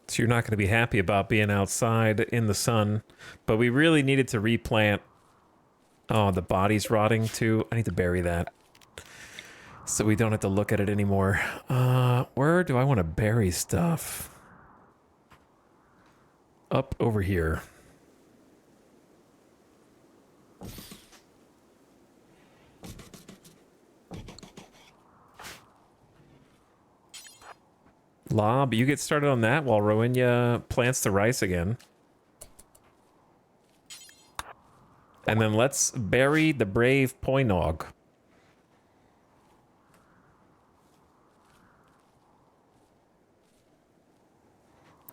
So you're not going to be happy about being outside in the sun, but we really needed to replant. Oh, the body's rotting too. I need to bury that so we don't have to look at it anymore. Where do I want to bury stuff? Up over here. Lob, you get started on that while Rowena plants the rice again. And then let's bury the brave Poinog.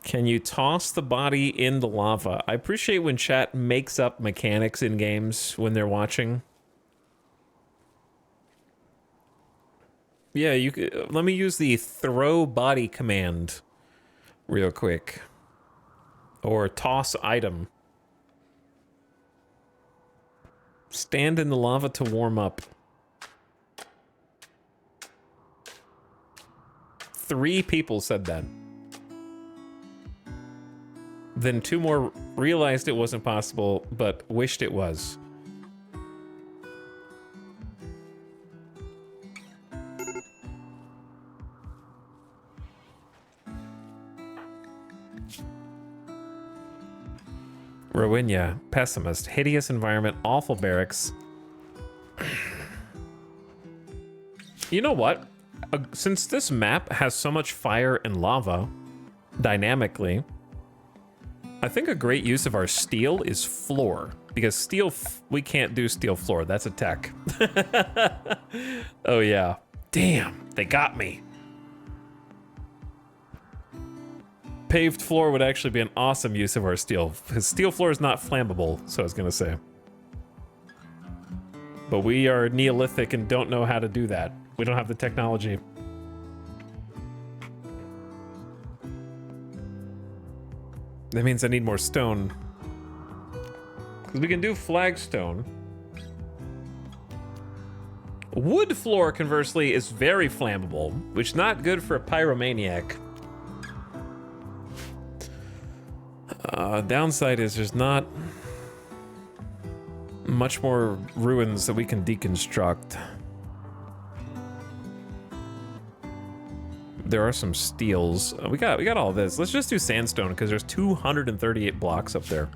Can you toss the body in the lava? I appreciate when chat makes up mechanics in games when they're watching. Yeah, you could, let me use the throw body command real quick. Or toss item. Stand in the lava to warm up. 3 people said that. Then 2 more realized it wasn't possible, but wished it was. Rowena, pessimist, hideous environment, awful barracks. You know what? Since this map has so much fire and lava, dynamically, I think a great use of our steel is floor. Because steel, we can't do steel floor. That's a tech. Oh yeah. Damn, they got me. Paved floor would actually be an awesome use of our steel. Because steel floor is not flammable, so I was gonna say. But we are Neolithic and don't know how to do that. We don't have the technology. That means I need more stone. Because we can do flagstone. Wood floor, conversely, is very flammable, which is not good for a pyromaniac. Downside is there's not much more ruins that we can deconstruct. There are some steels. We got all this. Let's just do sandstone because there's 238 blocks up there.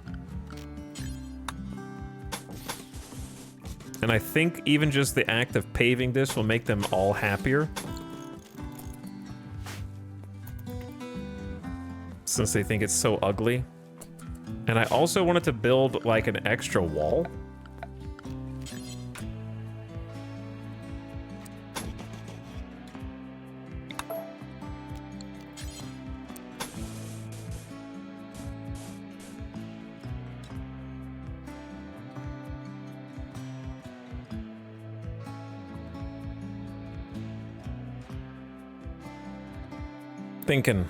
And I think even just the act of paving this will make them all happier. Since they think it's so ugly. And I also wanted to build like an extra wall. Thinking.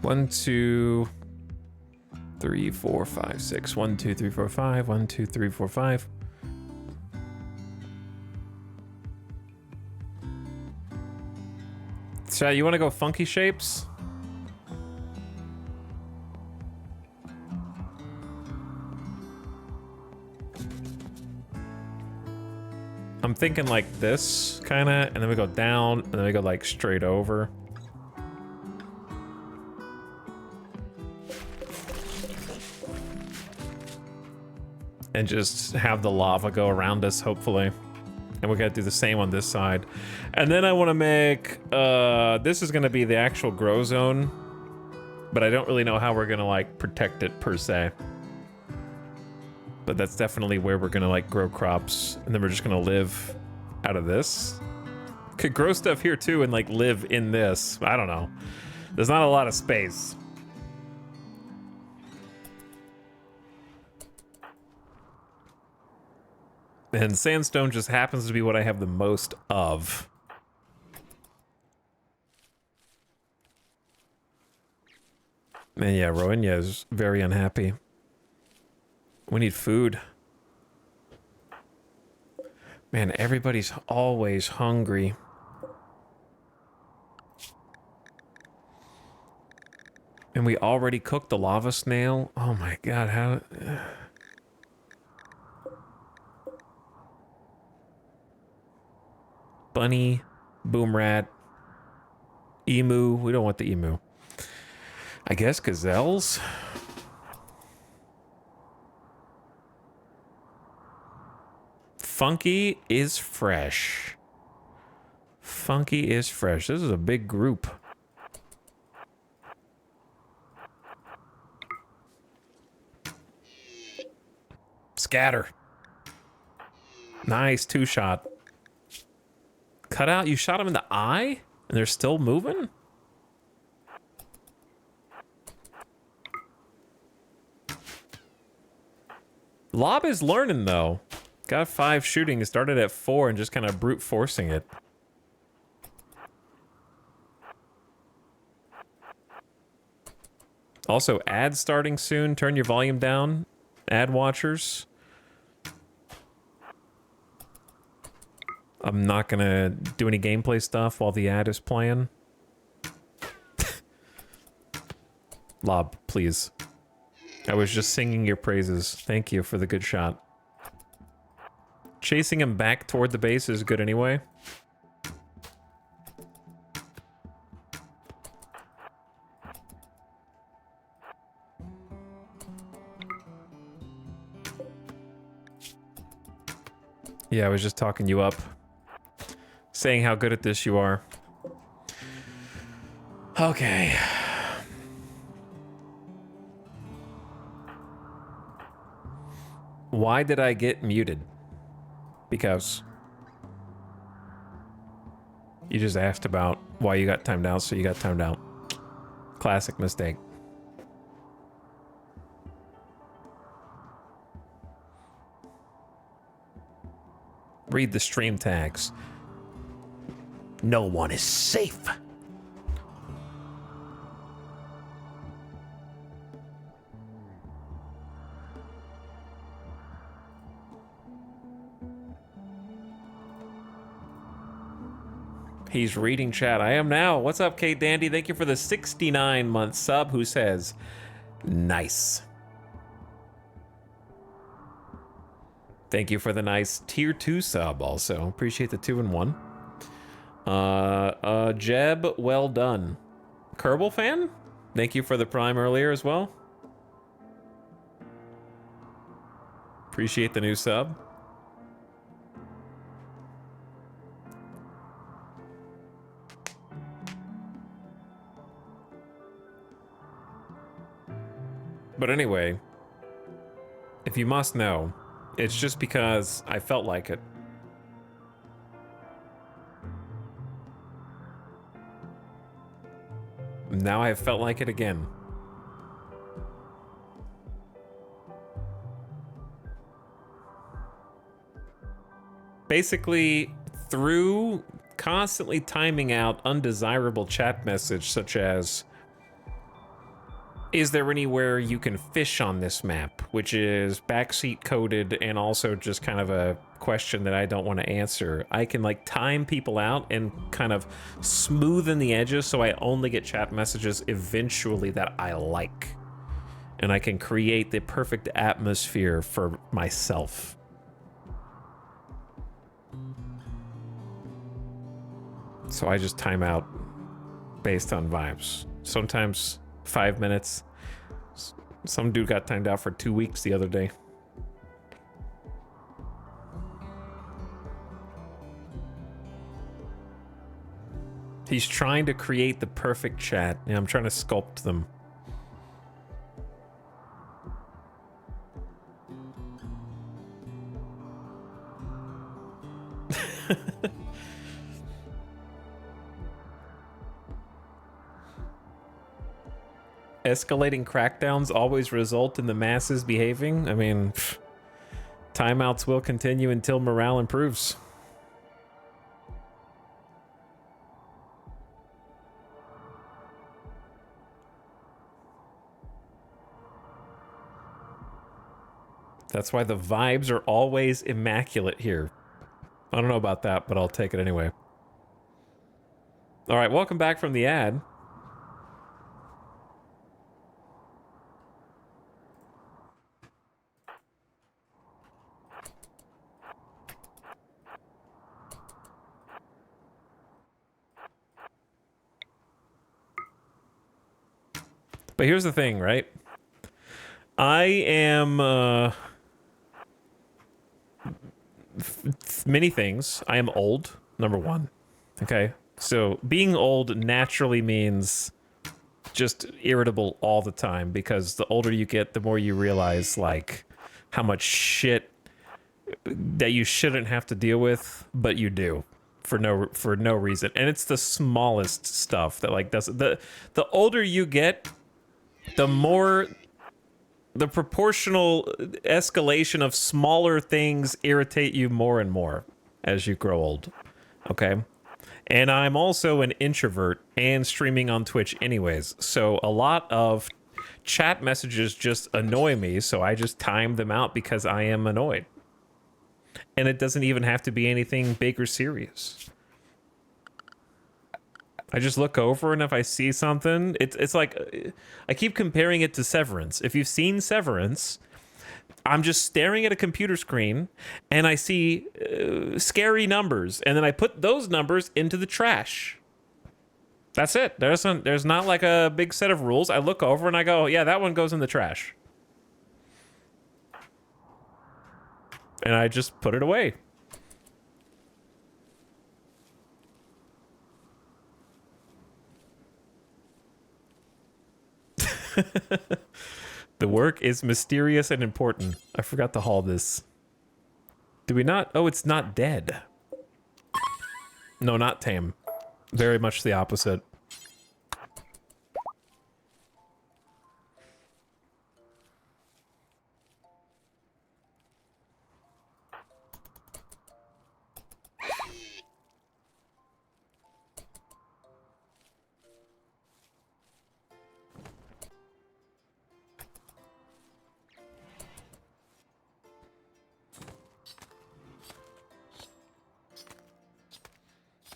One, 2, 3, 4, 5, 6. 1, 2, 3, 4, 5. 1, 2, 3, 4, 5. Chat, you want to go funky shapes? I'm thinking like this, kind of, and then we go down, and then we go like straight over. And just have the lava go around us, hopefully. And we gotta do the same on this side. And then I want to make, this is gonna be the actual grow zone, but I don't really know how we're gonna like protect it per se. But that's definitely where we're gonna like grow crops, and then we're just gonna live out of this. Could grow stuff here too and like live in this. I don't know. There's not a lot of space. And sandstone just happens to be what I have the most of. And yeah, Roenya is very unhappy. We need food. Man, everybody's always hungry. And we already cooked the lava snail. Oh my god, how... Bunny, boom rat, emu. We don't want the emu. I guess gazelles? Funky is fresh. Funky is fresh. This is a big group. Scatter. Nice, 2-shot. Cut out, you shot him in the eye? And they're still moving? Lob is learning, though. Got 5 shooting. It started at 4 and just kind of brute forcing it. Also, ads starting soon. Turn your volume down. Ad watchers. I'm not gonna do any gameplay stuff while the ad is playing. Lob, please. I was just singing your praises. Thank you for the good shot. Chasing him back toward the base is good anyway. Yeah, I was just talking you up. Saying how good at this you are. Okay. Why did I get muted? Because you just asked about why you got timed out, so you got timed out. Classic mistake. Read the stream tags. No one is safe. He's reading chat. I am now. What's up, Kate Dandy? Thank you for the 69-month sub. Who says, nice. Thank you for the nice tier 2 sub also. Appreciate the 2 and 1. Jeb, well done. Kerbal fan? Thank you for the prime earlier as well. Appreciate the new sub. But anyway, if you must know, it's just because I felt like it. Now I have felt like it again. Basically, through constantly timing out undesirable chat message such as, is there anywhere you can fish on this map? Which is backseat coded and also just kind of a question that I don't want to answer. I can like time people out and kind of smoothen the edges so I only get chat messages eventually that I like. And I can create the perfect atmosphere for myself. So I just time out based on vibes. Sometimes 5 minutes. Some dude got timed out for 2 weeks the other day. He's trying to create the perfect chat. Yeah, I'm trying to sculpt them. Escalating crackdowns always result in the masses behaving. I mean, timeouts will continue until morale improves. That's why the vibes are always immaculate here. I don't know about that, but I'll take it anyway. All right, welcome back from the ad. But here's the thing, right? I am many things. I am old, number one. Okay. So being old naturally means just irritable all the time, because the older you get, the more you realize like how much shit that you shouldn't have to deal with, but you do for no reason. And it's the smallest stuff that like does the older you get, the more the proportional escalation of smaller things irritate you more and more as you grow old. Okay. And I'm also an introvert and streaming on Twitch anyways. So a lot of chat messages just annoy me. So I just time them out because I am annoyed. And it doesn't even have to be anything big or serious. I just look over, and if I see something, it's like, I keep comparing it to Severance. If you've seen Severance, I'm just staring at a computer screen, and I see scary numbers, and then I put those numbers into the trash. That's it. There's not like a big set of rules. I look over and I go, yeah, that one goes in the trash. And I just put it away. The work is mysterious and important. I forgot to haul this. Do we not? Oh, it's not dead. No, not tame. Very much the opposite.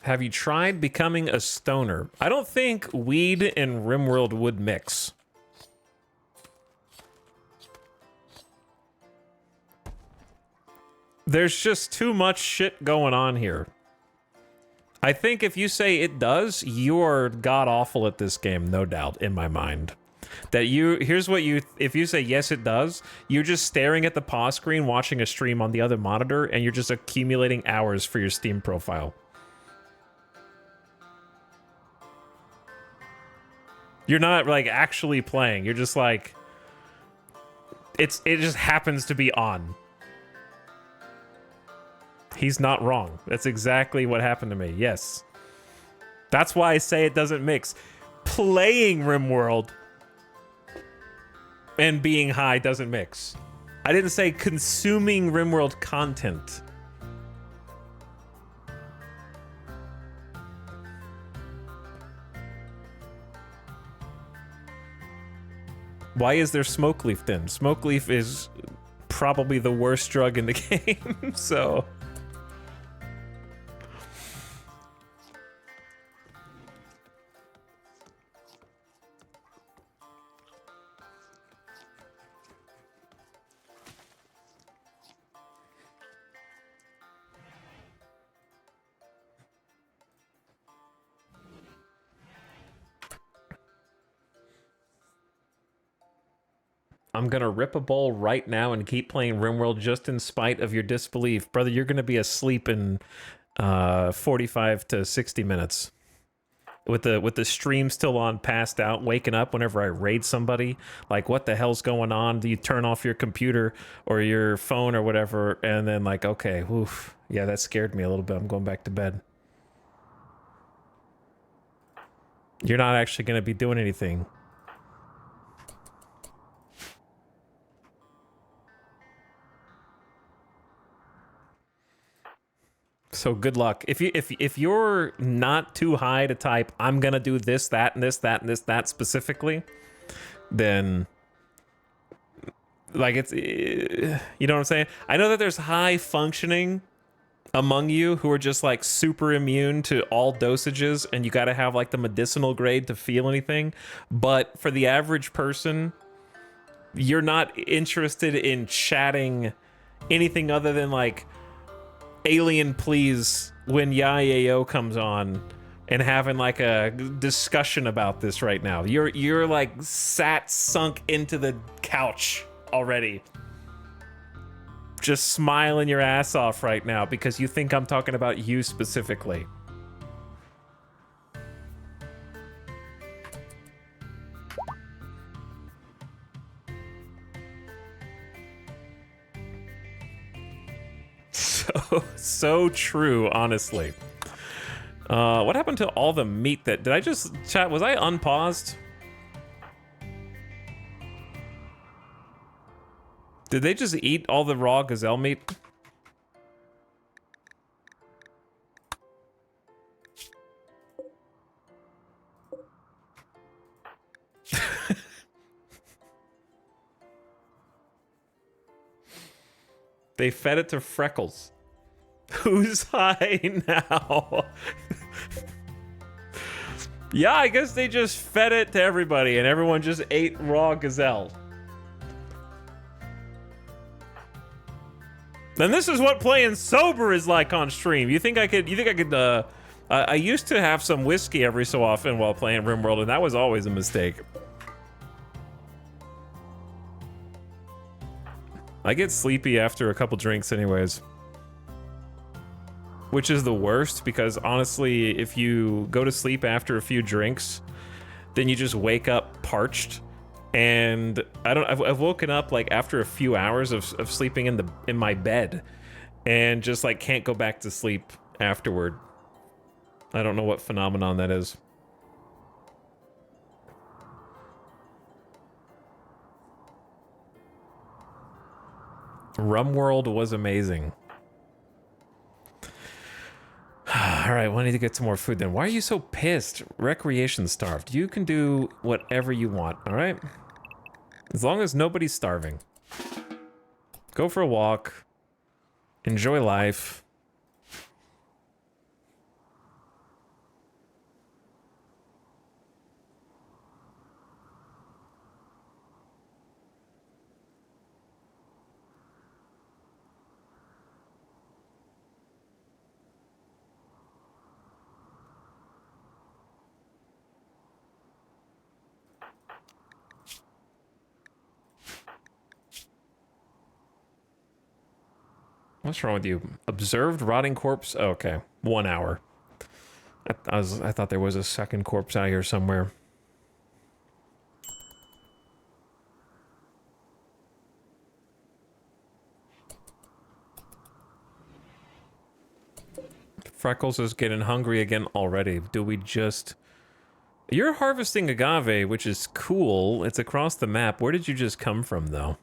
Have you tried becoming a stoner? I don't think weed and RimWorld would mix. There's just too much shit going on here. I think if you say it does, you're god-awful at this game, no doubt, in my mind. Here's what if you say yes it does, you're just staring at the pause screen watching a stream on the other monitor, and you're just accumulating hours for your Steam profile. You're not like actually playing. You're just like, it just happens to be on. He's not wrong. That's exactly what happened to me. Yes. That's why I say it doesn't mix. Playing RimWorld and being high doesn't mix. I didn't say consuming RimWorld content. Why is there smoke leaf then? Smoke leaf is probably the worst drug in the game, so... I'm gonna rip a bowl right now and keep playing RimWorld just in spite of your disbelief. Brother, you're gonna be asleep in 45 to 60 minutes. With the stream still on, passed out, waking up whenever I raid somebody. Like, what the hell's going on? Do you turn off your computer or your phone or whatever? And then like, okay, oof. Yeah, that scared me a little bit. I'm going back to bed. You're not actually going to be doing anything. So good luck. If you're not too high to type, I'm gonna do this, that, and this, that, and this, that specifically, then like it's, you know what I'm saying? I know that there's high functioning among you who are just like super immune to all dosages, and you got to have like the medicinal grade to feel anything. But for the average person, you're not interested in chatting anything other than like alien please when Yayo comes on and having like a discussion about this right now. You're like sunk into the couch already, just smiling your ass off right now because you think I'm talking about you specifically. So true, honestly. What happened to all the meat that... Did I just... Chat, was I unpaused? Did they just eat all the raw gazelle meat? They fed it to Freckles. Who's high now? Yeah, I guess they just fed it to everybody and everyone just ate raw gazelle. And this is what playing sober is like on stream. You think I could, I used to have some whiskey every so often while playing RimWorld, and that was always a mistake. I get sleepy after a couple drinks anyways. Which is the worst, because honestly, if you go to sleep after a few drinks, then you just wake up parched. And I've woken up like after a few hours of sleeping in my bed and just like can't go back to sleep afterward. I don't know what phenomenon that is. RimWorld was amazing. All right, well, I need to get some more food then. Why are you so pissed? Recreation starved. You can do whatever you want, all right? As long as nobody's starving. Go for a walk. Enjoy life. What's wrong with you? Observed rotting corpse? Oh, okay. 1 hour. I thought there was a second corpse out here somewhere. Freckles is getting hungry again already. Do we just... You're harvesting agave, which is cool. It's across the map. Where did you just come from, though?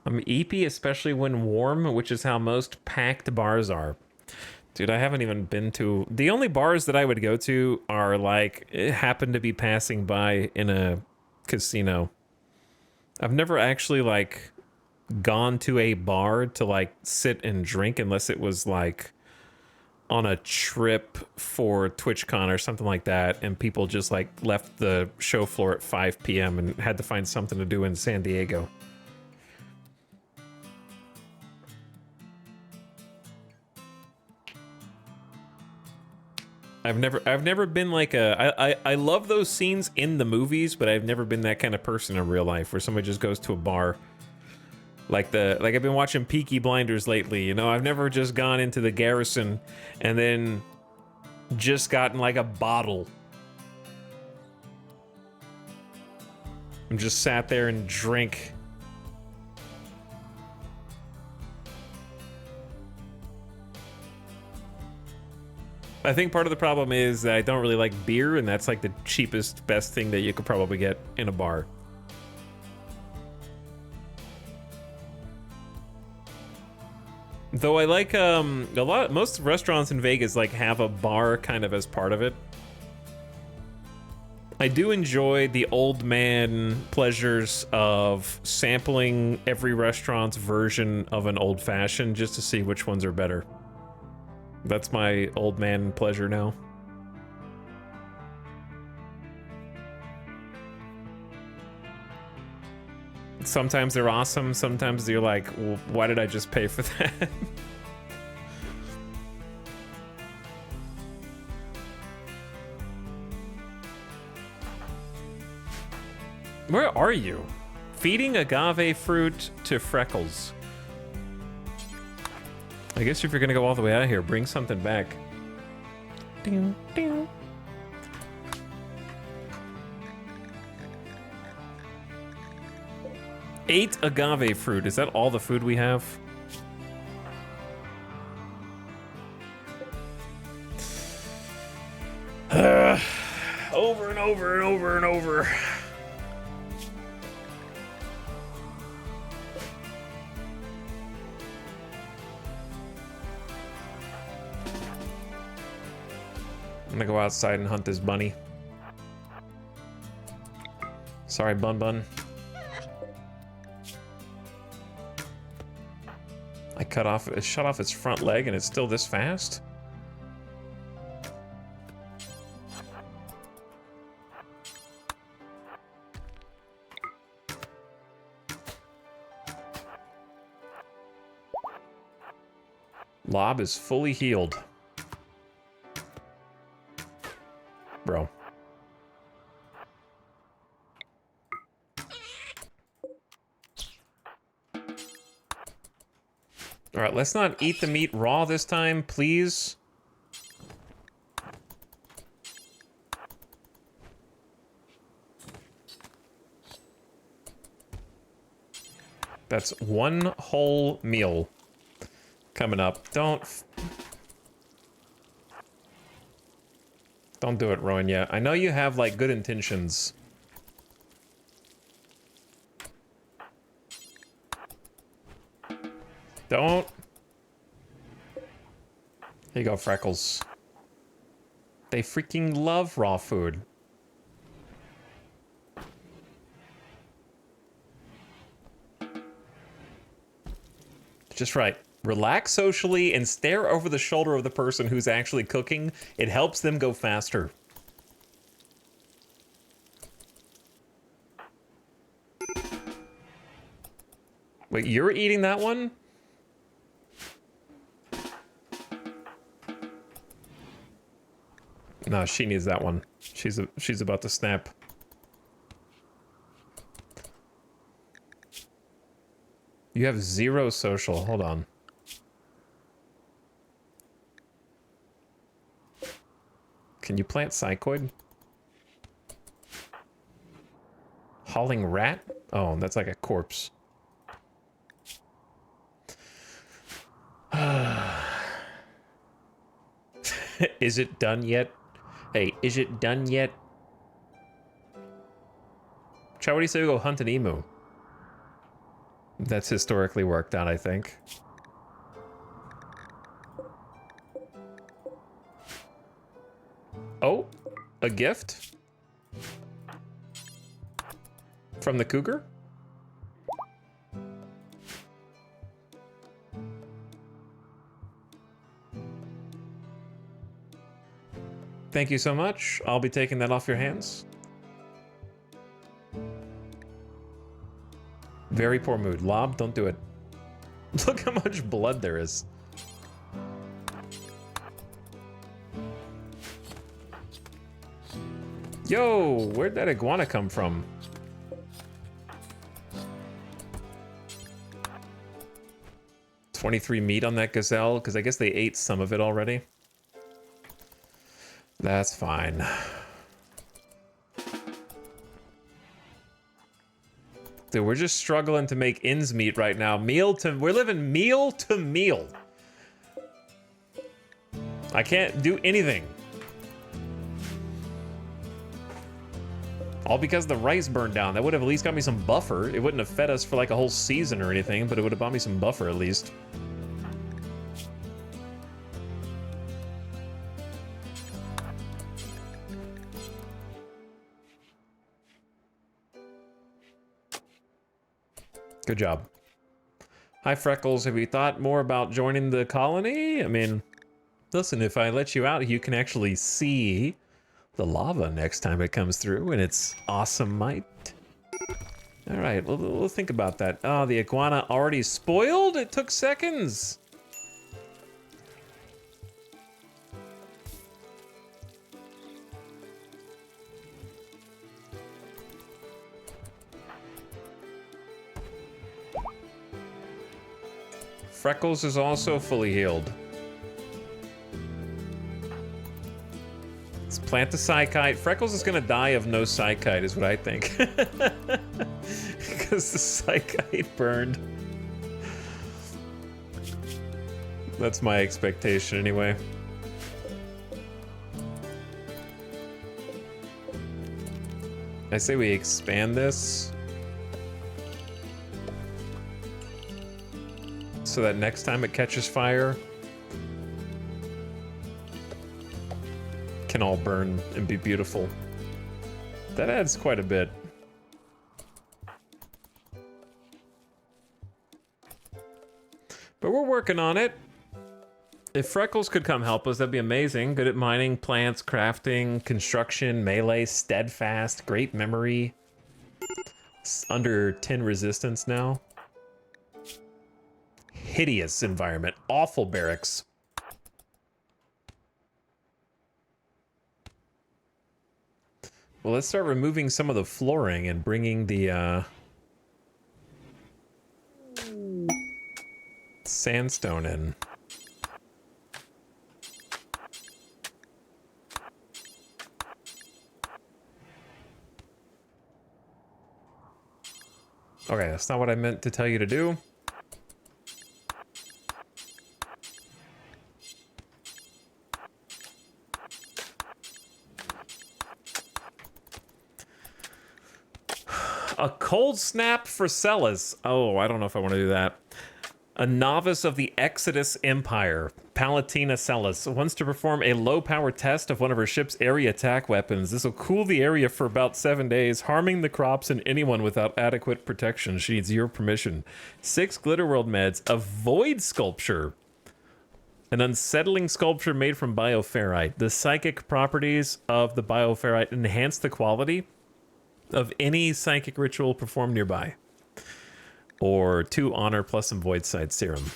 I'm eepy, especially when warm, which is how most packed bars are. Dude, I haven't even been to... The only bars that I would go to are, like, happen to be passing by in a casino. I've never actually, like, gone to a bar to, like, sit and drink unless it was, like, on a trip for TwitchCon or something like that, and people just like left the show floor at 5 p.m. and had to find something to do in San Diego. I've never been like I love those scenes in the movies, but I've never been that kind of person in real life where somebody just goes to a bar. Like I've been watching Peaky Blinders lately, you know. I've never just gone into the Garrison and then just gotten like a bottle and just sat there and drank. I think part of the problem is that I don't really like beer, and that's like the cheapest, best thing that you could probably get in a bar. Though I like most restaurants in Vegas like have a bar kind of as part of it. I do enjoy the old man pleasures of sampling every restaurant's version of an old fashioned just to see which ones are better. That's my old man pleasure now. Sometimes they're awesome, sometimes you're like, well, why did I just pay for that? Where are you? Feeding agave fruit to Freckles. I guess if you're gonna go all the way out of here, bring something back. Ding, ding. Eight agave fruit. Is that all the food we have? Over and over and over and over. I'm gonna go outside and hunt this bunny. Sorry, Bun Bun. I shut off its front leg and it's still this fast? Lob is fully healed. Bro. All right, let's not eat the meat raw this time, please. That's one whole meal coming up. Don't do it, Rowan, yet. I know you have, like, good intentions. Don't. Here you go, Freckles. They freaking love raw food. Just right. Relax socially and stare over the shoulder of the person who's actually cooking. It helps them go faster. Wait, you're eating that one? No, she needs that one. She's about to snap. You have 0 social. Hold on. Can you plant psychoid? Hauling rat? Oh, that's like a corpse. Is it done yet? Hey, is it done yet? Chad, what do you say we go hunt an emu? That's historically worked out, I think. Oh, a gift? From the cougar? Thank you so much. I'll be taking that off your hands. Very poor mood. Lob, don't do it. Look how much blood there is. Yo, where'd that iguana come from? $23 meat on that gazelle, because I guess they ate some of it already. That's fine. Dude, we're just struggling to make ends meet right now. We're living meal to meal. I can't do anything. All because the rice burned down. That would have at least got me some buffer. It wouldn't have fed us for like a whole season or anything, but it would have bought me some buffer at least. Good job. Hi, Freckles. Have you thought more about joining the colony? I mean, listen, if I let you out, you can actually see the lava next time it comes through, and it's awesome might. All right, we'll think about that. Oh, the iguana already spoiled? It took seconds. Freckles is also fully healed. Let's plant the psychite. Freckles is gonna die of no psychite is what I think. Because the psychite burned. That's my expectation anyway. I say we expand this. So that next time it catches fire, can all burn and be beautiful. That adds quite a bit. But we're working on it. If Freckles could come help us, that'd be amazing. Good at mining, plants, crafting, construction, melee, steadfast, great memory. Under 10 resistance now. Hideous environment, awful barracks. Well, let's start removing some of the flooring and bringing the sandstone in. Okay, that's not what I meant to tell you to do. A cold snap for Celis. Oh, I don't know if I want to do that. A novice of the Exodus Empire, Palatina Celis, wants to perform a low-power test of one of her ship's area attack weapons. This will cool the area for about 7 days, harming the crops and anyone without adequate protection. She needs your permission. 6 Glitterworld meds, a void sculpture, an unsettling sculpture made from bioferrite. The psychic properties of the bioferrite enhance the quality of any psychic ritual performed nearby. Or 2 honor plus some void side serum.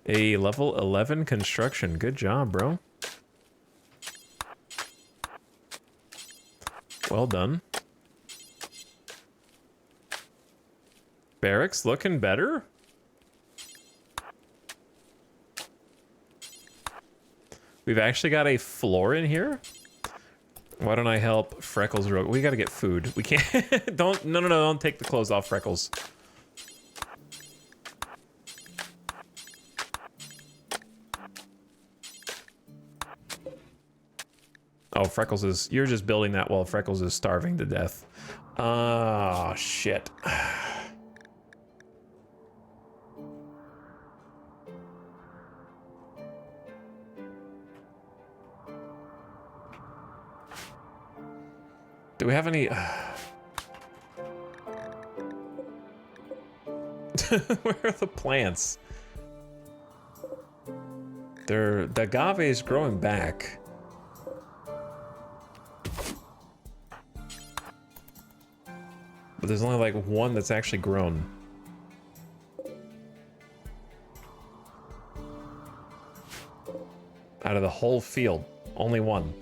A level 11 construction. Good job, bro. Well done. Barracks looking better. We've actually got a floor in here. Why don't I help Freckles? We gotta get food. We can't. No, don't take the clothes off, Freckles. Oh, Freckles is. You're just building that while Freckles is starving to death. Ah, shit. Do we have any... Where are the plants? The agave is growing back. But there's only like one that's actually grown. Out of the whole field, only one.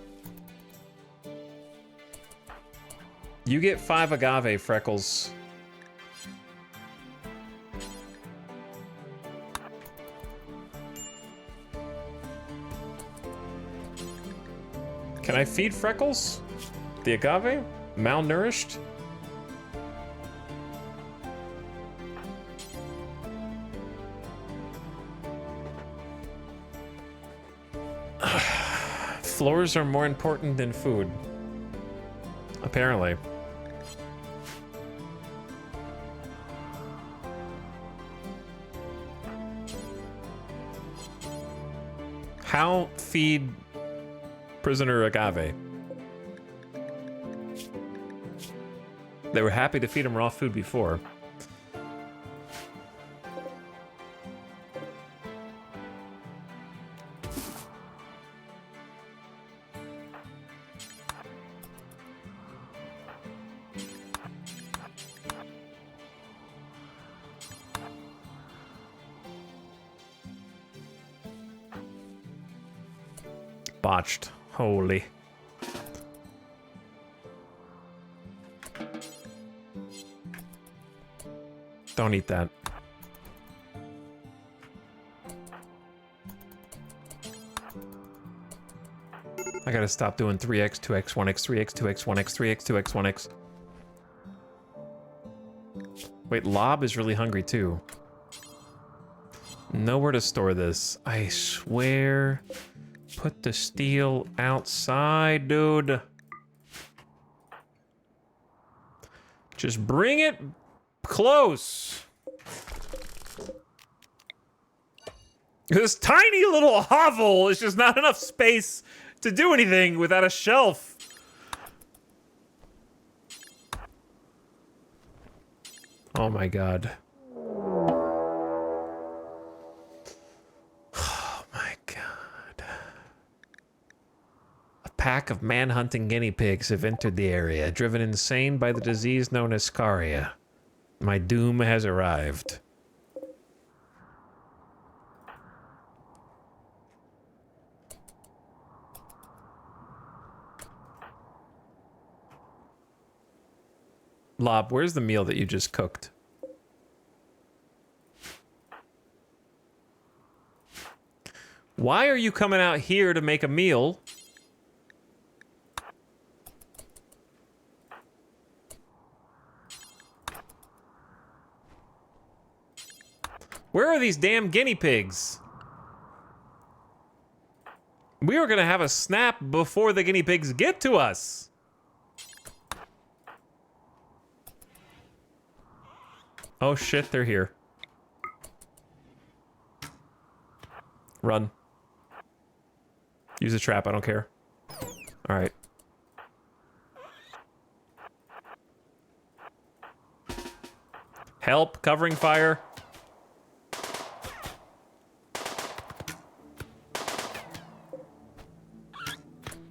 You get 5 agave, Freckles. Can I feed Freckles? The agave? Malnourished? Floors are more important than food. Apparently. How feed prisoner agave? They were happy to feed him raw food before. Botched. Holy. Don't eat that. I gotta stop doing 3x, 2x, 1x, 3x, 2x, 1x, 3x, 2x, 1x. Wait, Lob is really hungry too. Nowhere to store this. I swear. Put the steel outside, dude. Just bring it close. This tiny little hovel is just not enough space to do anything without a shelf. Oh my god. Oh my god. A pack of man-hunting guinea pigs have entered the area, driven insane by the disease known as scaria. My doom has arrived. Lob, where's the meal that you just cooked? Why are you coming out here to make a meal? Where are these damn guinea pigs? We were gonna have a snap before the guinea pigs get to us. Oh shit, they're here. Run. Use a trap, I don't care. Alright. Help, covering fire.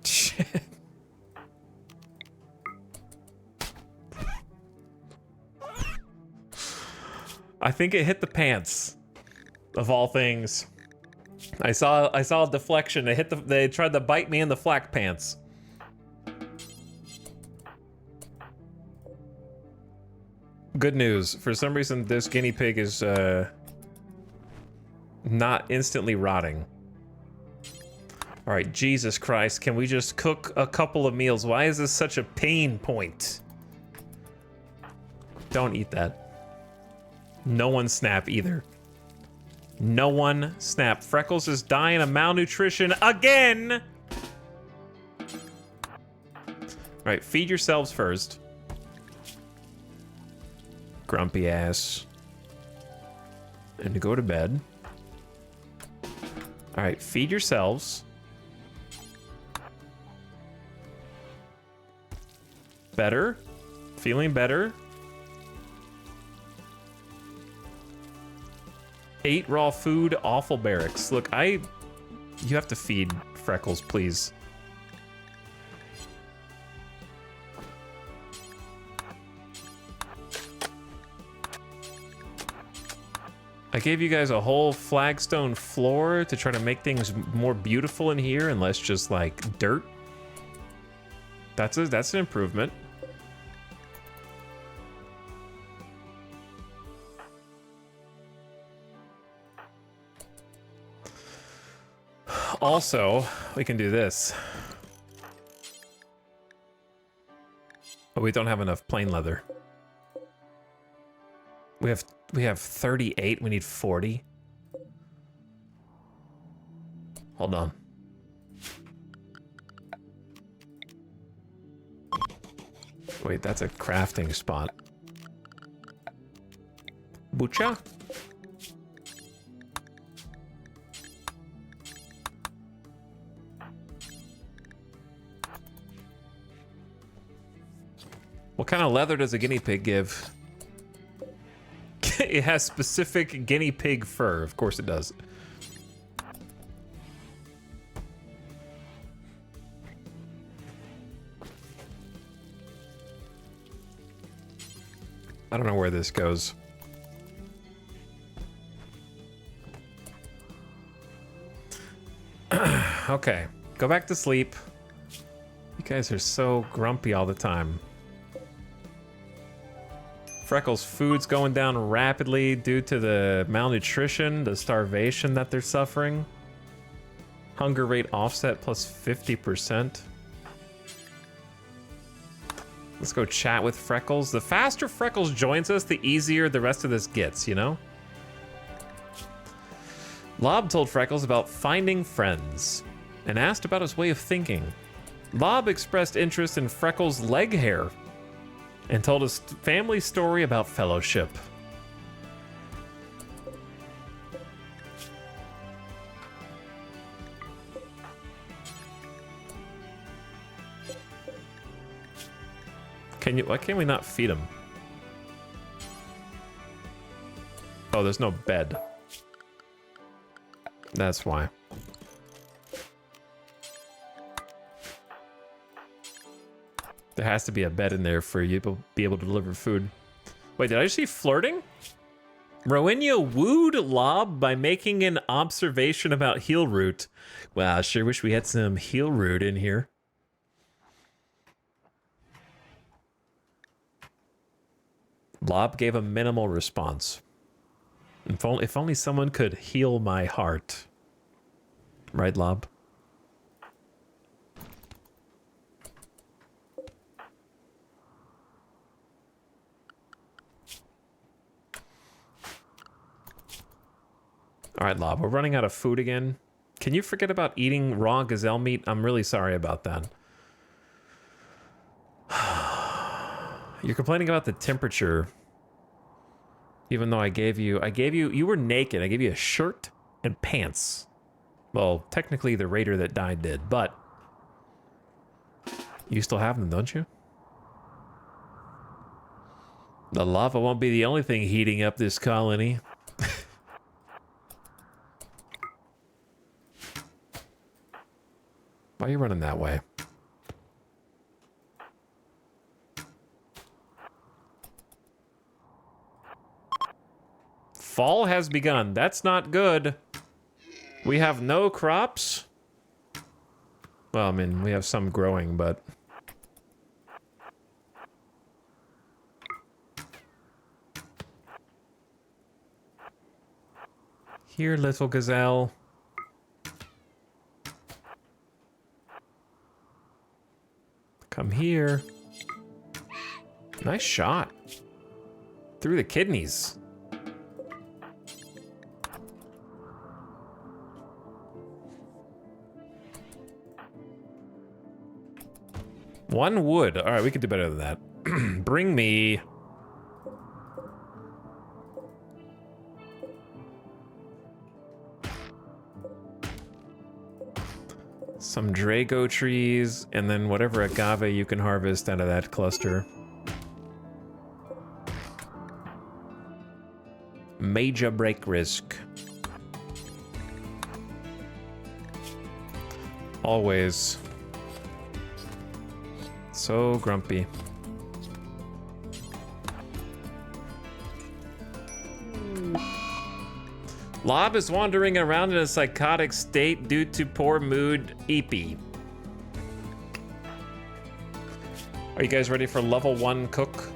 Shit. I think it hit the pants, of all things. I saw a deflection. They tried to bite me in the flak pants. Good news. For some reason, this guinea pig is not instantly rotting. All right, Jesus Christ, can we just cook a couple of meals? Why is this such a pain point? Don't eat that. No one snap either. No one snap. Freckles is dying of malnutrition again! Alright, feed yourselves first. Grumpy ass. And to go to bed. Alright, feed yourselves. Better. Feeling better. 8 raw food, awful barracks. Look, You have to feed Freckles, please. I gave you guys a whole flagstone floor to try to make things more beautiful in here and less just like dirt. That's an improvement. Also, we can do this. But we don't have enough plain leather. We have 38, we need 40. Hold on. Wait, that's a crafting spot. Bucha? What kind of leather does a guinea pig give? It has specific guinea pig fur. Of course it does. I don't know where this goes. Okay, go back to sleep. You guys are so grumpy all the time. Freckles' food's going down rapidly due to the malnutrition, the starvation that they're suffering. Hunger rate offset plus 50%. Let's go chat with Freckles. The faster Freckles joins us, the easier the rest of this gets, you know? Lob told Freckles about finding friends and asked about his way of thinking. Lob expressed interest in Freckles' leg hair and told his family story about fellowship. Why can't we not feed him? Oh, there's no bed. That's why. There has to be a bed in there for you to be able to deliver food. Wait, did I just see flirting? Rowena wooed Lob by making an observation about heel root. Wow, I sure wish we had some heel root in here. Lob gave a minimal response. If only someone could heal my heart. Right, Lob? All right, Lob, we're running out of food again. Can you forget about eating raw gazelle meat? I'm really sorry about that. You're complaining about the temperature. Even though you were naked. I gave you a shirt and pants. Well, technically the raider that died did, but you still have them, don't you? The lava won't be the only thing heating up this colony. Why are you running that way? Fall has begun. That's not good. We have no crops. Well, I mean, we have some growing, but... Here, little gazelle. Come here. Nice shot. Through the kidneys. One wood. All right, we could do better than that. Bring me... some Drago trees, and then whatever agave you can harvest out of that cluster. Major break risk. Always. So grumpy. Lob is wandering around in a psychotic state due to poor mood EP. Are you guys ready for level 1 cook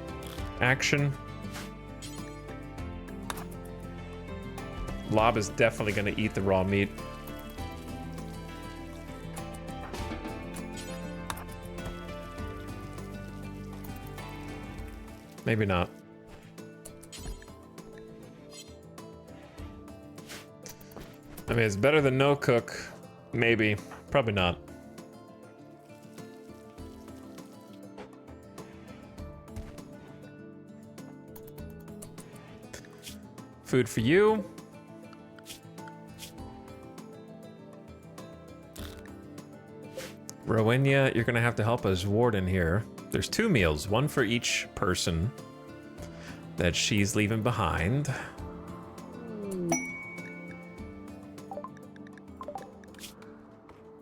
action? Lob is definitely gonna eat the raw meat. Maybe not. I mean, it's better than no cook. Maybe. Probably not. Food for you. Rowena, you're gonna have to help us warden here. There's 2 meals, one for each person that she's leaving behind.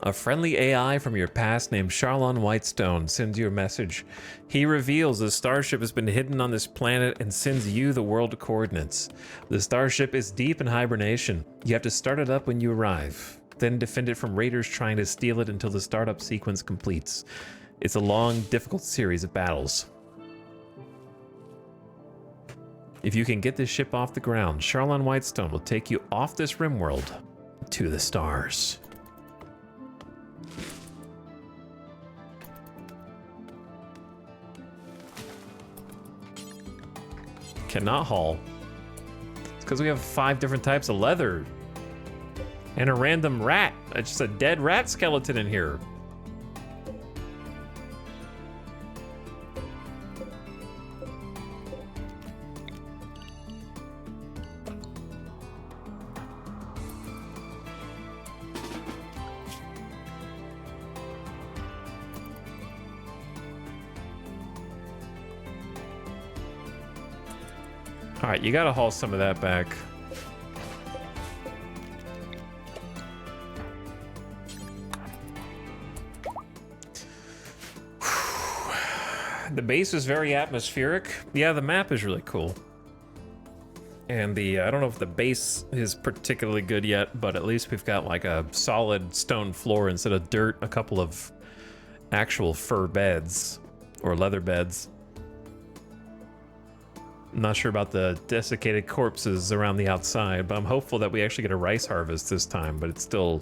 A friendly AI from your past named Charlon Whitestone sends you a message. He reveals the starship has been hidden on this planet and sends you the world coordinates. The starship is deep in hibernation. You have to start it up when you arrive, then defend it from raiders trying to steal it until the startup sequence completes. It's a long, difficult series of battles. If you can get this ship off the ground, Charlon Whitestone will take you off this RimWorld to the stars. Cannot haul. It's because we have 5 different types of leather. And a random rat. It's just a dead rat skeleton in here. All right, you gotta haul some of that back. The base is very atmospheric. Yeah, the map is really cool. And I don't know if the base is particularly good yet, but at least we've got like a solid stone floor instead of dirt, a couple of actual fur beds or leather beds. I'm not sure about the desiccated corpses around the outside, but I'm hopeful that we actually get a rice harvest this time, but it's still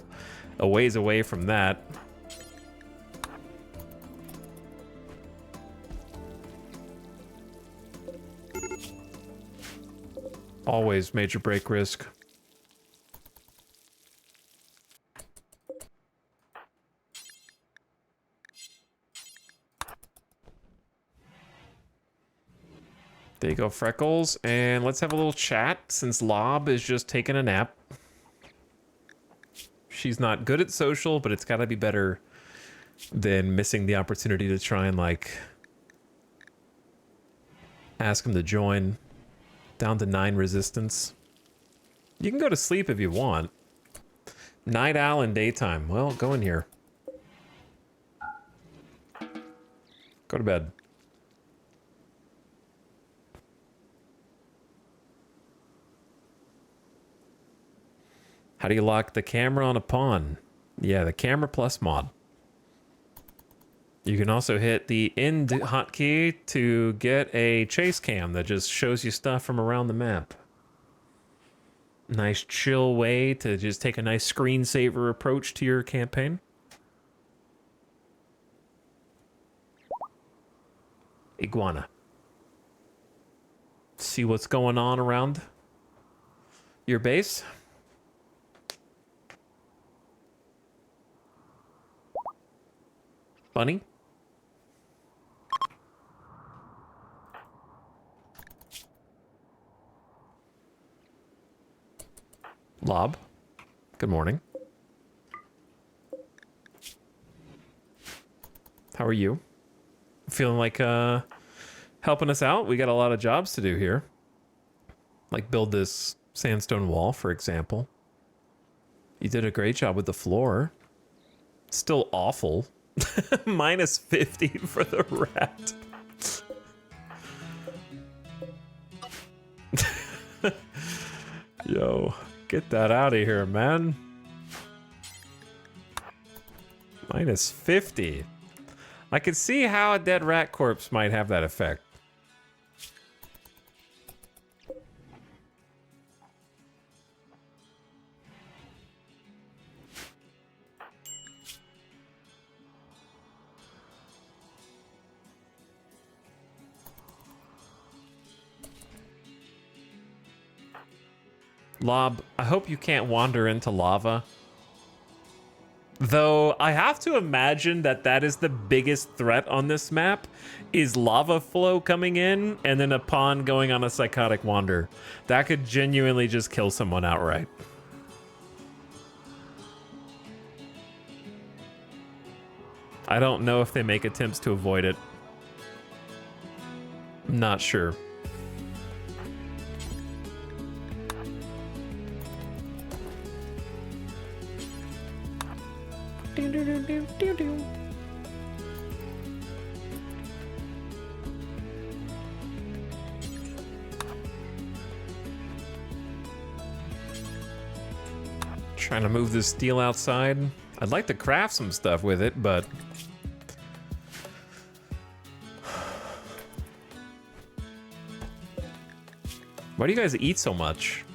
a ways away from that. Always major break risk. There you go, Freckles. And let's have a little chat since Lob is just taking a nap. She's not good at social, but it's got to be better than missing the opportunity to try and, like, ask him to join. Down to 9 resistance. You can go to sleep if you want. Night owl in daytime. Well, go in here. Go to bed. How do you lock the camera on a pawn? Yeah, the camera plus mod. You can also hit the end hotkey to get a chase cam that just shows you stuff from around the map. Nice chill way to just take a nice screensaver approach to your campaign. Iguana. See what's going on around your base. Bunny. Lob. Good morning. How are you? Feeling like helping us out? We got a lot of jobs to do here. Like build this sandstone wall, for example. You did a great job with the floor. Still awful. Minus 50 for the rat. Yo, get that out of here, man. Minus 50. I could see how a dead rat corpse might have that effect. Lob, I hope you can't wander into lava. Though, I have to imagine that that is the biggest threat on this map, is lava flow coming in, and then a pawn going on a psychotic wander. That could genuinely just kill someone outright. I don't know if they make attempts to avoid it. Not sure. Trying to move this steel outside. I'd like to craft some stuff with it, but why do you guys eat so much?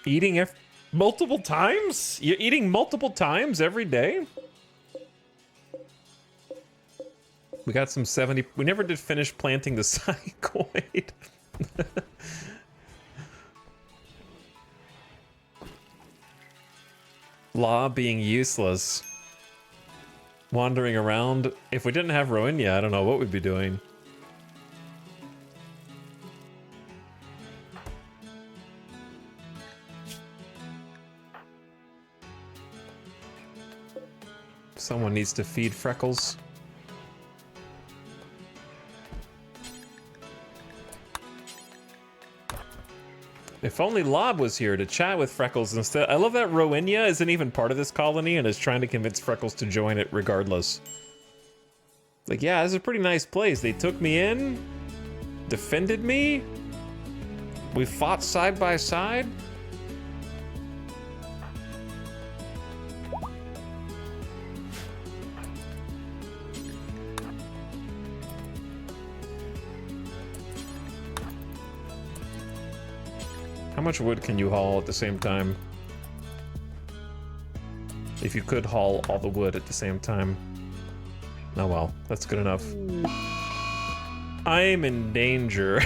Eating multiple times? You're eating multiple times every day? We got some 70... We never did finish planting the cycloid. Law being useless. Wandering around. If we didn't have Roinia, I don't know what we'd be doing. Someone needs to feed Freckles. If only Lob was here to chat with Freckles instead. I love that Roinia isn't even part of this colony and is trying to convince Freckles to join it regardless. Like, yeah, this is a pretty nice place. They took me in, defended me, we fought side by side. How much wood can you haul at the same time? If you could haul all the wood at the same time. Oh well, that's good enough. I'm in danger.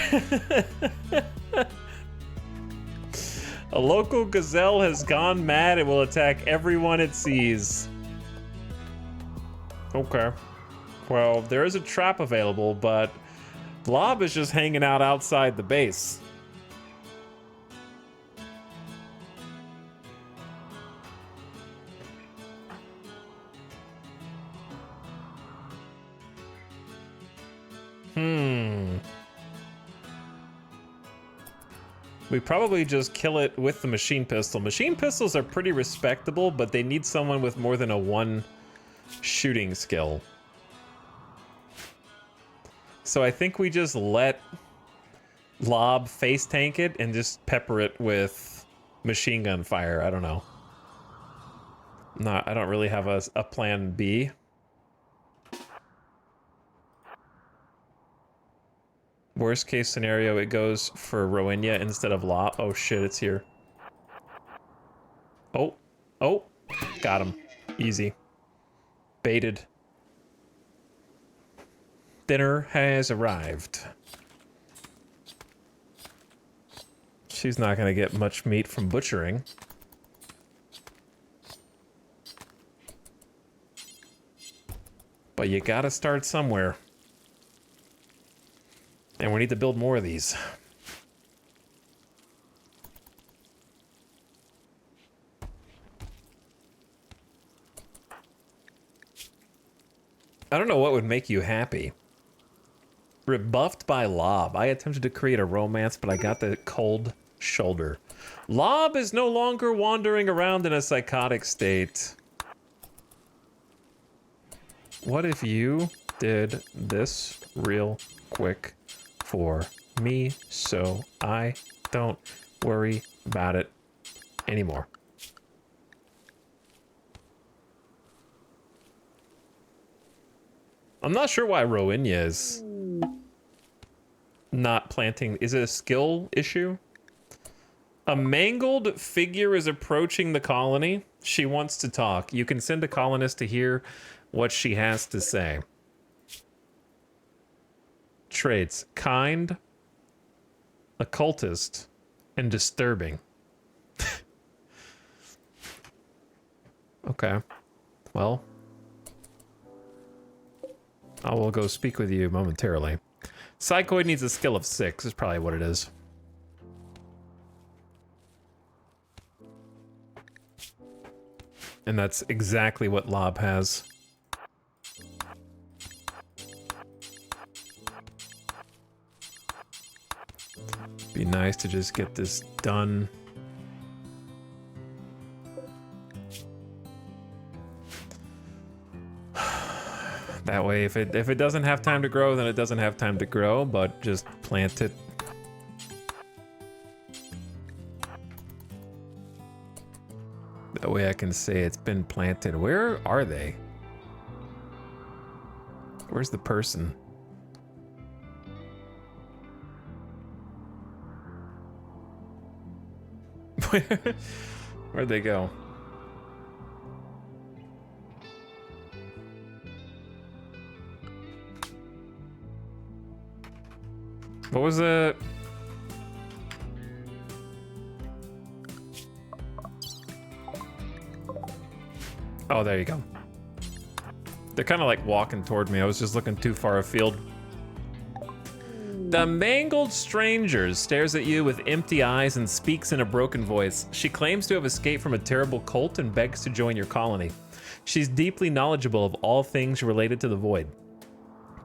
A local gazelle has gone mad and will attack everyone it sees. Okay. Well, there is a trap available, but Blob is just hanging out outside the base. We probably just kill it with the machine pistol. Machine pistols are pretty respectable, but they need someone with more than a 1 shooting skill. So I think we just let Lob face tank it and just pepper it with machine gun fire. I don't know. No, I don't really have a plan B. Worst case scenario, it goes for Roinia instead of Law. Oh shit, it's here. Oh, oh, got him. Easy. Baited. Dinner has arrived. She's not gonna get much meat from butchering. But you gotta start somewhere. And we need to build more of these. I don't know what would make you happy. Rebuffed by Lob. I attempted to create a romance, but I got the cold shoulder. Lob is no longer wandering around in a psychotic state. What if you did this real quick for me so I don't worry about it anymore? I'm not sure why Rowinia is not planting. Is it a skill issue? A mangled figure is approaching the colony. She wants to talk. You can send a colonist to hear what she has to say. Traits: kind, occultist, and disturbing. Okay. Well, I will go speak with you momentarily. Psychoid needs a skill of 6, is probably what it is. And that's exactly what Lob has. Be nice to just get this done. That way, if it doesn't have time to grow, then it doesn't have time to grow, but just plant it. That way I can say it's been planted. Where are they? Where's the person? Where'd they go? What was it? Oh, there you go. They're kind of like walking toward me. I was just looking too far afield. The mangled stranger stares at you with empty eyes and speaks in a broken voice. She claims to have escaped from a terrible cult and begs to join your colony. She's deeply knowledgeable of all things related to the void.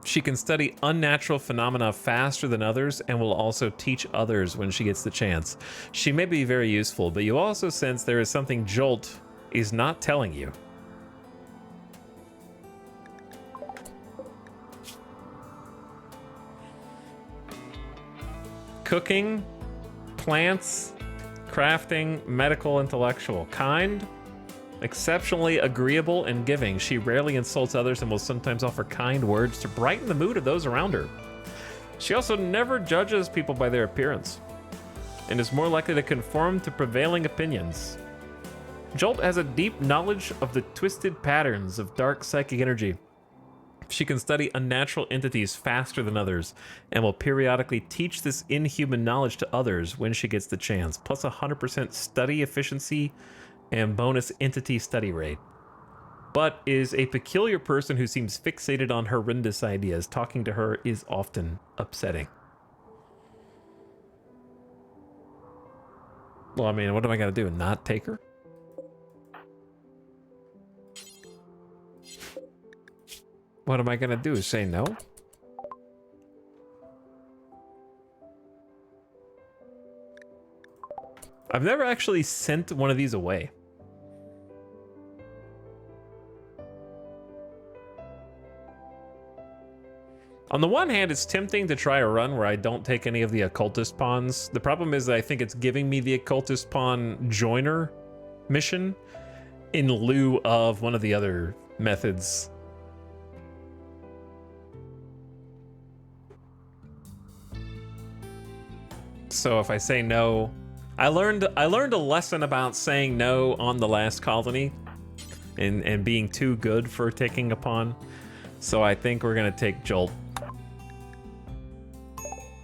She can study unnatural phenomena faster than others and will also teach others when she gets the chance. She may be very useful, but you also sense there is something Jolt is not telling you. Cooking, plants, crafting, medical, intellectual. Kind, exceptionally agreeable and giving. She rarely insults others and will sometimes offer kind words to brighten the mood of those around her. She also never judges people by their appearance and is more likely to conform to prevailing opinions. Jolt has a deep knowledge of the twisted patterns of dark psychic energy. She can study unnatural entities faster than others and will periodically teach this inhuman knowledge to others when she gets the chance, plus 100% study efficiency and bonus entity study rate. But is a peculiar person who seems fixated on horrendous ideas. Talking to her is often upsetting. Well, I mean, what am I going to do? Not take her? What am I going to do? Say no? I've never actually sent one of these away. On the one hand, it's tempting to try a run where I don't take any of the occultist pawns. The problem is that I think it's giving me the occultist pawn joiner mission in lieu of one of the other methods. So if I say no, I learned a lesson about saying no on the last colony and being too good for taking a pawn. So I think we're gonna take Jolt,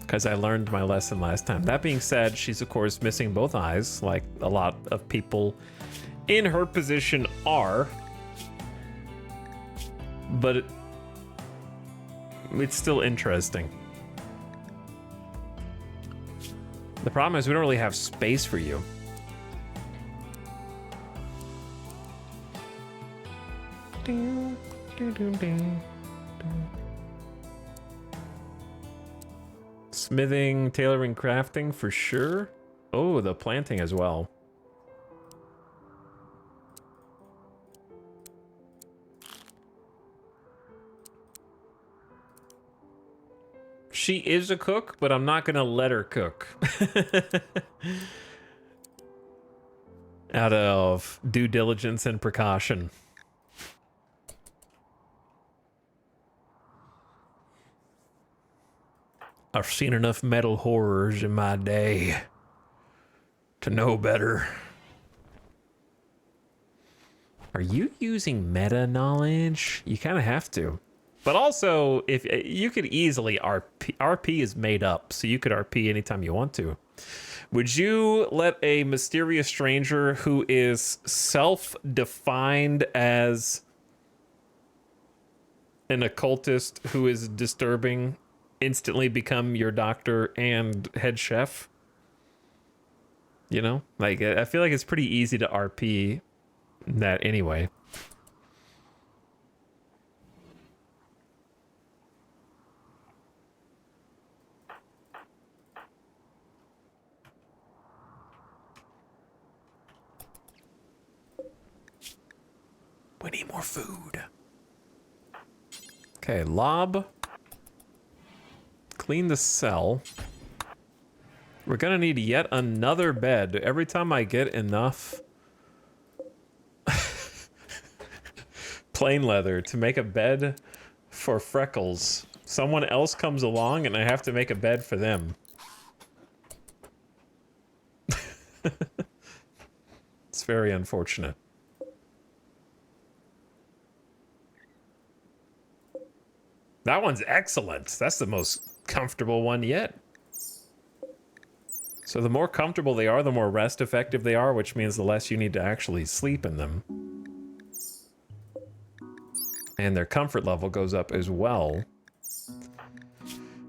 because I learned my lesson last time. That being said, she's of course missing both eyes, like a lot of people in her position are. But it's still interesting. The problem is we don't really have space for you. Smithing, tailoring, crafting for sure. Oh, the planting as well. She is a cook, but I'm not gonna let her cook. Out of due diligence and precaution. I've seen enough metal horrors in my day to know better. Are you using meta knowledge? You kind of have to. But also, if you could easily RP is made up, so you could RP anytime you want to. Would you let a mysterious stranger who is self-defined as an occultist who is disturbing instantly become your doctor and head chef? You know? Like, I feel like it's pretty easy to RP that anyway. We need more food. Okay, lob. Clean the cell. We're gonna need yet another bed. Every time I get enough plain leather to make a bed for Freckles, someone else comes along and I have to make a bed for them. It's very unfortunate. That one's excellent. That's the most comfortable one yet. So the more comfortable they are, the more rest effective they are, which means the less you need to actually sleep in them. And their comfort level goes up as well,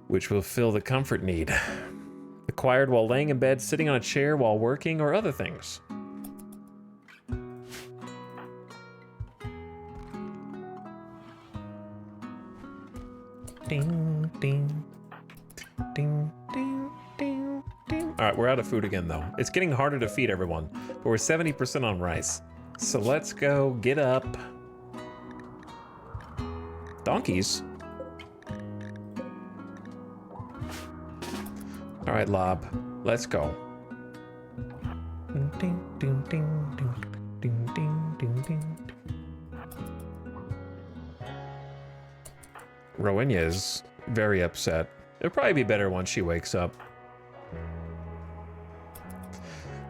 which will fill the comfort need. Acquired while laying in bed, sitting on a chair while working, or other things. Ding, ding, ding, ding, ding, ding. All right, we're out of food again, though. It's getting harder to feed everyone, but we're 70% on rice. So let's go get up. Donkeys. All right, Lob, let's go. Ding, ding, ding, ding, ding, ding, ding, ding. Rowena is very upset. It'll probably be better once she wakes up.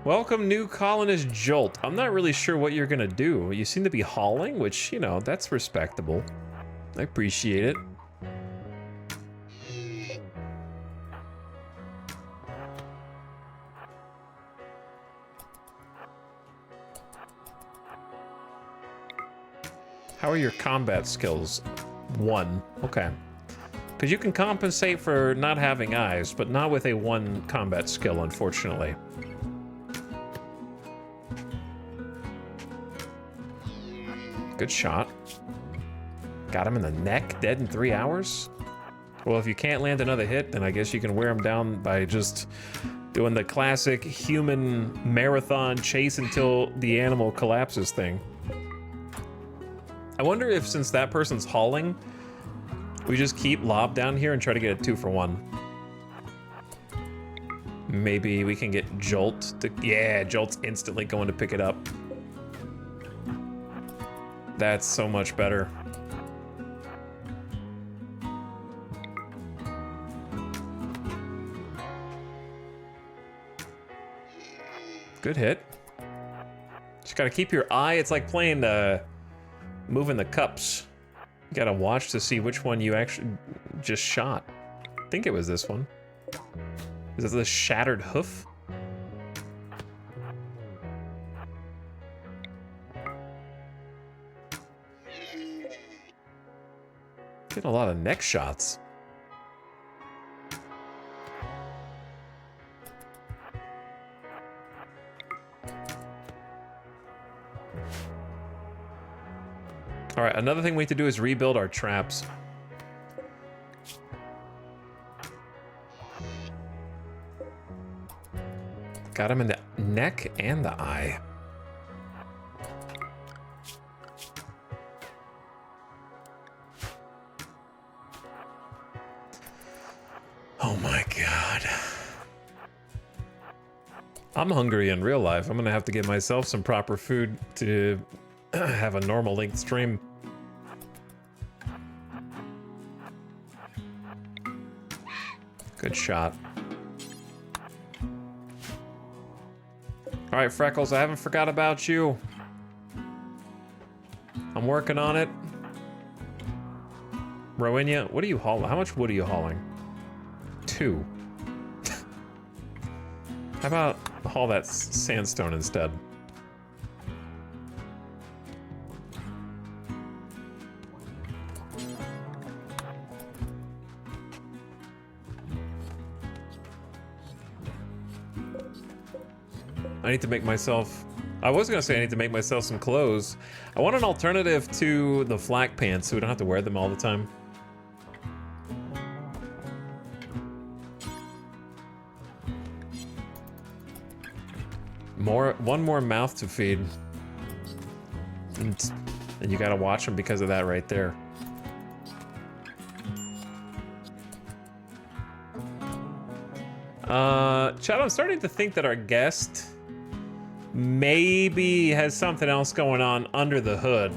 Welcome, new colonist Jolt. I'm not really sure what you're gonna do. You seem to be hauling, which, you know, that's respectable. I appreciate it. How are your combat skills? 1. Okay. Because you can compensate for not having eyes, but not with a 1 combat skill, unfortunately. Good shot. Got him in the neck, dead in 3 hours? Well, if you can't land another hit, then I guess you can wear him down by just doing the classic human marathon chase until the animal collapses thing. I wonder if, since that person's hauling, we just keep Lob down here and try to get a 2 for 1. Maybe we can get Jolt to... Yeah, Jolt's instantly going to pick it up. That's so much better. Good hit. Just gotta keep your eye. It's like playing moving the cups. You gotta watch to see which one you actually just shot. I think it was this one. Is it the shattered hoof? Getting a lot of neck shots. All right, another thing we have to do is rebuild our traps. Got him in the neck and the eye. Oh my god. I'm hungry in real life. I'm gonna have to get myself some proper food to have a normal length stream. Good shot. All right, Freckles, I haven't forgot about you. I'm working on it. Rowena, what are you hauling? How much wood are you hauling? 2. How about haul that sandstone instead? I need to make myself... I was gonna say I need to make myself some clothes. I want an alternative to the flak pants so we don't have to wear them all the time. One more mouth to feed. And you gotta watch them because of that right there. Chad, I'm starting to think that our guest maybe has something else going on under the hood.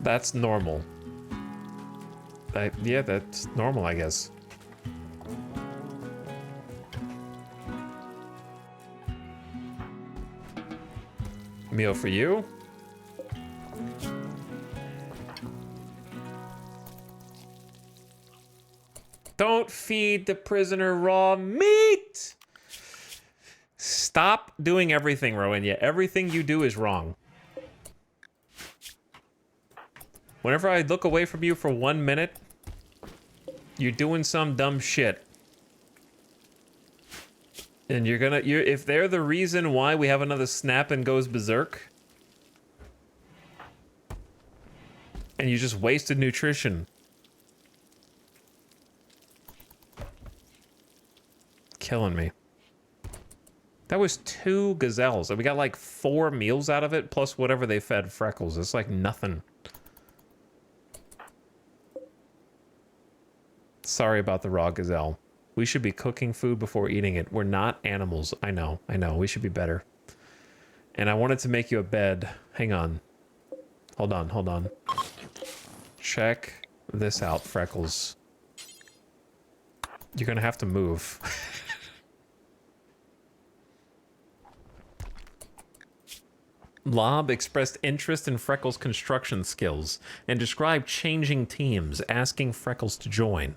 That's normal. Yeah, that's normal, I guess. Meal for you. Don't feed the prisoner raw meat! Stop doing everything, Rowena. Everything you do is wrong. Whenever I look away from you for 1 minute, you're doing some dumb shit. And if they're the reason why we have another snap and goes berserk, and you just wasted nutrition. Killing me. That was 2 gazelles, and we got like 4 meals out of it, plus whatever they fed Freckles. It's like nothing. Sorry about the raw gazelle. We should be cooking food before eating it. We're not animals. I know. We should be better. And I wanted to make you a bed. Hang on. Hold on. Check this out, Freckles. You're gonna have to move. Lob expressed interest in Freckles' construction skills and described changing teams, asking Freckles to join.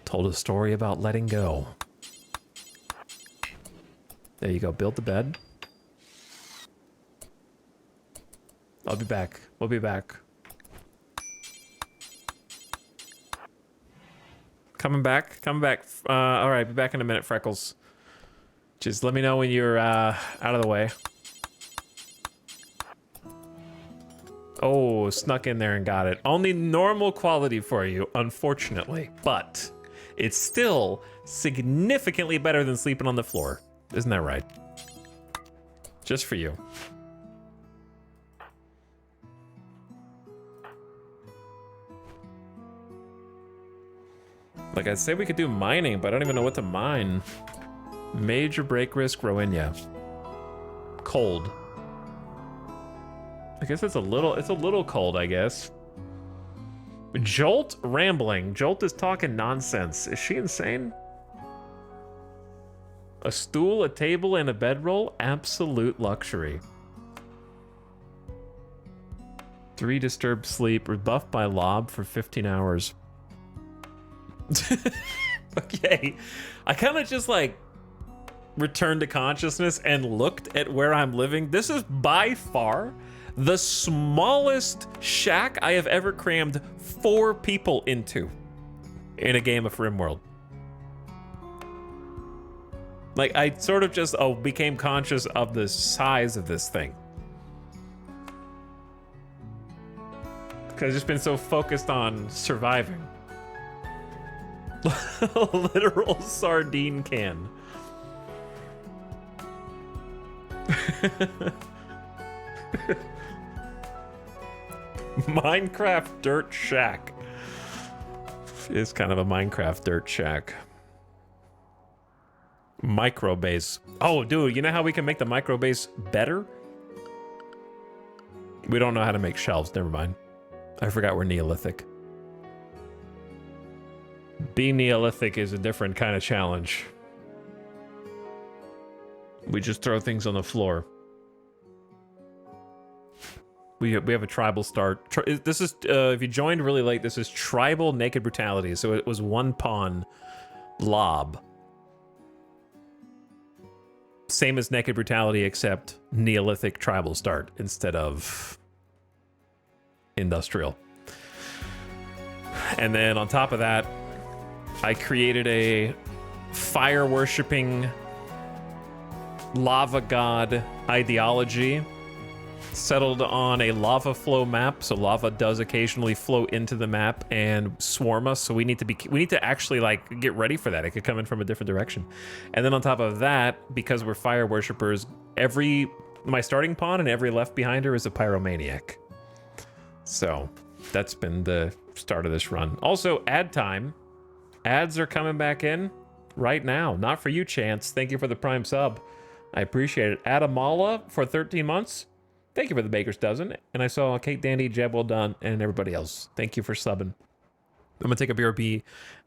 Told a story about letting go. There you go, build the bed. I'll be back. We'll be back. Coming back. All right, be back in a minute, Freckles. Just let me know when you're out of the way. Oh, snuck in there and got it. Only normal quality for you, unfortunately. But it's still significantly better than sleeping on the floor. Isn't that right? Just for you. Like, I'd say we could do mining, but I don't even know what to mine. Major break risk, Rowena. Cold. I guess it's a little cold, I guess. Jolt rambling. Jolt is talking nonsense. Is she insane? A stool, a table, and a bedroll? Absolute luxury. 3 disturbed sleep, rebuffed by Lob for 15 hours. Okay. I kind of just like returned to consciousness and looked at where I'm living. This is by far the smallest shack I have ever crammed 4 people into in a game of RimWorld. Like, I sort of just became conscious of the size of this thing. Because I've just been so focused on surviving. Literal sardine can. Minecraft Dirt Shack. It's kind of a Minecraft Dirt Shack. Micro base. Oh, dude, you know how we can make the micro base better? We don't know how to make shelves. Never mind. I forgot we're Neolithic. Being Neolithic is a different kind of challenge. We just throw things on the floor. We have a tribal start. This is, if you joined really late, this is tribal naked brutality. So it was one pawn lob. Same as naked brutality, except Neolithic tribal start instead of industrial. And then on top of that, I created a fire worshipping lava god ideology settled on a lava flow map, so lava does occasionally flow into the map and swarm us, so we need to actually like get ready for that. It could come in from a different direction. And then on top of that, because we're fire worshippers, my starting pawn and every left behind her is a pyromaniac. So that's been the start of this run. Also, ad time. Ads are coming back in right now. Not for you, Chance. Thank you for the Prime sub. I appreciate it. Adamala for 13 months. Thank you for the Baker's Dozen. And I saw Kate Dandy, Jeb Well Done, and everybody else. Thank you for subbing. I'm gonna take a BRB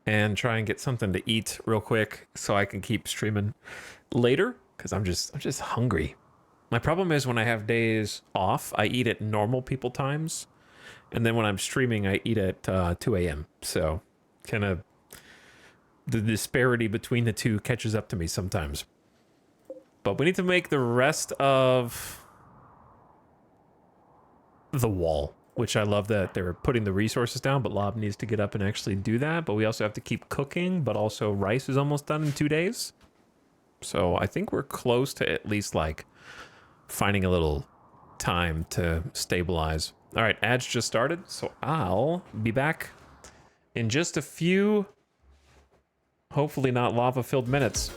and try and get something to eat real quick so I can keep streaming later, because I'm just hungry. My problem is when I have days off, I eat at normal people times, and then when I'm streaming, I eat at 2 a.m. So kind of the disparity between the two catches up to me sometimes. But we need to make the rest of the wall, which I love that they're putting the resources down, but Lob needs to get up and actually do that. But we also have to keep cooking, but also rice is almost done in 2 days. So I think we're close to at least like finding a little time to stabilize. All right, ads just started, so I'll be back in just a few, hopefully not lava-filled minutes.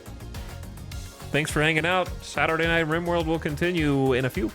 Thanks for hanging out. Saturday Night RimWorld will continue in a few.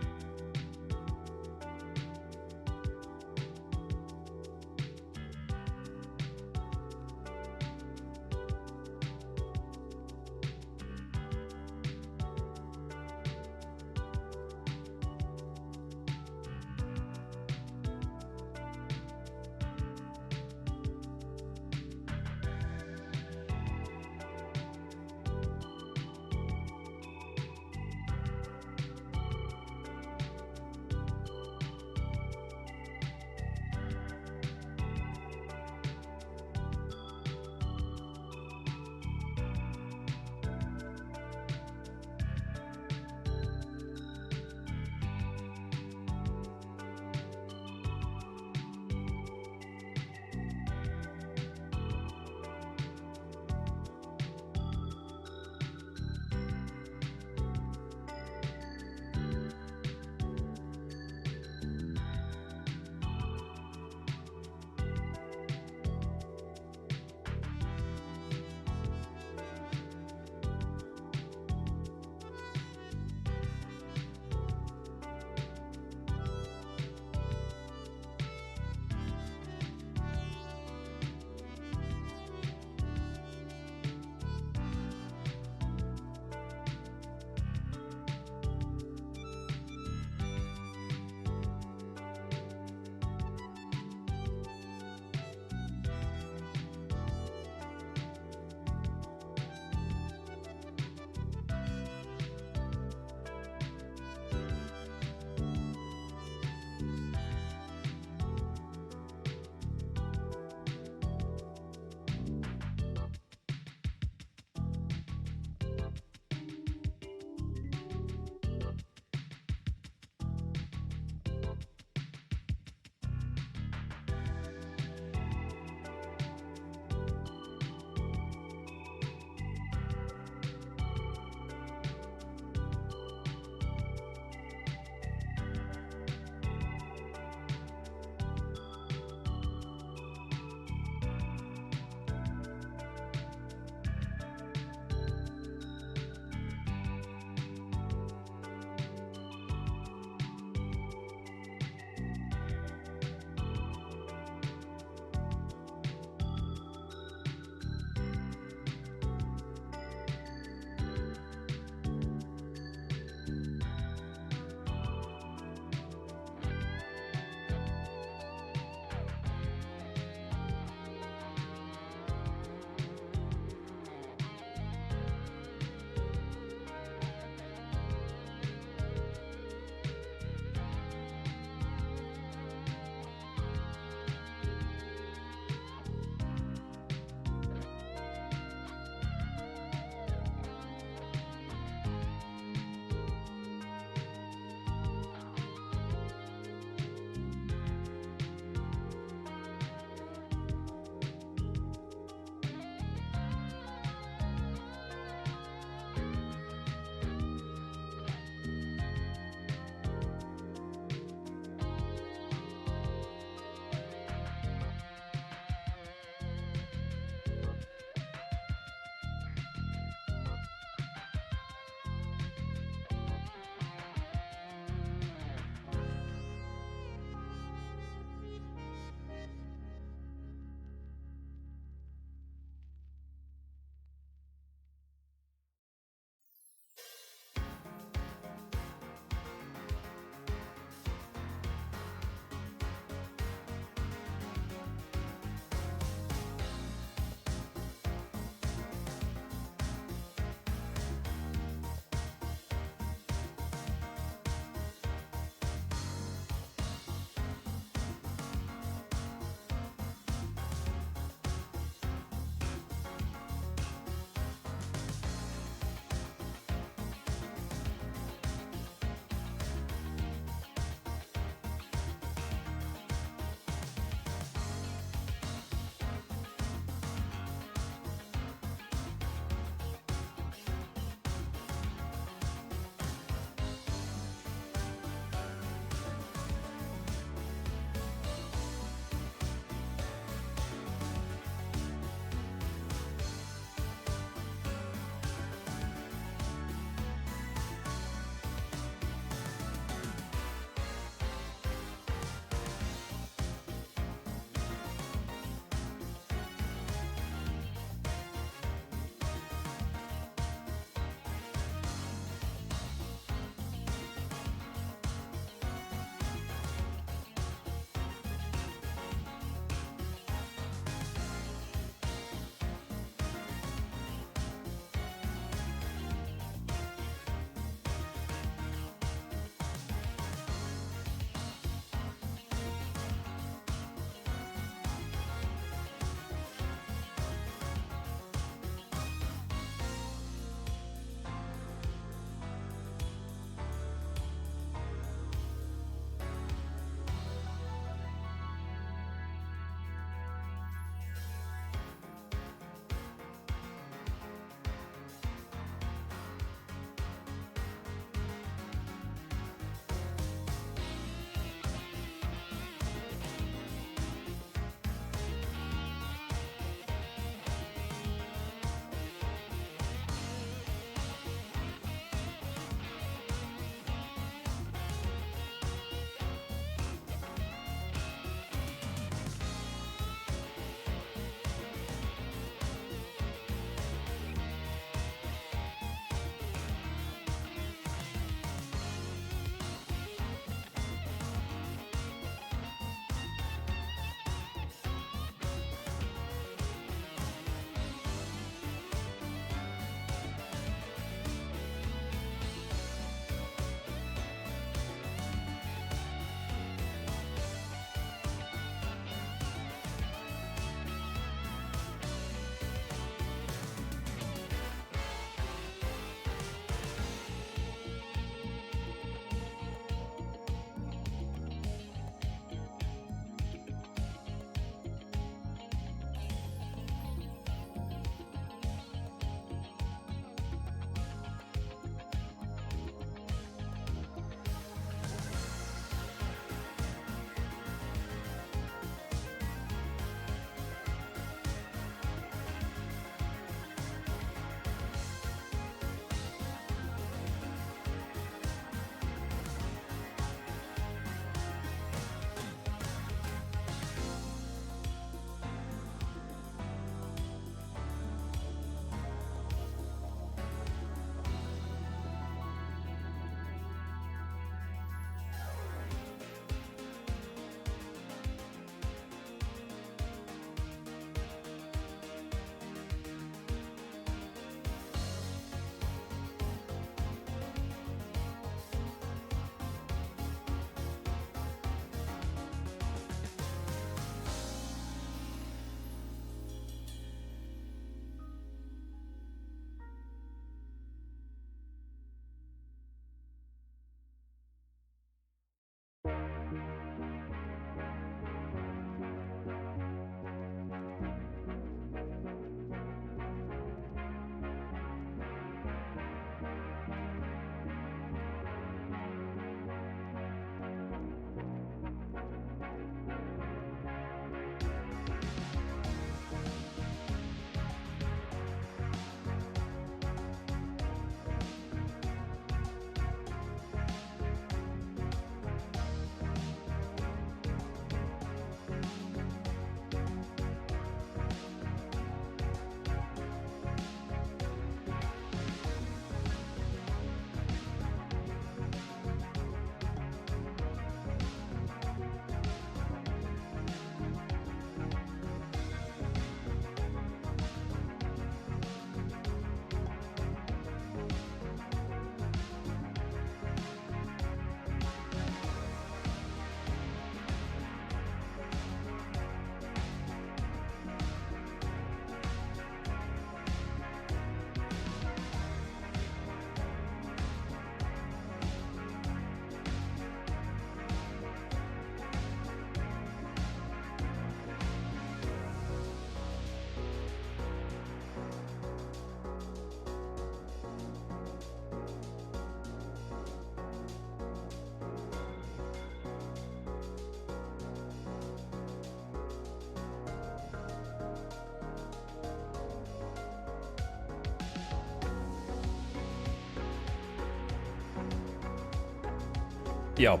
Yo.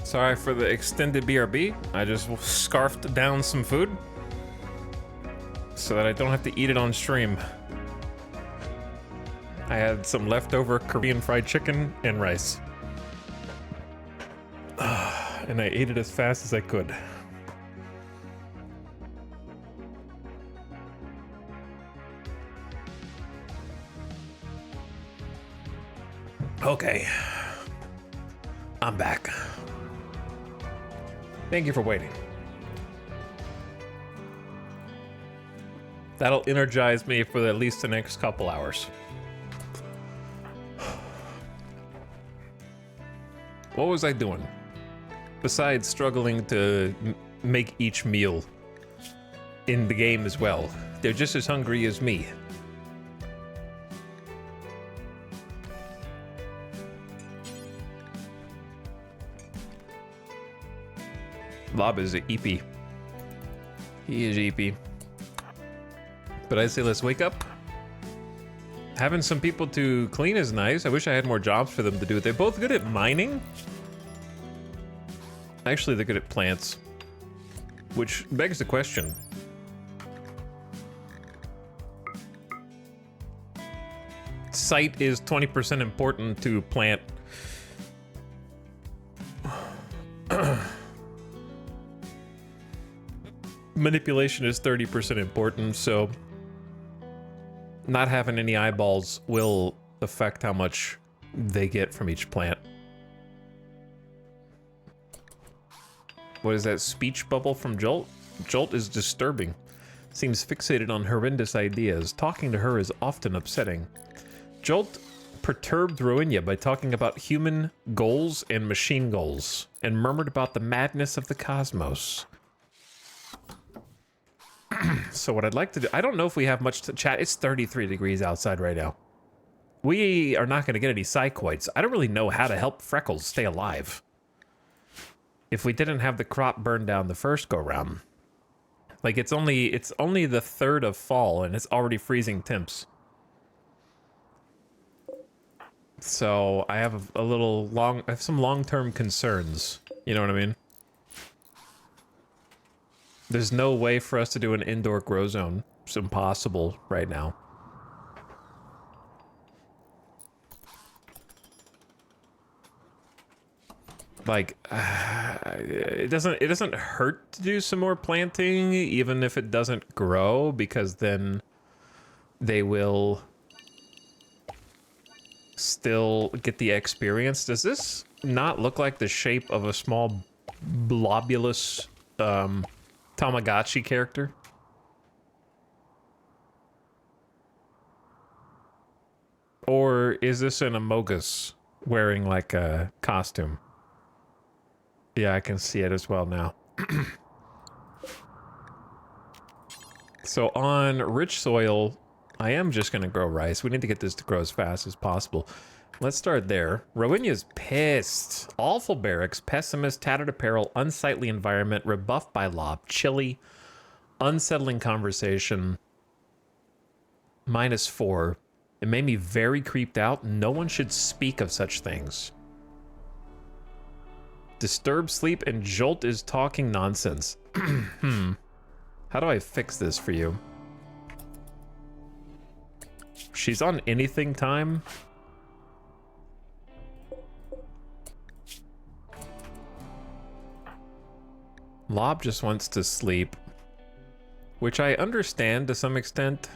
Sorry for the extended BRB. I just scarfed down some food so that I don't have to eat it on stream. I had some leftover Korean fried chicken and rice. And I ate it as fast as I could. Okay. I'm back. Thank you for waiting. That'll energize me for at least the next couple hours. What was I doing? Besides struggling to make each meal in the game as well. They're just as hungry as me. Lob is an EP. He is EP. But I say let's wake up. Having some people to clean is nice. I wish I had more jobs for them to do. They're both good at mining. Actually, they're good at plants. Which begs the question. Sight is 20% important to plant. Manipulation is 30% important, so not having any eyeballs will affect how much they get from each plant. What is that speech bubble from Jolt? Jolt is disturbing. Seems fixated on horrendous ideas. Talking to her is often upsetting. Jolt perturbed Roinya by talking about human goals and machine goals, and murmured about the madness of the cosmos. So what I'd like to do, I don't know if we have much to chat. It's 33 degrees outside right now. We are not going to get any psychoids. I don't really know how to help Freckles stay alive. If we didn't have the crop burned down the first go round. Like it's only the 3rd of fall and it's already freezing temps. So I have I have some long-term concerns. You know what I mean? There's no way for us to do an indoor grow zone. It's impossible right now. Like, it doesn't hurt to do some more planting, even if it doesn't grow, because then they will still get the experience. Does this not look like the shape of a small blobulous Tamagotchi character? Or is this an Amogus wearing like a costume? Yeah, I can see it as well now. So on rich soil, I am just going to grow rice. We need to get this to grow as fast as possible. Let's start there. Rowinya's pissed. Awful barracks, pessimist, tattered apparel, unsightly environment, rebuffed by lob, chilly, unsettling conversation. -4. It made me very creeped out. No one should speak of such things. Disturbed sleep and Jolt is talking nonsense. How do I fix this for you? She's on anything time. Lob just wants to sleep, which I understand to some extent.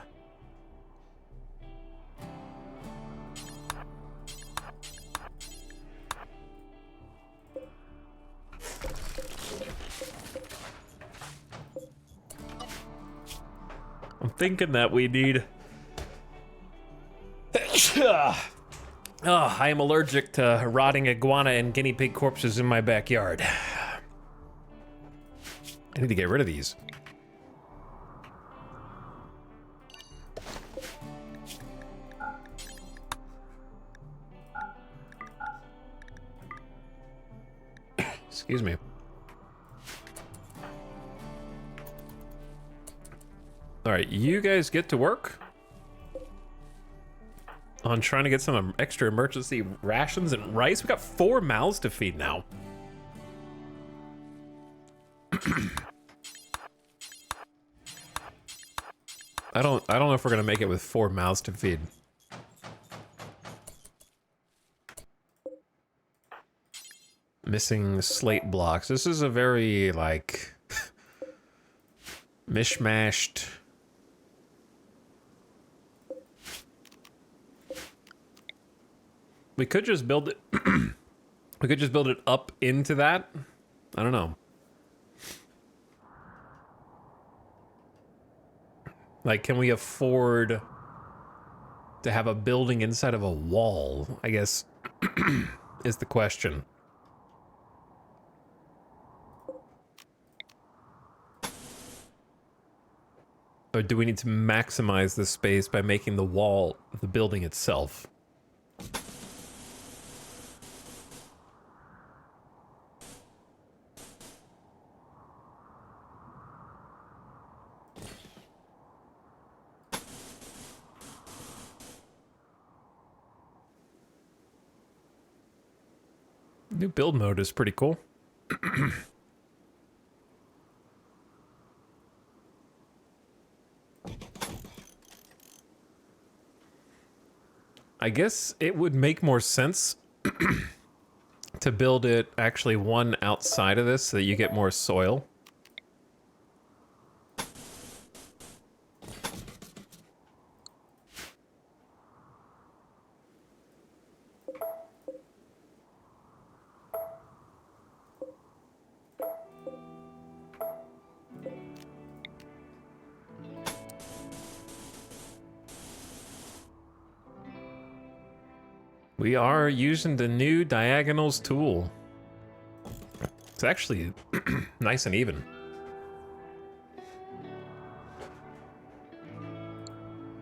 I'm thinking that we need... I am allergic to rotting iguana and guinea pig corpses in my backyard. I need to get rid of these. Excuse me. All right, you guys get to work. on trying to get some extra emergency rations and rice. We got 4 mouths to feed now. I don't know if we're gonna make it with 4 mouths to feed. Missing slate blocks. This is a very, like, mishmashed. We could just build it. We could just build it up into that. I don't know. Like, can we afford to have a building inside of a wall, I guess, is the question. Or do we need to maximize the space by making the wall of the building itself? New build mode is pretty cool. I guess it would make more sense to build it actually one outside of this so that you get more soil. We are using the new diagonals tool. It's actually nice and even.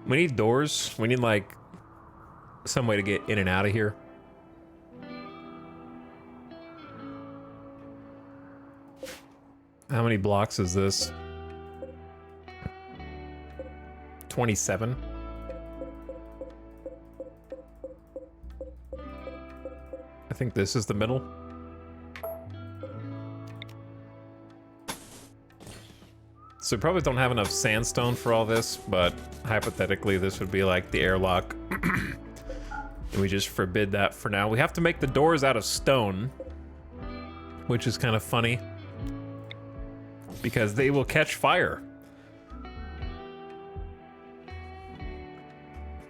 We need doors. We need, like, some way to get in and out of here. How many blocks is this? 27. I think this is the middle. So we probably don't have enough sandstone for all this, but hypothetically this would be like the airlock. And we just forbid that for now. We have to make the doors out of stone, which is kind of funny because they will catch fire.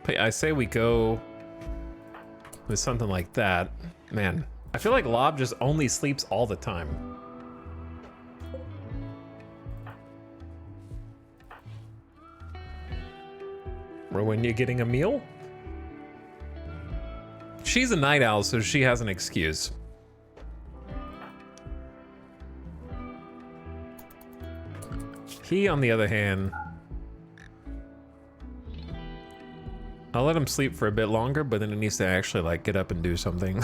But I say we go with something like that. Man, I feel like Lob just only sleeps all the time. Rowan, you getting a meal? She's a night owl, so she has an excuse. He, on the other hand, I'll let him sleep for a bit longer, but then he needs to actually, like, get up and do something.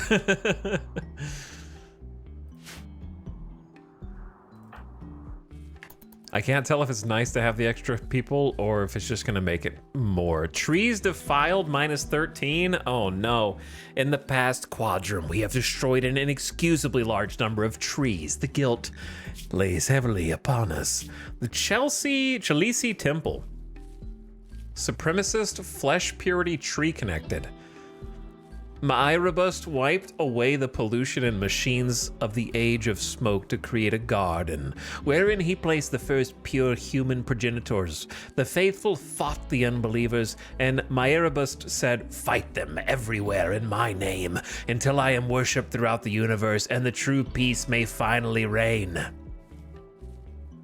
I can't tell if it's nice to have the extra people or if it's just gonna make it more. Trees defiled -13? Oh no. In the past quadrant, we have destroyed an inexcusably large number of trees. The guilt lays heavily upon us. The Chalisi Temple. Supremacist flesh purity tree connected. Ma'irabust wiped away the pollution and machines of the age of smoke to create a garden, wherein he placed the first pure human progenitors. The faithful fought the unbelievers, and Ma'irabust said, "Fight them everywhere in my name, until I am worshipped throughout the universe, and the true peace may finally reign."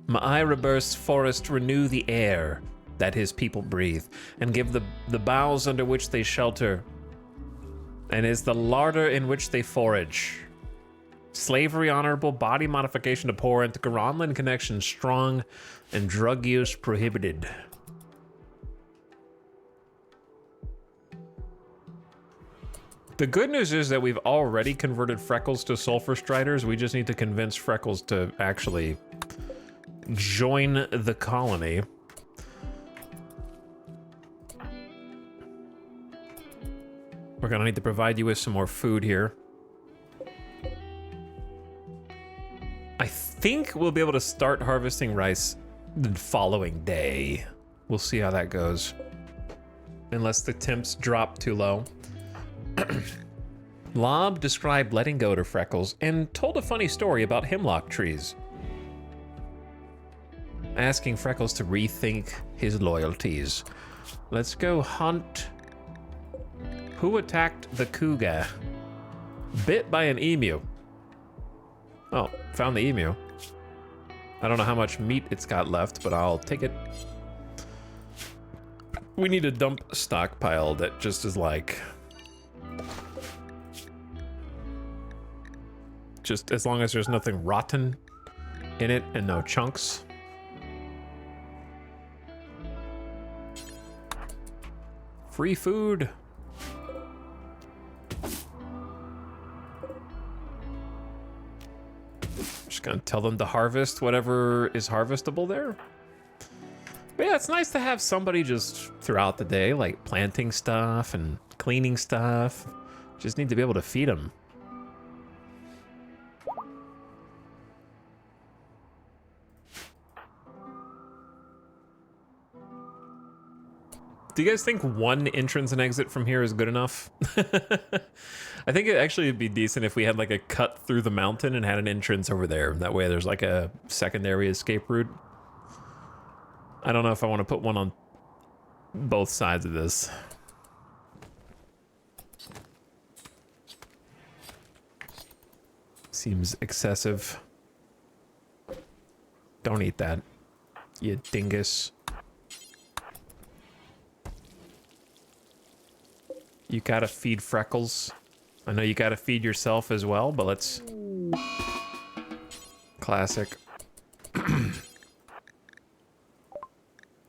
Ma'irabust's forest renew the air that his people breathe, and give the boughs under which they shelter, and is the larder in which they forage. Slavery honorable, body modification abhorrent, Garanland connection strong, and drug use prohibited. The good news is that we've already converted Freckles to Sulfurstriders. We just need to convince Freckles to actually join the colony. We're gonna need to provide you with some more food here. I think we'll be able to start harvesting rice the following day. We'll see how that goes. Unless the temps drop too low. Lob described letting go to Freckles and told a funny story about hemlock trees. Asking Freckles to rethink his loyalties. Let's go hunt. Who attacked the cougar? Bit by an emu. Oh, found the emu. I don't know how much meat it's got left, but I'll take it. We need a dump stockpile that just is like... just as long as there's nothing rotten in it and no chunks. Free food. Just gonna tell them to harvest whatever is harvestable there. But yeah, it's nice to have somebody just throughout the day, like planting stuff and cleaning stuff. Just need to be able to feed them. Do you guys think one entrance and exit from here is good enough? I think it actually would be decent if we had like a cut through the mountain and had an entrance over there. That way there's like a secondary escape route. I don't know if I want to put one on both sides of this. Seems excessive. Don't eat that, you dingus. You gotta feed Freckles. I know you gotta feed yourself as well, but let's... Classic.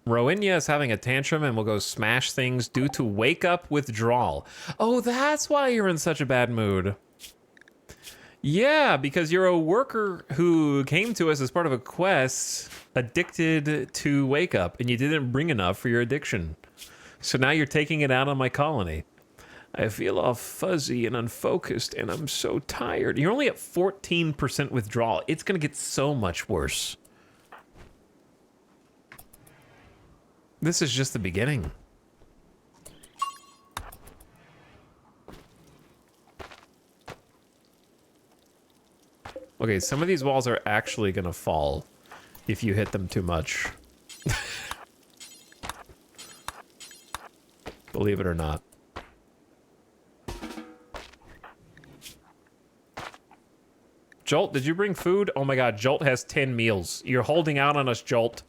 Rowinia is having a tantrum and will go smash things due to wake-up withdrawal. Oh, that's why you're in such a bad mood. Yeah, because you're a worker who came to us as part of a quest addicted to wake-up, and you didn't bring enough for your addiction. So now you're taking it out on my colony. I feel all fuzzy and unfocused, and I'm so tired. You're only at 14% withdrawal. It's gonna get so much worse. This is just the beginning. Okay, some of these walls are actually gonna fall if you hit them too much. Believe it or not. Jolt, did you bring food? Oh my god, Jolt has 10 meals. You're holding out on us, Jolt.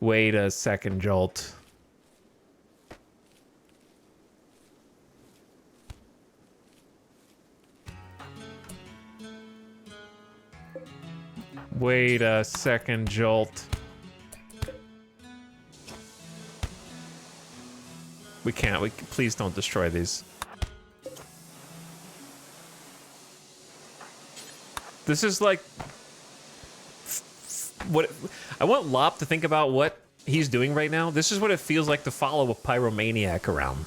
Wait a second, Jolt. Wait a second, Jolt. We can't. Please don't destroy these. This is like... what I want Lop to think about what he's doing right now. This is what it feels like to follow a pyromaniac around.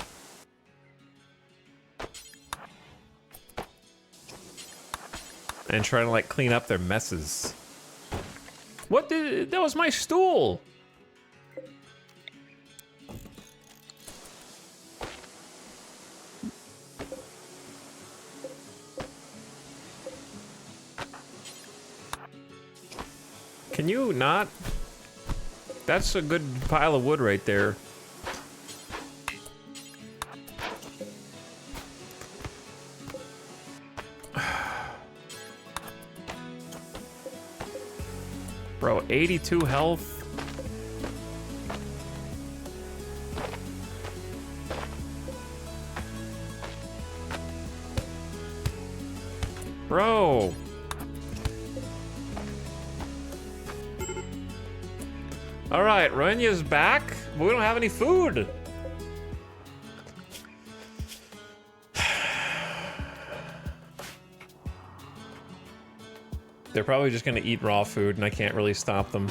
And trying to like clean up their messes. What did... that was my stool! Can you not? That's a good pile of wood right there. Bro, 82 health. Bro. All right, Ronia's back, but we don't have any food. They're probably just gonna eat raw food, and I can't really stop them.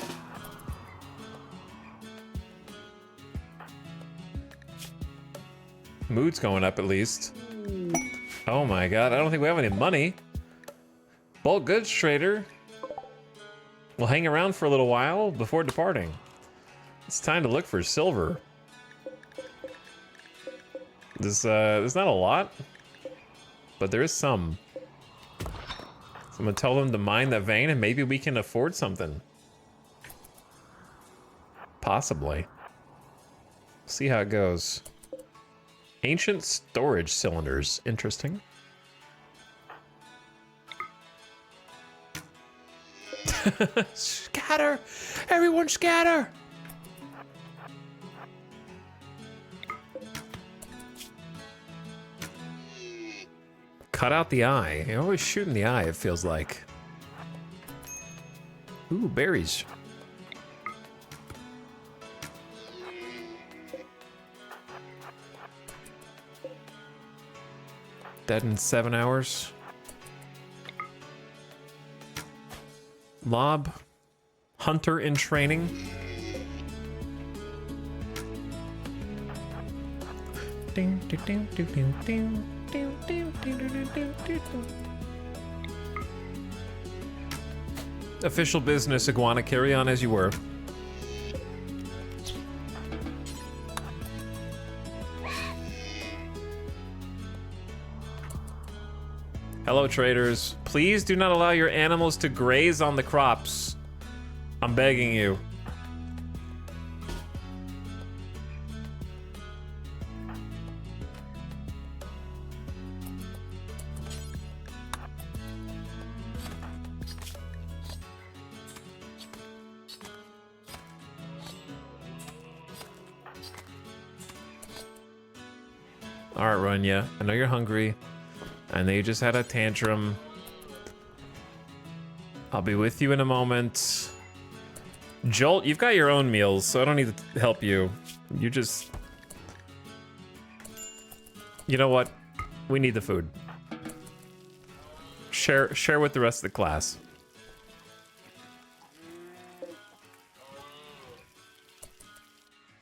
Mood's going up at least. Oh my god, I don't think we have any money. Bulk goods trader. We'll hang around for a little while before departing. It's time to look for silver. There's not a lot, but there is some. So I'm gonna tell them to mine that vein and maybe we can afford something. Possibly. See how it goes. Ancient storage cylinders. Interesting. Scatter! Everyone scatter! Cut out the eye. You're always shooting the eye, it feels like. Ooh, berries. Dead in 7 hours. Lob. Hunter in training. Ding, ding, ding, ding, ding, ding. Official business, Iguana. Carry on as you were. Hello, traders. Please do not allow your animals to graze on the crops. I'm begging you. All right, Runya. I know you're hungry. I know you just had a tantrum. I'll be with you in a moment. Jolt, you've got your own meals, so I don't need to help you. You just... You know what? We need the food. Share with the rest of the class.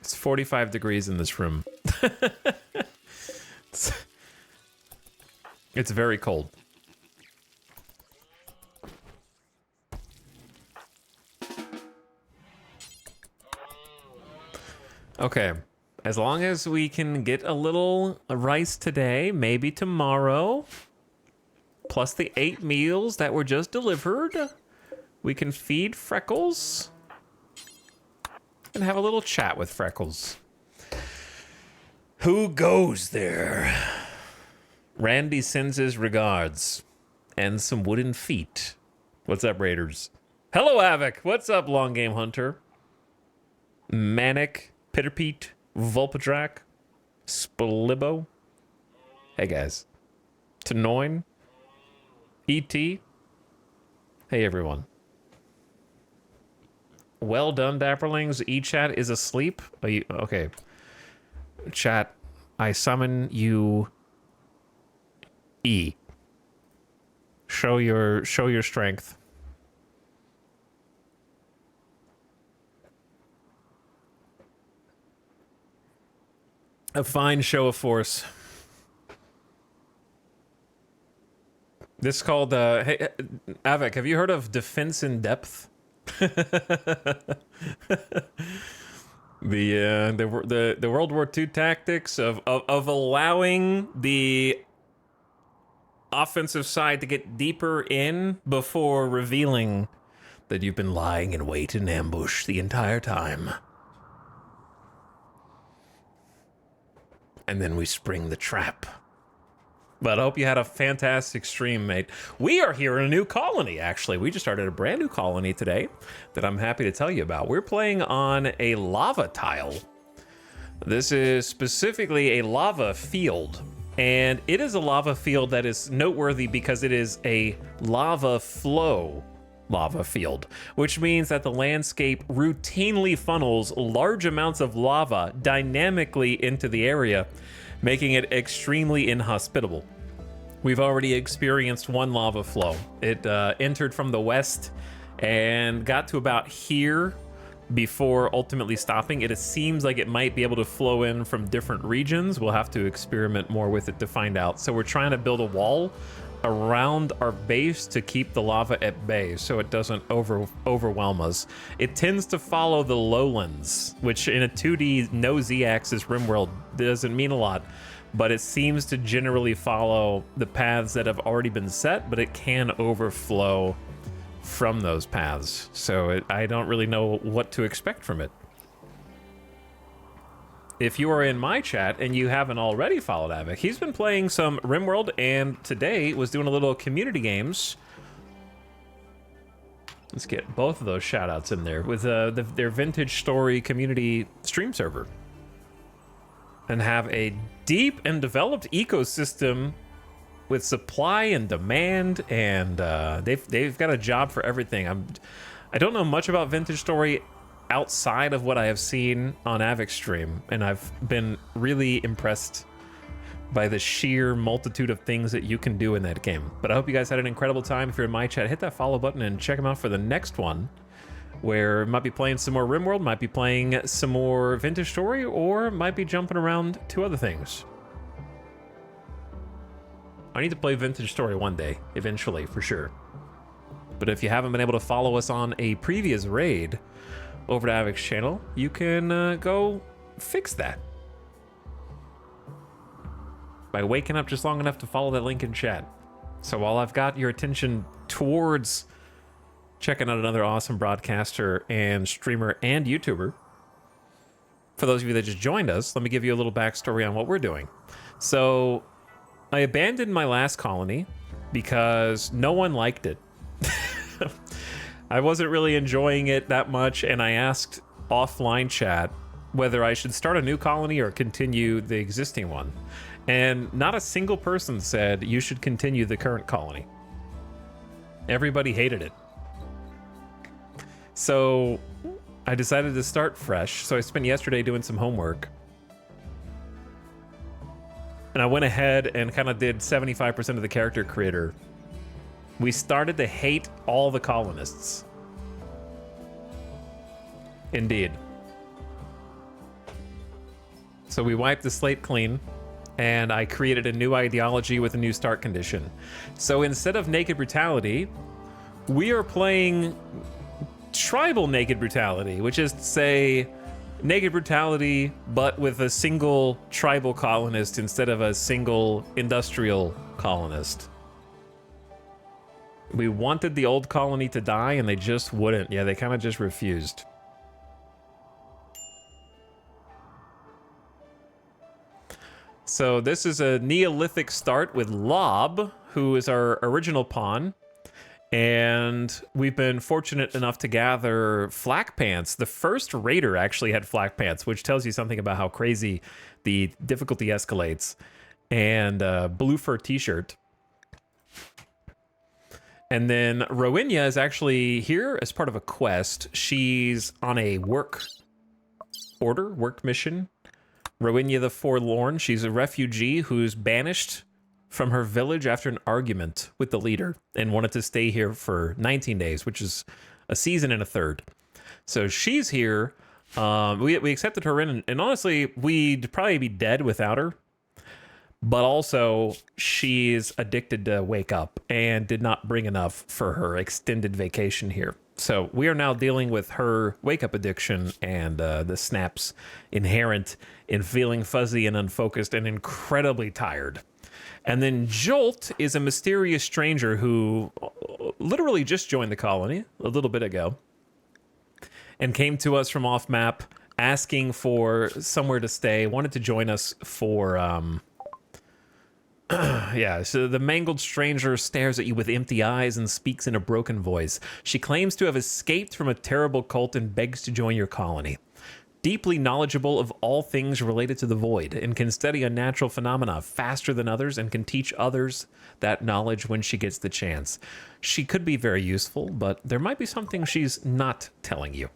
It's 45 degrees in this room. It's very cold. Okay, as long as we can get a little rice today, maybe tomorrow, plus the 8 meals that were just delivered, we can feed Freckles and have a little chat with Freckles. Who goes there? Randy sends his regards and some wooden feet. What's up, Raiders? Hello, Havoc. What's up, Long Game Hunter? Manic, Pitterpete, Vulpidrak, Splibbo. Hey, guys. Tanoin, E.T. Hey, everyone. Well done, Dapperlings. E-Chat is asleep. Are you, okay. Chat, I summon you... E. Show your strength. A fine show of force. This is called hey, Avik, have you heard of defense in depth? The World War II tactics of allowing the offensive side to get deeper in before revealing that you've been lying in wait in ambush the entire time. And then we spring the trap. But I hope you had a fantastic stream, mate. We are here in a new colony, actually. We just started a brand new colony today that I'm happy to tell you about. We're playing on a lava tile. This is specifically a lava field. And it is a lava field that is noteworthy because it is a lava flow lava field, which means that the landscape routinely funnels large amounts of lava dynamically into the area, making it extremely inhospitable. We've already experienced one lava flow. It entered from the west and got to about here before ultimately stopping. It seems like it might be able to flow in from different regions. We'll have to experiment more with it to find out. So we're trying to build a wall around our base to keep the lava at bay so it doesn't overwhelm us. It tends to follow the lowlands, which in a 2D no z-axis RimWorld doesn't mean a lot, but it seems to generally follow the paths that have already been set, but it can overflow from those paths. So I don't really know what to expect from it. If you are in my chat and you haven't already followed Avic, he's been playing some RimWorld and today was doing a little community games. Let's get both of those shout outs in there with their Vintage Story community stream server. And have a deep and developed ecosystem with supply and demand, and they've got a job for everything. I don't know much about Vintage Story outside of what I have seen on Avic's stream, and I've been really impressed by the sheer multitude of things that you can do in that game. But I hope you guys had an incredible time. If you're in my chat, hit that follow button and check them out for the next one, where might be playing some more RimWorld, might be playing some more Vintage Story, or might be jumping around to other things. I need to play Vintage Story one day, eventually, for sure. But if you haven't been able to follow us on a previous raid over to Avic's channel, you can go fix that by waking up just long enough to follow that link in chat. So while I've got your attention towards checking out another awesome broadcaster and streamer and YouTuber, for those of you that just joined us, let me give you a little backstory on what we're doing. So I abandoned my last colony because no one liked it. I wasn't really enjoying it that much, and I asked offline chat whether I should start a new colony or continue the existing one. And not a single person said you should continue the current colony. Everybody hated it. So I decided to start fresh. So I spent yesterday doing some homework. And I went ahead and kind of did 75% of the character creator. We started to hate all the colonists. Indeed. So we wiped the slate clean, and I created a new ideology with a new start condition. So instead of naked brutality, we are playing tribal naked brutality, which is to say naked brutality, but with a single tribal colonist instead of a single industrial colonist. We wanted the old colony to die, and they just wouldn't. Yeah, they kind of just refused. So this is a Neolithic start with Lob, who is our original pawn. And we've been fortunate enough to gather flak pants. The first raider actually had flak pants, which tells you something about how crazy the difficulty escalates. And blue fur t-shirt. And then Rowena is actually here as part of a quest. She's on a work mission. Rowena the Forlorn, she's a refugee who's banished from her village after an argument with the leader and wanted to stay here for 19 days, which is a season and a third. So she's here. We accepted her in, and honestly, we'd probably be dead without her. But also, she's addicted to wake up and did not bring enough for her extended vacation here. So we are now dealing with her wake-up addiction and the snaps inherent in feeling fuzzy and unfocused and incredibly tired. And then Jolt is a mysterious stranger who literally just joined the colony a little bit ago and came to us from off-map asking for somewhere to stay, wanted to join us for... yeah, so the mangled stranger stares at you with empty eyes and speaks in a broken voice. She claims to have escaped from a terrible cult and begs to join your colony. Deeply knowledgeable of all things related to the void, and can study unnatural phenomena faster than others and can teach others that knowledge when she gets the chance. She could be very useful, but there might be something she's not telling you.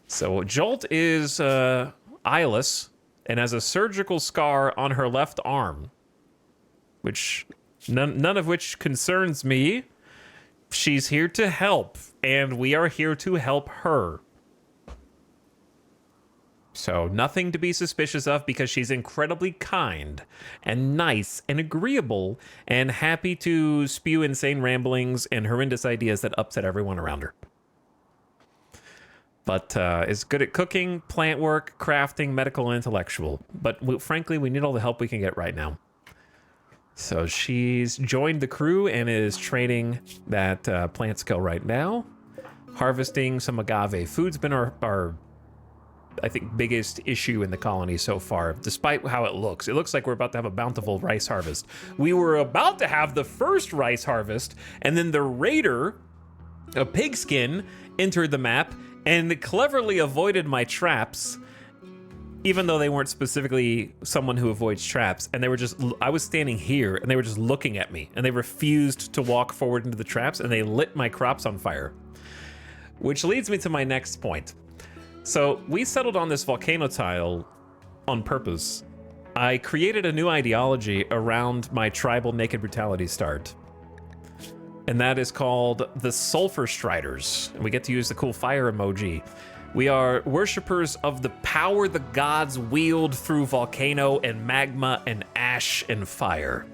So Jolt is eyeless and has a surgical scar on her left arm, which none of which concerns me. She's here to help, and we are here to help her. So nothing to be suspicious of because she's incredibly kind and nice and agreeable and happy to spew insane ramblings and horrendous ideas that upset everyone around her. But is good at cooking, plant work, crafting, medical, and intellectual. But frankly, we need all the help we can get right now. So she's joined the crew and is training that plant skill right now. Harvesting some agave. Food's been our I think, biggest issue in the colony so far, despite how it looks. It looks like we're about to have a bountiful rice harvest. We were about to have the first rice harvest, and then the raider, a pigskin, entered the map and cleverly avoided my traps, even though they weren't specifically someone who avoids traps. And they were just, I was standing here, and they were just looking at me, and they refused to walk forward into the traps, and they lit my crops on fire. Which leads me to my next point. So we settled on this volcano tile on purpose. I created a new ideology around my tribal naked brutality start. And that is called the Sulfurstriders. And we get to use the cool fire emoji. We are worshippers of the power the gods wield through volcano and magma and ash and fire.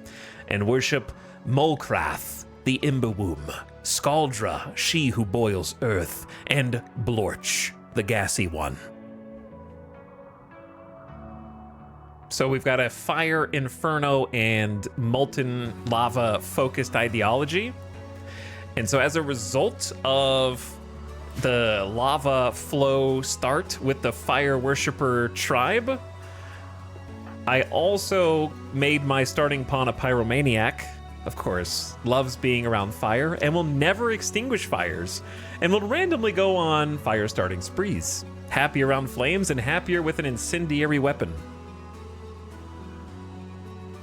And worship Molkrath, the Imbawomb, Skaldra, she who boils earth, and Blorch, the gassy one. So we've got a fire, inferno, and molten lava focused ideology. And so as a result of the lava flow start with the fire worshiper tribe, I also made my starting pawn a pyromaniac. Of course, loves being around fire and will never extinguish fires and will randomly go on fire starting sprees. Happy around flames and happier with an incendiary weapon.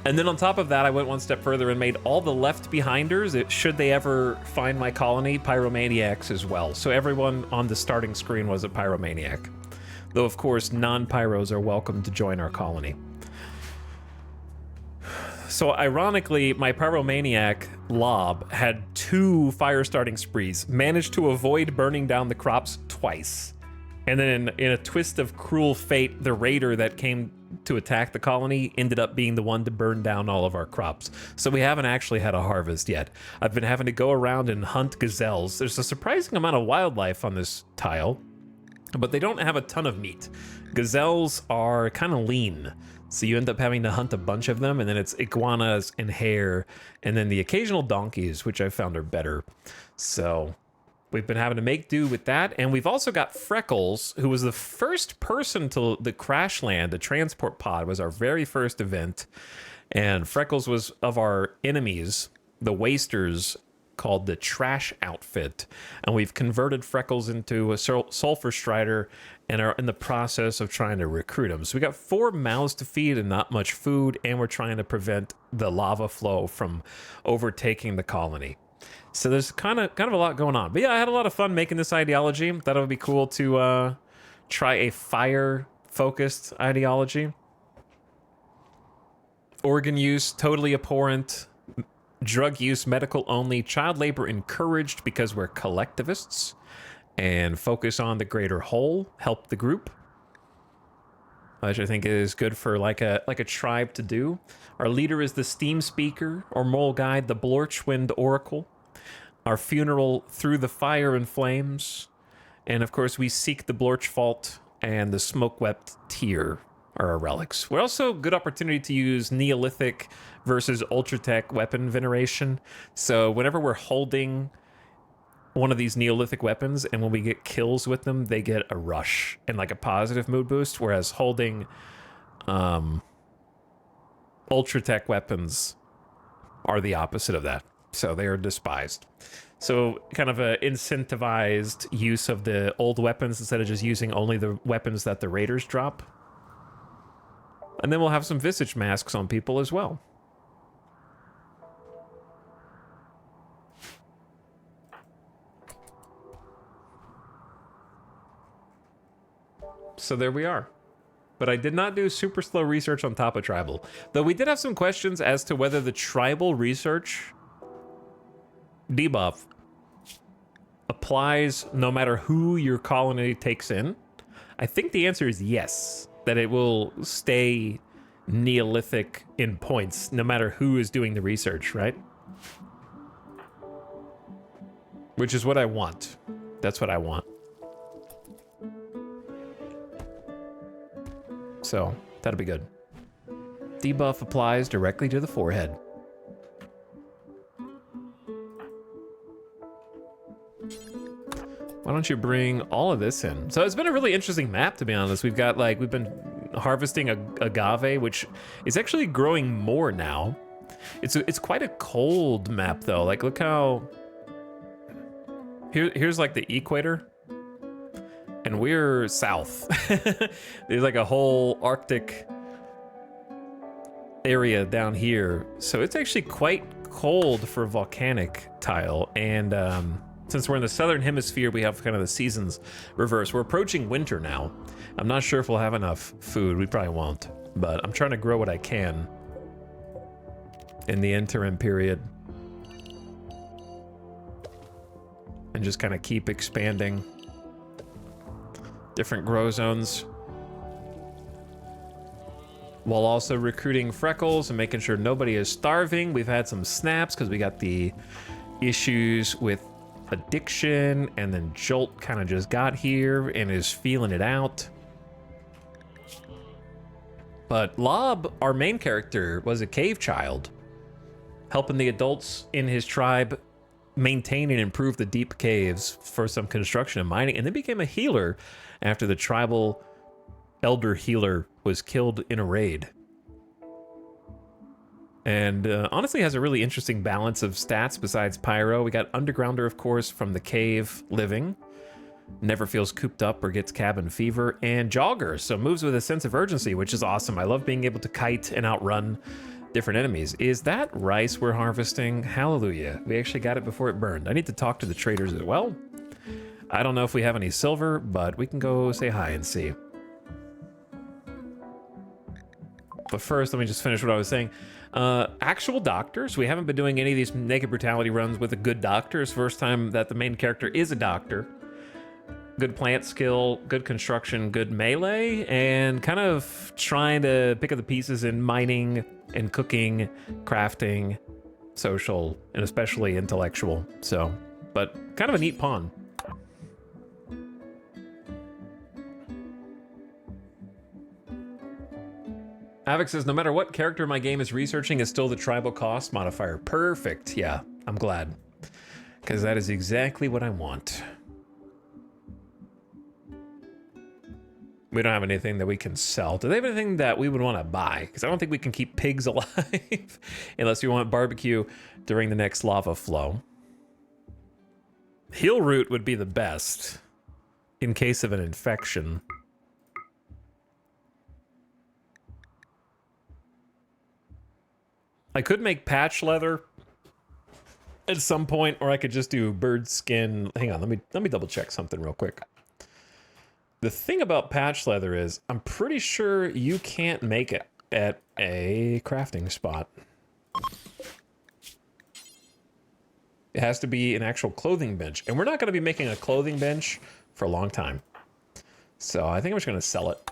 And then on top of that, I went one step further and made all the left behinders, should they ever find my colony, pyromaniacs as well. So everyone on the starting screen was a pyromaniac. Though of course, non-pyros are welcome to join our colony. So ironically, my pyromaniac lob had 2 fire starting sprees, managed to avoid burning down the crops twice. And then in a twist of cruel fate, the raider that came to attack the colony ended up being the one to burn down all of our crops. So we haven't actually had a harvest yet. I've been having to go around and hunt gazelles. There's a surprising amount of wildlife on this tile, but they don't have a ton of meat. Gazelles are kind of lean. So you end up having to hunt a bunch of them, and then it's iguanas and hare, and then the occasional donkeys, which I found are better. So we've been having to make do with that, and we've also got Freckles, who was the first person to the crash land. The transport pod was our very first event, and Freckles was of our enemies, the Wasters, called the Trash Outfit, and we've converted Freckles into a Sulfurstrider and are in the process of trying to recruit him. So we got 4 mouths to feed and not much food, and we're trying to prevent the lava flow from overtaking the colony. So there's kind of a lot going on. But yeah, I had a lot of fun making this ideology. Thought it would be cool to try a fire-focused ideology. Organ use, totally abhorrent. Drug use, medical only. Child labor encouraged because we're collectivists. And focus on the greater whole, help the group, which I think is good for like a tribe to do. Our leader is the steam speaker, or mole guide, the Blorchwind oracle. Our funeral through the fire and flames, and of course we seek the Blorch fault and the smoke-wept tear are our relics. We're also a good opportunity to use Neolithic versus Ultratech weapon veneration. So whenever we're holding one of these Neolithic weapons, and when we get kills with them, they get a rush and like a positive mood boost, whereas holding Ultratech weapons are the opposite of that. So they are despised. So kind of a incentivized use of the old weapons instead of just using only the weapons that the raiders drop. And then we'll have some visage masks on people as well. So there we are. But I did not do super slow research on top of tribal. Though we did have some questions as to whether the tribal research debuff applies no matter who your colony takes in. I think the answer is yes, that it will stay Neolithic in points no matter who is doing the research, right? Which is what I want. That's what I want. So, that'll be good. Debuff applies directly to the forehead. Why don't you bring all of this in? So it's been a really interesting map, to be honest. We've got like, we've been harvesting agave, which is actually growing more now. It's quite a cold map though. Like look how, here's like the equator and we're south. There's like a whole Arctic area down here. So it's actually quite cold for volcanic tile. And since we're in the southern hemisphere, we have kind of the seasons reversed. We're approaching winter now. I'm not sure if we'll have enough food. We probably won't, but I'm trying to grow what I can in the interim period. And just kind of keep expanding different grow zones, while also recruiting Freckles and making sure nobody is starving. We've had some snaps because we got the issues with addiction, and then Jolt kind of just got here and is feeling it out. But Lob, our main character, was a cave child, helping the adults in his tribe maintain and improve the deep caves for some construction and mining, and then became a healer after the tribal elder healer was killed in a raid. And honestly has a really interesting balance of stats besides Pyro. We got Undergrounder, of course, from the cave living. Never feels cooped up or gets cabin fever. And Jogger, so moves with a sense of urgency, which is awesome. I love being able to kite and outrun different enemies. Is that rice we're harvesting? Hallelujah. We actually got it before it burned. I need to talk to the traders as well. I don't know if we have any silver, but we can go say hi and see. But first, let me just finish what I was saying. Actual doctors. We haven't been doing any of these naked brutality runs with a good doctor. It's the first time that the main character is a doctor. Good plant skill, good construction, good melee, and kind of trying to pick up the pieces in mining and cooking, crafting, social, and especially intellectual. So, but kind of a neat pawn. Avik says, no matter what character my game is researching, is still the tribal cost modifier. Perfect. Yeah, I'm glad. Because that is exactly what I want. We don't have anything that we can sell. Do they have anything that we would want to buy? Because I don't think we can keep pigs alive unless we want barbecue during the next lava flow. Heal root would be the best in case of an infection. I could make patch leather at some point, or I could just do bird skin. Hang on, let me double check something real quick. The thing about patch leather is I'm pretty sure you can't make it at a crafting spot. It has to be an actual clothing bench, and we're not going to be making a clothing bench for a long time. So I think I'm just going to sell it.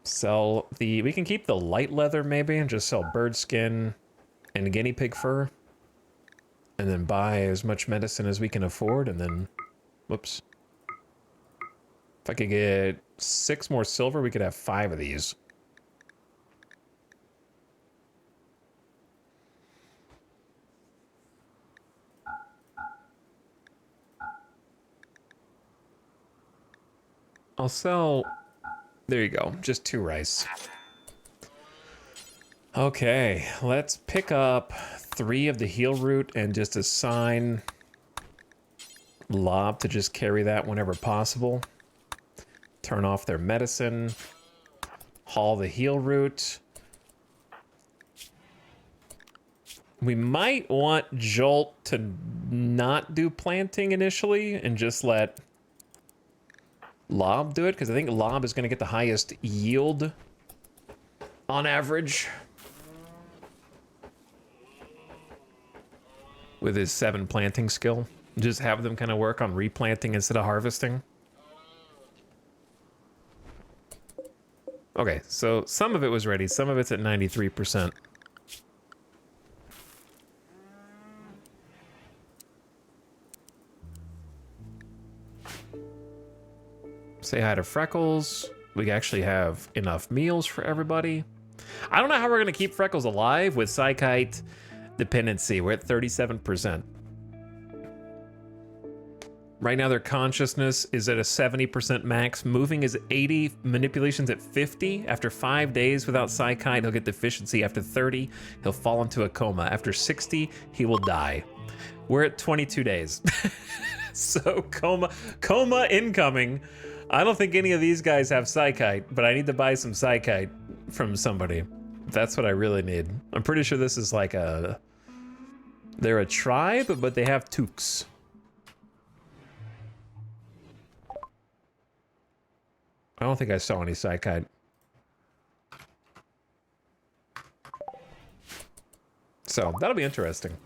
Sell the, we can keep the light leather maybe and just sell bird skin and guinea pig fur. And then buy as much medicine as we can afford, and then, whoops. If I could get 6 more silver, we could have 5 of these. I'll sell, there you go, just 2 rice. Okay, let's pick up 3 of the heal root and just assign Lob to just carry that whenever possible. Turn off their medicine, haul the heal root. We might want Jolt to not do planting initially and just let Lob do it, because I think Lob is going to get the highest yield on average with his 7 planting skill. Just have them kind of work on replanting instead of harvesting. Okay, so some of it was ready. Some of it's at 93%. Say hi to Freckles. We actually have enough meals for everybody. I don't know how we're going to keep Freckles alive with Psychite dependency. We're at 37%. Right now, their consciousness is at a 70% max. Moving is at 80. Manipulation's at 50. After 5 days without Psychite, he'll get deficiency. After 30, he'll fall into a coma. After 60, he will die. We're at 22 days. So coma incoming. I don't think any of these guys have Psychite, but I need to buy some Psychite from somebody. That's what I really need. I'm pretty sure this is like a... They're a tribe, but they have toques. I don't think I saw any Psychite. So, that'll be interesting.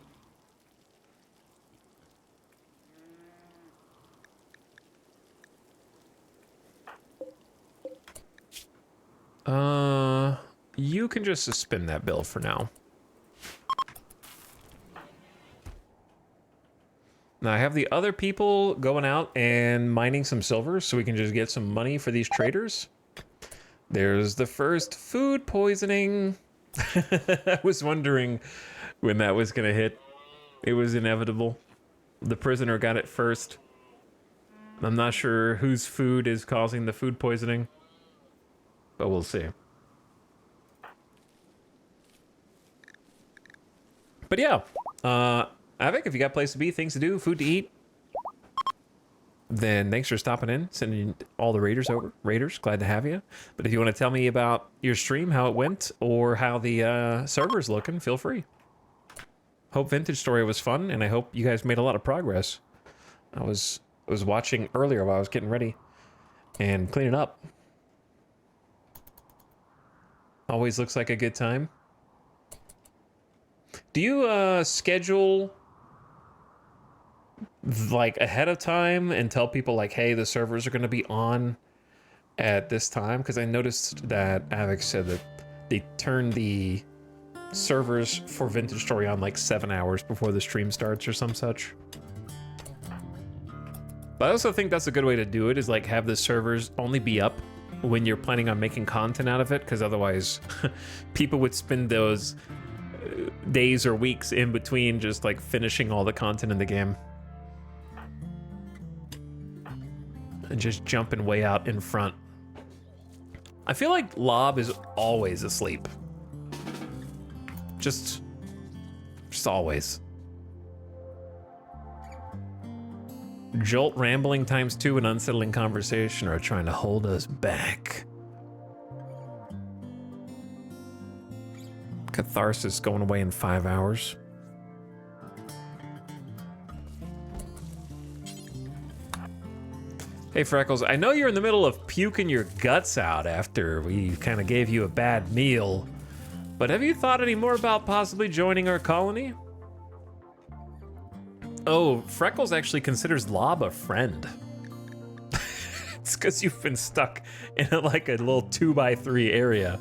You can just suspend that bill for now. Now I have the other people going out and mining some silver so we can just get some money for these traders. There's the first food poisoning. I was wondering when that was gonna hit. It was inevitable. The prisoner got it first. I'm not sure whose food is causing the food poisoning, but we'll see. But yeah, Avic, if you got a place to be, things to do, food to eat, then thanks for stopping in, sending all the raiders over. Raiders, glad to have you. But if you want to tell me about your stream, how it went, or how the server's looking, feel free. Hope Vintage Story was fun, and I hope you guys made a lot of progress. I was watching earlier while I was getting ready and cleaning up. Always looks like a good time. Do you schedule like ahead of time and tell people like, hey, the servers are going to be on at this time? Because I noticed that Avic said that they turned the servers for Vintage Story on like 7 hours before the stream starts or some such. But I also think that's a good way to do it, is like have the servers only be up when you're planning on making content out of it, because otherwise people would spend those days or weeks in between just like finishing all the content in the game and just jumping way out in front. I feel like Lob is always asleep. Just always. Jolt rambling ×2 and unsettling conversation are trying to hold us back. Catharsis going away in 5 hours. Hey Freckles, I know you're in the middle of puking your guts out after we kind of gave you a bad meal, but have you thought any more about possibly joining our colony? Oh, Freckles actually considers Lob a friend. It's because you've been stuck in like a little 2x3 area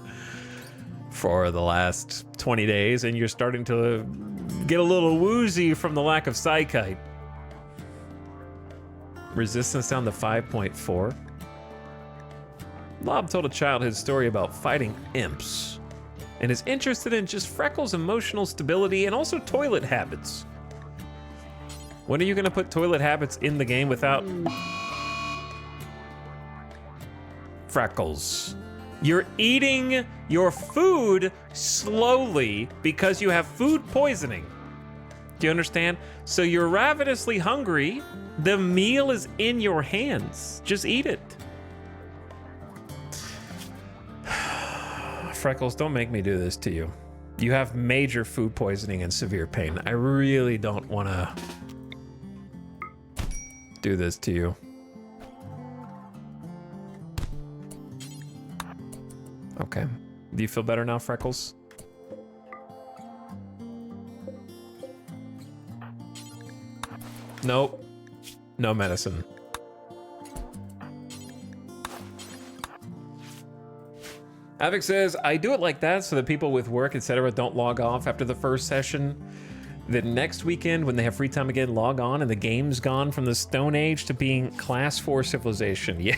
for the last 20 days, and you're starting to get a little woozy from the lack of Psychite. Resistance down to 5.4. Lob told a childhood story about fighting imps and is interested in just Freckles' emotional stability and also toilet habits. When are you gonna put toilet habits in the game without Freckles? You're eating your food slowly because you have food poisoning. Do you understand? So you're ravenously hungry. The meal is in your hands. Just eat it. Freckles, don't make me do this to you. You have major food poisoning and severe pain. I really don't want to do this to you. Okay. Do you feel better now, Freckles? Nope. No medicine. Havoc says, I do it like that so that people with work, etc. don't log off after the first session. The next weekend, when they have free time again, log on and the game's gone from the Stone Age to being Class 4 civilization. Yeah.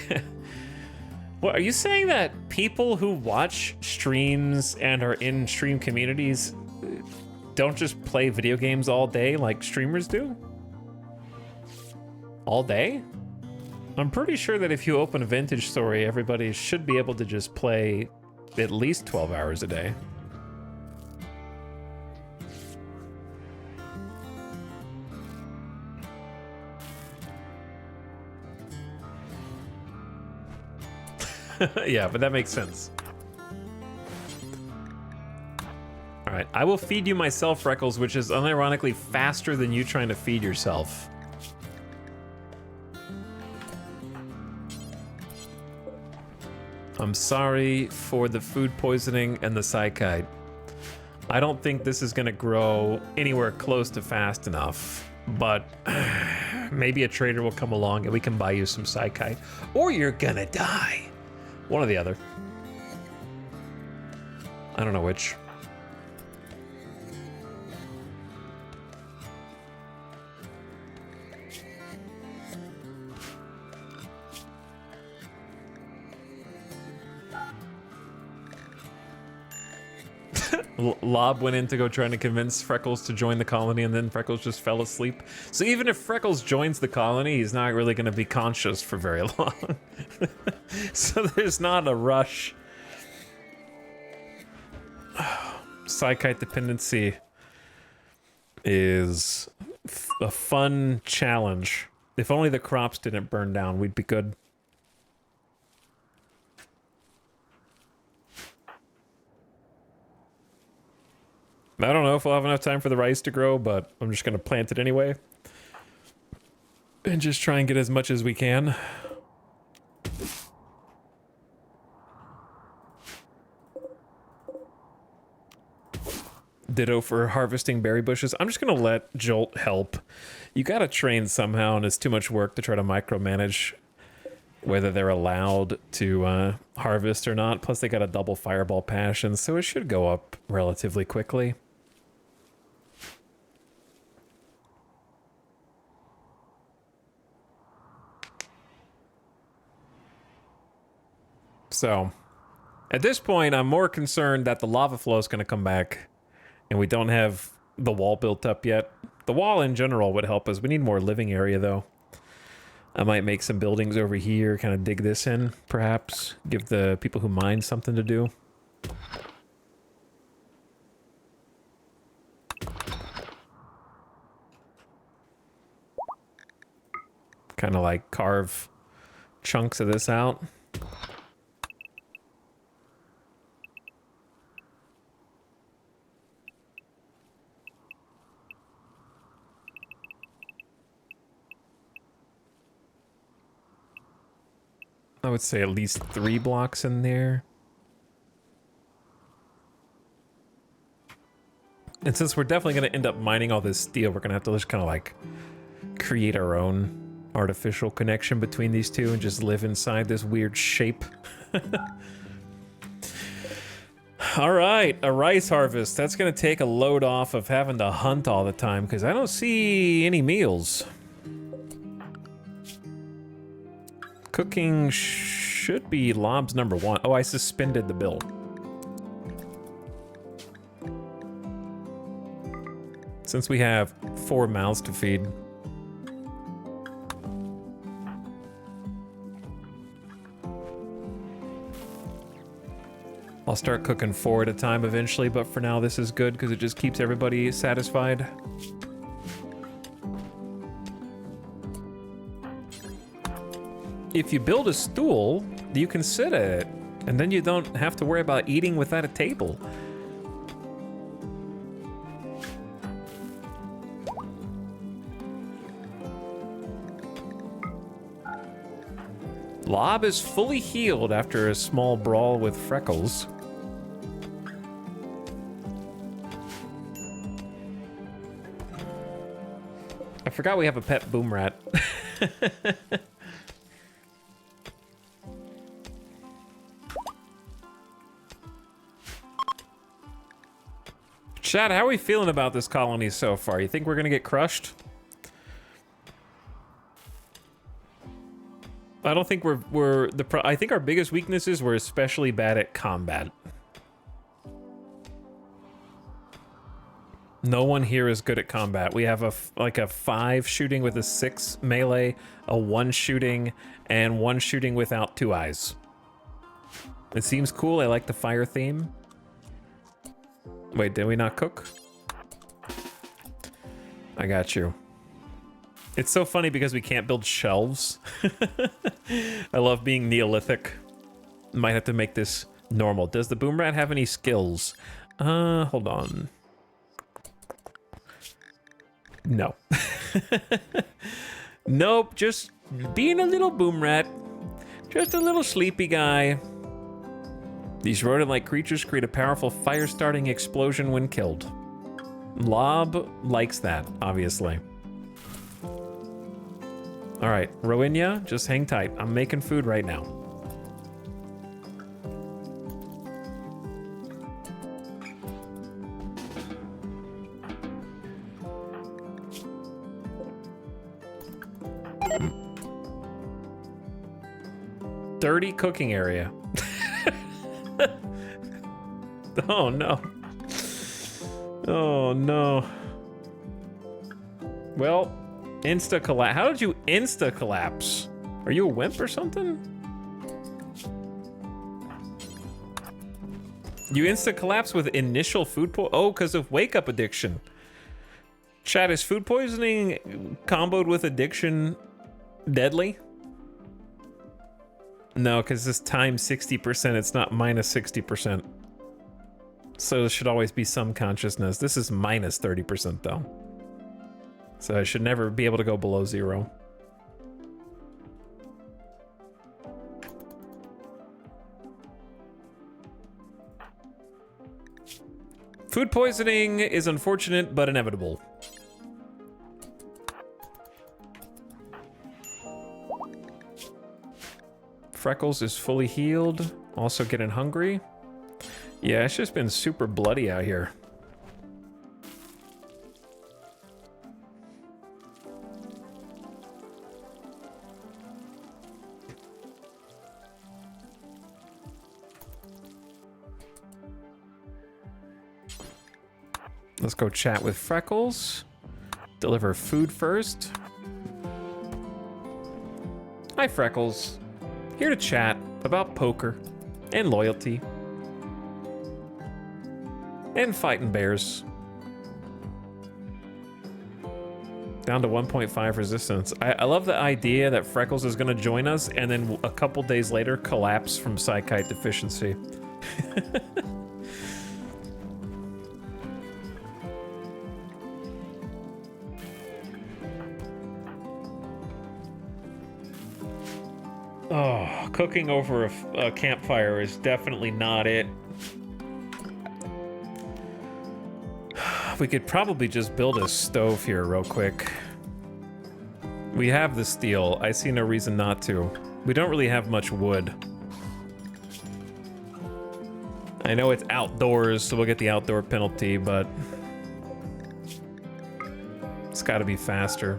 Well, are you saying that people who watch streams and are in stream communities don't just play video games all day like streamers do? All day? I'm pretty sure that if you open a Vintage Story, everybody should be able to just play at least 12 hours a day. Yeah, but that makes sense. All right, I will feed you myself, Freckles, which is unironically faster than you trying to feed yourself. I'm sorry for the food poisoning and the psychite. I don't think this is gonna grow anywhere close to fast enough, but maybe a trader will come along and we can buy you some psychite, or you're gonna die. One or the other. I don't know which. Lob went in to go trying to convince Freckles to join the colony, and then Freckles just fell asleep. So even if Freckles joins the colony, he's not really going to be conscious for very long. So there's not a rush. Psychite dependency is a fun challenge. If only the crops didn't burn down, we'd be good. I don't know if we'll have enough time for the rice to grow, but I'm just going to plant it anyway. And just try and get as much as we can. Ditto for harvesting berry bushes. I'm just going to let Jolt help. You got to train somehow, and it's too much work to try to micromanage whether they're allowed to harvest or not. Plus, they got a double fireball passion, so it should go up relatively quickly. So, at this point, I'm more concerned that the lava flow is going to come back, and we don't have the wall built up yet. The wall in general would help us. We need more living area, though. I might make some buildings over here, kind of dig this in, perhaps. Give the people who mine something to do. Kind of like carve chunks of this out. I would say at least 3 blocks in there. And since we're definitely going to end up mining all this steel, we're going to have to just kind of like create our own artificial connection between these two and just live inside this weird shape. All right, a rice harvest. That's going to take a load off of having to hunt all the time because I don't see any meals. Cooking should be Lob's number 1. Oh, I suspended the build. Since we have 4 mouths to feed. I'll start cooking 4 at a time eventually, but for now this is good because it just keeps everybody satisfied. If you build a stool, you can sit at it, and then you don't have to worry about eating without a table. Lob is fully healed after a small brawl with Freckles. I forgot we have a pet boom rat. Chad, how are we feeling about this colony so far? You think we're gonna get crushed? I don't think I think our biggest weakness is we're especially bad at combat. No one here is good at combat. We have like a 5 shooting with a 6 melee, a 1 shooting, and 1 shooting without 2 eyes. It seems cool. I like the fire theme. Wait, did we not cook? I got you. It's so funny because we can't build shelves. I love being Neolithic. Might have to make this normal. Does the boom rat have any skills? Hold on. No. Nope, just being a little boom rat. Just a little sleepy guy. These rodent-like creatures create a powerful fire-starting explosion when killed. Lob likes that, obviously. All right, Rowinia, just hang tight. I'm making food right now. Dirty cooking area. Oh no. Oh no. Well, insta collapse. How did you insta collapse? Are you a wimp or something? You insta collapse with initial food oh, because of wake up addiction. Chat, is food poisoning comboed with addiction deadly? No, because this times 60%, it's not minus 60%. So there should always be some consciousness. This is minus 30% though. So I should never be able to go below 0. Food poisoning is unfortunate but inevitable. Freckles is fully healed. Also getting hungry. Yeah, it's just been super bloody out here. Let's go chat with Freckles. Deliver food first. Hi, Freckles. Here to chat about poker and loyalty and fighting bears. Down to 1.5 resistance. I love the idea that Freckles is going to join us and then a couple days later collapse from psychite deficiency. Oh, cooking over a campfire is definitely not it. We could probably just build a stove here real quick. We have the steel. I see no reason not to. We don't really have much wood. I know it's outdoors, so we'll get the outdoor penalty, but it's gotta be faster.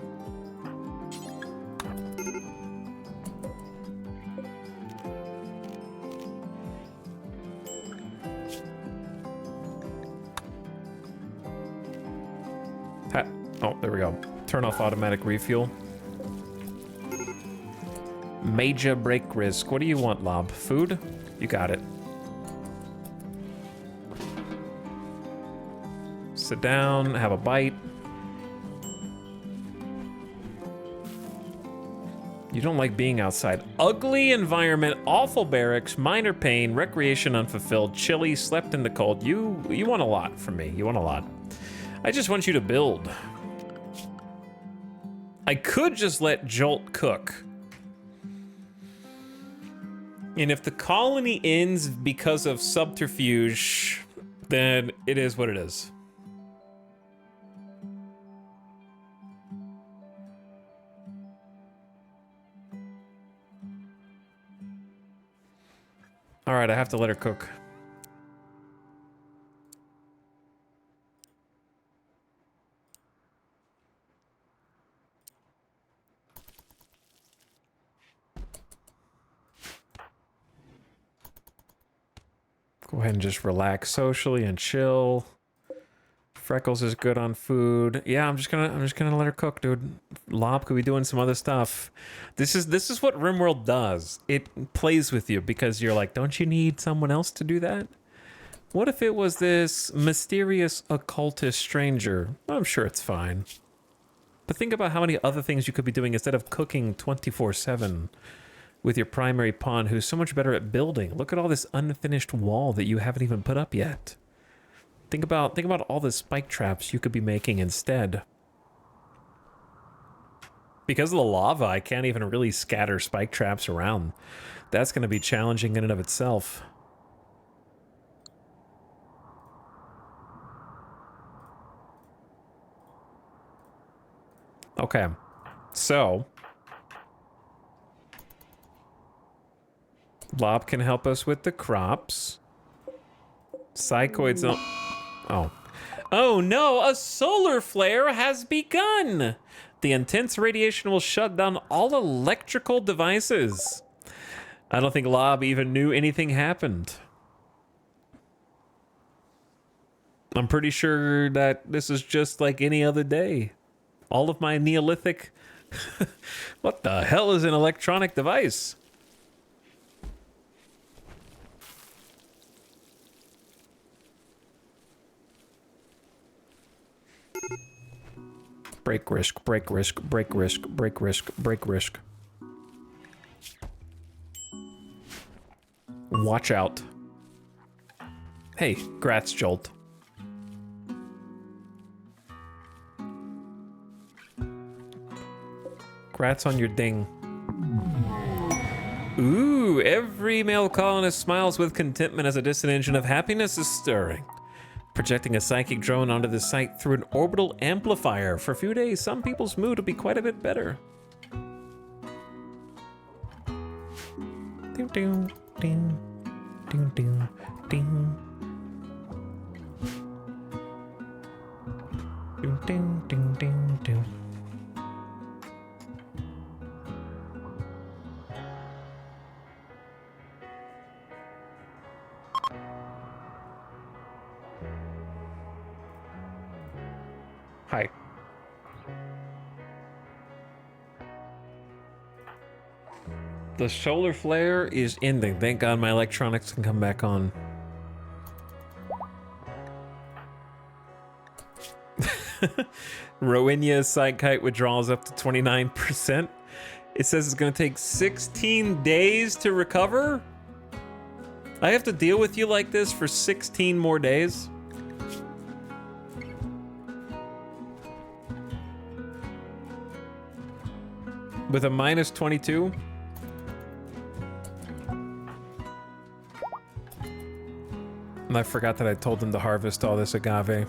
Oh, there we go. Turn off automatic refuel. Major break risk. What do you want, Lob? Food? You got it. Sit down, have a bite. You don't like being outside. Ugly environment, awful barracks, minor pain, recreation unfulfilled, chilly, slept in the cold. You want a lot from me. You want a lot. I just want you to build. I could just let Jolt cook. And if the colony ends because of subterfuge, then it is what it is. All right, I have to let her cook. Go ahead and just relax socially and chill. Freckles is good on food. Yeah, I'm just gonna let her cook, dude. Lob could be doing some other stuff. This is what RimWorld does. It plays with you because you're like, don't you need someone else to do that? What if it was this mysterious occultist stranger? I'm sure it's fine. But think about how many other things you could be doing instead of cooking 24/7 with your primary pawn, who's so much better at building. Look at all this unfinished wall that you haven't even put up yet. Think about all the spike traps you could be making instead. Because of the lava, I can't even really scatter spike traps around. That's going to be challenging in and of itself. Okay, so Lob can help us with the crops. Psychoids don't... Oh. Oh no, a solar flare has begun! The intense radiation will shut down all electrical devices. I don't think Lob even knew anything happened. I'm pretty sure that this is just like any other day. All of my Neolithic... What the hell is an electronic device? Break risk, break risk, break risk, break risk, break risk. Watch out. Hey, grats, Jolt. Grats on your ding. Ooh, every male colonist smiles with contentment as a distant engine of happiness is stirring. Projecting a psychic drone onto the site through an orbital amplifier. For a few days, some people's mood will be quite a bit better. Ding, ding, ding, ding, ding, ding. Ding, ding, ding, ding, ding. Hi. The solar flare is ending. Thank God my electronics can come back on. Rowenia's side kite withdrawals up to 29%. It says it's going to take 16 days to recover. I have to deal with you like this for 16 more days. With a minus 22? And I forgot that I told them to harvest all this agave.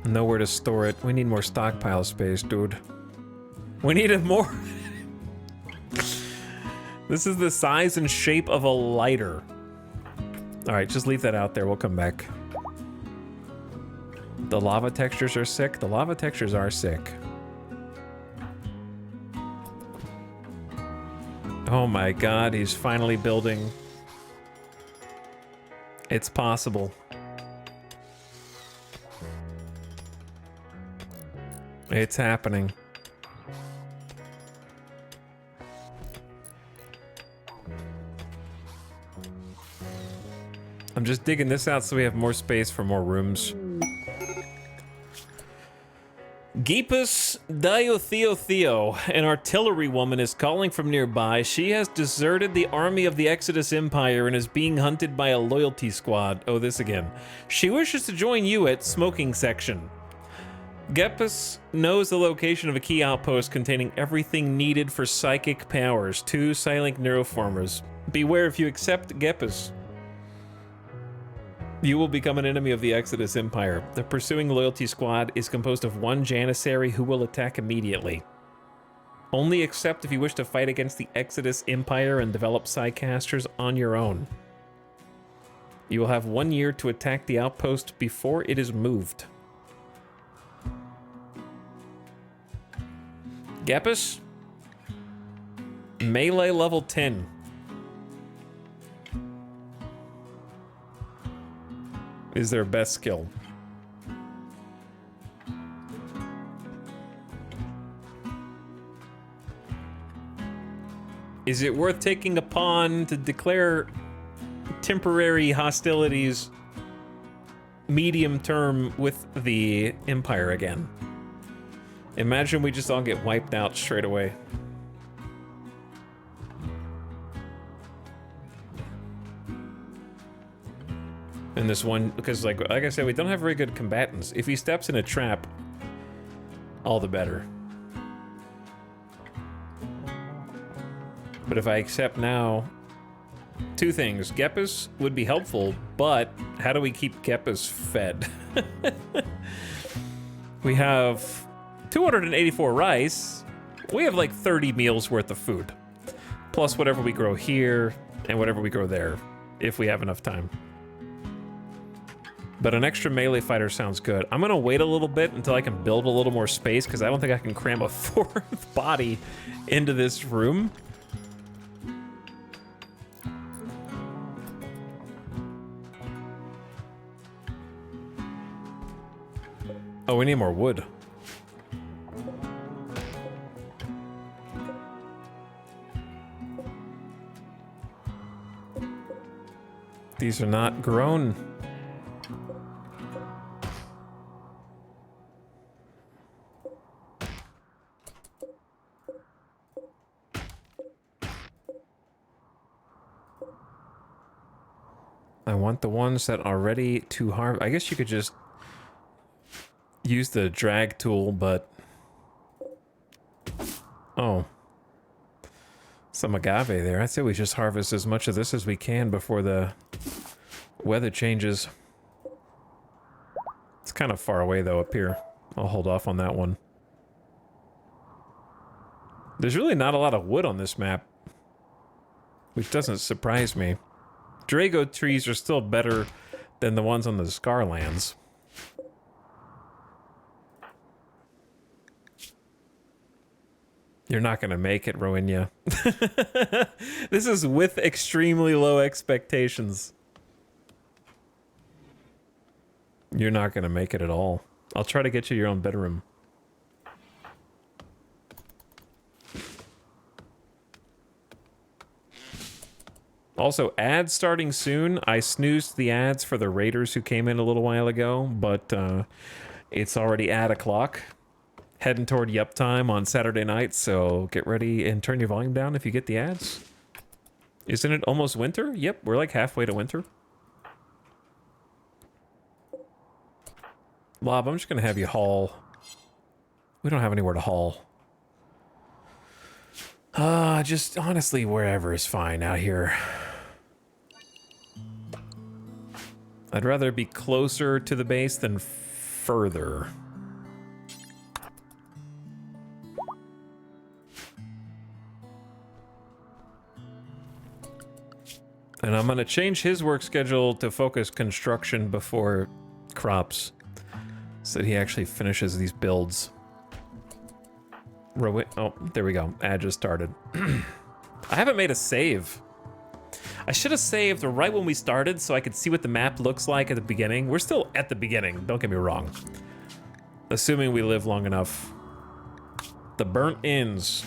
Nowhere to store it. We need more stockpile space, dude. We needed more. This is the size and shape of a lighter. All right, just leave that out there. We'll come back. The lava textures are sick. The lava textures are sick. Oh my God, he's finally building. It's possible. It's happening. I'm just digging this out so we have more space for more rooms. Geepus Diotheotheo, an artillery woman, is calling from nearby. She has deserted the army of the Exodus Empire and is being hunted by a loyalty squad. Oh, this again. She wishes to join you at smoking section. Geepus knows the location of a key outpost containing everything needed for psychic powers. 2 silent neuroformers. Beware if you accept Geepus. You will become an enemy of the Exodus Empire. The pursuing loyalty squad is composed of 1 Janissary who will attack immediately. Only accept if you wish to fight against the Exodus Empire and develop Psycasters on your own. You will have 1 year to attack the outpost before it is moved. Geepus? Melee level 10. Is their best skill. Is it worth taking a pawn to declare temporary hostilities medium term with the Empire again? Imagine we just all get wiped out straight away. And this one, because like I said, we don't have very good combatants. If he steps in a trap, all the better. But if I accept now, two things. Geppas would be helpful, but how do we keep Geppas fed? We have 284 rice. We have like 30 meals worth of food. Plus whatever we grow here and whatever we grow there, if we have enough time. But an extra melee fighter sounds good. I'm gonna wait a little bit until I can build a little more space because I don't think I can cram a fourth body into this room. Oh, we need more wood. These are not grown. I want the ones that are ready to harvest. I guess you could just use the drag tool, but... Oh. Some agave there. I'd say we just harvest as much of this as we can before the weather changes. It's kind of far away, though, up here. I'll hold off on that one. There's really not a lot of wood on this map, which doesn't surprise me. Drago trees are still better than the ones on the Scarlands. You're not going to make it, Roinya. This is with extremely low expectations. You're not going to make it at all. I'll try to get you your own bedroom. Also, ads starting soon. I snoozed the ads for the raiders who came in a little while ago, but it's already at o'clock. Heading toward yup time on Saturday night, so get ready and turn your volume down if you get the ads. Isn't it almost winter? Yep, we're like halfway to winter. Lob, I'm just gonna have you haul. We don't have anywhere to haul. Just honestly, wherever is fine out here. I'd rather be closer to the base than further. And I'm gonna change his work schedule to focus construction before crops, so that he actually finishes these builds. Oh, there we go. Ad just started. I haven't made a save. I should have saved right when we started so I could see what the map looks like at the beginning. We're still at the beginning, don't get me wrong. Assuming we live long enough. The burnt ends.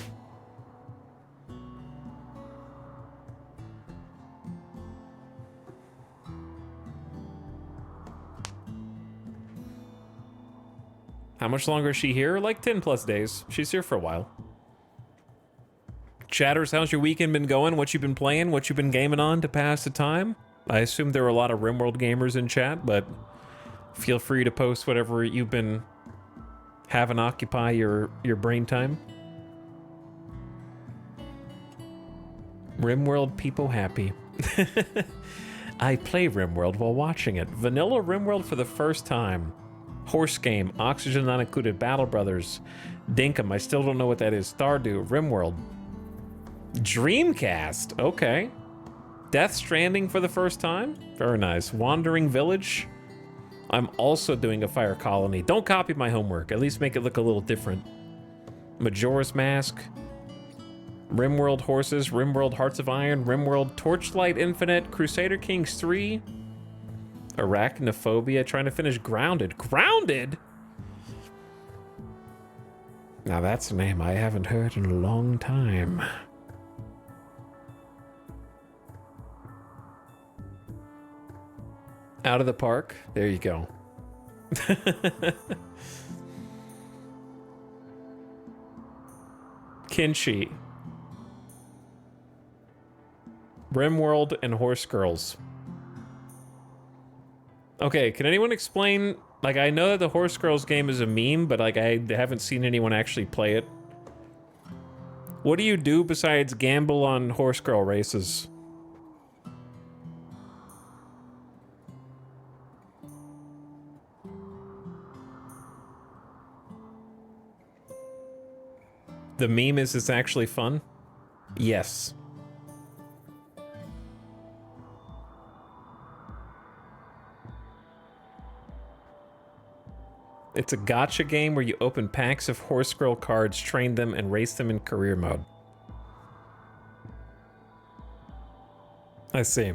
How much longer is she here? Like 10 plus days. She's here for a while. Chatters, how's your weekend been going? What you been playing? What you been gaming on to pass the time? I assume there are a lot of RimWorld gamers in chat, but feel free to post whatever you've been having occupy your brain time. RimWorld people happy. I play RimWorld while watching it. Vanilla RimWorld for the first time. Horse game, Oxygen Not Included, Battle Brothers, Dinkum, I still don't know what that is, Stardew, RimWorld. Dreamcast, okay. Death Stranding for the first time, very nice. Wandering Village, I'm also doing a Fire Colony. Don't copy my homework, at least make it look a little different. Majora's Mask, RimWorld Horses, RimWorld Hearts of Iron, RimWorld Torchlight Infinite, Crusader Kings 3, Arachnophobia, trying to finish Grounded. Grounded? Now that's a name I haven't heard in a long time. Out of the Park. There you go. Kinshi. RimWorld and Horse Girls. Okay, can anyone explain? Like, I know that the Horse Girls game is a meme, but like I haven't seen anyone actually play it. What do you do besides gamble on horse girl races? The meme is it's actually fun? Yes. It's a gacha game where you open packs of horse girl cards, train them, and race them in career mode. I see.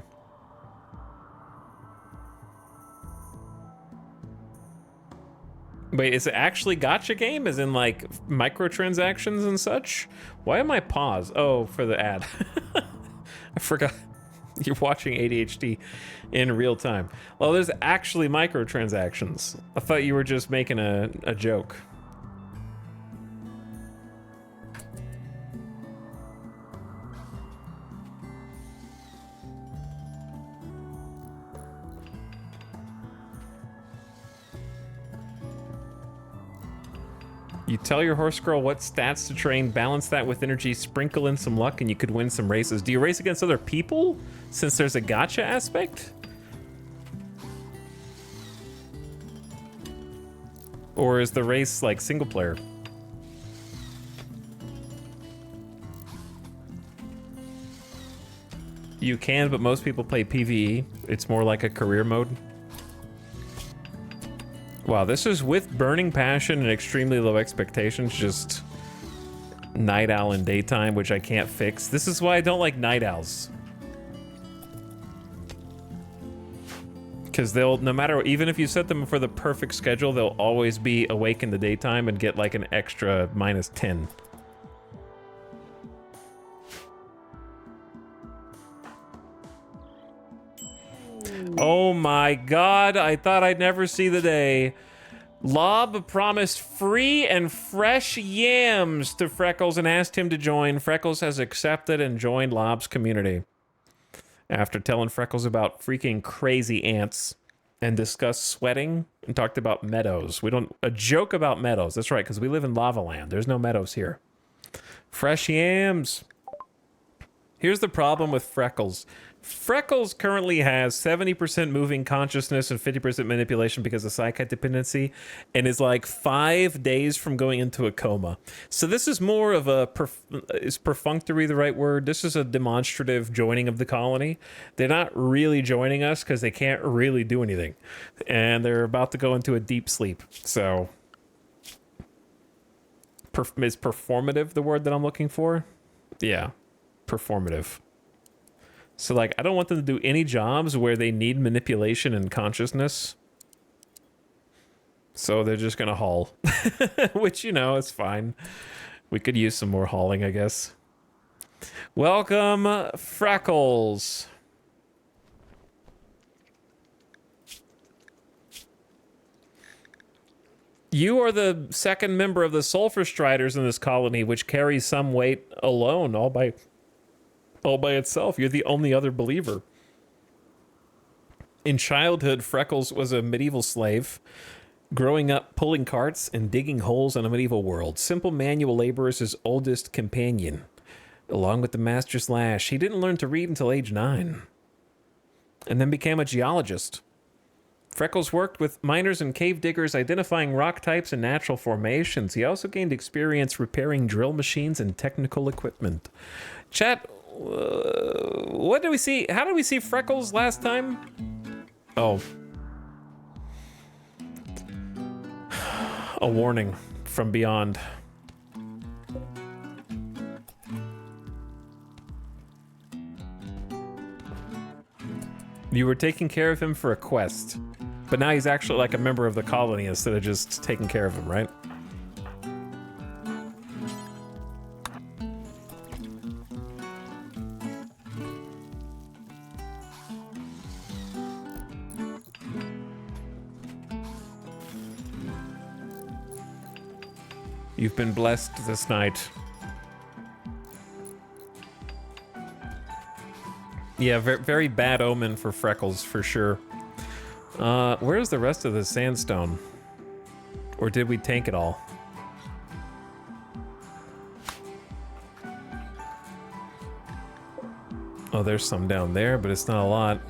Wait, is it actually gacha game? As in, like, microtransactions and such? Why am I paused? Oh, for the ad. I forgot. You're watching ADHD in real time. Well, there's actually microtransactions. I thought you were just making a joke. You tell your horse girl what stats to train, balance that with energy, sprinkle in some luck, and you could win some races. Do you race against other people since there's a gacha aspect? Or is the race like single player? You can, but most people play PvE. It's more like a career mode. Wow, this is with burning passion and extremely low expectations, just night owl in daytime, which I can't fix. This is why I don't like night owls. Because they'll, no matter, even if you set them for the perfect schedule, they'll always be awake in the daytime and get like an extra -10. Oh my god, I thought I'd never see the day. Lob promised free and fresh yams to Freckles and asked him to join. Freckles has accepted and joined Lob's community. After telling Freckles about freaking crazy ants and discussed sweating and talked about meadows. A joke about meadows. That's right, because we live in lava land. There's no meadows here. Fresh yams. Here's the problem with Freckles. Freckles currently has 70% moving consciousness and 50% manipulation because of psychic dependency, and is like 5 days from going into a coma. So this is more of a, is perfunctory the right word? This is a demonstrative joining of the colony. They're not really joining us because they can't really do anything. And they're about to go into a deep sleep. So, is performative the word that I'm looking for? Yeah, performative. So, like, I don't want them to do any jobs where they need manipulation and consciousness. So they're just gonna haul. Which, you know, is fine. We could use some more hauling, I guess. Welcome, Freckles. You are the second member of the Sulfurstriders in this colony, which carries some weight alone, all by itself. You're the only other believer. In childhood, Freckles was a medieval slave, growing up pulling carts and digging holes in a medieval world. Simple manual labor is his oldest companion. Along with the master Slash, he didn't learn to read until age 9, and then became a geologist. Freckles worked with miners and cave diggers, identifying rock types and natural formations. He also gained experience repairing drill machines and technical equipment. Chat, what did we see? How did we see Freckles last time? Oh. A warning from beyond. You were taking care of him for a quest. But now he's actually like a member of the colony instead of just taking care of him, right? You've been blessed this night. Yeah, very bad omen for Freckles, for sure. Where's the rest of the sandstone? Or did we tank it all? Oh, there's some down there, but it's not a lot.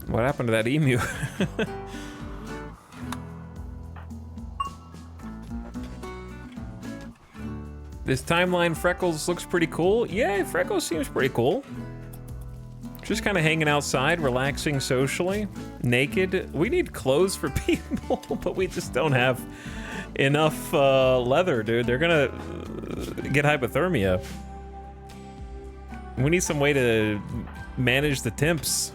What happened to that emu? This timeline Freckles looks pretty cool. Yeah, Freckles seems pretty cool. Just kind of hanging outside, relaxing socially, naked. We need clothes for people, but we just don't have enough leather, dude. They're gonna get hypothermia. We need some way to manage the temps.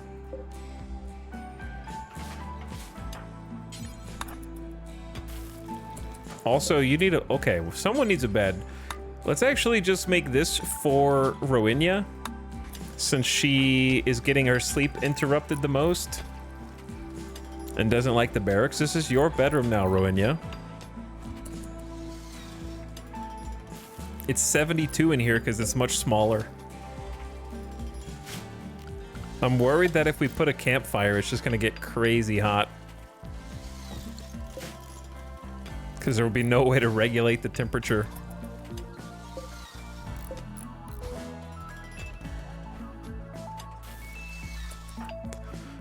Also, you need a... Okay, someone needs a bed. Let's actually just make this for Rowena, since she is getting her sleep interrupted the most and doesn't like the barracks. This is your bedroom now, Rowena. It's 72 in here because it's much smaller. I'm worried that if we put a campfire, it's just gonna get crazy hot. Because there will be no way to regulate the temperature.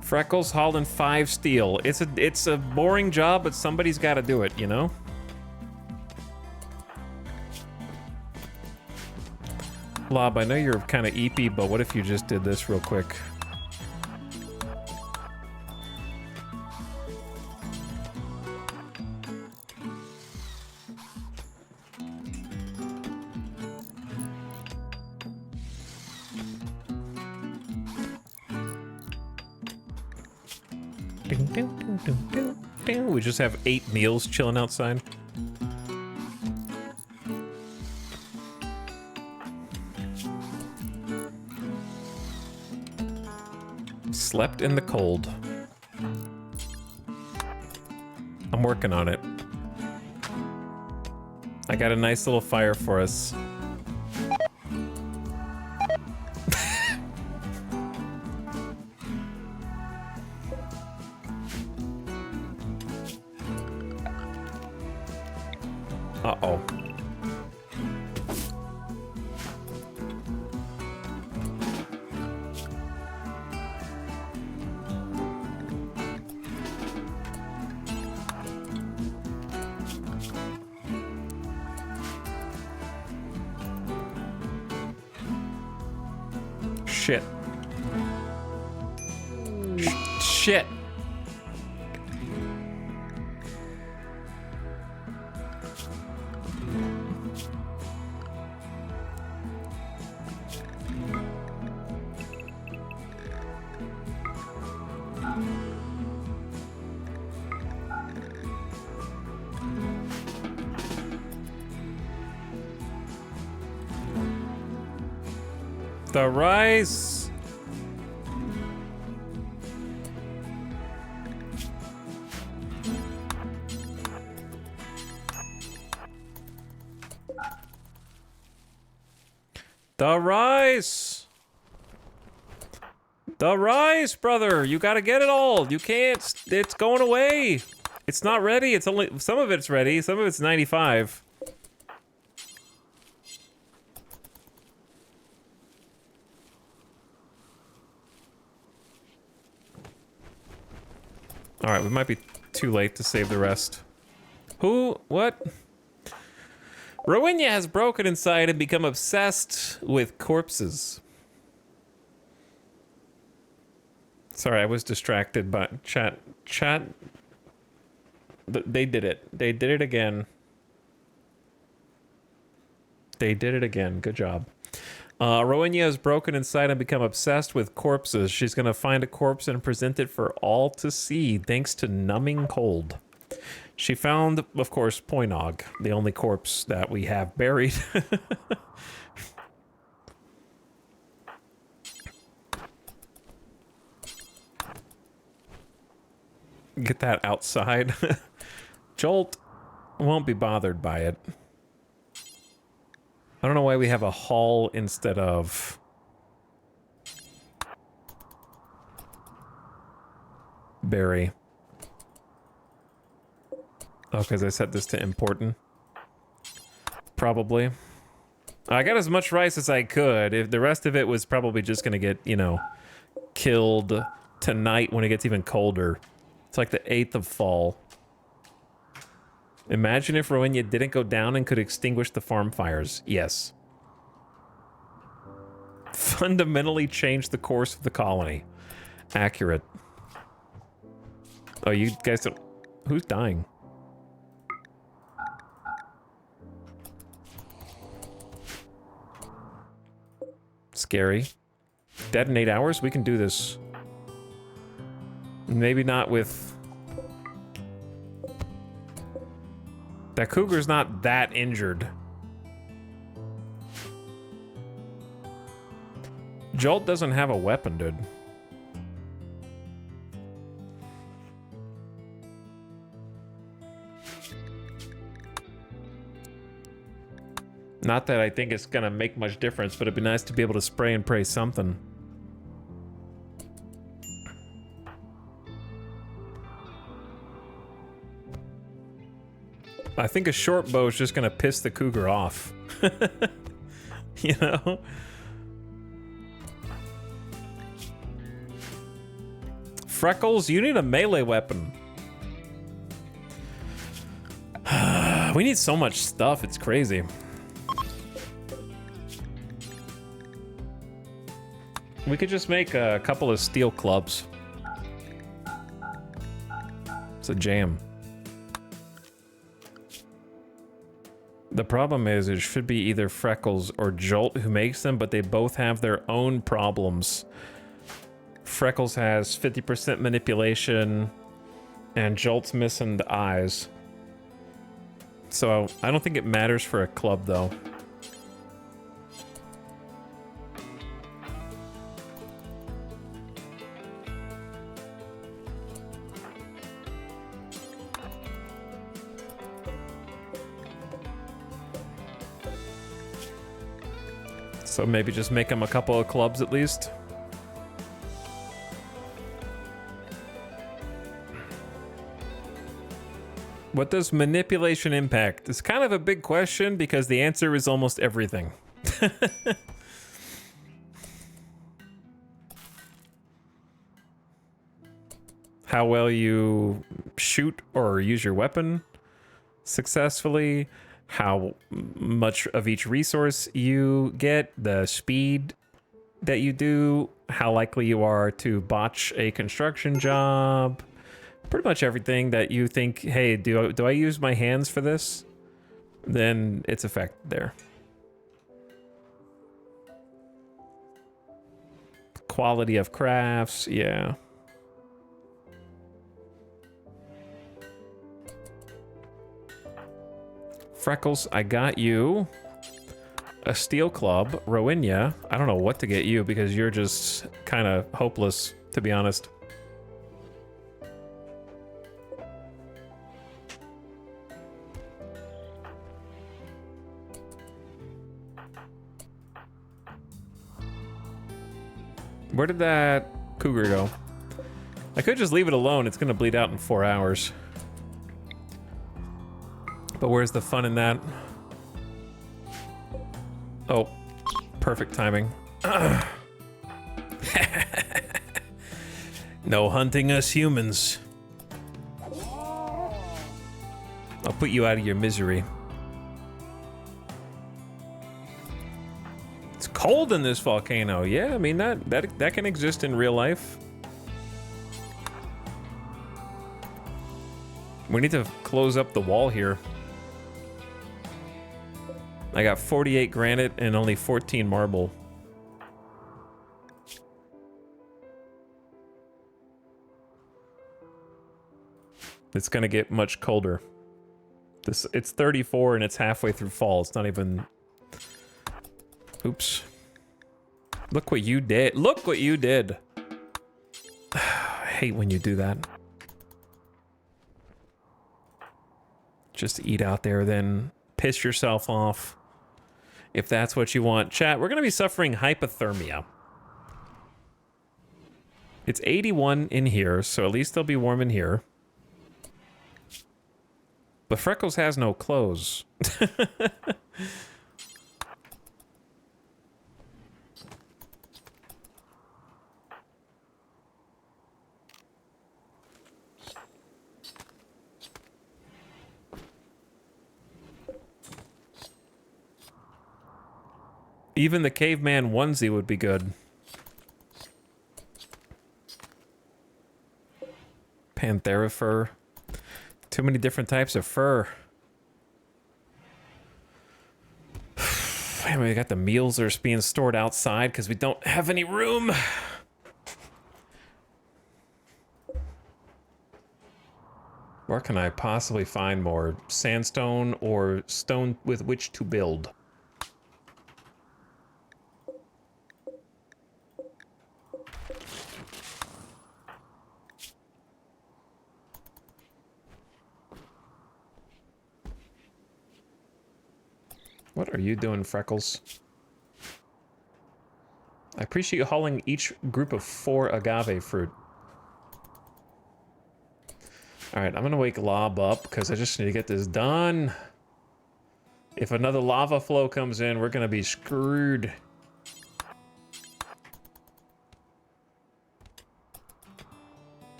Freckles hauling 5 steel. It's a boring job, but somebody's got to do it, you know? Lob, I know you're kind of eepy, but what if you just did this real quick? We just have 8 meals chilling outside. Slept in the cold. I'm working on it. I got a nice little fire for us. Uh-oh. Shit. Shit. The rice. The rice. The rice, brother. You gotta get it all. You can't. It's going away. It's not ready. It's only some of it's ready. Some of it's 95. All right, we might be too late to save the rest. Who? What? Rowena has broken inside and become obsessed with corpses. Sorry, I was distracted by chat. They did it. They did it again. They did it again. Good job. Rowena has broken inside and become obsessed with corpses. She's going to find a corpse and present it for all to see, thanks to numbing cold. She found, of course, Poinog, the only corpse that we have buried. Get that outside. Jolt won't be bothered by it. I don't know why we have a haul instead of bury. Oh, because I set this to important. Probably. I got as much rice as I could. If the rest of it was probably just going to get, you know, killed tonight when it gets even colder. It's like the 8th of fall. Imagine if Rowena didn't go down and could extinguish the farm fires. Yes. Fundamentally change the course of the colony. Accurate. Oh, you guys don't... Who's dying? Scary. Dead in 8 hours? We can do this. Maybe not with... That cougar's not that injured. Jolt doesn't have a weapon, dude. Not that I think it's gonna make much difference, but it'd be nice to be able to spray and pray something. I think a short bow is just gonna piss the cougar off. You know? Freckles, you need a melee weapon. We need so much stuff, it's crazy. We could just make a couple of steel clubs. It's a jam. The problem is it should be either Freckles or Jolt who makes them, but they both have their own problems. Freckles has 50% manipulation, and Jolt's missing the eyes. So I don't think it matters for a club, though. So maybe just make them a couple of clubs at least. What does manipulation impact? It's kind of a big question because the answer is almost everything. How well you shoot or use your weapon successfully, how much of each resource you get, the speed that you do, how likely you are to botch a construction job, pretty much everything that you think, hey, do I use my hands for this? Then it's affected there. Quality of crafts, yeah. Freckles, I got you a steel club. Rowena, I don't know what to get you because you're just kind of hopeless, to be honest. Where did that cougar go? I could just leave it alone. It's gonna bleed out in 4 hours. But where's the fun in that? Oh, perfect timing. No hunting us humans. I'll put you out of your misery. Cold in this volcano. Yeah, I mean, that can exist in real life. We need to close up the wall here. I got 48 granite and only 14 marble. It's gonna get much colder. It's 34 and it's halfway through fall. It's not even... Oops. Look what you did. Look what you did. I hate when you do that. Just eat out there, then piss yourself off. If that's what you want. Chat, we're gonna be suffering hypothermia. It's 81 in here, so at least they'll be warm in here. But Freckles has no clothes. Even the caveman onesie would be good. Panthera fur. Too many different types of fur. Man, we got the meals that are being stored outside because we don't have any room. Where can I possibly find more sandstone or stone with which to build? What are you doing, Freckles? I appreciate you hauling each group of 4 agave fruit. Alright, I'm gonna wake Lob up because I just need to get this done. If another lava flow comes in, we're gonna be screwed.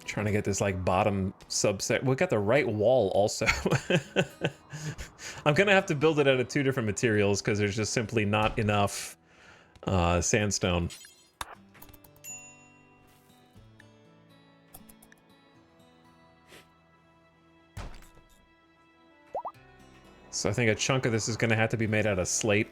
Trying to get this like bottom subset. We got the right wall also. I'm gonna have to build it out of 2 different materials because there's just simply not enough sandstone. So I think a chunk of this is gonna have to be made out of slate.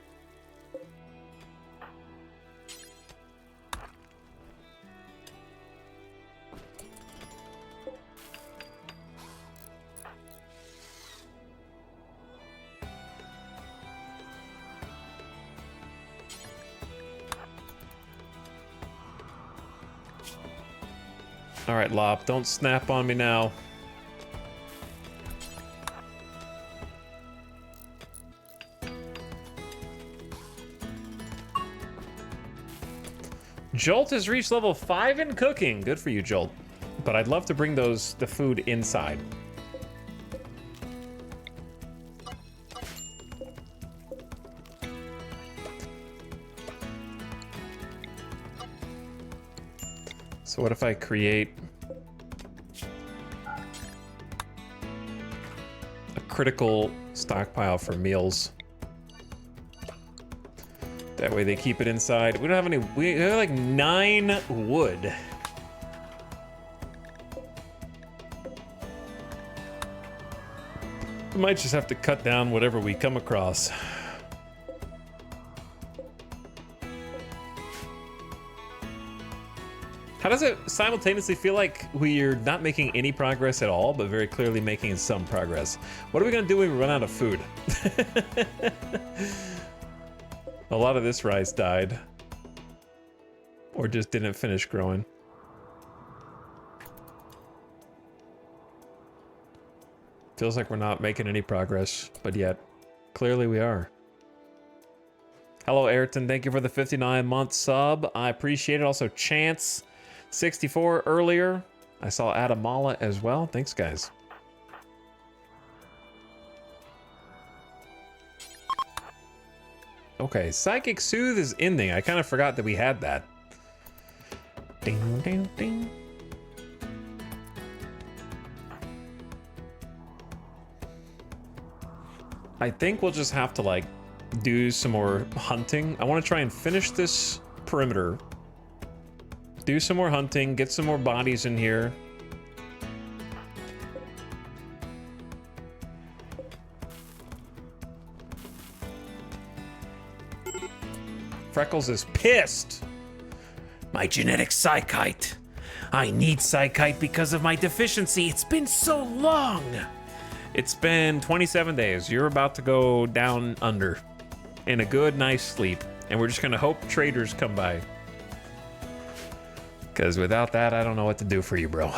All right, Lop, don't snap on me now. Jolt has reached level 5 in cooking. Good for you, Jolt. But I'd love to bring the food inside. So what if I create a critical stockpile for meals? That way they keep it inside. We don't have any, we have like 9 wood. We might just have to cut down whatever we come across. How does it simultaneously feel like we're not making any progress at all, but very clearly making some progress? What are we gonna do when we run out of food? A lot of this rice died. Or just didn't finish growing. Feels like we're not making any progress, but yet, clearly we are. Hello, Ayrton. Thank you for the 59-month sub. I appreciate it. Also, Chance 64 earlier. I saw Adamala as well. Thanks, guys. Okay, Psychic Soothe is ending. I kind of forgot that we had that. Ding, ding, ding. I think we'll just have to, like, do some more hunting. I want to try and finish this perimeter. Do some more hunting, get some more bodies in here. Freckles is pissed. My genetic psychite. I need psychite because of my deficiency. It's been so long. It's been 27 days. You're about to go down under in a good, nice sleep. And we're just gonna hope traders come by. Because without that, I don't know what to do for you, bro.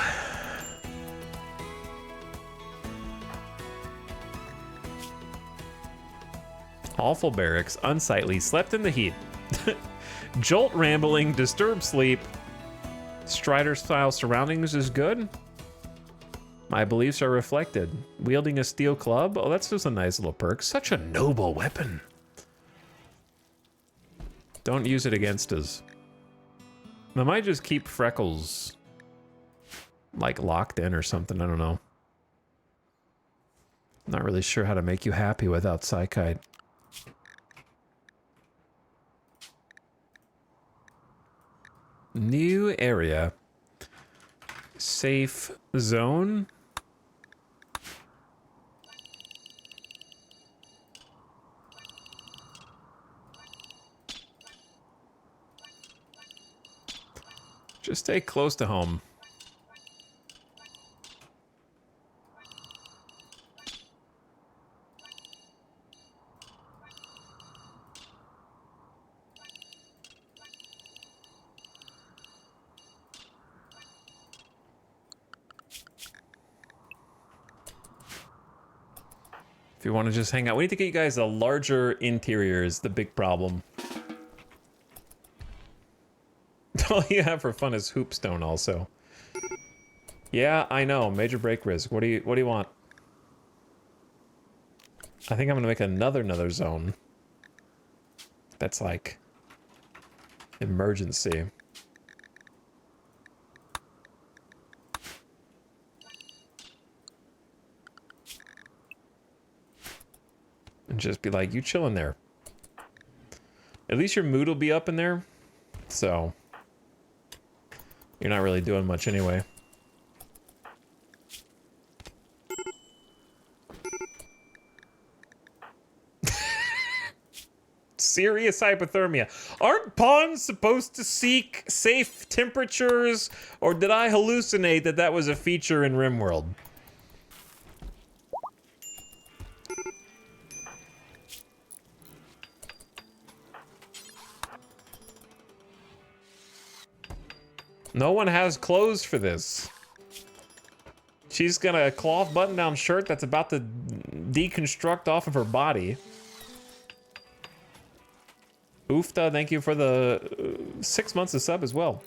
Awful barracks, unsightly, slept in the heat. Jolt rambling, disturbed sleep. Strider-style surroundings is good. My beliefs are reflected. Wielding a steel club? Oh, that's just a nice little perk. Such a noble weapon. Don't use it against us. I might just keep Freckles, like, locked in or something. I don't know. Not really sure how to make you happy without Psychite. New area. Safe zone. Just stay close to home. If you want to just hang out, we need to get you guys a larger interior is the big problem. All you have for fun is hoopstone also. Yeah, I know. Major break risk. What do you want? I think I'm gonna make another zone. That's like emergency. And just be like, you chill in there. At least your mood will be up in there. So you're not really doing much anyway. Serious hypothermia. Aren't pawns supposed to seek safe temperatures? Or did I hallucinate that that was a feature in RimWorld? No one has clothes for this. She's got a cloth button-down shirt that's about to deconstruct off of her body. Oofta, thank you for the 6 months of sub as well.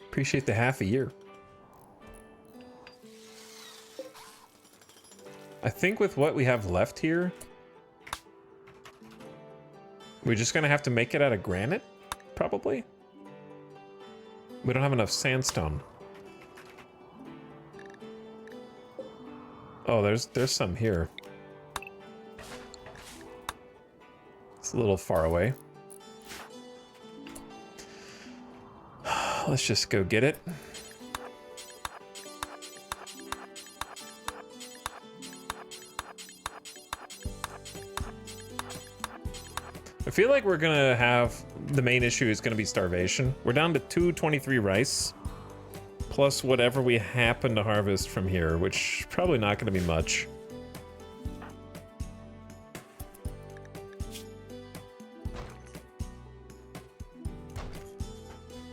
Appreciate the half a year. I think with what we have left here, we're just gonna have to make it out of granite, probably. We don't have enough sandstone. Oh, there's some here. It's a little far away. Let's just go get it. I feel like we're gonna have, the main issue is gonna be starvation. We're down to 223 rice, plus whatever we happen to harvest from here, which probably not gonna be much.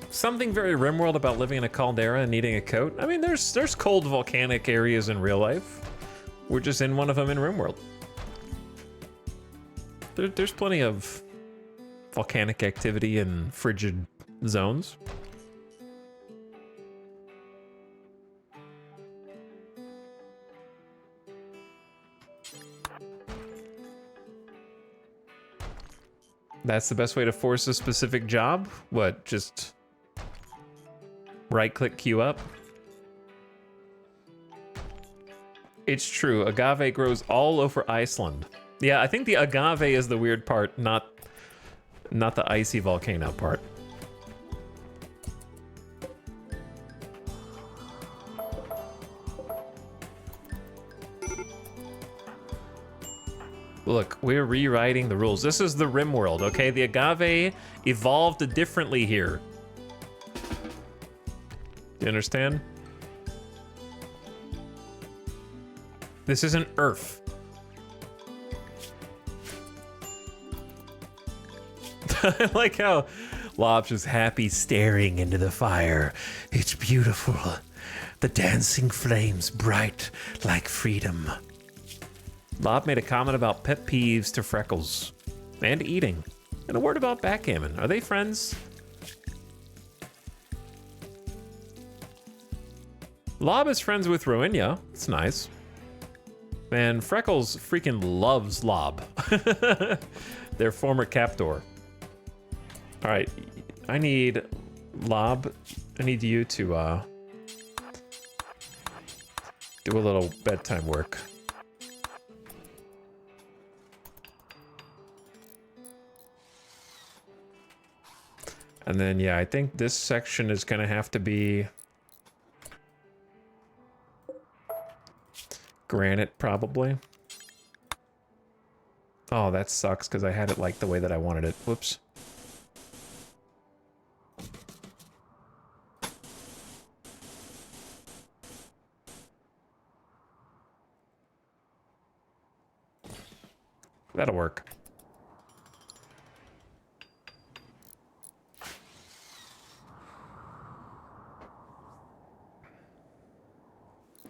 Something very RimWorld about living in a caldera and needing a coat. I mean, there's cold volcanic areas in real life. We're just in one of them in RimWorld. There's plenty of volcanic activity in frigid zones. That's the best way to force a specific job? What, just right-click queue up? It's true. Agave grows all over Iceland. Yeah, I think the agave is the weird part, not the icy volcano part. Look, we're rewriting the rules. This is the RimWorld, okay? The agave evolved differently here. Do you understand? This isn't Earth. I like how Lob's just happy staring into the fire. It's beautiful. The dancing flames bright like freedom. Lob made a comment about pet peeves to Freckles. And eating. And a word about backgammon. Are they friends? Lob is friends with Rowena. It's nice. Man, Freckles freaking loves Lob. Their former captor. All right, I need Lob. I need you to do a little bedtime work. And then, yeah, I think this section is gonna have to be granite, probably. Oh, that sucks, because I had it like the way that I wanted it. Whoops. That'll work.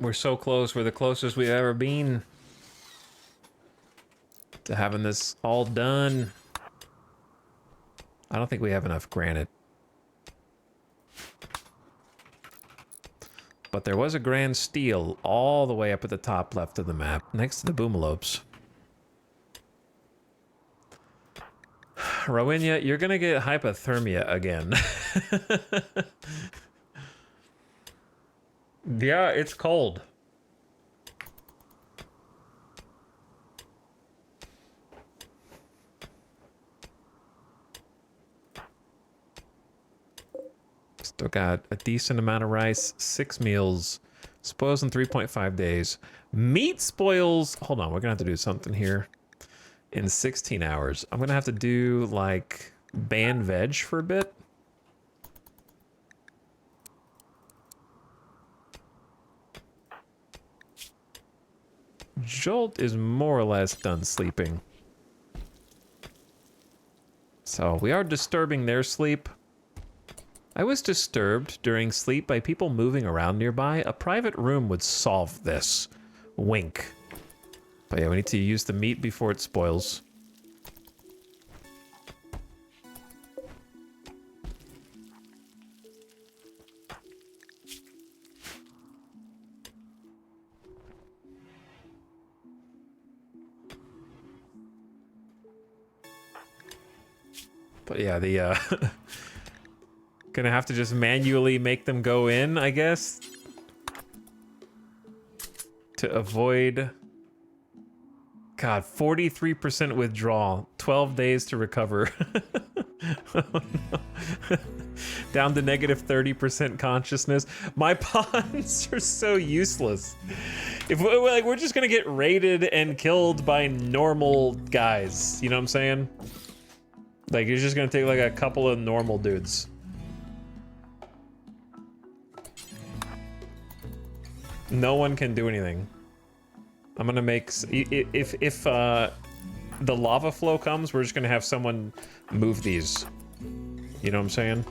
We're so close. We're the closest we've ever been to having this all done. I don't think we have enough granite. But there was a grand steel all the way up at the top left of the map, next to the boomalopes. Rowena, you're gonna get hypothermia again. Yeah, it's cold. Still got a decent amount of rice, 6 meals, spoils in 3.5 days. Meat spoils, hold on, we're gonna have to do something here. In 16 hours. I'm gonna have to do like ban veg for a bit. Jolt is more or less done sleeping. So we are disturbing their sleep. I was disturbed during sleep by people moving around nearby. A private room would solve this. Wink. But yeah, we need to use the meat before it spoils. But yeah, the gonna have to just manually make them go in, I guess, to avoid. God, 43% withdrawal, 12 days to recover. Oh, no. Down to negative 30% consciousness. My pawns are so useless. If we're just gonna get raided and killed by normal guys, you know what I'm saying? Like, it's just gonna take like a couple of normal dudes. No one can do anything. I'm gonna make, if the lava flow comes, we're just gonna have someone move these. You know what I'm saying?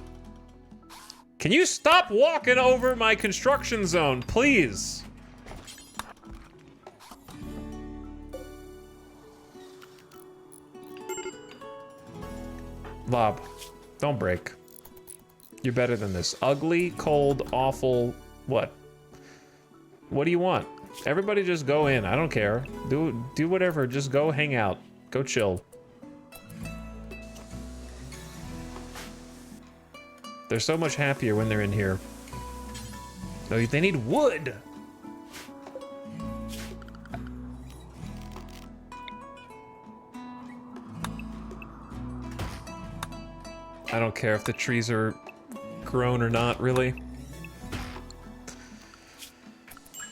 Can you stop walking over my construction zone, please? Lob, don't break. You're better than this. Ugly, cold, awful, what? What do you want? Everybody just go in. I don't care. Do whatever. Just go hang out. Go chill. They're so much happier when they're in here. No, they need wood. I don't care if the trees are grown or not, really.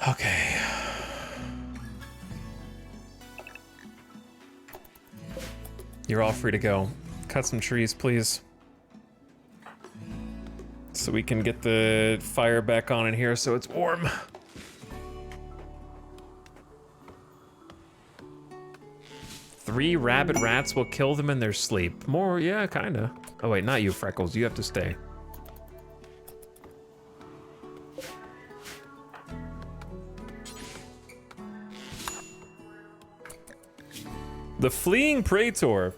Okay. You're all free to go. Cut some trees, please. So we can get the fire back on in here so it's warm. Three rabid rats will kill them in their sleep. More, yeah, kinda. Oh wait, not you, Freckles. You have to stay. The fleeing praetor,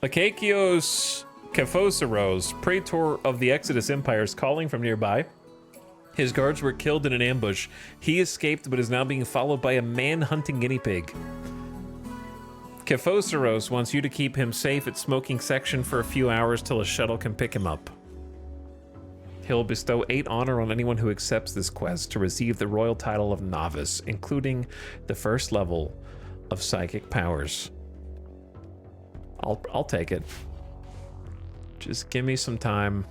Akakios Kephosaros, praetor of the Exodus Empire, is calling from nearby. His guards were killed in an ambush. He escaped, but is now being followed by a man-hunting guinea pig. Kephosaros wants you to keep him safe at smoking section for a few hours till a shuttle can pick him up. He'll bestow 8 honor on anyone who accepts this quest to receive the royal title of novice, including the first level of psychic powers. I'll take it. Just give me some time.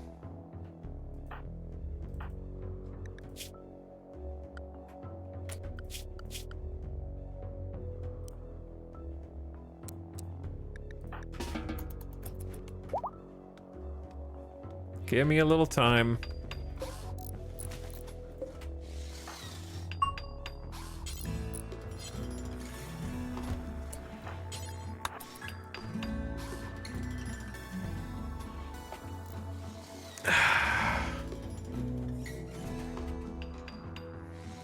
Give me a little time.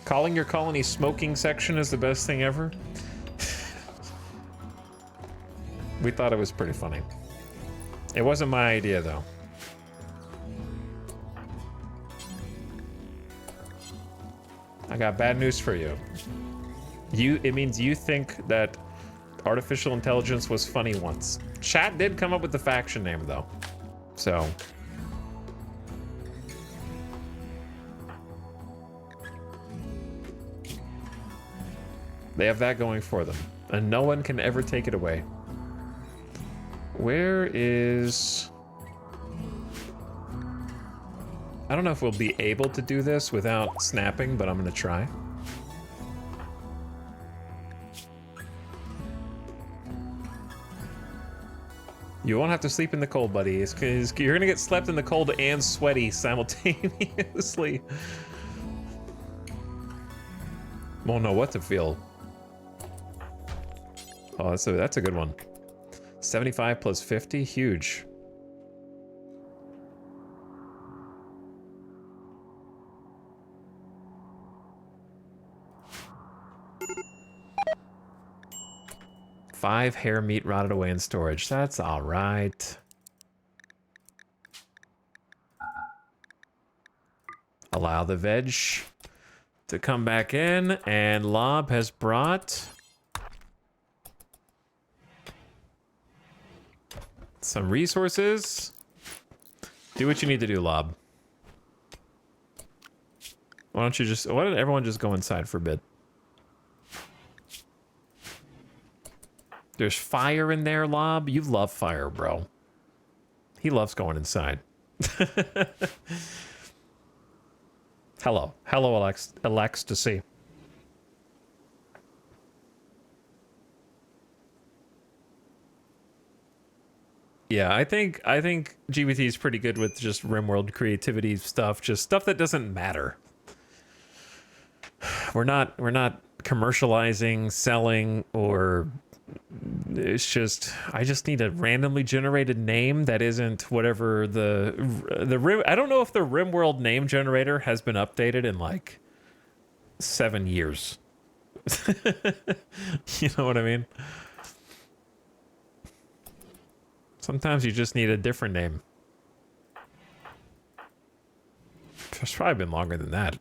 Calling your colony smoking section is the best thing ever. We thought it was pretty funny. It wasn't my idea, though. I got bad news for you. It means you think that artificial intelligence was funny once. Chat did come up with the faction name, though. So... they have that going for them, and no one can ever take it away. Where is... I don't know if we'll be able to do this without snapping, but I'm gonna try. You won't have to sleep in the cold, buddy. You're gonna get slept in the cold and sweaty simultaneously. Won't know what to feel. Oh, that's a good one. 75 plus 50, huge. Five hair meat rotted away in storage. That's all right. Allow the veg to come back in, and Lob has brought some resources. Do what you need to do, Lob. Why don't everyone just go inside for a bit? There's fire in there, Lob. You love fire, bro. He loves going inside. Hello. Hello, Alexstasy. Yeah, I think GBT is pretty good with just RimWorld creativity stuff, just stuff that doesn't matter. We're not commercializing, selling, or it's just I just need a randomly generated name that isn't whatever the Rim. I don't know if the RimWorld name generator has been updated in like 7 years. You know what I mean? Sometimes you just need a different name. It's probably been longer than that.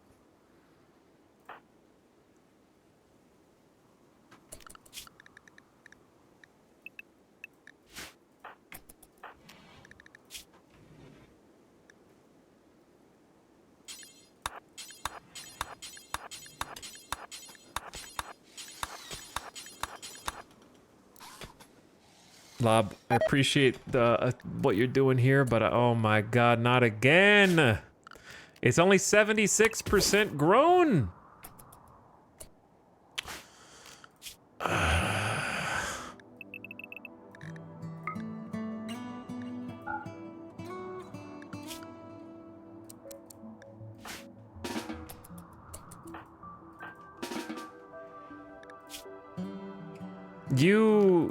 Lob, I appreciate the what you're doing here, but oh my god, not again! It's only 76% grown! You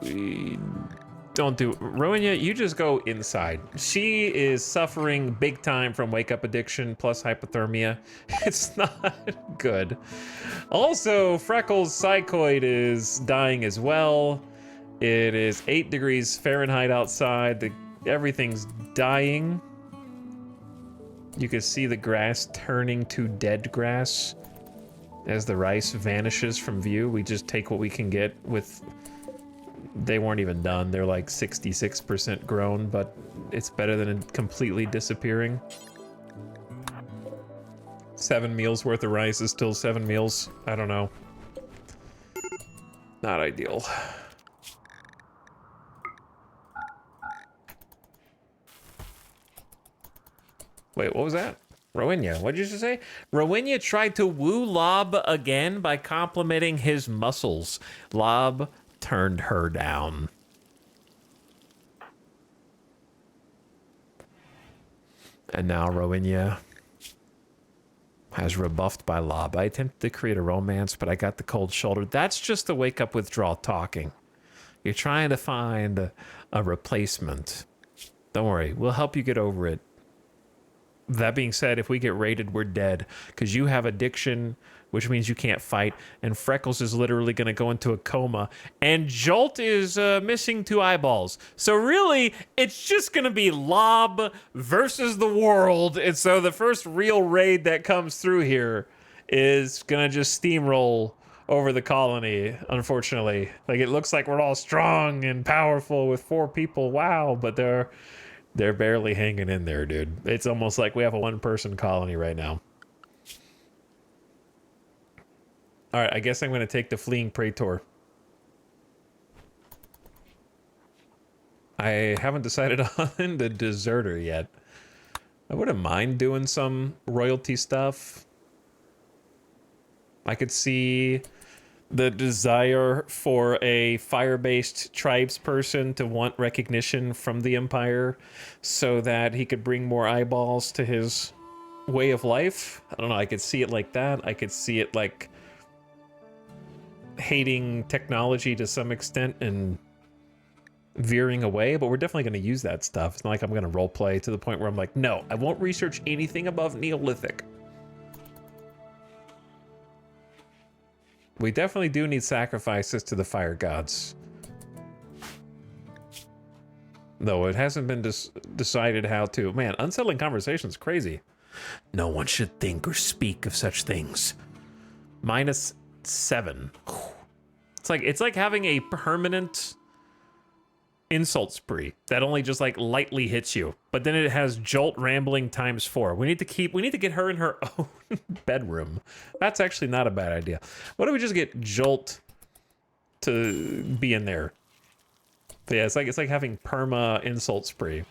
don't do Ronya, you just go inside. She is suffering big time from wake up addiction plus hypothermia. It's not good. Also, Freckles' psychoid is dying as well. It is 8 degrees Fahrenheit outside. Everything's dying. You can see the grass turning to dead grass as the rice vanishes from view. We just take what we can get with... They weren't even done. They're like 66% grown, but it's better than completely disappearing. 7 meals worth of rice is still 7 meals. I don't know. Not ideal. Wait, what was that? Rowenya, what did you just say? Rowenya tried to woo Lob again by complimenting his muscles. Lob turned her down. And now Rowenya has rebuffed by Lob. I attempted to create a romance, but I got the cold shoulder. That's just the wake up withdrawal talking. You're trying to find a replacement. Don't worry, we'll help you get over it. That being said, if we get raided, we're dead. Because you have addiction, which means you can't fight. And Freckles is literally going to go into a coma. And Jolt is missing 2 eyeballs. So really, it's just going to be Lob versus the world. And so the first real raid that comes through here is going to just steamroll over the colony, unfortunately. Like, it looks like we're all strong and powerful with 4 people. Wow, but they're barely hanging in there, dude. It's almost like we have a 1-person colony right now. All right, I guess I'm going to take the fleeing praetor. I haven't decided on the deserter yet. I wouldn't mind doing some royalty stuff. I could see the desire for a fire-based tribesperson to want recognition from the Empire so that he could bring more eyeballs to his way of life. I don't know, I could see it like that. I could see it like hating technology to some extent and veering away, but we're definitely going to use that stuff. It's not like I'm going to roleplay to the point where I'm like, no, I won't research anything above Neolithic. We definitely do need sacrifices to the fire gods. Though it hasn't been decided how to. Man, unsettling conversations, crazy. No one should think or speak of such things. -7. It's like having a permanent insult spree that only just like lightly hits you, but then it has Jolt rambling ×4. We need to get her in her own bedroom. That's actually not a bad idea. What if we just get Jolt to be in there? But yeah, it's like having perma insult spree.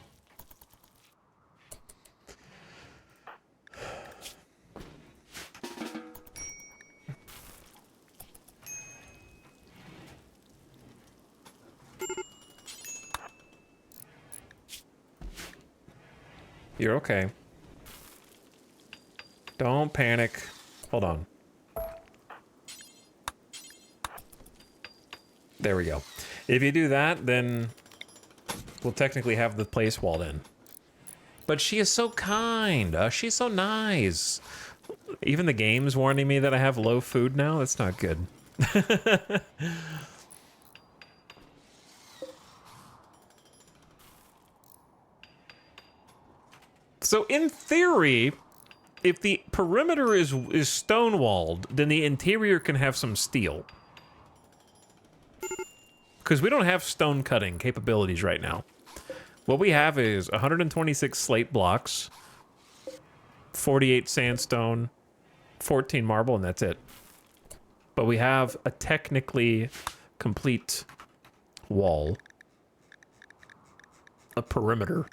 You're okay. Don't panic. Hold on. There we go. If you do that, then we'll technically have the place walled in. But she is so kind. She's so nice. Even the game's warning me that I have low food now. That's not good. So in theory, if the perimeter is stone-walled, then the interior can have some steel. Because we don't have stone cutting capabilities right now. What we have is 126 slate blocks, 48 sandstone, 14 marble, and that's it. But we have a technically complete wall. a perimeter.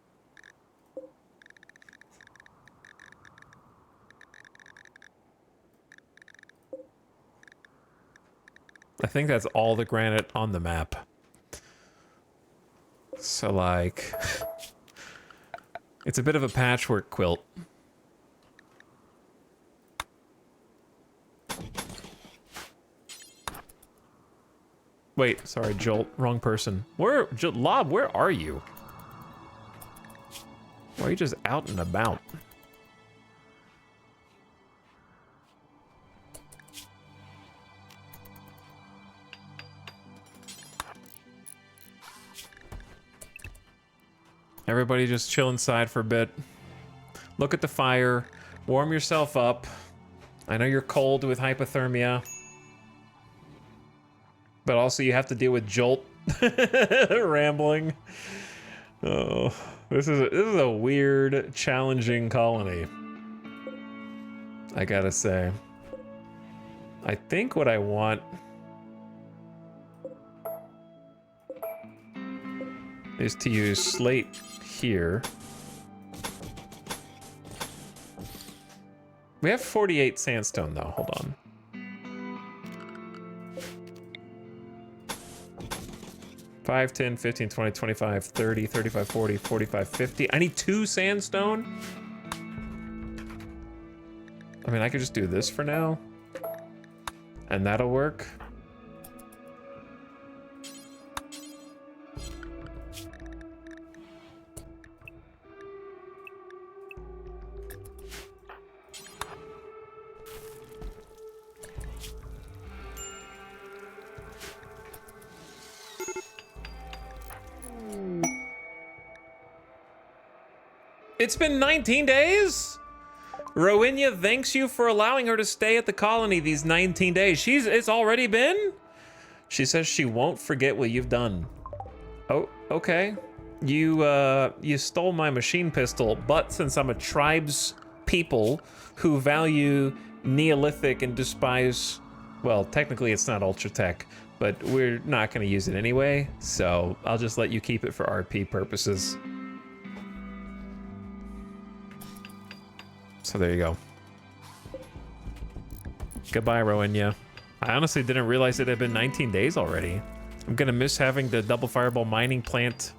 I think that's all the granite on the map. So, like, it's a bit of a patchwork quilt. Wait, sorry, Jolt, wrong person. Where, Lob, where are you? Why are you just out and about? Everybody just chill inside for a bit. Look at the fire. Warm yourself up. I know you're cold with hypothermia. But also you have to deal with Jolt rambling. Oh, this is a weird, challenging colony. I gotta say. I think what I want is to use slate here. We have 48 sandstone though, hold on. 5, 10, 15, 20, 25, 30, 35, 40, 45, 50. I need 2 sandstone? I mean, I could just do this for now. And that'll work. It's been 19 days? Rowena thanks you for allowing her to stay at the colony these 19 days. It's already been? She says she won't forget what you've done. Oh, okay. You stole my machine pistol, but since I'm a tribe's people who value Neolithic and despise, well, technically it's not ultra tech, but we're not gonna use it anyway, so I'll just let you keep it for RP purposes. So there you go. Goodbye, Rowena. I honestly didn't realize it had been 19 days already. I'm gonna miss having the double fireball mining plant.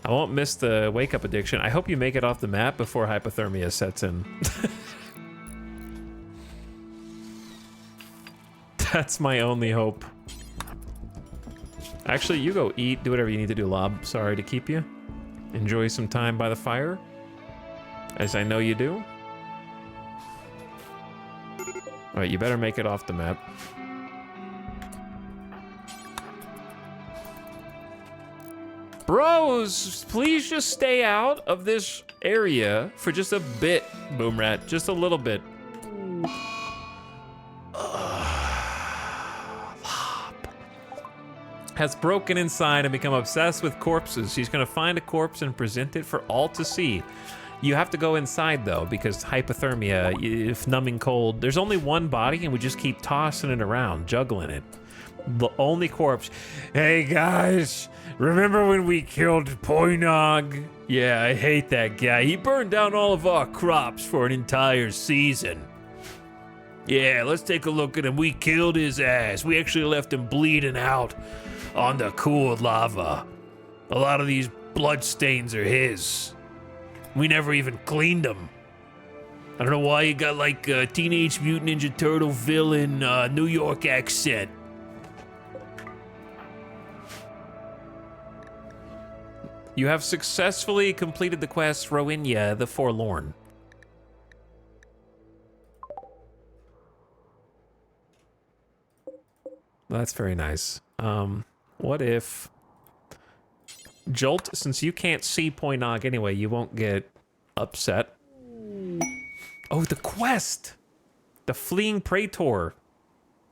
I won't miss the wake up addiction. I hope you make it off the map before hypothermia sets in. That's my only hope. Actually, you go eat, do whatever you need to do, Lob. Sorry to keep you. Enjoy some time by the fire, as I know you do. All right, you better make it off the map. Bros, please just stay out of this area for just a bit, Boomrat. Just a little bit. Has broken inside and become obsessed with corpses. She's gonna find a corpse and present it for all to see. You have to go inside though, because hypothermia, if numbing cold, there's only one body and we just keep tossing it around, juggling it. The only corpse. Hey guys, remember when we killed Poinog? Yeah, I hate that guy. He burned down all of our crops for an entire season. Yeah, let's take a look at him. We killed his ass. We actually left him bleeding out on the cool lava. A lot of these blood stains are his. We never even cleaned him. I don't know why you got like a Teenage Mutant Ninja Turtle villain New York accent. You have successfully completed the quest, Rowena the Forlorn. That's very nice. What if Jolt, since you can't see Poinog anyway, you won't get upset. Oh, the quest! The Fleeing Praetor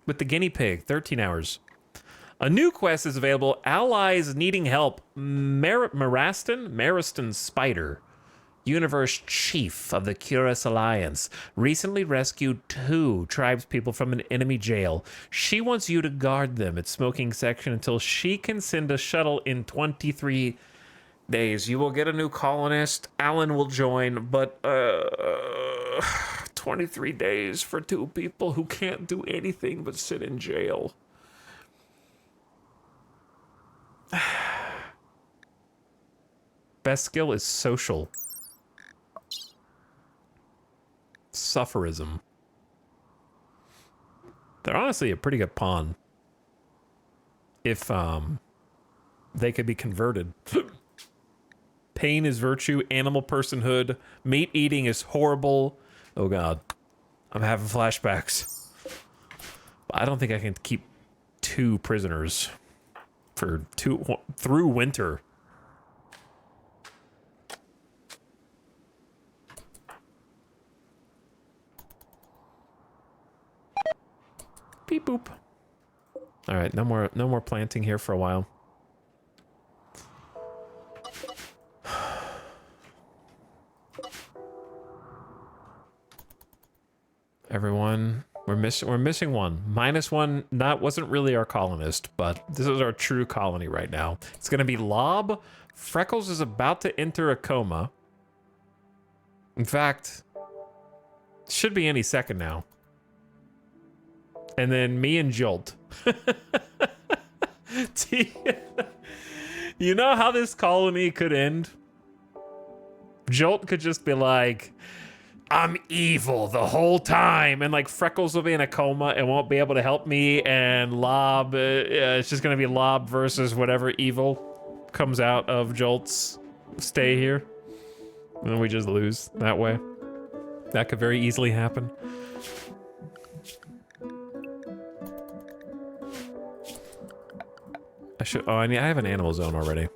with the guinea pig, 13 hours. A new quest is available, Allies Needing Help. Mariston Spider, Universe Chief of the Curious Alliance, recently rescued 2 tribespeople from an enemy jail. She wants you to guard them at Smoking Section until she can send a shuttle in 23 days. You will get a new colonist. Alan will join, but 23 days for 2 people who can't do anything but sit in jail. Best skill is social. Sufferism. They're honestly a pretty good pawn. If they could be converted. Pain is virtue, animal personhood, meat eating is horrible. Oh god. I'm having flashbacks. I don't think I can keep 2 prisoners for through winter. Beep boop. All right, no more planting here for a while. Everyone, we're missing one. -1, wasn't really our colonist, but this is our true colony right now. It's gonna be Lob. Freckles is about to enter a coma. In fact, should be any second now. And then me and Jolt. You know how this colony could end? Jolt could just be like, I'm evil the whole time, and like Freckles will be in a coma and won't be able to help me, and Lob, it's just gonna be Lob versus whatever evil comes out of Jolt's stay here. And then we just lose that way. That could very easily happen. I have an animal zone already.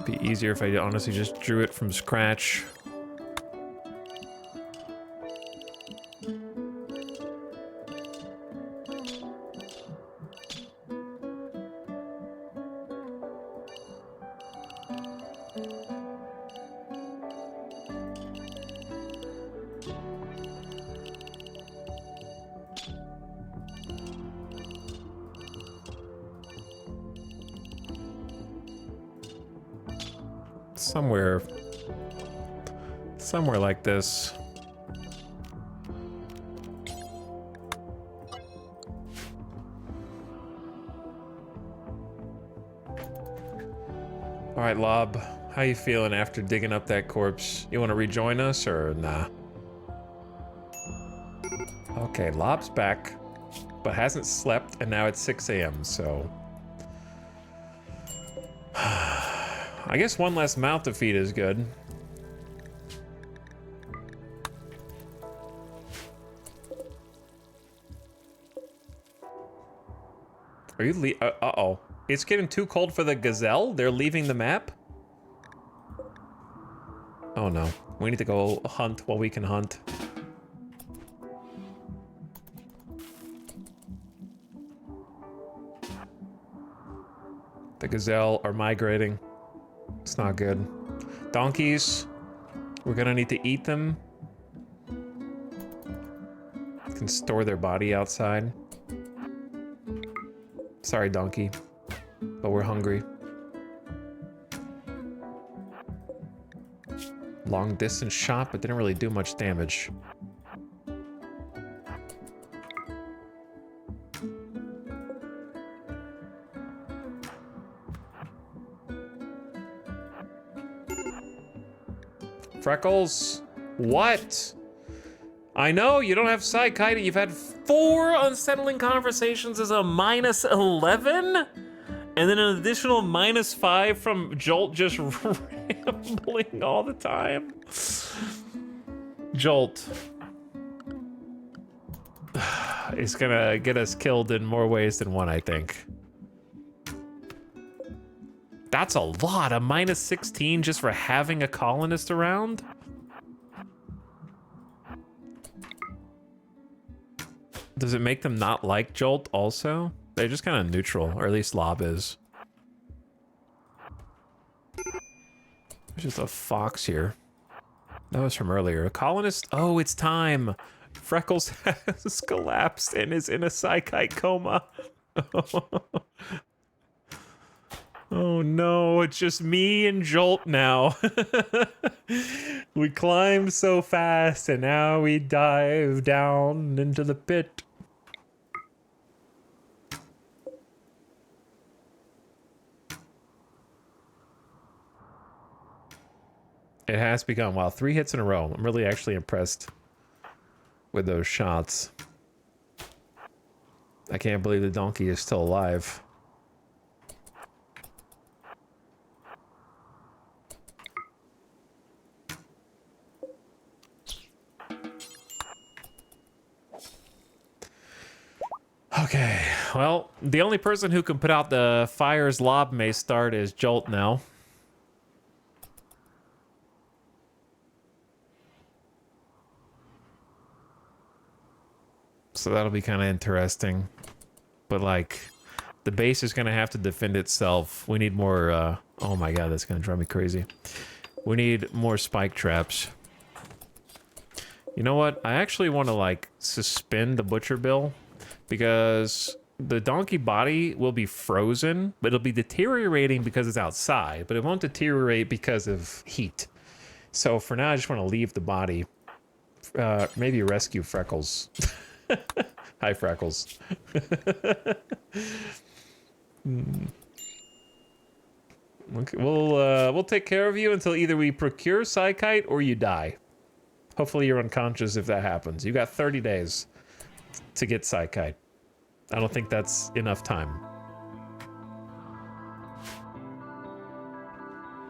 Be easier if I honestly just drew it from scratch. Somewhere like this. All right, Lob, how you feeling after digging up that corpse? You want to rejoin us or nah? Okay, Lob's back, but hasn't slept, and now it's 6 a.m., so... I guess one less mouth to feed is good. Are you uh-oh. It's getting too cold for the gazelle? They're leaving the map? Oh no. We need to go hunt while we can hunt. The gazelle are migrating. It's not good. Donkeys, we're gonna need to eat them. Can store their body outside. Sorry, donkey, but we're hungry. Long distance shot, but didn't really do much damage. Freckles, what? I know you don't have Psychite. You've had 4 unsettling conversations as a -11, and then an additional -5 from Jolt just rambling all the time. Jolt is gonna get us killed in more ways than one, I think. That's a lot, a -16 just for having a colonist around? Does it make them not like Jolt also? They're just kind of neutral, or at least Lob is. There's just a fox here. That was from earlier. A colonist? Oh, it's time. Freckles has collapsed and is in a psychite coma. Oh no, it's just me and Jolt now. We climbed so fast and now we dive down into the pit. It has begun. Wow, 3 hits in a row. I'm really actually impressed with those shots. I can't believe the donkey is still alive. Okay, well, the only person who can put out the fire's lob may start is Jolt now. So that'll be kind of interesting. But, like, the base is going to have to defend itself. We need more, oh my god, that's going to drive me crazy. We need more spike traps. You know what? I actually want to, like, suspend the butcher bill. Because the donkey body will be frozen, but it'll be deteriorating because it's outside. But it won't deteriorate because of heat. So for now, I just want to leave the body. Maybe rescue Freckles. Hi, Freckles. Okay, we'll take care of you until either we procure Psychite or you die. Hopefully you're unconscious if that happens. You got 30 days to get Psychite. I don't think that's enough time.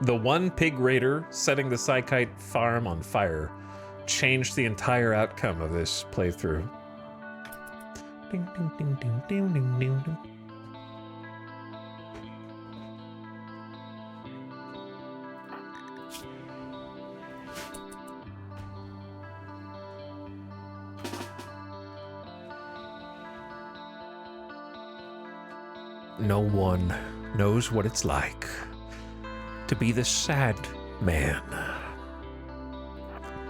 The one pig raider setting the Psychite farm on fire changed the entire outcome of this playthrough. Ding, ding, ding, ding, ding, ding, ding, ding. No one knows what it's like to be the sad man,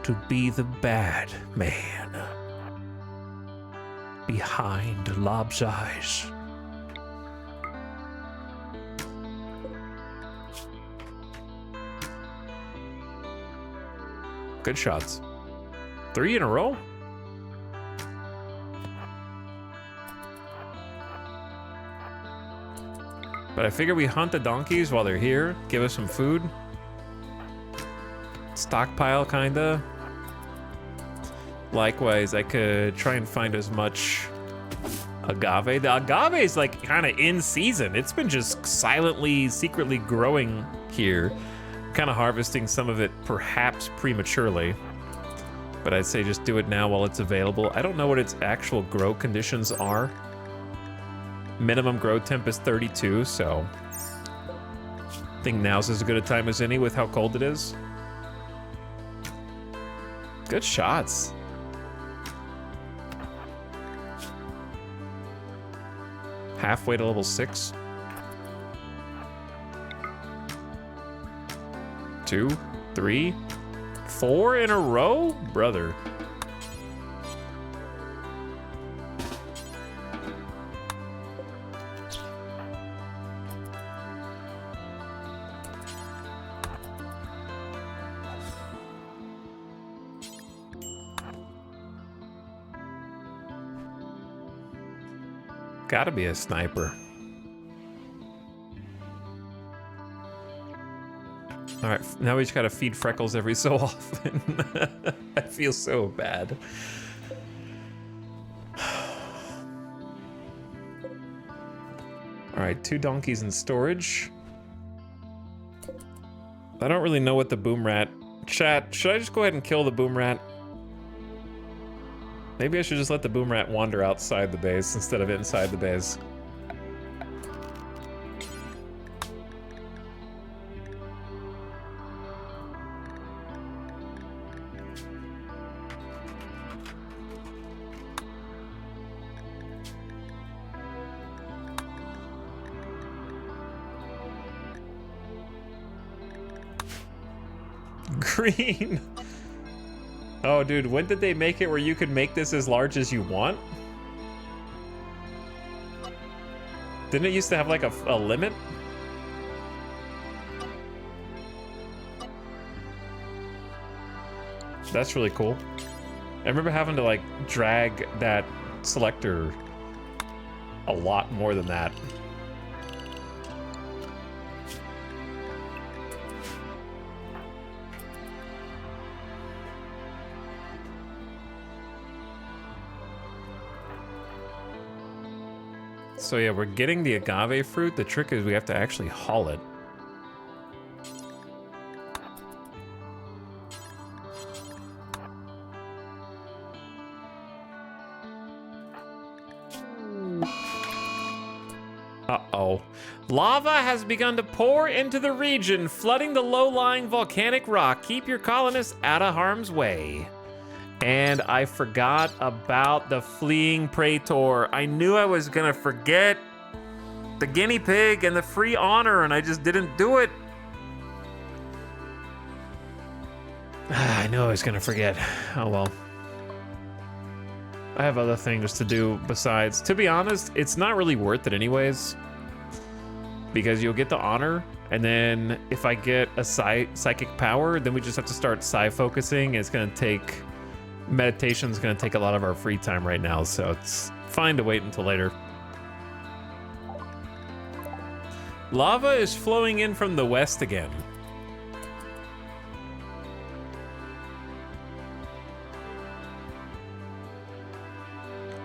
to be the bad man behind Lob's eyes. Good shots. 3 in a row? But I figure we hunt the donkeys while they're here, give us some food. Stockpile, kinda. Likewise, I could try and find as much agave. The agave is like kind of in season. It's been just silently, secretly growing here. Kind of harvesting some of it perhaps prematurely. But I'd say just do it now while it's available. I don't know what its actual grow conditions are. Minimum grow temp is 32, so I think now's as good a time as any with how cold it is. Good shots. Halfway to level 6. 2, 3, 4 in a row? Brother. Gotta be a sniper. All right, now we just gotta feed Freckles every so often. I feel so bad. All right, 2 donkeys in storage. I don't really know what the boom rat... Chat, should I just go ahead and kill the boom rat? Maybe I should just let the boom rat wander outside the base instead of inside the base. Green. Oh, dude, when did they make it where you could make this as large as you want? Didn't it used to have like a limit? That's really cool. I remember having to like drag that selector a lot more than that. So yeah, we're getting the agave fruit. The trick is we have to actually haul it. Uh-oh. Lava has begun to pour into the region, flooding the low-lying volcanic rock. Keep your colonists out of harm's way. And I forgot about the fleeing praetor. I knew I was gonna forget the guinea pig and the free honor, and I just didn't do it. I knew I was gonna forget. Oh well. I have other things to do besides. To be honest, it's not really worth it anyways. Because you'll get the honor, and then if I get a psychic power, then we just have to start psi-focusing. It's gonna take... Meditation's gonna take a lot of our free time right now, so it's fine to wait until later. Lava is flowing in from the west again.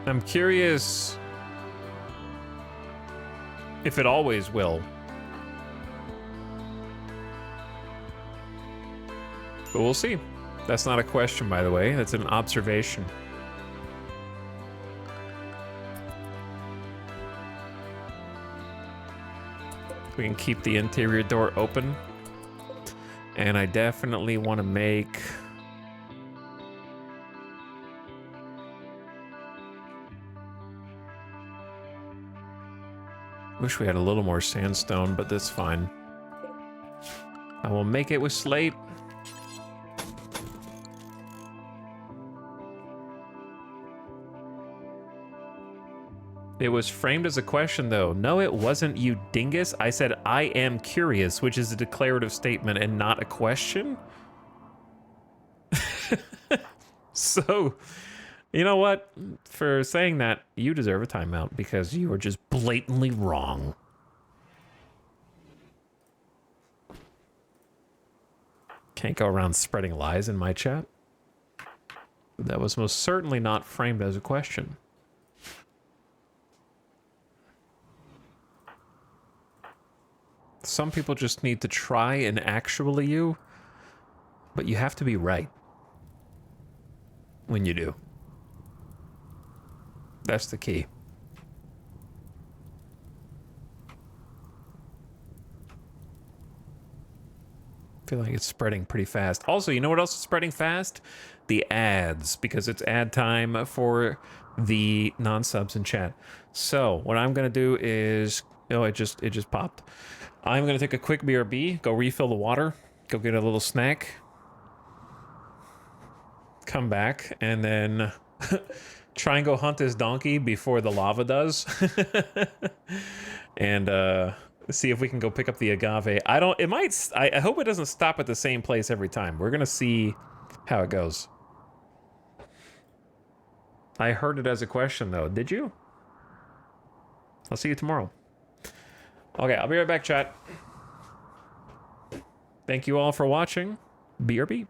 I'm curious if it always will. But we'll see. That's not a question, by the way. That's an observation. We can keep the interior door open. And I definitely want to make... Wish we had a little more sandstone, but that's fine. I will make it with slate. It was framed as a question, though. No, it wasn't, you dingus. I said, I am curious, which is a declarative statement and not a question. So, you know what? For saying that, you deserve a timeout because you are just blatantly wrong. Can't go around spreading lies in my chat. That was most certainly not framed as a question. Some people just need to try and actually you, but you have to be right when you do. That's the key. I feel like it's spreading pretty fast. Also, you know what else is spreading fast? The ads, because it's ad time for the non-subs in chat. So what I'm gonna do is, oh, it just popped. I'm gonna take a quick BRB, go refill the water, go get a little snack, come back, and then try and go hunt this donkey before the lava does. And see if we can go pick up the agave. I hope it doesn't stop at the same place every time. We're gonna see how it goes. I heard it as a question though. Did you? I'll see you tomorrow. Okay, I'll be right back, chat. Thank you all for watching. BRB.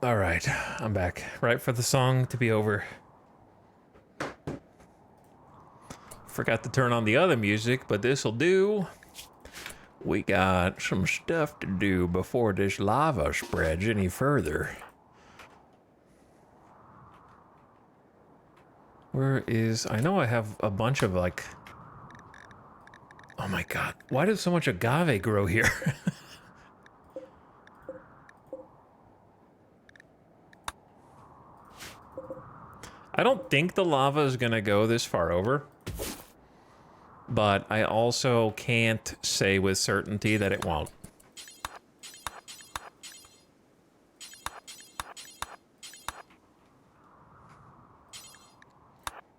All right, I'm back. Right for the song to be over. Forgot to turn on the other music, but this'll do. We got some stuff to do before this lava spreads any further. Where is... I know I have a bunch of, like... Oh my god. Why does so much agave grow here? I don't think the lava is gonna go this far over. But I also can't say with certainty that it won't.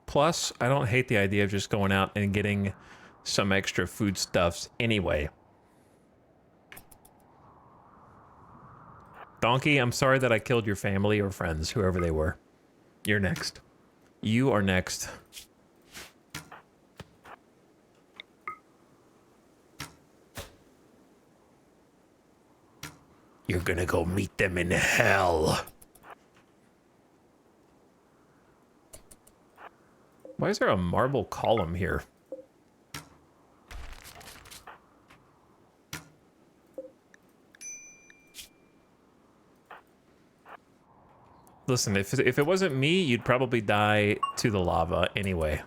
Plus, I don't hate the idea of just going out and getting some extra foodstuffs anyway. Donkey, I'm sorry that I killed your family or friends, whoever they were. You're next. You are next. You're gonna go meet them in hell. Why is there a marble column here? Listen, if it wasn't me, you'd probably die to the lava anyway.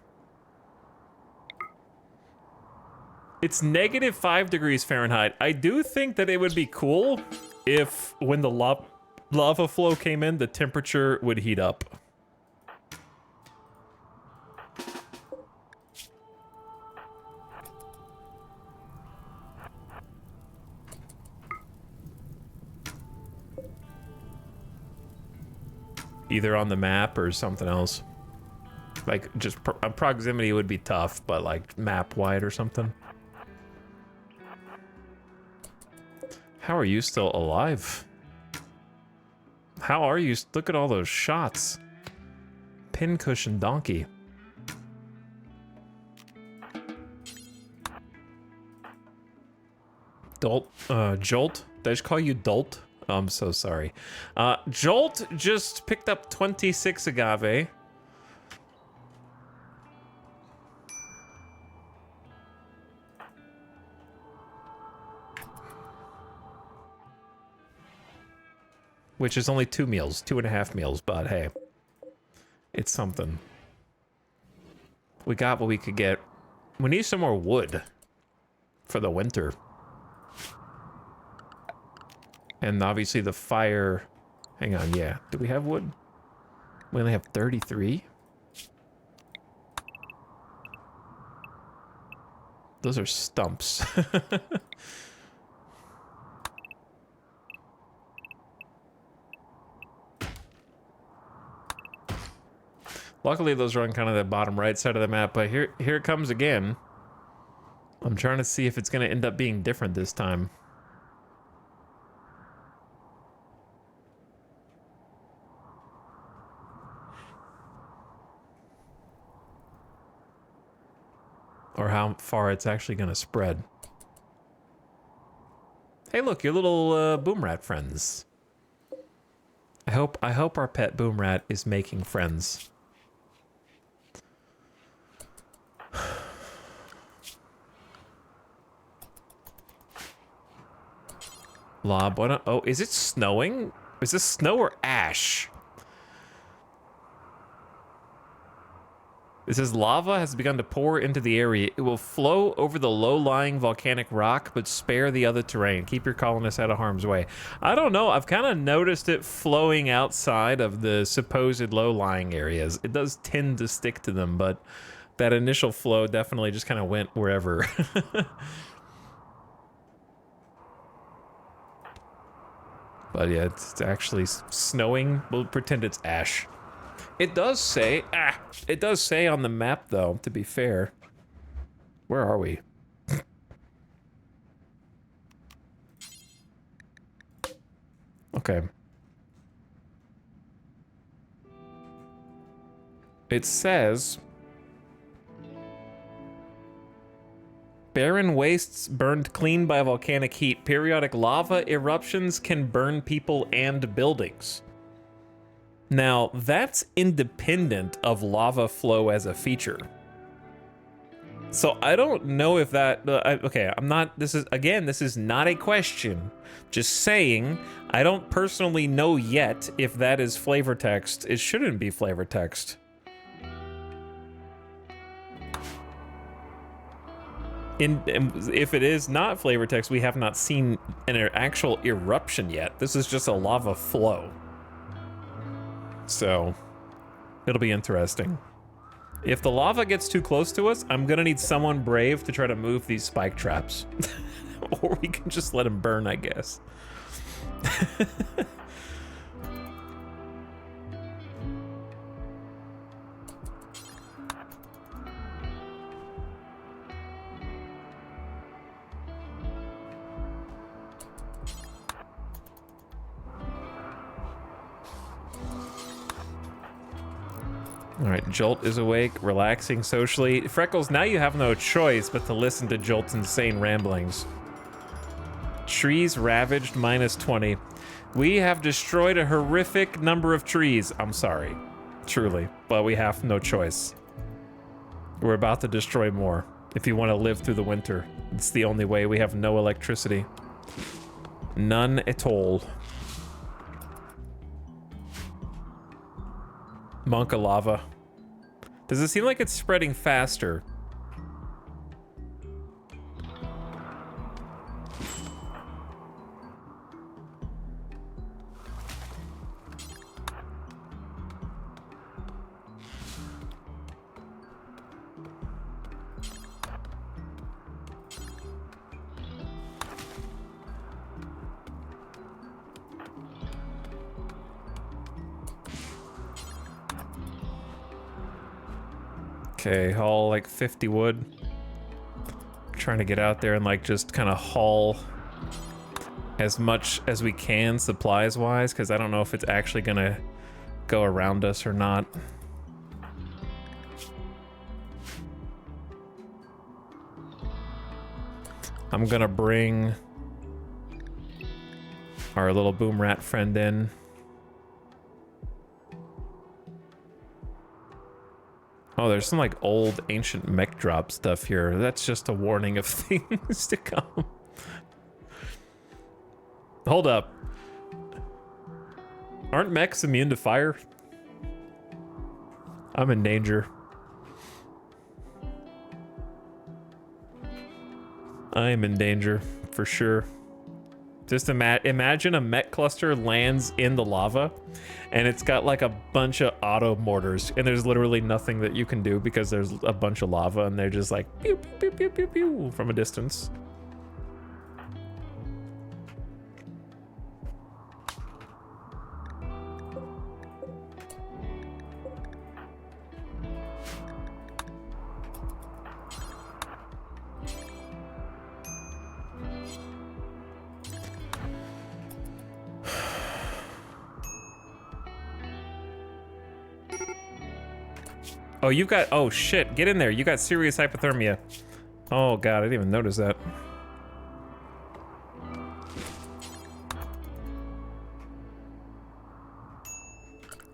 It's -5 degrees Fahrenheit. I do think that it would be cool if, when the lava flow came in, the temperature would heat up. Either on the map or something else. Like, just proximity would be tough, but like map-wide or something. How are you still alive? How are you? Look at all those shots. Pincushion donkey. Jolt? Did I just call you Dolt? Oh, I'm so sorry. Jolt just picked up 26 agave. Which is only 2 meals, 2.5 meals, but hey, it's something. We got what we could get. We need some more wood for the winter. And obviously the fire... Hang on, yeah. Do we have wood? We only have 33? Those are stumps. Luckily, those are on kind of the bottom right side of the map, but here it comes again. I'm trying to see if it's going to end up being different this time. Or how far it's actually going to spread. Hey, look, your little boom rat friends. I hope our pet boom rat is making friends. Lob, what? Oh, is it snowing? Is this snow or ash? It says lava has begun to pour into the area. It will flow over the low-lying volcanic rock, but spare the other terrain. Keep your colonists out of harm's way. I don't know. I've kind of noticed it flowing outside of the supposed low-lying areas. It does tend to stick to them, but that initial flow definitely just kind of went wherever. But yeah, it's actually snowing. We'll pretend it's ash. It does say, it does say on the map though, to be fair. Where are we? Okay. It says, barren wastes burned clean by volcanic heat. Periodic lava eruptions can burn people and buildings. Now, that's independent of lava flow as a feature. So I don't know if that, okay, I'm not, this is not a question. Just saying, I don't personally know yet if that is flavor text. It shouldn't be flavor text. If it is not flavor text, we have not seen an actual eruption yet. This is just a lava flow. So, it'll be interesting. If the lava gets too close to us, I'm gonna need someone brave to try to move these spike traps. Or we can just let them burn, I guess. All right, Jolt is awake, relaxing socially. Freckles, now you have no choice but to listen to Jolt's insane ramblings. Trees ravaged, -20. We have destroyed a horrific number of trees. I'm sorry, truly, but we have no choice. We're about to destroy more. If you want to live through the winter, it's the only way. We have no electricity. None at all. Monka lava. Does it seem like it's spreading faster? Okay, haul like 50 wood. Trying to get out there and like just kind of haul as much as we can supplies wise, because I don't know if it's actually gonna go around us or not. I'm gonna bring our little boom rat friend in. Oh, there's some like old ancient mech drop stuff here. That's just a warning of things to come. Hold up. Aren't mechs immune to fire? I'm in danger. I am in danger, for sure. Just imagine a mech cluster lands in the lava, and it's got like a bunch of auto mortars, and there's literally nothing that you can do because there's a bunch of lava, and they're just like pew pew pew pew pew pew from a distance. Oh, you've got, oh shit, get in there. You got serious hypothermia. Oh god, I didn't even notice that.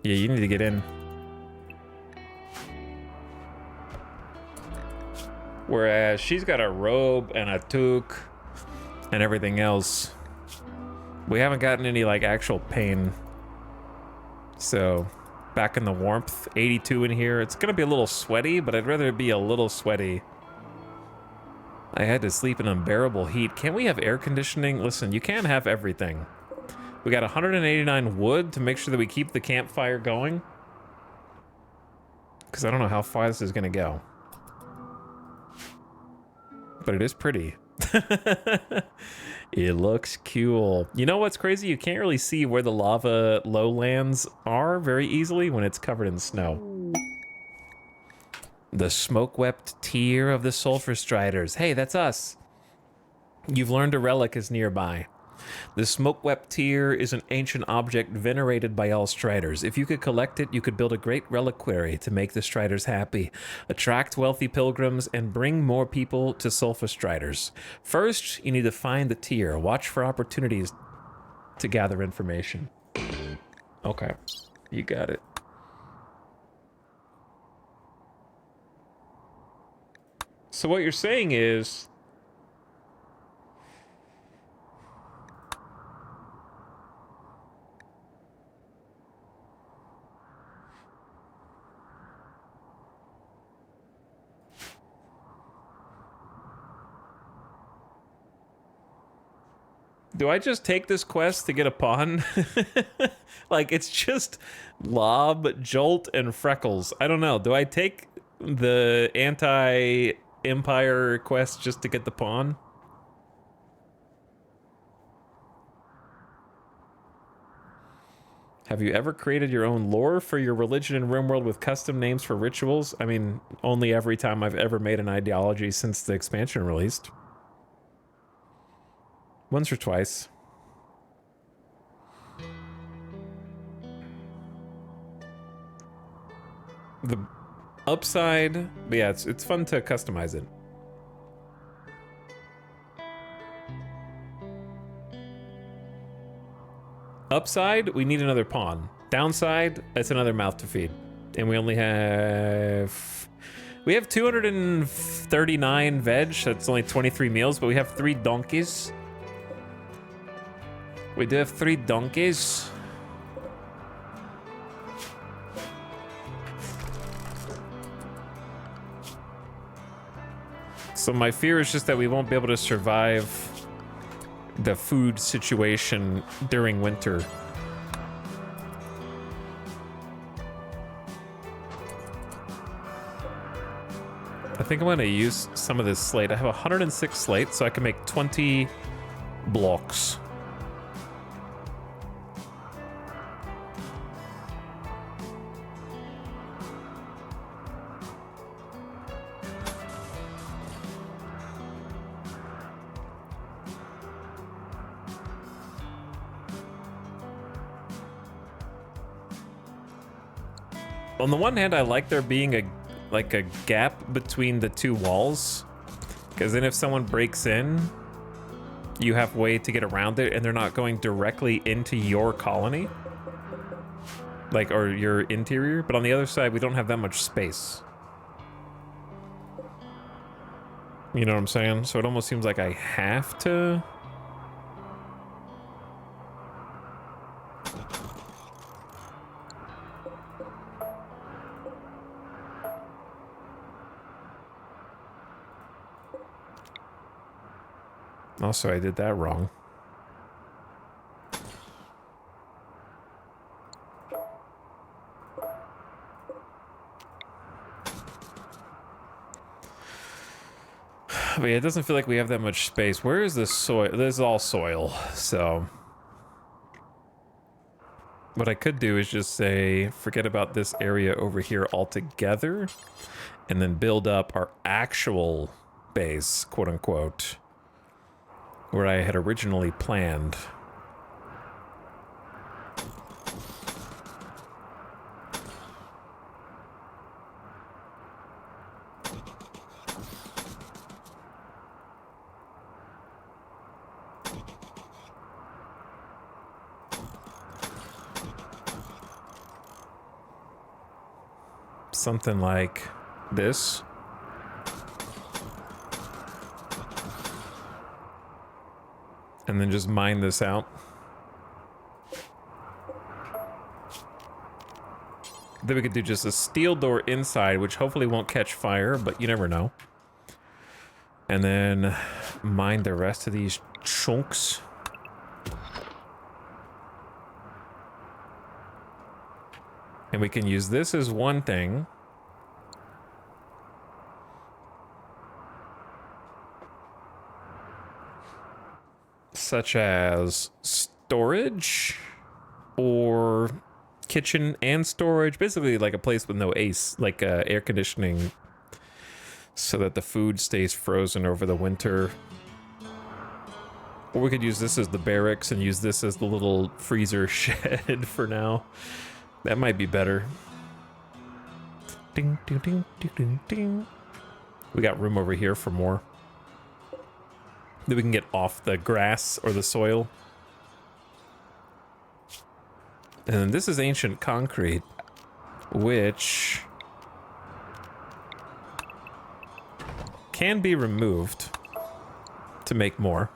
Yeah, you need to get in. Whereas she's got a robe and a toque and everything else. We haven't gotten any like actual pain. So back in the warmth, 82 in here. It's gonna be a little sweaty, but I'd rather it be a little sweaty. I had to sleep in unbearable heat. Can't we have air conditioning? Listen, you can't have everything. We got 189 wood to make sure that we keep the campfire going. Because I don't know how far this is gonna go. But it is pretty. It looks cool. You know what's crazy? You can't really see where the lava lowlands are very easily when it's covered in snow. The smoke-wept tear of the Sulfurstriders. Hey, that's us. You've learned a relic is nearby. The smoke-wept tear is an ancient object venerated by all Striders. If you could collect it, you could build a great reliquary to make the Striders happy, attract wealthy pilgrims, and bring more people to Sulfurstriders. First, you need to find the tear. Watch for opportunities to gather information. Okay. You got it. So what you're saying is... Do I just take this quest to get a pawn? Like, it's just Lob, Jolt, and Freckles. I don't know. Do I take the anti-Empire quest just to get the pawn? Have you ever created your own lore for your religion in RimWorld with custom names for rituals? I mean, only every time I've ever made an ideology since the expansion released. Once or twice. The upside, but yeah, it's fun to customize it. Upside, we need another pawn. Downside, it's another mouth to feed. And we only have... We have 239 veg, that's only 23 meals, but we have 3 donkeys. We do have 3 donkeys. So my fear is just that we won't be able to survive the food situation during winter. I think I'm gonna use some of this slate. I have 106 slate, so I can make 20 blocks. On the one hand, I like there being a gap between the 2 walls, because then if someone breaks in, you have a way to get around it, and they're not going directly into your colony, like, or your interior. But on the other side, we don't have that much space. You know what I'm saying? So it almost seems like I have to. Also, I did that wrong. But yeah, it doesn't feel like we have that much space. Where is this soil? This is all soil, so... What I could do is just say, forget about this area over here altogether, and then build up our actual base, quote-unquote, where I had originally planned. Something like this. And then just mine this out. Then we could do just a steel door inside, which hopefully won't catch fire, but you never know. And then mine the rest of these chunks. And we can use this as one thing. Such as storage or kitchen and storage, basically like a place with no AC, like air conditioning, so that the food stays frozen over the winter. Or we could use this as the barracks and use this as the little freezer shed for now. That might be better. Ding, ding, ding, ding, ding, ding. We got room over here for more. That we can get off the grass or the soil. And then this is ancient concrete, which can be removed to make more.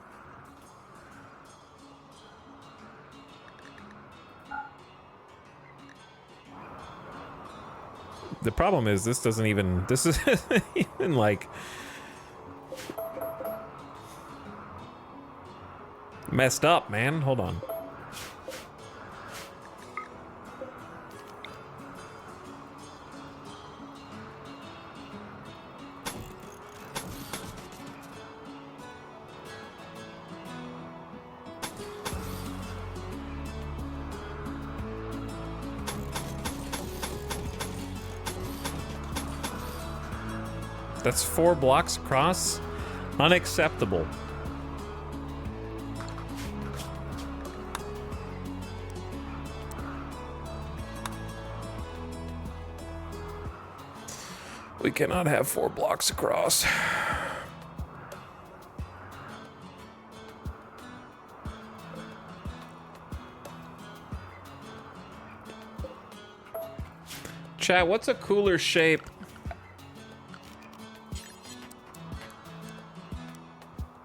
The problem is this doesn't even, this is even like messed up, man. Hold on. That's 4 blocks across? Unacceptable. We cannot have 4 blocks across. Chat, what's a cooler shape?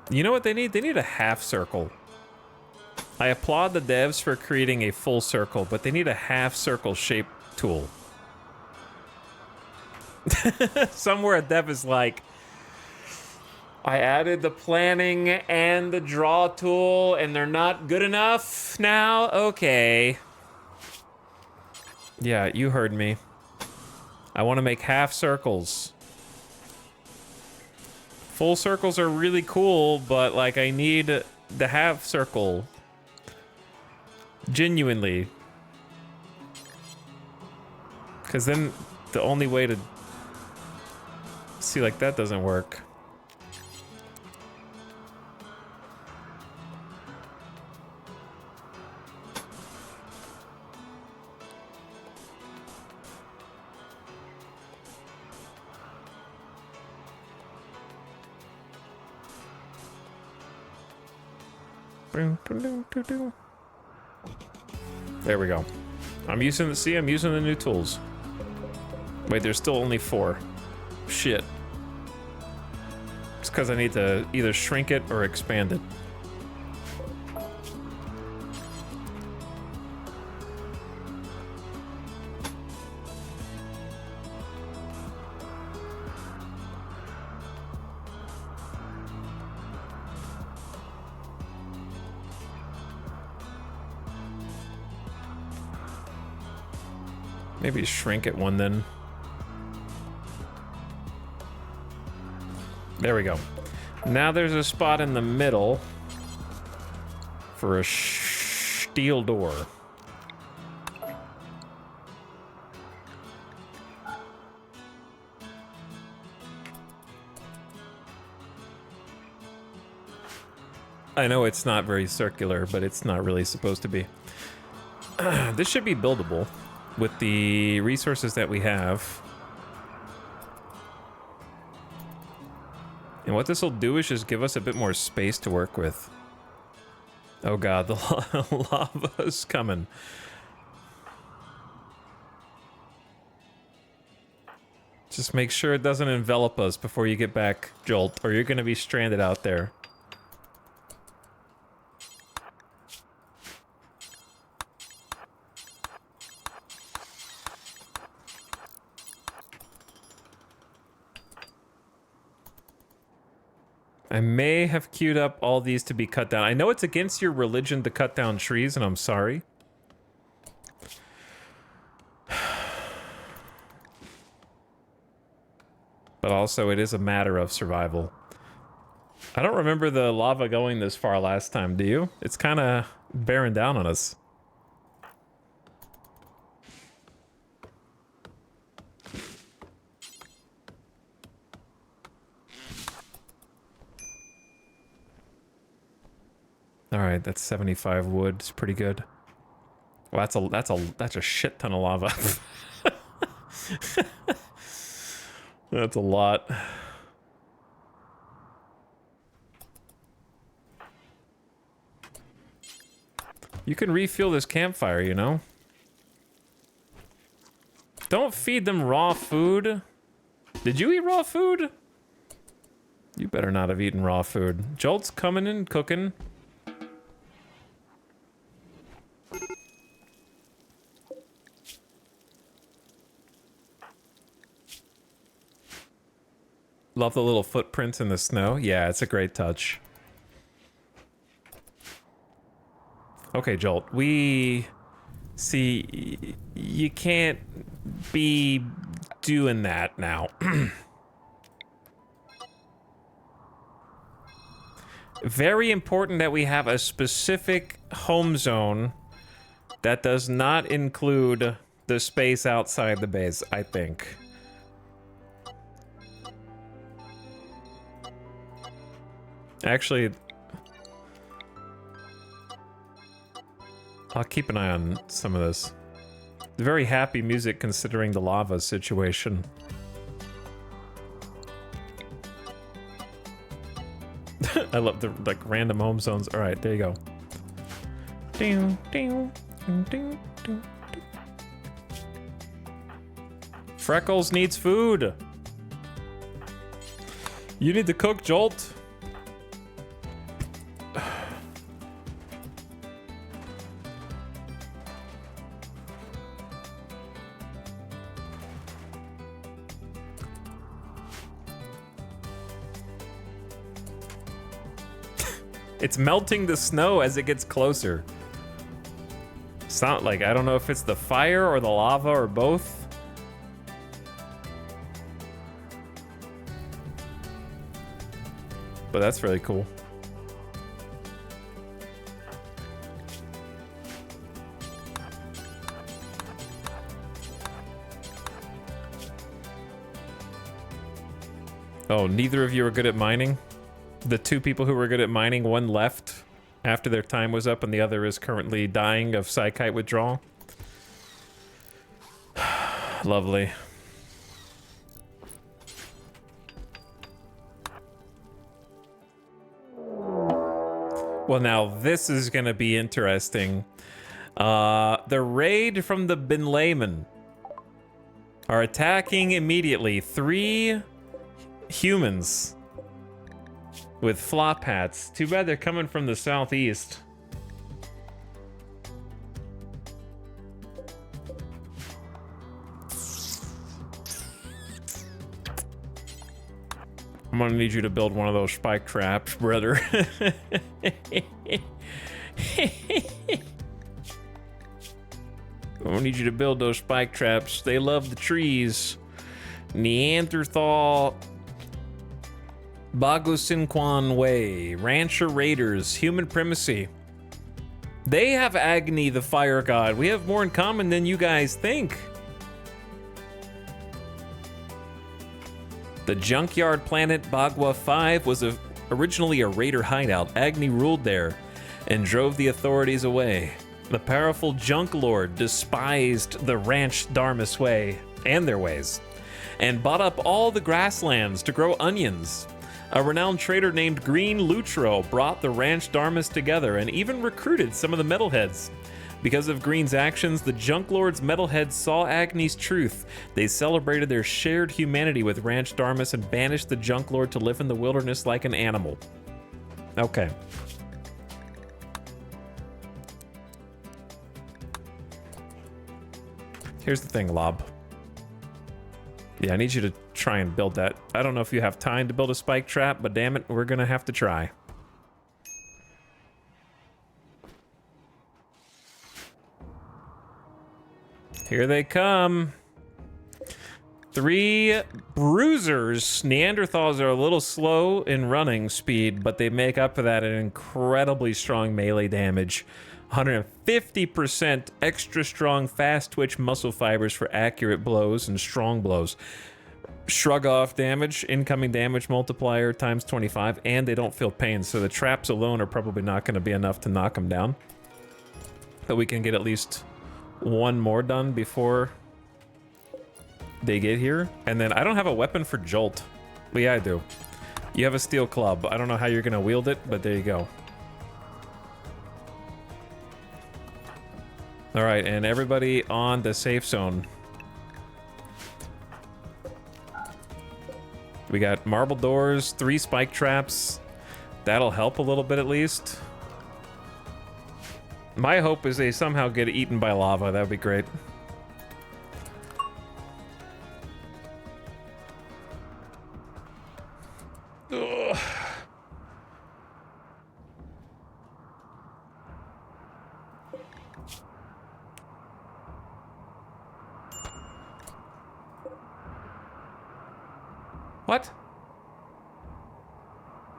You know what they need? They need a half circle. I applaud the devs for creating a full circle, but they need a half circle shape tool. Somewhere a dev is like, I added the planning and the draw tool and they're not good enough now? Okay. Yeah, you heard me. I want to make half circles. Full circles are really cool, but like I need the half circle. Genuinely. Because then the only way to see like that doesn't work. There we go. I'm using the new tools. Wait, there's still only 4. Shit. It's because I need to either shrink it or expand it. Maybe shrink it one then. There we go. Now there's a spot in the middle for a steel door. I know it's not very circular, but it's not really supposed to be. This should be buildable with the resources that we have. And what this will do is just give us a bit more space to work with. Oh god, the lava's coming. Just make sure it doesn't envelop us before you get back, Jolt, or you're gonna be stranded out there. I may have queued up all these to be cut down. I know it's against your religion to cut down trees, and I'm sorry. But also, it is a matter of survival. I don't remember the lava going this far last time, do you? It's kind of bearing down on us. All right, that's 75 wood. It's pretty good. Well, that's a shit ton of lava. That's a lot. You can refuel this campfire, you know? Don't feed them raw food. Did you eat raw food? You better not have eaten raw food. Jolt's coming and cooking. Love the little footprints in the snow. Yeah, it's a great touch. Okay, Jolt, we see you can't be doing that now. Very important that we have a specific home zone that does not include the space outside the base, I think. Actually, I'll keep an eye on some of this. Very happy music considering the lava situation. I love the like random home zones. All right, there you go. Ding, ding, ding, ding, ding. Freckles needs food. You need to cook, Jolt. It's melting the snow as it gets closer. It's not like, I don't know if it's the fire or the lava or both. But that's really cool. Oh, neither of you are good at mining? The two people who were good at mining, one left after their time was up and the other is currently dying of psychite withdrawal. Lovely. Well, now this is gonna be interesting. The raid from the Bin Laden are attacking immediately 3 humans with flop hats. Too bad they're coming from the southeast. I'm gonna need you to build one of those spike traps, brother. I'm gonna need you to build those spike traps. They love the trees. Neanderthal Bagusinquan Way, Rancher Raiders, Human Primacy. They have Agni, the fire god. We have more in common than you guys think. The junkyard planet Bagua 5 was originally a raider hideout. Agni ruled there and drove the authorities away. The powerful junk lord despised the ranch Dharmas way and their ways and bought up all the grasslands to grow onions. A renowned trader named Green Lutro brought the ranch Dharmas together and even recruited some of the metalheads. Because of Green's actions, the Junk Lord's metalheads saw Agni's truth. They celebrated their shared humanity with Ranch Dharmas and banished the Junk Lord to live in the wilderness like an animal. Okay. Here's the thing, Lob. Yeah, I need you to try and build that. I don't know if you have time to build a spike trap, but damn it, we're gonna have to try. Here they come. 3 bruisers. Neanderthals are a little slow in running speed, but they make up for that in incredibly strong melee damage. 150% extra strong fast twitch muscle fibers for accurate blows and strong blows. Shrug off damage, incoming damage multiplier times 25, and they don't feel pain, so the traps alone are probably not going to be enough to knock them down. But we can get at least one more done before they get here. And then I don't have a weapon for Jolt. Well, yeah, I do. You have a steel club. I don't know how you're going to wield it, but there you go. All right, and everybody on the safe zone. We got marble doors, 3 spike traps. That'll help a little bit at least. My hope is they somehow get eaten by lava. That would be great. Ugh. What?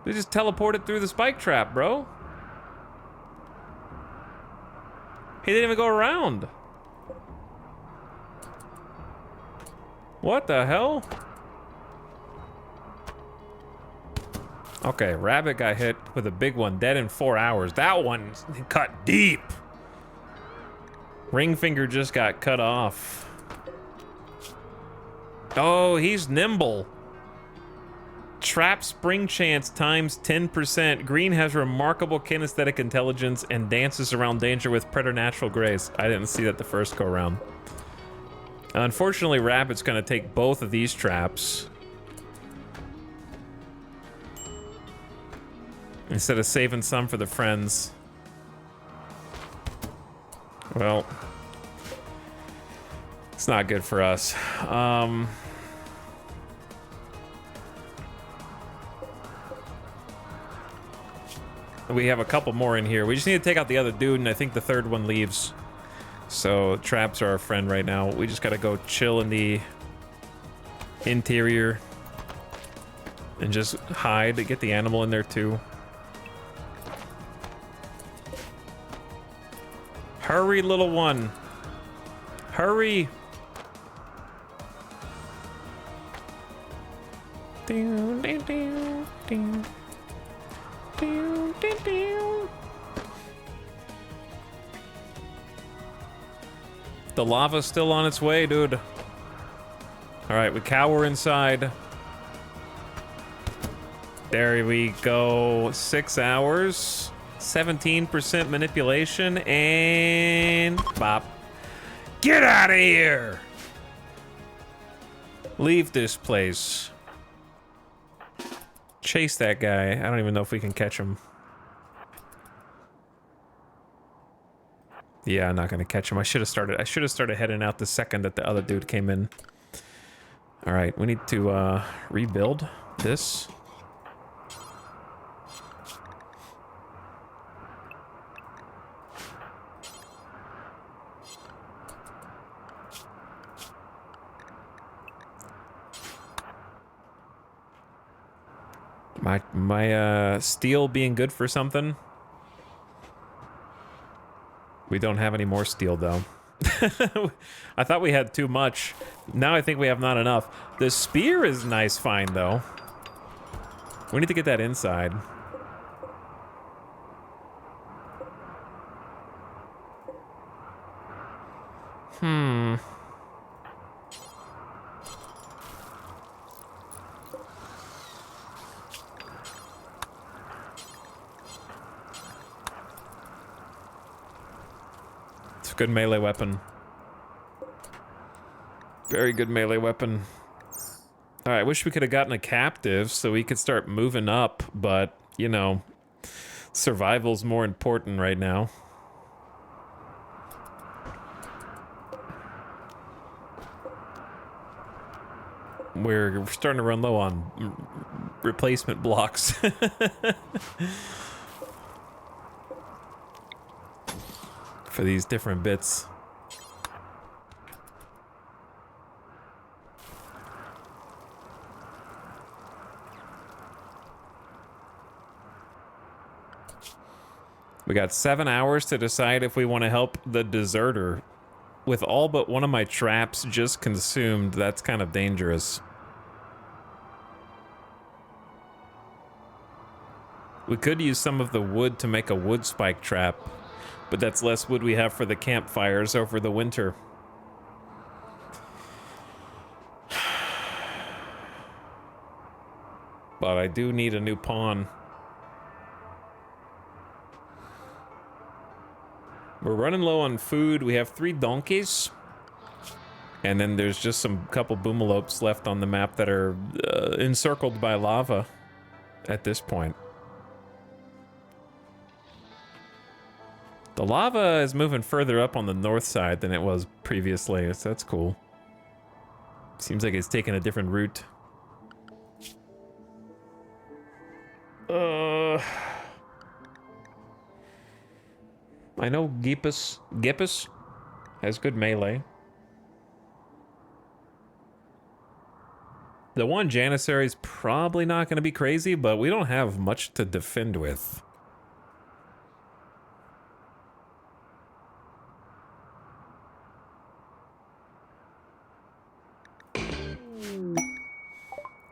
They just teleported through the spike trap, bro. He didn't even go around. What the hell? Okay, rabbit got hit with a big one, dead in 4 hours. That one cut deep. Ring finger just got cut off. Oh, he's nimble. Trap spring chance times 10%. Green has remarkable kinesthetic intelligence and dances around danger with preternatural grace. I didn't see that the first go around. Unfortunately, Rabbit's gonna take both of these traps instead of saving some for the friends. Well, it's not good for us. We have a couple more in here. We just need to take out the other dude, and I think the third one leaves. So traps are our friend right now. We just gotta go chill in the interior and just hide to get the animal in there too. Hurry, little one. Hurry. Ding, ding, ding, ding. Ding, ding, ding. The lava's still on its way, dude. All right, we cower inside. There we go. 6 hours. 17% manipulation and bop. Get out of here! Leave this place. Chase that guy. I don't even know if we can catch him. Yeah, I'm not gonna catch him. I should have started heading out the second that the other dude came in. All right, we need to rebuild this. My steel being good for something. We don't have any more steel though. I thought we had too much. Now I think we have not enough. The spear is nice find though. We need to get that inside. Good melee weapon. Very good melee weapon. All right, I wish we could have gotten a captive so we could start moving up, but, you know, survival's more important right now. We're starting to run low on replacement blocks. For these different bits. We got 7 hours to decide if we want to help the deserter. With all but one of my traps just consumed, that's kind of dangerous. We could use some of the wood to make a wood spike trap. But that's less wood we have for the campfires over the winter. But I do need a new pawn. We're running low on food. We have 3 donkeys. And then there's just some couple boomalopes left on the map that are encircled by lava at this point. The lava is moving further up on the north side than it was previously, so that's cool. Seems like it's taking a different route. I know Gippus has good melee. The one Janissary is probably not going to be crazy, but we don't have much to defend with.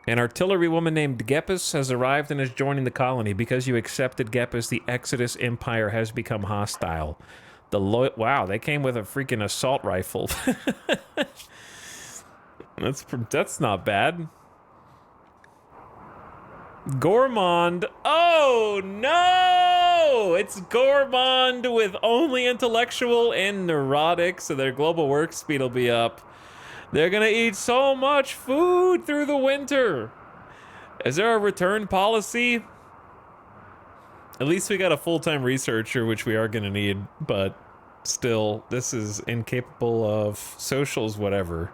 An artillery woman named Gepus has arrived and is joining the colony. Because you accepted Gepus, the Exodus Empire has become hostile. Wow, they came with a freaking assault rifle. That's not bad. Gormond. Oh no! It's Gormond with only intellectual and neurotic, so their global work speed will be up. They're gonna eat so much food through the winter. Is there a return policy? At least we got a full-time researcher, which we are gonna need, but still, this is incapable of socials, whatever.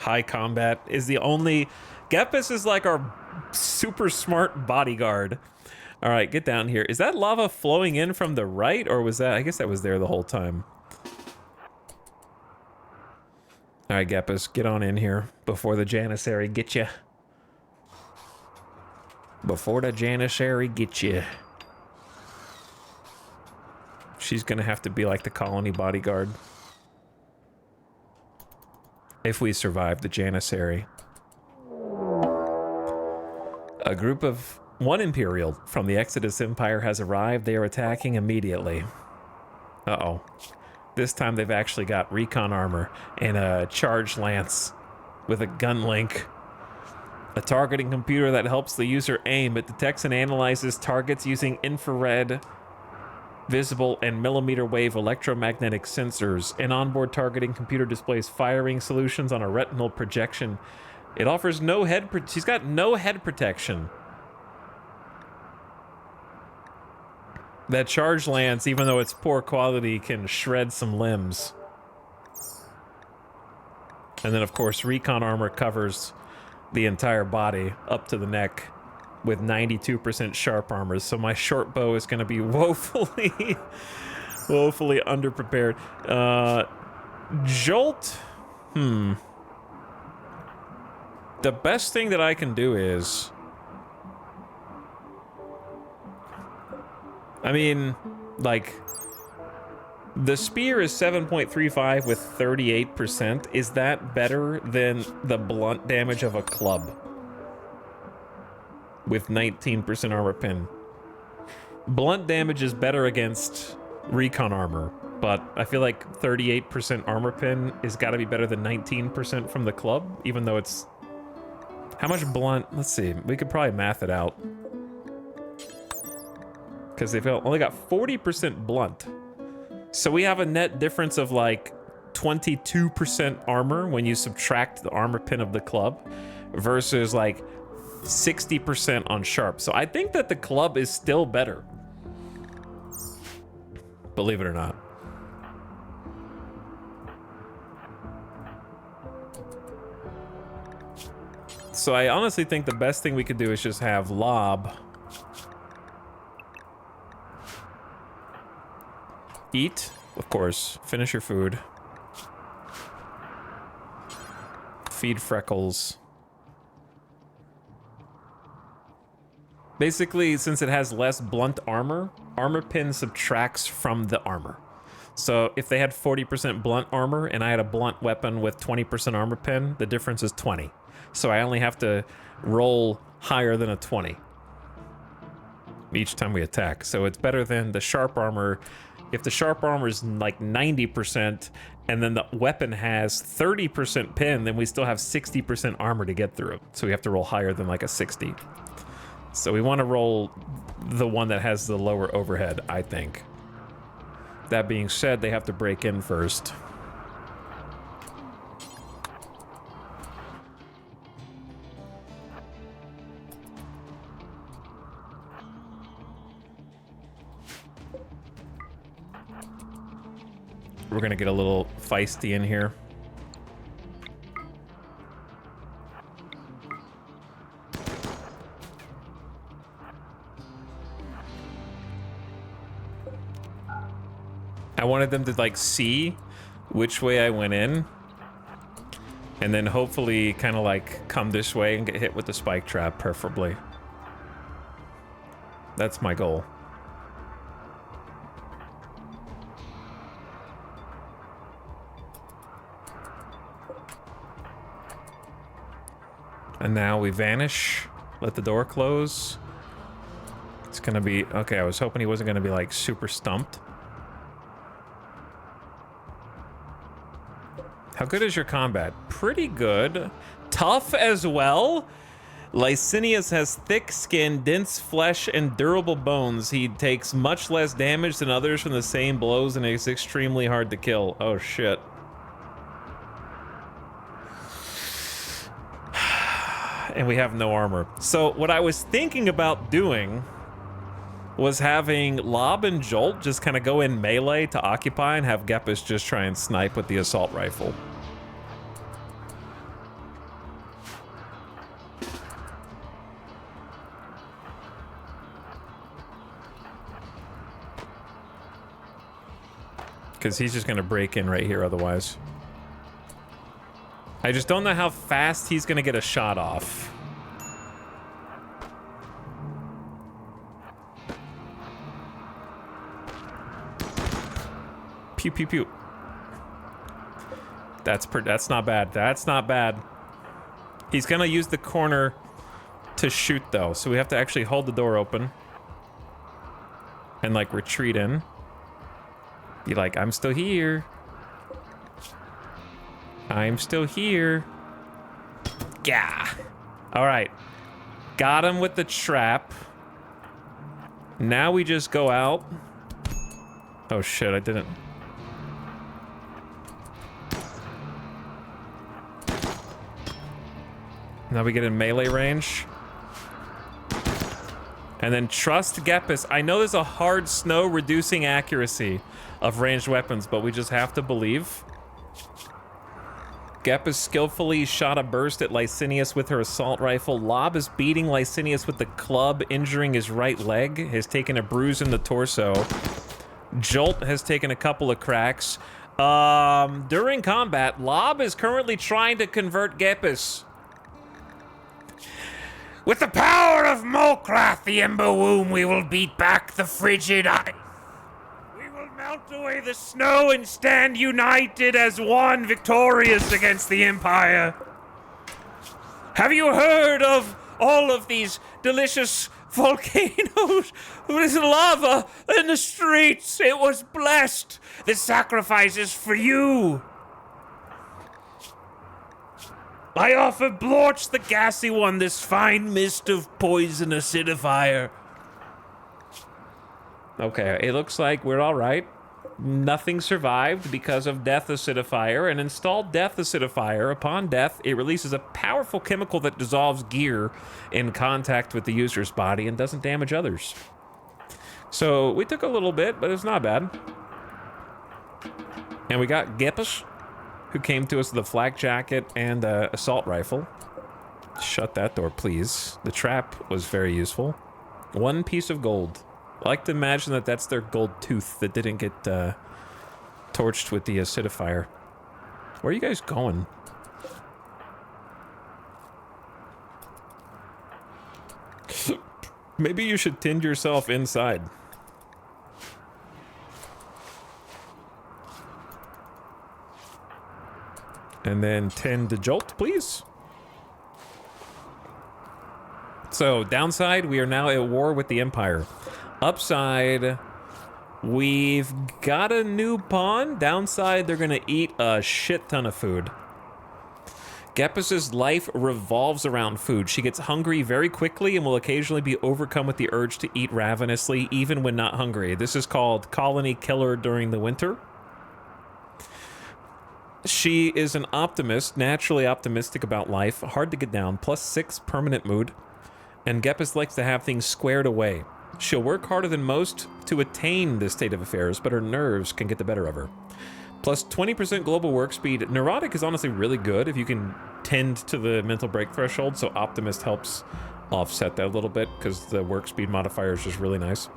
High combat is the only... Gepus is like our super smart bodyguard. All right, get down here. Is that lava flowing in from the right, or was that... I guess that was there the whole time. All right, Gepus, get on in here before the Janissary get you. Before the Janissary get you. She's gonna have to be like the colony bodyguard. If we survive the Janissary. A group of... One Imperial from the Exodus Empire has arrived. They are attacking immediately. Uh-oh. This time they've actually got recon armor and a charged lance with a gun link. A targeting computer that helps the user aim. It detects and analyzes targets using infrared, visible, and millimeter wave electromagnetic sensors. An onboard targeting computer displays firing solutions on a retinal projection. It offers no head... She's got no head protection. That charged lance, even though it's poor quality, can shred some limbs. And then, of course, recon armor covers the entire body up to the neck with 92% sharp armor. So my short bow is going to be woefully underprepared. Jolt? The best thing that I can do is... I mean, like, the spear is 7.35 with 38%. Is that better than the blunt damage of a club with 19% armor pin? Blunt damage is better against recon armor, but I feel like 38% armor pin is got to be better than 19% from the club, even though it's... How much blunt? Let's see. We could probably math it out. Because they've only got 40% blunt. So we have a net difference of like 22% armor when you subtract the armor pin of the club versus like 60% on sharp. So I think that the club is still better. Believe it or not. So I honestly think the best thing we could do is just have Lob eat, of course, finish your food. Feed Freckles. Basically, since it has less blunt armor, armor pin subtracts from the armor. So if they had 40% blunt armor and I had a blunt weapon with 20% armor pin, the difference is 20. So I only have to roll higher than a 20 each time we attack. So it's better than the sharp armor. If the sharp armor is like 90% and then the weapon has 30% pin, then we still have 60% armor to get through it. So we have to roll higher than like a 60. So we want to roll the one that has the lower overhead, I think. That being said, they have to break in first. We're gonna get a little feisty in here. I wanted them to like see which way I went in, and then hopefully kind of like come this way and get hit with the spike trap, preferably. That's my goal. And now we vanish. Let the door close. It's gonna be... Okay, I was hoping he wasn't gonna be, like, super stumped. How good is your combat? Pretty good. Tough as well. Licinius has thick skin, dense flesh, and durable bones. He takes much less damage than others from the same blows and is extremely hard to kill. Oh, shit. And we have no armor. So what I was thinking about doing was having Lob and Jolt just kind of go in melee to occupy and have Gepis just try and snipe with the assault rifle. Because he's just going to break in right here otherwise. I just don't know how fast he's going to get a shot off. Pew, pew, pew. That's not bad. That's not bad. He's going to use the corner to shoot, though. So we have to actually hold the door open. And, like, retreat in. Be like, I'm still here. I'm still here. Yeah. All right. Got him with the trap. Now we just go out. Oh, shit, I didn't. Now we get in melee range. And then trust Gepis. I know there's a hard snow reducing accuracy of ranged weapons, but we just have to believe. Gepis skillfully shot a burst at Licinius with her assault rifle. Lob is beating Licinius with the club, injuring his right leg. Has taken a bruise in the torso. Jolt has taken a couple of cracks. During combat, Lob is currently trying to convert Gepis. With the power of Molkrath, the Ember Womb, we will beat back the frigid ice. We will melt away the snow and stand united as one, victorious against the Empire. Have you heard of all of these delicious volcanoes with lava in the streets? It was blessed. The sacrifice is for you. I offer Blorch the Gassy One this fine mist of poison acidifier. Okay, it looks like we're all right. Nothing survived because of Death Acidifier. An installed Death Acidifier, upon death, it releases a powerful chemical that dissolves gear in contact with the user's body and doesn't damage others. So we took a little bit, but it's not bad. And we got Gepis, who came to us with a flak jacket and an assault rifle. Shut that door, please. The trap was very useful. 1 piece of gold. I like to imagine that that's their gold tooth that didn't get torched with the acidifier. Where are you guys going? Maybe you should tend yourself inside. And then tend to Jolt, please. So, downside, we are now at war with the Empire. Upside, we've got a new pawn. Downside, they're gonna eat a shit ton of food. Gepus's life revolves around food. She gets hungry very quickly and will occasionally be overcome with the urge to eat ravenously, even when not hungry. This is called colony killer during the winter. She is an optimist, naturally optimistic about life, hard to get down, +6 permanent mood. And Gepus likes to have things squared away. She'll work harder than most to attain this state of affairs, but her nerves can get the better of her. +20% global work speed. Neurotic is honestly really good if you can tend to the mental break threshold, so Optimist helps offset that a little bit because the work speed modifier is just really nice.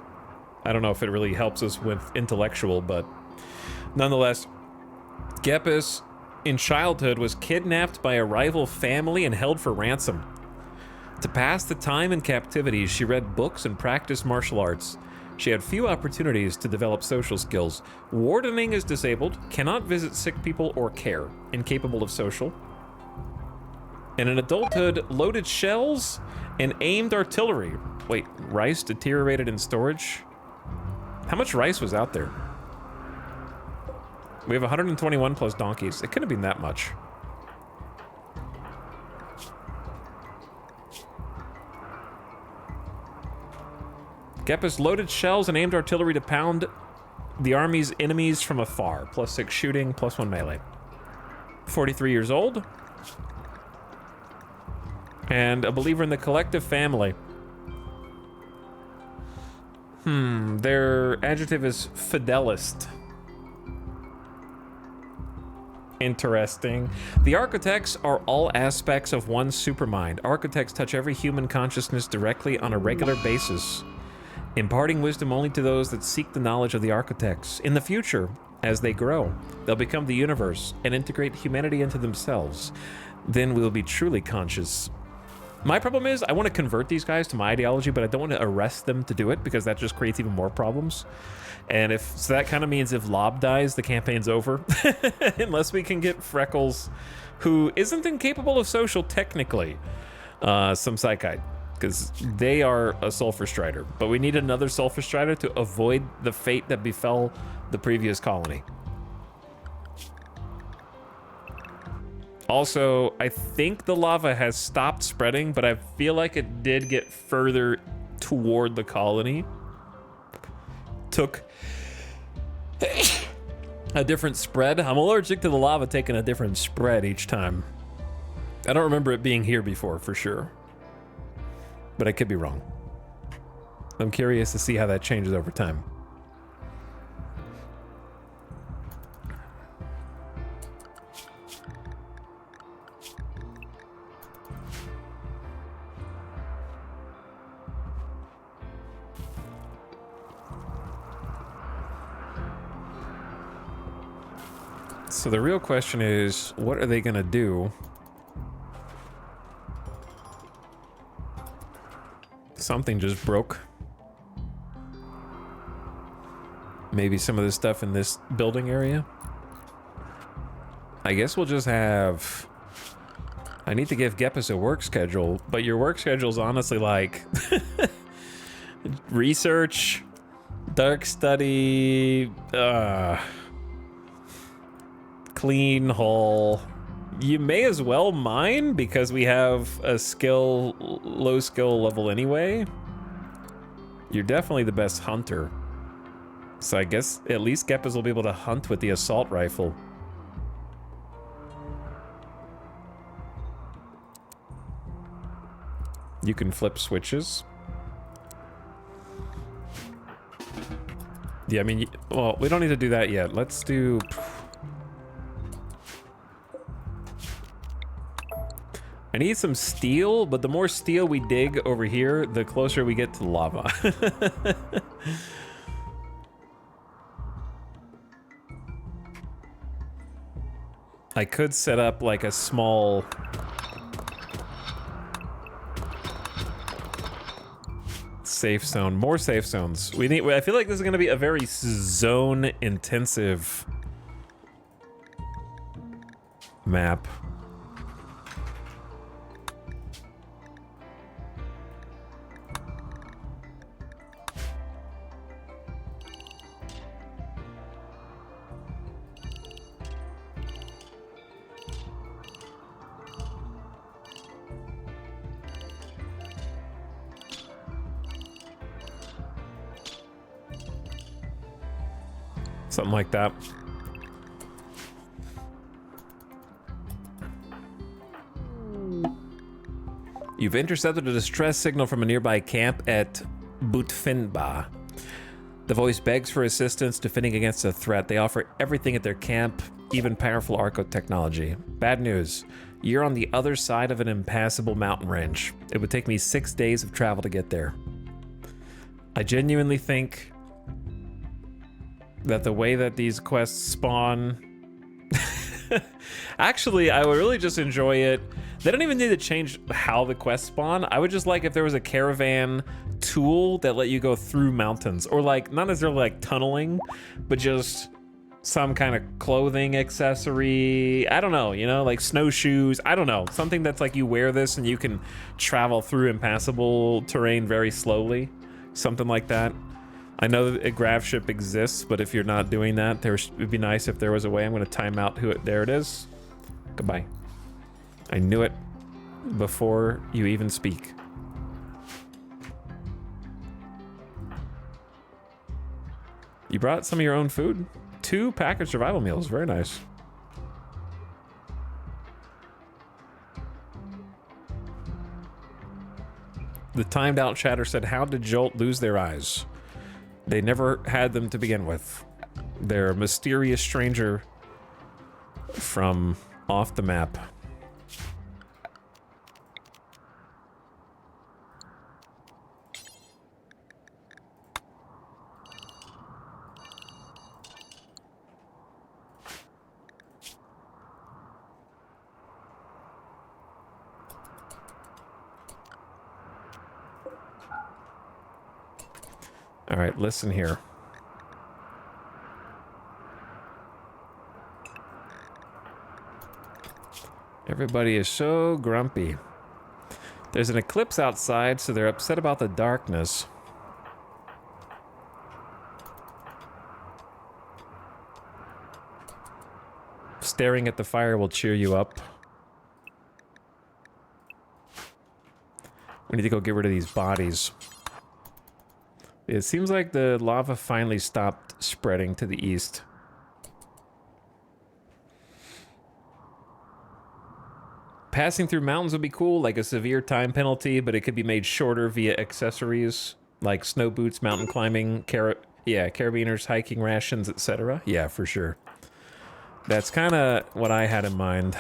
I don't know if it really helps us with intellectual, but nonetheless, Gepus in childhood was kidnapped by a rival family and held for ransom. To pass the time in captivity, she read books and practiced martial arts. She had few opportunities to develop social skills. Wardening is disabled, cannot visit sick people or care, incapable of social. And in adulthood, loaded shells and aimed artillery. Wait, rice deteriorated in storage? How much rice was out there? We have 121 plus donkeys. It couldn't have been that much. Gepus loaded shells and aimed artillery to pound the army's enemies from afar. +6 shooting, +1 melee. 43 years old. And a believer in the collective family. Their adjective is fidelist. Interesting. The architects are all aspects of one supermind. Architects touch every human consciousness directly on a regular basis, imparting wisdom only to those that seek the knowledge of the architects. In the future, as they grow, they'll become the universe and integrate humanity into themselves. Then we'll be truly conscious. My problem is I want to convert these guys to my ideology, but I don't want to arrest them to do it because that just creates even more problems. And so that kind of means if Lob dies, the campaign's over. Unless we can get Freckles, who isn't incapable of social technically, some Psychite. Because they are a Sulfurstrider. But we need another Sulfurstrider to avoid the fate that befell the previous colony. Also, I think the lava has stopped spreading, but I feel like it did get further toward the colony. Took a different spread. I'm allergic to the lava taking a different spread each time. I don't remember it being here before, for sure. But I could be wrong. I'm curious to see how that changes over time. So the real question is, what are they gonna do? Something just broke. Maybe some of this stuff in this building area. I guess we'll just have... I need to give Gepus a work schedule, but your work schedule is honestly like... research, dark study, clean hull. You may as well mine because we have a skill, low skill level anyway. You're definitely the best hunter. So I guess at least Gepus will be able to hunt with the assault rifle. You can flip switches. Yeah, I mean, well, we don't need to do that yet. Let's do... I need some steel, but the more steel we dig over here, the closer we get to the lava. I could set up like a small... safe zone. More safe zones. We need... I feel like this is going to be a very zone-intensive map. Something like that. You've intercepted a distress signal from a nearby camp at Butfinba. The voice begs for assistance defending against a threat. They offer everything at their camp, even powerful Arco technology. Bad news. You're on the other side of an impassable mountain range. It would take me 6 days of travel to get there. I genuinely think that the way that these quests spawn... Actually, I would really just enjoy it. They don't even need to change how the quests spawn. I would just like if there was a caravan tool that let you go through mountains. Or like, not necessarily like tunneling, but just some kind of clothing accessory. I don't know, you know, like snowshoes. I don't know. Something that's like you wear this and you can travel through impassable terrain very slowly. Something like that. I know that a grav ship exists, but if you're not doing that, it'd be nice if there was a way. I'm going to time out who it. There it is. Goodbye. I knew it before you even speak. You brought some of your own food? 2 packaged survival meals. Very nice. The timed out chatter said, how did Jolt lose their eyes? They never had them to begin with. They're a mysterious stranger from off the map. All right, listen here. Everybody is so grumpy. There's an eclipse outside, so they're upset about the darkness. Staring at the fire will cheer you up. We need to go get rid of these bodies. It seems like the lava finally stopped spreading to the east. Passing through mountains would be cool, like a severe time penalty, but it could be made shorter via accessories, like snow boots, mountain climbing, carabiners, hiking rations, etc. Yeah, for sure. That's kind of what I had in mind.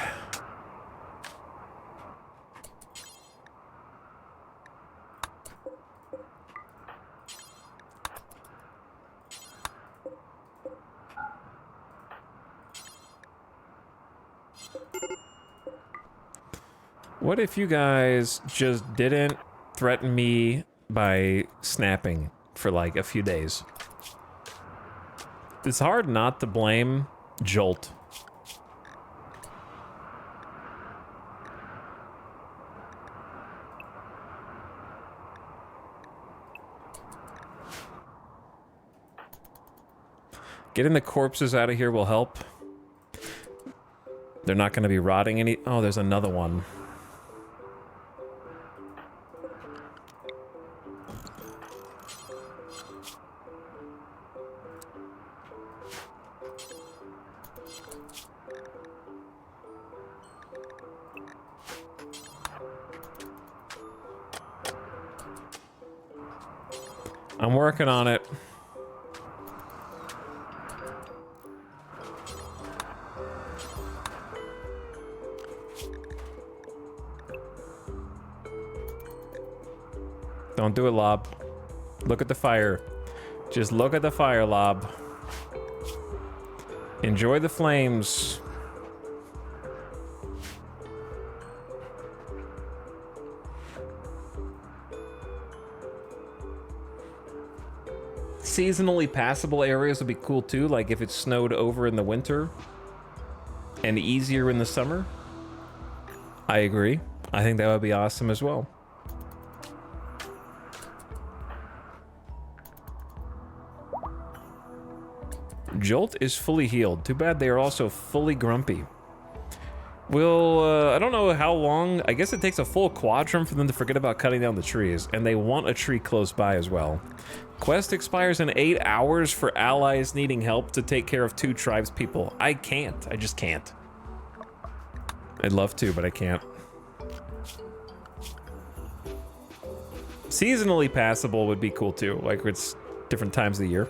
What if you guys just didn't threaten me by snapping for like a few days? It's hard not to blame Jolt. Getting the corpses out of here will help. They're not going to be rotting any... Oh, there's another one. I'm working on it. Don't do it, Lob. Look at the fire. Just look at the fire, Lob. Enjoy the flames. Seasonally passable areas would be cool too, like if it snowed over in the winter and easier in the summer. I agree. I think that would be awesome as well. Jolt is fully healed. Too bad they are also fully grumpy. Well, I don't know how long. I guess it takes a full quadrum for them to forget about cutting down the trees, and they want a tree close by as well. Quest expires in 8 hours for allies needing help to take care of 2 tribespeople. I can't. I just can't. I'd love to, but I can't. Seasonally passable would be cool too, like it's different times of the year.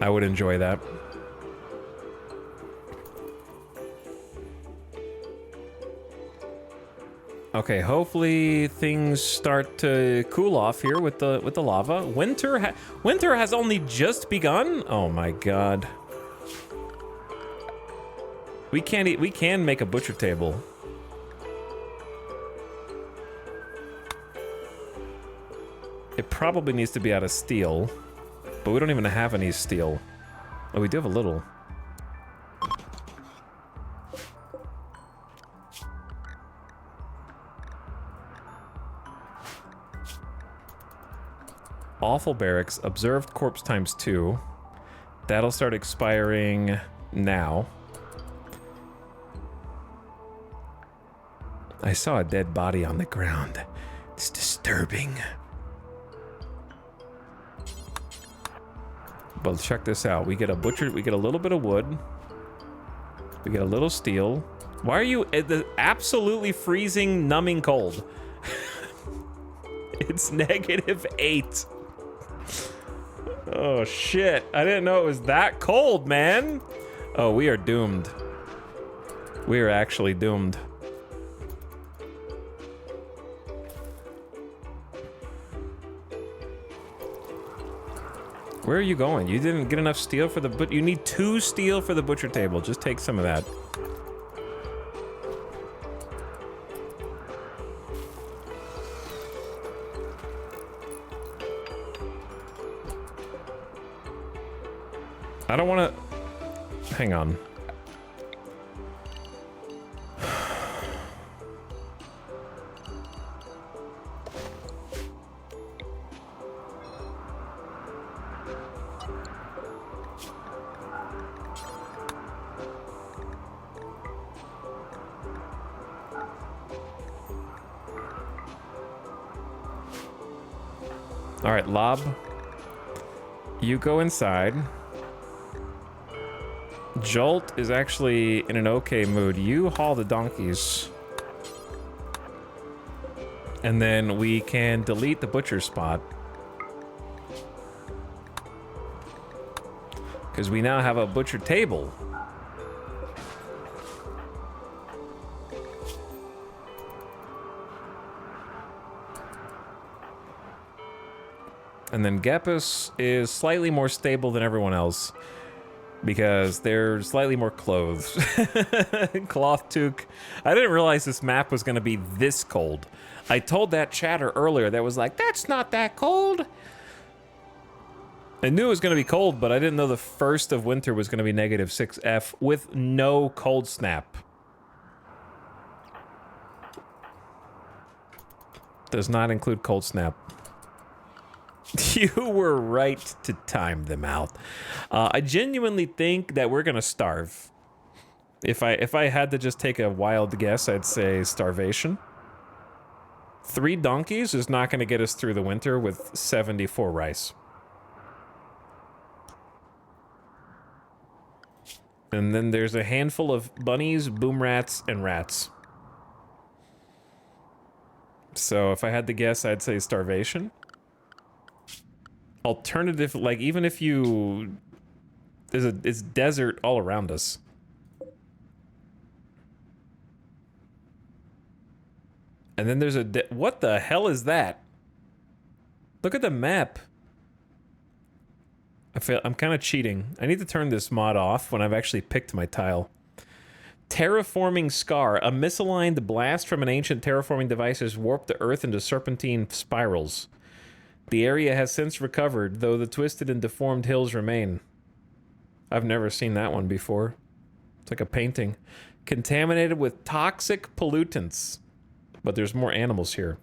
I would enjoy that. Okay, hopefully things start to cool off here with the lava. Winter has only just begun. Oh my god. We can make a butcher table. It probably needs to be out of steel, but we don't even have any steel. Oh, we do have a little. Awful barracks, observed corpse ×2. That'll start expiring now. I saw a dead body on the ground. It's disturbing. But check this out. We get a butcher, we get a little bit of wood. We get a little steel. Why are you at the absolutely freezing, numbing cold? It's -8. Oh shit, I didn't know it was that cold, man. Oh, we are doomed. We are actually doomed. Where are you going? You didn't get enough steel for the you need 2 steel for the butcher table. Just take some of that. I don't want to... Hang on. All right, Lob. You go inside. Jolt is actually in an okay mood. You haul the donkeys. And then we can delete the butcher spot. Because we now have a butcher table. And then Gepus is slightly more stable than everyone else. Because they're slightly more clothed. Cloth toque. I didn't realize this map was going to be this cold. I told that chatter earlier that was like, that's not that cold. I knew it was going to be cold, but I didn't know the first of winter was going to be -6F with no cold snap. Does not include cold snap. You were right to time them out. I genuinely think that we're gonna starve. If I had to just take a wild guess, I'd say starvation. 3 donkeys is not gonna get us through the winter with 74 rice. And then there's a handful of bunnies, boom rats, and rats. So if I had to guess, I'd say starvation. Alternative, like even if you, it's desert all around us. And then there's a, what the hell is that? Look at the map. I'm kind of cheating. I need to turn this mod off when I've actually picked my tile. Terraforming Scar. A misaligned blast from an ancient terraforming device has warped the Earth into serpentine spirals. The area has since recovered, though the twisted and deformed hills remain. I've never seen that one before. It's like a painting. Contaminated with toxic pollutants. But there's more animals here.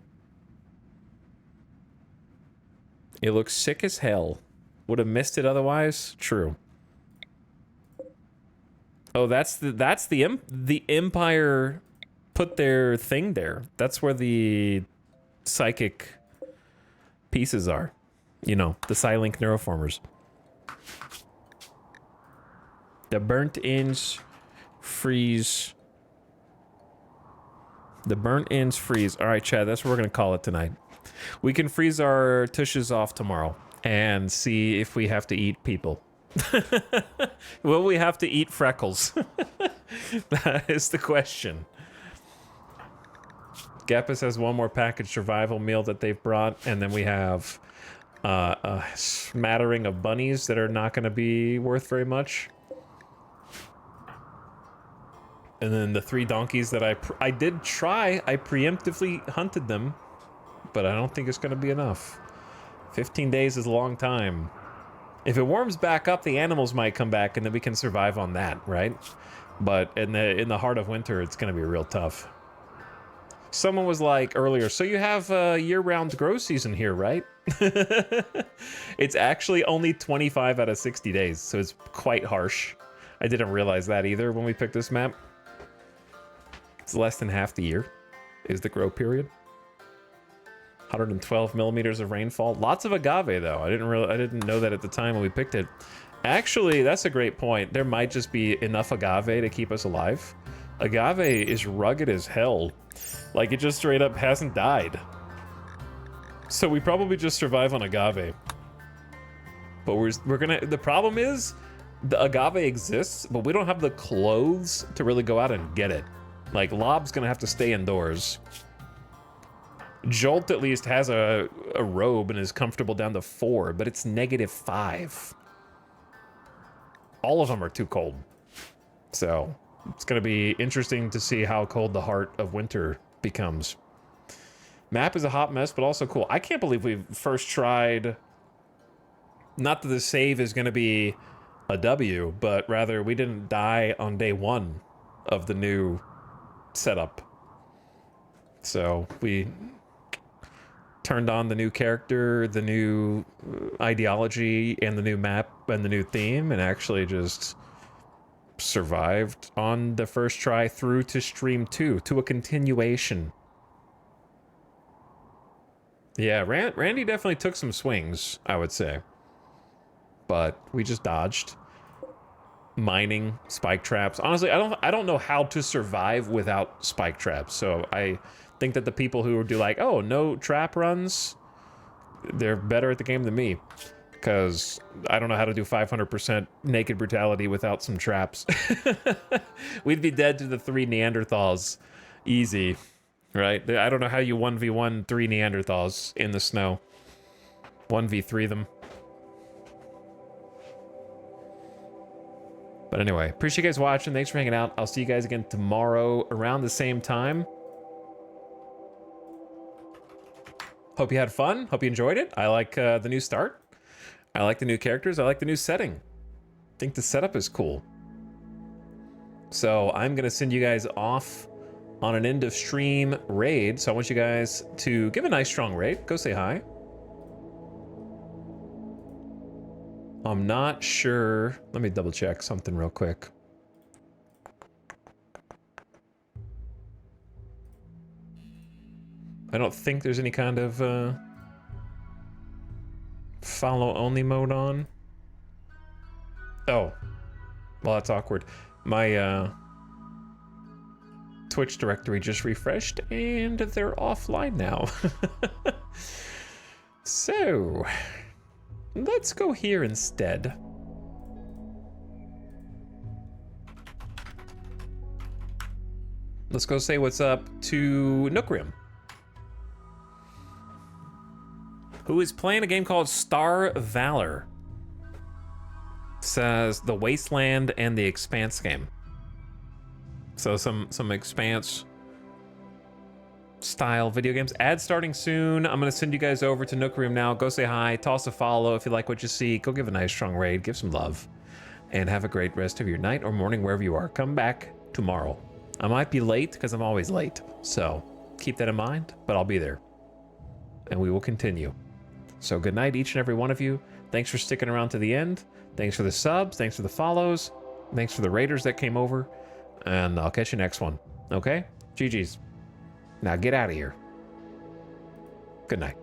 It looks sick as hell. Would have missed it otherwise? True. Oh, the Empire put their thing there. That's where the psychic pieces are. You know, the Psylink neuroformers. The burnt ends freeze. The burnt ends freeze. All right, Chad, that's what we're going to call it tonight. We can freeze our tushes off tomorrow and see if we have to eat people. Will we have to eat freckles? That is the question. Gapus has one more package survival meal that they've brought, and then we have a smattering of bunnies that are not going to be worth very much. And then the 3 donkeys that I did try, I preemptively hunted them, but I don't think it's going to be enough. 15 days is a long time. If it warms back up, the animals might come back, and then we can survive on that, right? But in the heart of winter, it's going to be real tough. Someone was like earlier, so you have a year-round grow season here, right? It's actually only 25 out of 60 days, so it's quite harsh. I didn't realize that either when we picked this map. It's less than half the year is the grow period. 112 millimeters of rainfall. Lots of agave though. I didn't know that at the time when we picked it. Actually, that's a great point. There might just be enough agave to keep us alive. Agave is rugged as hell. Like, it just straight up hasn't died. So we probably just survive on agave. But we're gonna, the problem is, the agave exists, but we don't have the clothes to really go out and get it. Like, Lob's gonna have to stay indoors. Jolt at least has a robe and is comfortable down to 4, but it's -5. All of them are too cold. So it's going to be interesting to see how cold the heart of winter becomes. Map is a hot mess, but also cool. I can't believe we first tried... Not that the save is going to be a W, but rather we didn't die on day 1 of the new setup. So we turned on the new character, the new ideology, and the new map, and the new theme, and actually just survived on the first try through to stream 2, to a continuation. Yeah, Randy definitely took some swings, I would say. But we just dodged. Mining, spike traps. Honestly, I don't know how to survive without spike traps, so I think that the people who do like, oh, no trap runs, they're better at the game than me, because I don't know how to do 500% naked brutality without some traps. We'd be dead to the 3 Neanderthals easy, right? I don't know how you 1v1 3 Neanderthals in the snow. 1v3 them. But anyway, appreciate you guys watching. Thanks for hanging out. I'll see you guys again tomorrow around the same time. Hope you had fun. Hope you enjoyed it. I like the new start. I like the new characters. I like the new setting. I think the setup is cool. So I'm going to send you guys off on an end of stream raid. So I want you guys to give a nice strong raid. Go say hi. I'm not sure. Let me double check something real quick. I don't think there's any kind of follow only mode on. Oh, well, that's awkward. My Twitch directory just refreshed and they're offline now. So let's go here instead. Let's go say what's up to Nookrim, who is playing a game called Star Valor. Says the Wasteland and the Expanse game. So some Expanse style video games. Ad starting soon. I'm gonna send you guys over to Nookrim now. Go say hi, toss a follow if you like what you see. Go give a nice strong raid, give some love, and have a great rest of your night or morning wherever you are. Come back tomorrow. I might be late because I'm always late, so keep that in mind, but I'll be there. And we will continue. So good night, each and every one of you. Thanks for sticking around to the end. Thanks for the subs. Thanks for the follows. Thanks for the raiders that came over. And I'll catch you next one. Okay? GG's. Now get out of here. Good night.